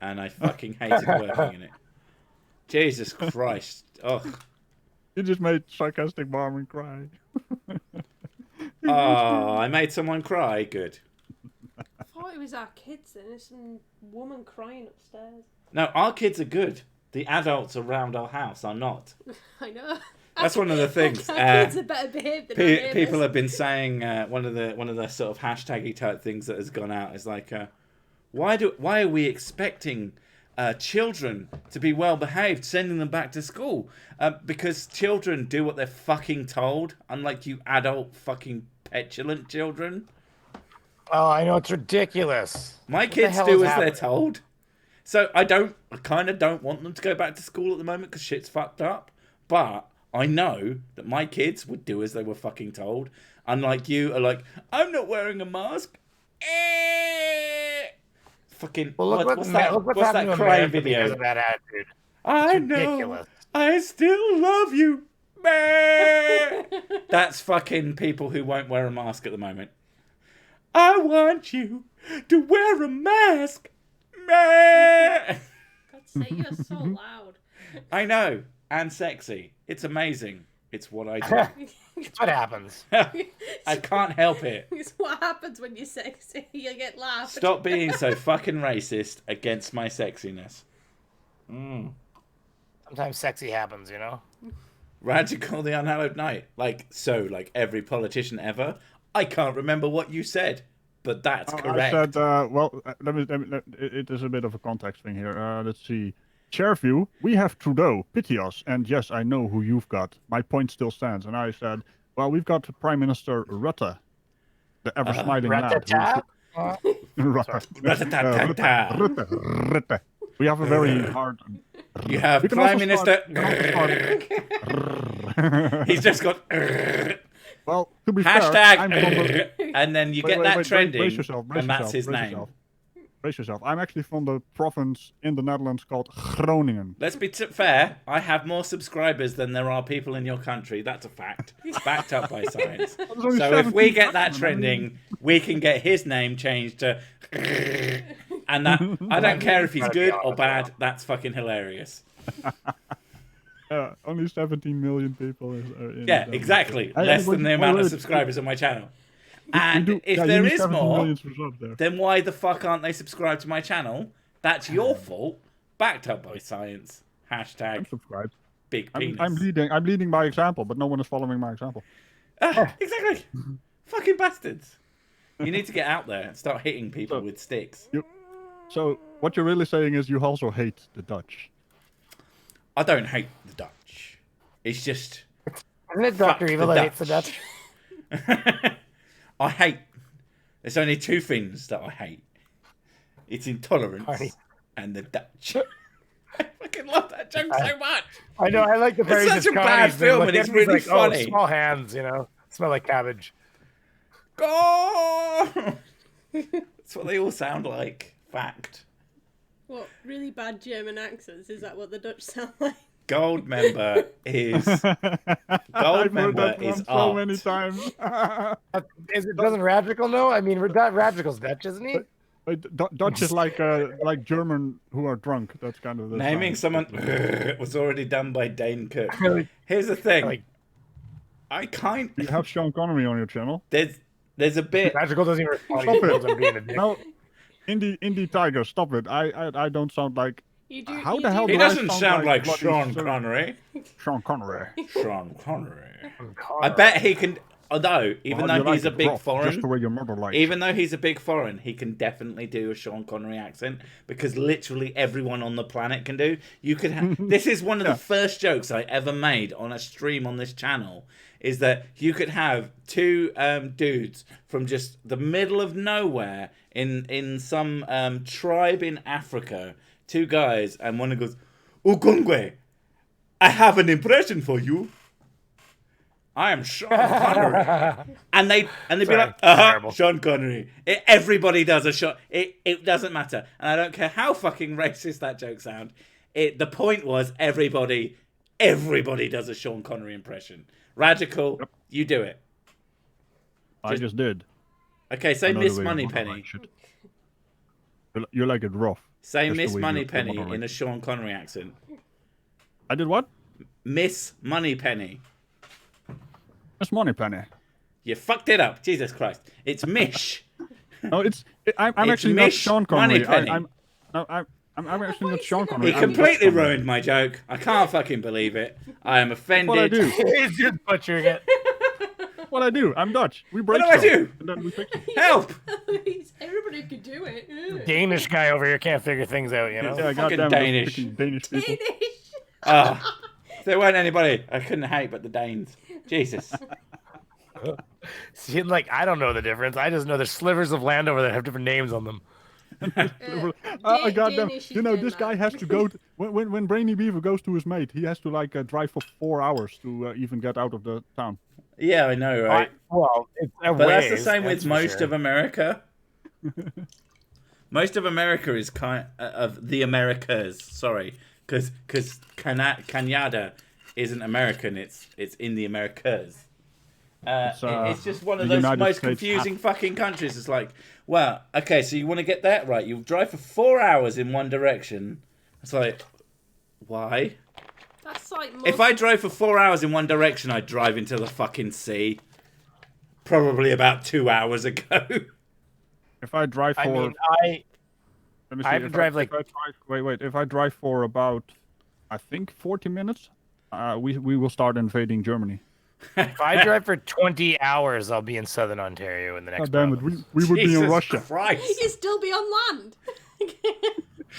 Speaker 1: and I fucking hated working in it. Jesus Christ! Oh,
Speaker 2: you just made sarcastic barman cry.
Speaker 1: Oh, I made someone cry. Good.
Speaker 4: I thought it was our kids then. There's some woman crying upstairs.
Speaker 1: No, our kids are good. The adults around our house are not.
Speaker 4: I know.
Speaker 1: That's one of the things.
Speaker 4: Our kids are better behaved than our neighbours.
Speaker 1: People have been saying one of the sort of hashtaggy type things that has gone out is like, why are we expecting children to be well behaved, sending them back to school? Because children do what they're fucking told, unlike you adult fucking petulant children.
Speaker 6: Oh, I know, it's ridiculous.
Speaker 1: My kids do as they're told. So I kind of don't want them to go back to school at the moment because shit's fucked up. But I know that my kids would do as they were fucking told. Unlike you are like, I'm not wearing a mask. Fucking,
Speaker 6: well,
Speaker 1: what's that crying video?
Speaker 6: Because of that attitude.
Speaker 1: I know. I still love you. That's fucking people who won't wear a mask at the moment. I want you to wear a mask.
Speaker 4: God's sake, you're so loud.
Speaker 1: I know, and sexy. It's amazing. It's what I do.
Speaker 6: It's what happens.
Speaker 1: I can't help it.
Speaker 4: It's what happens when you're sexy. You get laughed.
Speaker 1: Stop being so fucking racist against my sexiness.
Speaker 6: Sometimes sexy happens, you know?
Speaker 1: Radical the Unhallowed Night. Like every politician ever. I can't remember what you said, but that's correct.
Speaker 2: I said, well, it is a bit of a context thing here. Let's see. Chairview, we have Trudeau, pity us, and yes, I know who you've got. My point still stands. And I said, well, we've got Prime Minister Rutte, the ever-smiling lad. Rutte. We have a very hard...
Speaker 1: You have Prime Minister... He's just got...
Speaker 2: Well, to be
Speaker 1: fair, and then you get that trending, and that's his name.
Speaker 2: Brace yourself. I'm actually from the province in the Netherlands called Groningen.
Speaker 1: Let's be fair. I have more subscribers than there are people in your country. That's a fact. It's backed up by science. So if we get that trending, we can get his name changed to... And that, I don't care if he's good or bad. That's fucking hilarious.
Speaker 2: Only 17 million people.
Speaker 1: Yeah, exactly. Less than the amount of subscribers on my channel. And if there is more, then why the fuck aren't they subscribed to my channel? That's your fault. Backed up by science. Hashtag
Speaker 2: I'm subscribed.
Speaker 1: Big penis.
Speaker 2: I'm leading by example, but no one is following my example.
Speaker 1: Exactly. fucking bastards. You need to get out there and start hitting people with sticks.
Speaker 2: So what you're really saying is you also hate the Dutch.
Speaker 1: I don't hate the Dutch. It's just...
Speaker 6: Isn't it Dr. Evil that hates the Dutch?
Speaker 1: I hate... There's only two things that I hate. It's intolerance and the Dutch. I fucking love that joke so much.
Speaker 6: I know, I like the parodies.
Speaker 1: It's such a bad film and it's really funny.
Speaker 6: Small hands, smell like cabbage.
Speaker 1: Go! That's what they all sound like. Fact.
Speaker 4: What, really bad German accents? Is that what the Dutch sound like?
Speaker 1: Gold member is
Speaker 2: I've heard that
Speaker 1: is
Speaker 2: one so
Speaker 1: art.
Speaker 2: many times.
Speaker 6: Doesn't Radical know? I mean, Radical's Dutch, isn't he?
Speaker 2: Dutch is like German who are drunk. That's kind of the
Speaker 1: Naming someone was already done by Dane Cook. Here's the thing.
Speaker 2: You have Sean Connery on your channel.
Speaker 1: There's a bit.
Speaker 6: Radical doesn't even respond.
Speaker 2: Stop it. No, Indie Tiger, stop it. I don't sound like. How the hell
Speaker 1: He
Speaker 2: do I
Speaker 1: doesn't sound like Sean Connery.
Speaker 2: Sean Connery.
Speaker 1: Sean Connery. I bet he can. Although, even though he's a big foreign,
Speaker 2: just the way your mother likes.
Speaker 1: Even though he's a big foreign, he can definitely do a Sean Connery accent because literally everyone on the planet can do. You could have. This is one of the first jokes I ever made on a stream on this channel. Is that you could have two dudes from just the middle of nowhere in some tribe in Africa. Two guys, and one goes, "Ugongwe, I have an impression for you. I am Sean Connery." and they'd be like, Sean Connery. Everybody does a shot. It doesn't matter. And I don't care how fucking racist that joke sound. The point was everybody does a Sean Connery impression. Radical, you do it.
Speaker 2: I just did.
Speaker 1: Okay, say Miss Moneypenny.
Speaker 2: You like it rough.
Speaker 1: Say Miss Moneypenny in a Sean Connery accent.
Speaker 2: I did what?
Speaker 1: Miss Moneypenny.
Speaker 2: Miss Moneypenny.
Speaker 1: You fucked it up. Jesus Christ. It's Mish.
Speaker 2: No, I'm actually not Sean Connery. I'm actually not Sean Connery.
Speaker 1: He completely ruined my joke. I can't fucking believe it. I am offended.
Speaker 2: What I do?
Speaker 6: He's just butchering it.
Speaker 2: What I do? I'm Dutch. We break
Speaker 1: What do I do?
Speaker 2: And then we fix it.
Speaker 1: Help!
Speaker 4: Everybody could do it.
Speaker 6: Danish guy over here can't figure things out,
Speaker 2: Yeah,
Speaker 1: fucking
Speaker 2: goddamn
Speaker 1: Danish.
Speaker 2: Danish people.
Speaker 1: If there weren't anybody I couldn't hate but the Danes. Jesus.
Speaker 6: See, I don't know the difference. I just know there's slivers of land over there that have different names on them.
Speaker 2: Goddamn. This guy has to go when Brainy Beaver goes to his mate, he has to drive for 4 hours to even get out of the town.
Speaker 1: Yeah, I know, right?
Speaker 6: But
Speaker 1: that's the same with most of America. Most of America is kind of the Americas. Sorry, because Canada isn't American. It's in the Americas. It's just one of those most confusing fucking countries. It's like, well, okay, so you want to get that right? You drive for 4 hours in one direction. It's like, why?
Speaker 4: That's like
Speaker 1: if I drove for 4 hours in one direction, I'd drive into the fucking sea. Probably about 2 hours ago.
Speaker 2: If I drive for...
Speaker 6: I have to drive
Speaker 2: If I drive for about, I think, 40 minutes, we will start invading Germany.
Speaker 6: If I drive for 20 hours, I'll be in southern Ontario in the next
Speaker 2: month. We would be in Russia.
Speaker 1: Christ.
Speaker 4: You'd still be on land.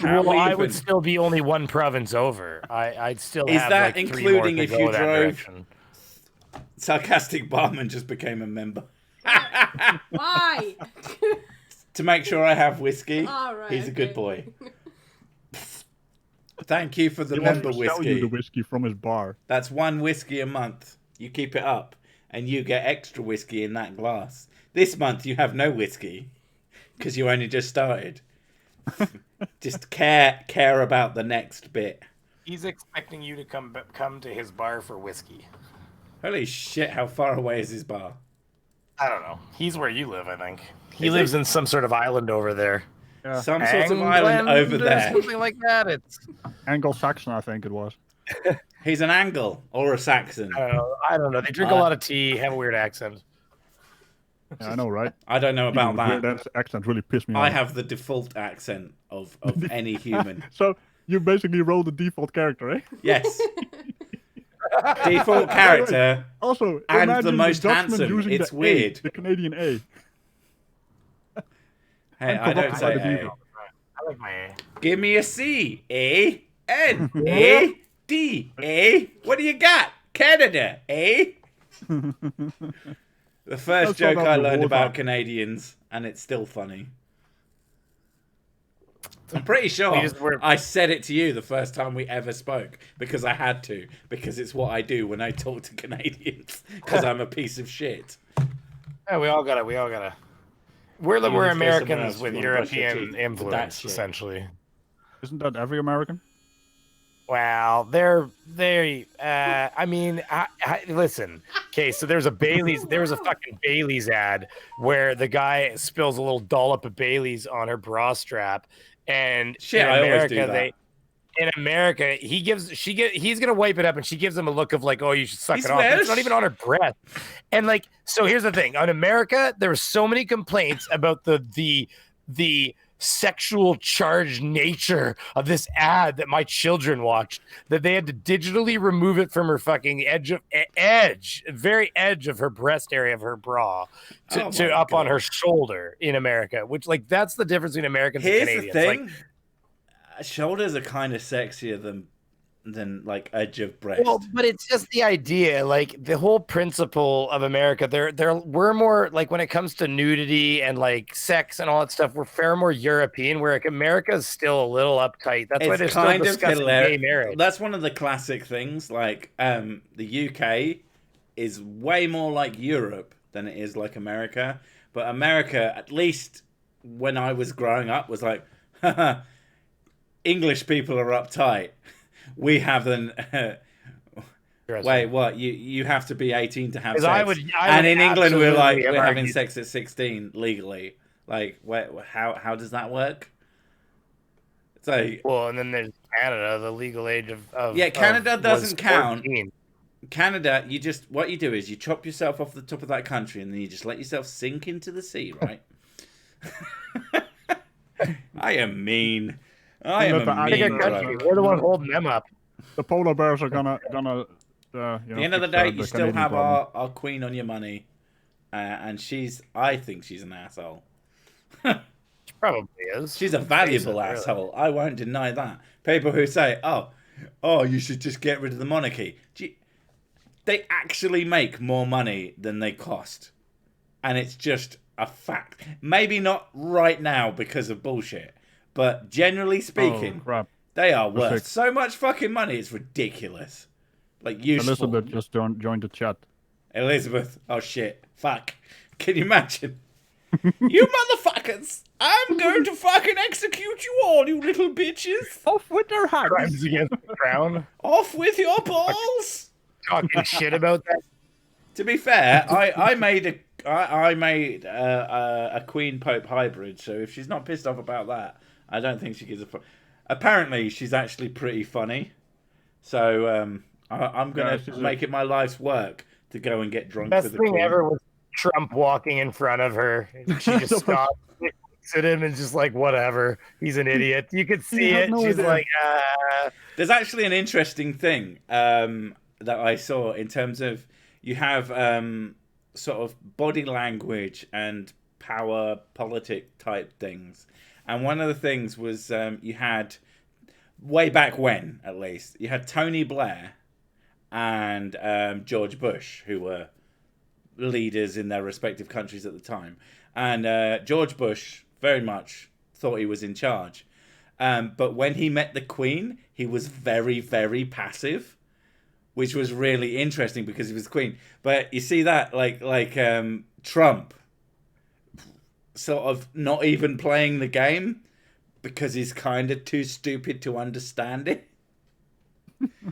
Speaker 6: Well, I would still be only one province over. I'd still have.
Speaker 1: Is that including if you drove?
Speaker 6: Direction.
Speaker 1: Sarcastic barman just became a member.
Speaker 4: Why?
Speaker 1: To make sure I have whiskey.
Speaker 4: Oh, right,
Speaker 1: He's a good boy. Thank you for the member whiskey.
Speaker 2: Sell you the whiskey from his bar.
Speaker 1: That's one whiskey a month. You keep it up, and you get extra whiskey in that glass. This month you have no whiskey because you only just started. Just care about the next bit.
Speaker 6: He's expecting you to come to his bar for whiskey.
Speaker 1: Holy shit! How far away is his bar?
Speaker 6: I don't know. He's where you live, I think. He lives in some sort of island over there.
Speaker 2: Yeah.
Speaker 1: Some sort of island over there.
Speaker 6: Something like that. It's
Speaker 2: Anglo-Saxon, I think it was.
Speaker 1: He's an Angle or a Saxon.
Speaker 6: I don't know. They drink a lot of tea, have a weird accent.
Speaker 2: Yeah, I know, right?
Speaker 1: I don't know about that.
Speaker 2: That accent really pissed me off.
Speaker 1: I have the default accent of any human.
Speaker 2: So you basically roll the default character, eh?
Speaker 1: Yes. Default character.
Speaker 2: Also,
Speaker 1: and the most handsome. It's weird.
Speaker 2: The Canadian A.
Speaker 1: Hey, I don't say A.
Speaker 6: I like my A.
Speaker 1: Give me a C. A. N. A. D. A. What do you got? Canada. A. The first joke I learned about Canadians, and it's still funny. I'm pretty sure I said it to you the first time we ever spoke because I had to, because it's what I do when I talk to Canadians, because I'm a piece of shit.
Speaker 6: Yeah, we all gotta. We're Americans with European influence, essentially.
Speaker 2: Isn't that every American?
Speaker 6: Well, I mean, listen. Okay, so there was a fucking Bailey's ad where the guy spills a little dollop of Bailey's on her bra strap, and
Speaker 1: shit, I always do that.
Speaker 6: In America, he's gonna wipe it up, and she gives him a look of like, oh, you should suck it off. It's not even on her breath. And like, so here's the thing: on America, there were so many complaints about the sexual charged nature of this ad that my children watched that they had to digitally remove it from her fucking very edge of her breast area of her bra to up on her shoulder in America, which like that's the difference between Americans and Canadians.
Speaker 1: Here's the thing. Shoulders are kind of sexier than like edge of breast.
Speaker 6: Well, but it's just the idea, like the whole principle of America. We're more like when it comes to nudity and like sex and all that stuff. We're far more European. Where like America is still a little uptight. That's why they're still discussing gay marriage.
Speaker 1: That's one of the classic things. Like the UK is way more like Europe than it is like America. But America, at least when I was growing up, was like, English people are uptight. We haven't. Wait, what? You have to be 18 to have sex.
Speaker 6: I would
Speaker 1: and in England, we're having sex at 16 legally. Like, how does that work? So,
Speaker 6: well, and then there's Canada, the legal age of
Speaker 1: Canada doesn't count.
Speaker 6: 14.
Speaker 1: Canada, what you do is you chop yourself off the top of that country, and then you just let yourself sink into the sea, right? I am mean. I am a mean
Speaker 6: country. We're the one holding them up.
Speaker 2: The polar bears are gonna.
Speaker 1: At the end of the day, you still have our queen on your money, and I think she's an asshole.
Speaker 6: She probably is.
Speaker 1: She's a valuable asshole. Really. I won't deny that. People who say, "Oh, you should just get rid of the monarchy," they actually make more money than they cost, and it's just a fact. Maybe not right now because of bullshit. But generally speaking, they are worth so much fucking money. It's ridiculous. Like useful.
Speaker 2: Elizabeth just joined the chat.
Speaker 1: Elizabeth, oh shit, fuck. Can you imagine? You motherfuckers! I'm going to fucking execute you all, you little bitches.
Speaker 2: Off with their hands.
Speaker 6: Crimes against the crown.
Speaker 1: Off with your balls.
Speaker 6: Talking shit about that.
Speaker 1: To be fair, I made a Queen Pope hybrid. So if she's not pissed off about that, I don't think she gives a fuck. Apparently, she's actually pretty funny. So I'm going to make it my life's work to go and get drunk with the Queen.
Speaker 6: Best thing ever was Trump walking in front of her. She just stopped, looks at him, and just like, whatever. He's an idiot. You could see it. She's like,
Speaker 1: There's actually an interesting thing that I saw in terms of you have sort of body language and power politic type things. And one of the things was you had, way back when at least, you had Tony Blair and George Bush, who were leaders in their respective countries at the time. And George Bush very much thought he was in charge. But when he met the Queen, he was very, very passive, which was really interesting because he was the Queen. But you see that, like Trump, sort of not even playing the game because he's kind of too stupid to understand it.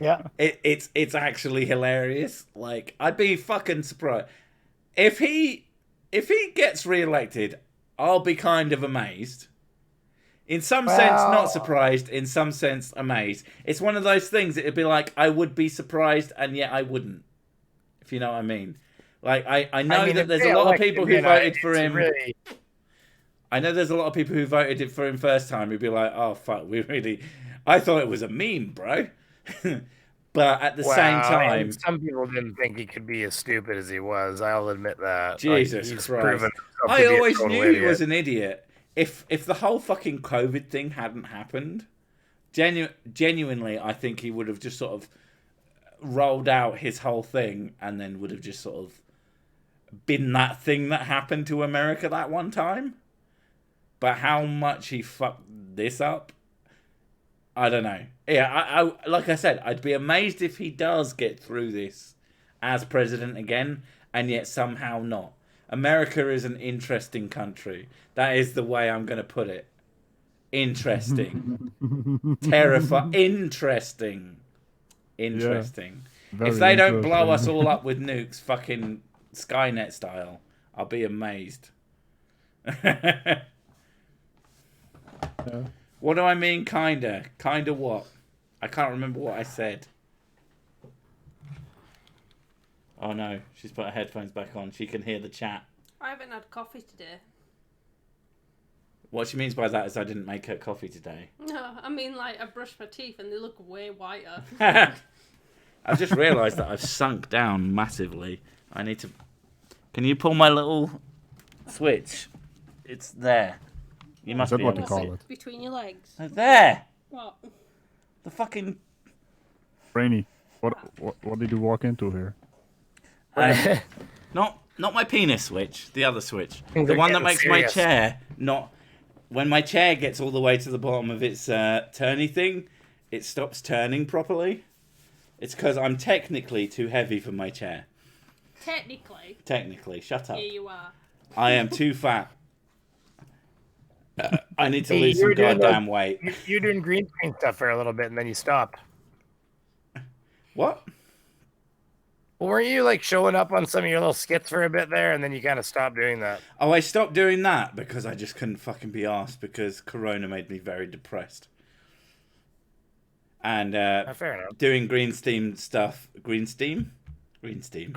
Speaker 6: Yeah,
Speaker 1: it's actually hilarious. Like, I'd be fucking surprised if he gets reelected. I'll be kind of amazed. In some sense, not surprised. In some sense, amazed. It's one of those things. It'd be like I would be surprised, and yet I wouldn't. If you know what I mean. Like I know that there's a lot of people who voted for him. Really... I know there's a lot of people who voted for him first time who'd be like, "Oh fuck, I thought it was a meme, bro." But at the same time,
Speaker 6: I mean, some people didn't think he could be as stupid as he was. I'll admit that.
Speaker 1: Jesus
Speaker 6: he's
Speaker 1: Christ!
Speaker 6: proven
Speaker 1: I always knew he was an idiot. If the whole fucking COVID thing hadn't happened, genuinely, I think he would have just sort of rolled out his whole thing and then would have just sort of been that thing that happened to America that one time. But how much he fucked this up, I don't know. Yeah, I like I said, I'd be amazed if he does get through this as president again, and yet somehow not. America is an interesting country. That is the way I'm going to put it. Interesting. Interesting. Interesting.
Speaker 2: Yeah,
Speaker 1: if they don't blow us all up with nukes, fucking Skynet style, I'll be amazed.
Speaker 2: Yeah.
Speaker 1: What do I mean, kinda? Kinda what? I can't remember what I said. Oh no, she's put her headphones back on. She can hear the chat.
Speaker 4: I haven't had coffee today.
Speaker 1: What she means by that is I didn't make her coffee today.
Speaker 4: No, I mean like I brushed my teeth and they look way whiter.
Speaker 1: I've just realised that I've sunk down massively. I need to... Can you pull my little switch? It's there. You must be
Speaker 2: what
Speaker 1: able
Speaker 2: you
Speaker 1: to
Speaker 2: call
Speaker 1: see
Speaker 2: it?
Speaker 4: Between your legs.
Speaker 1: There!
Speaker 4: What?
Speaker 1: The fucking...
Speaker 2: Brainy, what did you walk into here?
Speaker 1: Not my penis switch, the other switch. The one that makes my chair not... When my chair gets all the way to the bottom of its turny thing, it stops turning properly. It's because I'm technically too heavy for my chair.
Speaker 4: Technically,
Speaker 1: shut up.
Speaker 4: Here you are.
Speaker 1: I am too fat. I need to lose some goddamn weight.
Speaker 6: You're doing green screen stuff for a little bit, and then you stop.
Speaker 1: What?
Speaker 6: Well, weren't you like showing up on some of your little skits for a bit there, and then you kind of stopped doing that?
Speaker 1: Oh, I stopped doing that because I just couldn't fucking be arsed because Corona made me very depressed. And
Speaker 6: fair enough.
Speaker 1: Doing green steam stuff. Green steam.
Speaker 2: Green steam.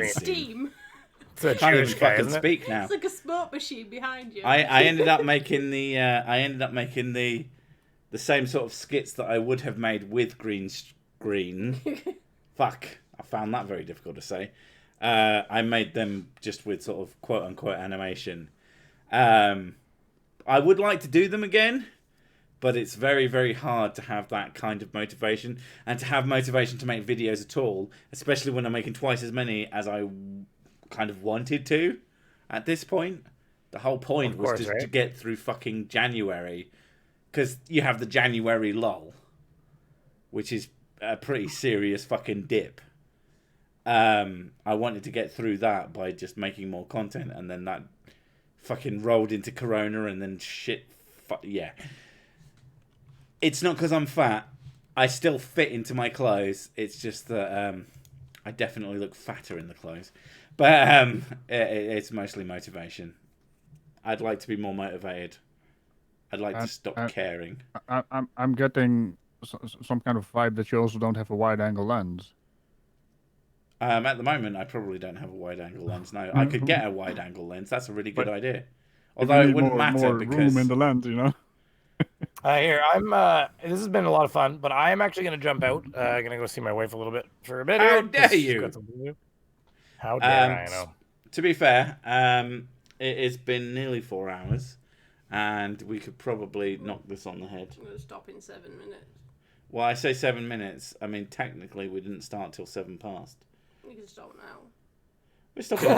Speaker 4: Steam.
Speaker 6: It's a
Speaker 1: I can't even
Speaker 6: Jewish guy,
Speaker 1: fucking
Speaker 6: isn't it?
Speaker 1: speak now.
Speaker 4: It's like a smoke machine behind you.
Speaker 1: I ended up making the the same sort of skits that I would have made with green screen. Fuck, I found that very difficult to say. I made them just with sort of quote unquote animation. I would like to do them again, but it's very, very hard to have that kind of motivation and to have motivation to make videos at all, especially when I'm making twice as many as I kind of wanted to at this point. The whole point was just to get through fucking January, because you have the January lull, which is a pretty serious fucking dip. I wanted to get through that by just making more content, and then that fucking rolled into Corona, and then shit. Yeah. It's not because I'm fat. I still fit into my clothes. It's just that I definitely look fatter in the clothes. But it's mostly motivation. I'd like to be more motivated. I'd like to stop caring.
Speaker 2: I'm getting some kind of vibe that you also don't have a wide-angle lens.
Speaker 1: At the moment, I probably don't have a wide-angle lens. No, I could get a wide-angle lens. That's a really good idea. Although it wouldn't matter because
Speaker 2: room in the lens, you know.
Speaker 6: Here, this has been a lot of fun, but I am actually going to jump out. I'm going to go see my wife a little bit for a bit.
Speaker 1: How dare you?
Speaker 6: How dare I know?
Speaker 1: To be fair, it has been nearly 4 hours, and we could probably knock this on the head.
Speaker 4: I'm going to stop in 7 minutes.
Speaker 1: Well, I say 7 minutes. I mean, technically, we didn't start till 7 past.
Speaker 4: You can stop now.
Speaker 1: We're stopping.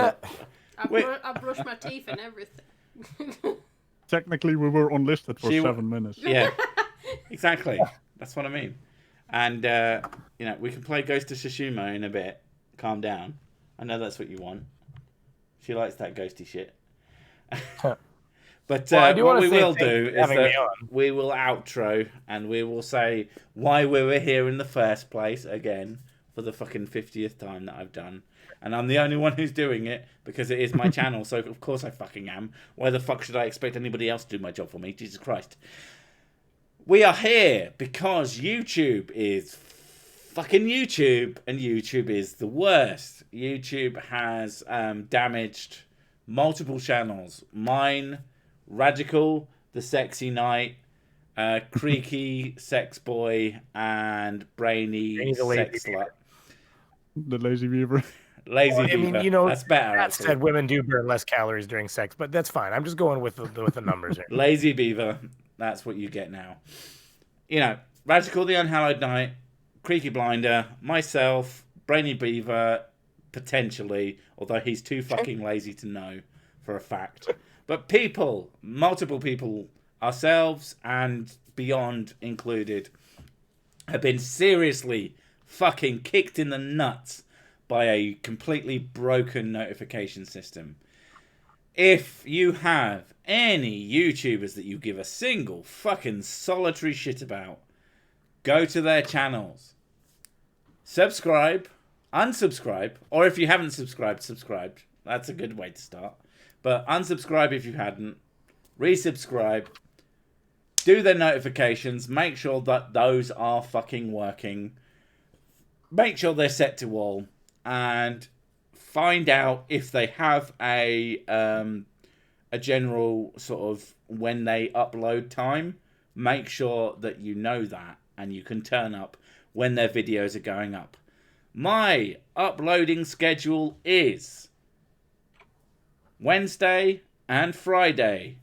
Speaker 4: I brushed my teeth and everything.
Speaker 2: Technically, we were unlisted for 7 minutes.
Speaker 1: Yeah, exactly. That's what I mean. And, we can play Ghost of Tsushima in a bit. Calm down. I know that's what you want. She likes that ghosty shit. But what we will do is that we will outro and we will say why we were here in the first place again for the fucking 50th time that I've done. And I'm the only one who's doing it because it is my channel, so of course I fucking am. Why the fuck should I expect anybody else to do my job for me? Jesus Christ. We are here because YouTube is fucking YouTube, and YouTube is the worst. YouTube has damaged multiple channels. Mine, Radical, The Sexy Knight, Creaky Sex Boy and Brainy Sex Slut.
Speaker 2: The Lazy Beaver.
Speaker 1: Lazy Beaver. I mean, you know, that's better.
Speaker 6: That said, women do burn less calories during sex, but that's fine. I'm just going with the numbers here.
Speaker 1: Lazy Beaver. That's what you get now. You know, Radical the Unhallowed Knight, Creaky Blinder, myself, Brainy Beaver, potentially, although he's too fucking lazy to know for a fact. But people, multiple people, ourselves and beyond included, have been seriously fucking kicked in the nuts by a completely broken notification system. If you have any YouTubers that you give a single fucking solitary shit about, go to their channels, subscribe, unsubscribe, or if you haven't subscribed. That's a good way to start. But unsubscribe if you hadn't, resubscribe, do their notifications, make sure that those are fucking working, make sure they're set to all, and find out if they have a general sort of when they upload time. Make sure that you know that and you can turn up when their videos are going up. My uploading schedule is Wednesday and Friday,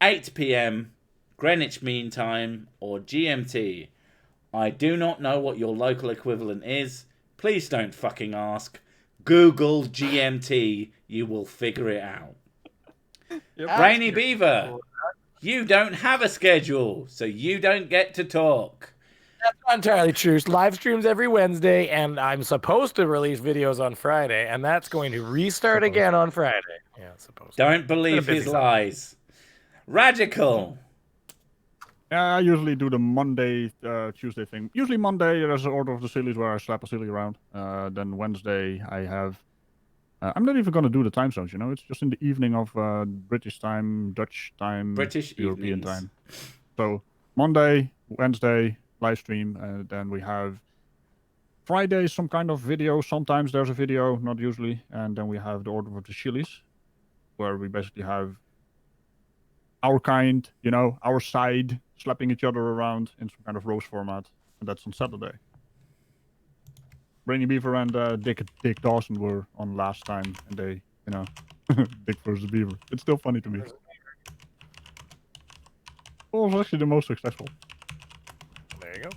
Speaker 1: 8 p.m. Greenwich Mean Time or GMT. I do not know what your local equivalent is. Please don't fucking ask. Google GMT. You will figure it out. Brainy Beaver, you don't have a schedule, so you don't get to talk.
Speaker 6: That's not entirely true. Live streams every Wednesday, and I'm supposed to release videos on Friday, and that's going to restart again on Friday. Yeah, it's supposed to.
Speaker 1: Don't believe his lies. Radical.
Speaker 2: I usually do the Monday, Tuesday thing. Usually Monday, there's an Order of the Sillies where I slap a silly around. Then Wednesday, I have... I'm not even going to do the time zones, you know? It's just in the evening of British time, Dutch time,
Speaker 1: British
Speaker 2: European
Speaker 1: evenings.
Speaker 2: time. So Monday, Wednesday, live stream. And then we have Friday, some kind of video. Sometimes there's a video, not usually. And then we have the Order of the Sillies, where we basically have our kind, you know, our side, slapping each other around in some kind of roast format. And that's on Saturday. Brainy Beaver and Dick Dawson were on last time, and they, you know, Dick versus Beaver. It's still funny to me. Well, it was actually the most successful.
Speaker 6: There you go.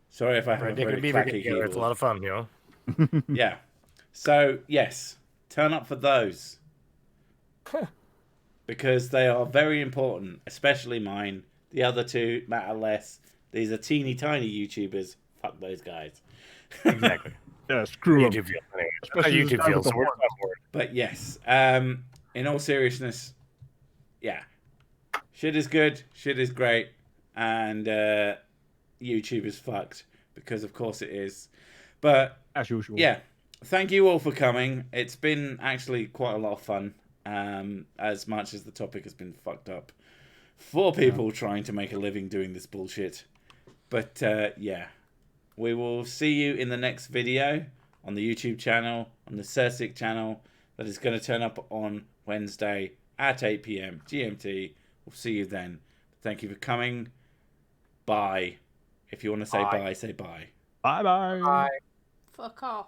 Speaker 1: Sorry if I have a
Speaker 6: Dick
Speaker 1: very
Speaker 6: and Beaver
Speaker 1: cracky
Speaker 6: together. It's a lot of fun, you know?
Speaker 1: Yeah. So, yes, turn up for those. Because they are very important, especially mine. The other two matter less. These are teeny tiny YouTubers. Fuck those guys.
Speaker 6: Exactly.
Speaker 2: Yeah, screw them.
Speaker 6: YouTube feels. Especially YouTube feels.
Speaker 1: But yes, in all seriousness, yeah. Shit is good. Shit is great. And YouTube is fucked. Because of course it is. But,
Speaker 2: as usual.
Speaker 1: Yeah. Thank you all for coming. It's been actually quite a lot of fun. As much as the topic has been fucked up for people trying to make a living doing this bullshit. But yeah, we will see you in the next video on the YouTube channel, on the Cersic channel, that is going to turn up on Wednesday at 8 p.m. GMT. We'll see you then. Thank you for coming. Bye. If you want to say bye, say bye.
Speaker 2: Bye-bye.
Speaker 6: Bye.
Speaker 4: Fuck off.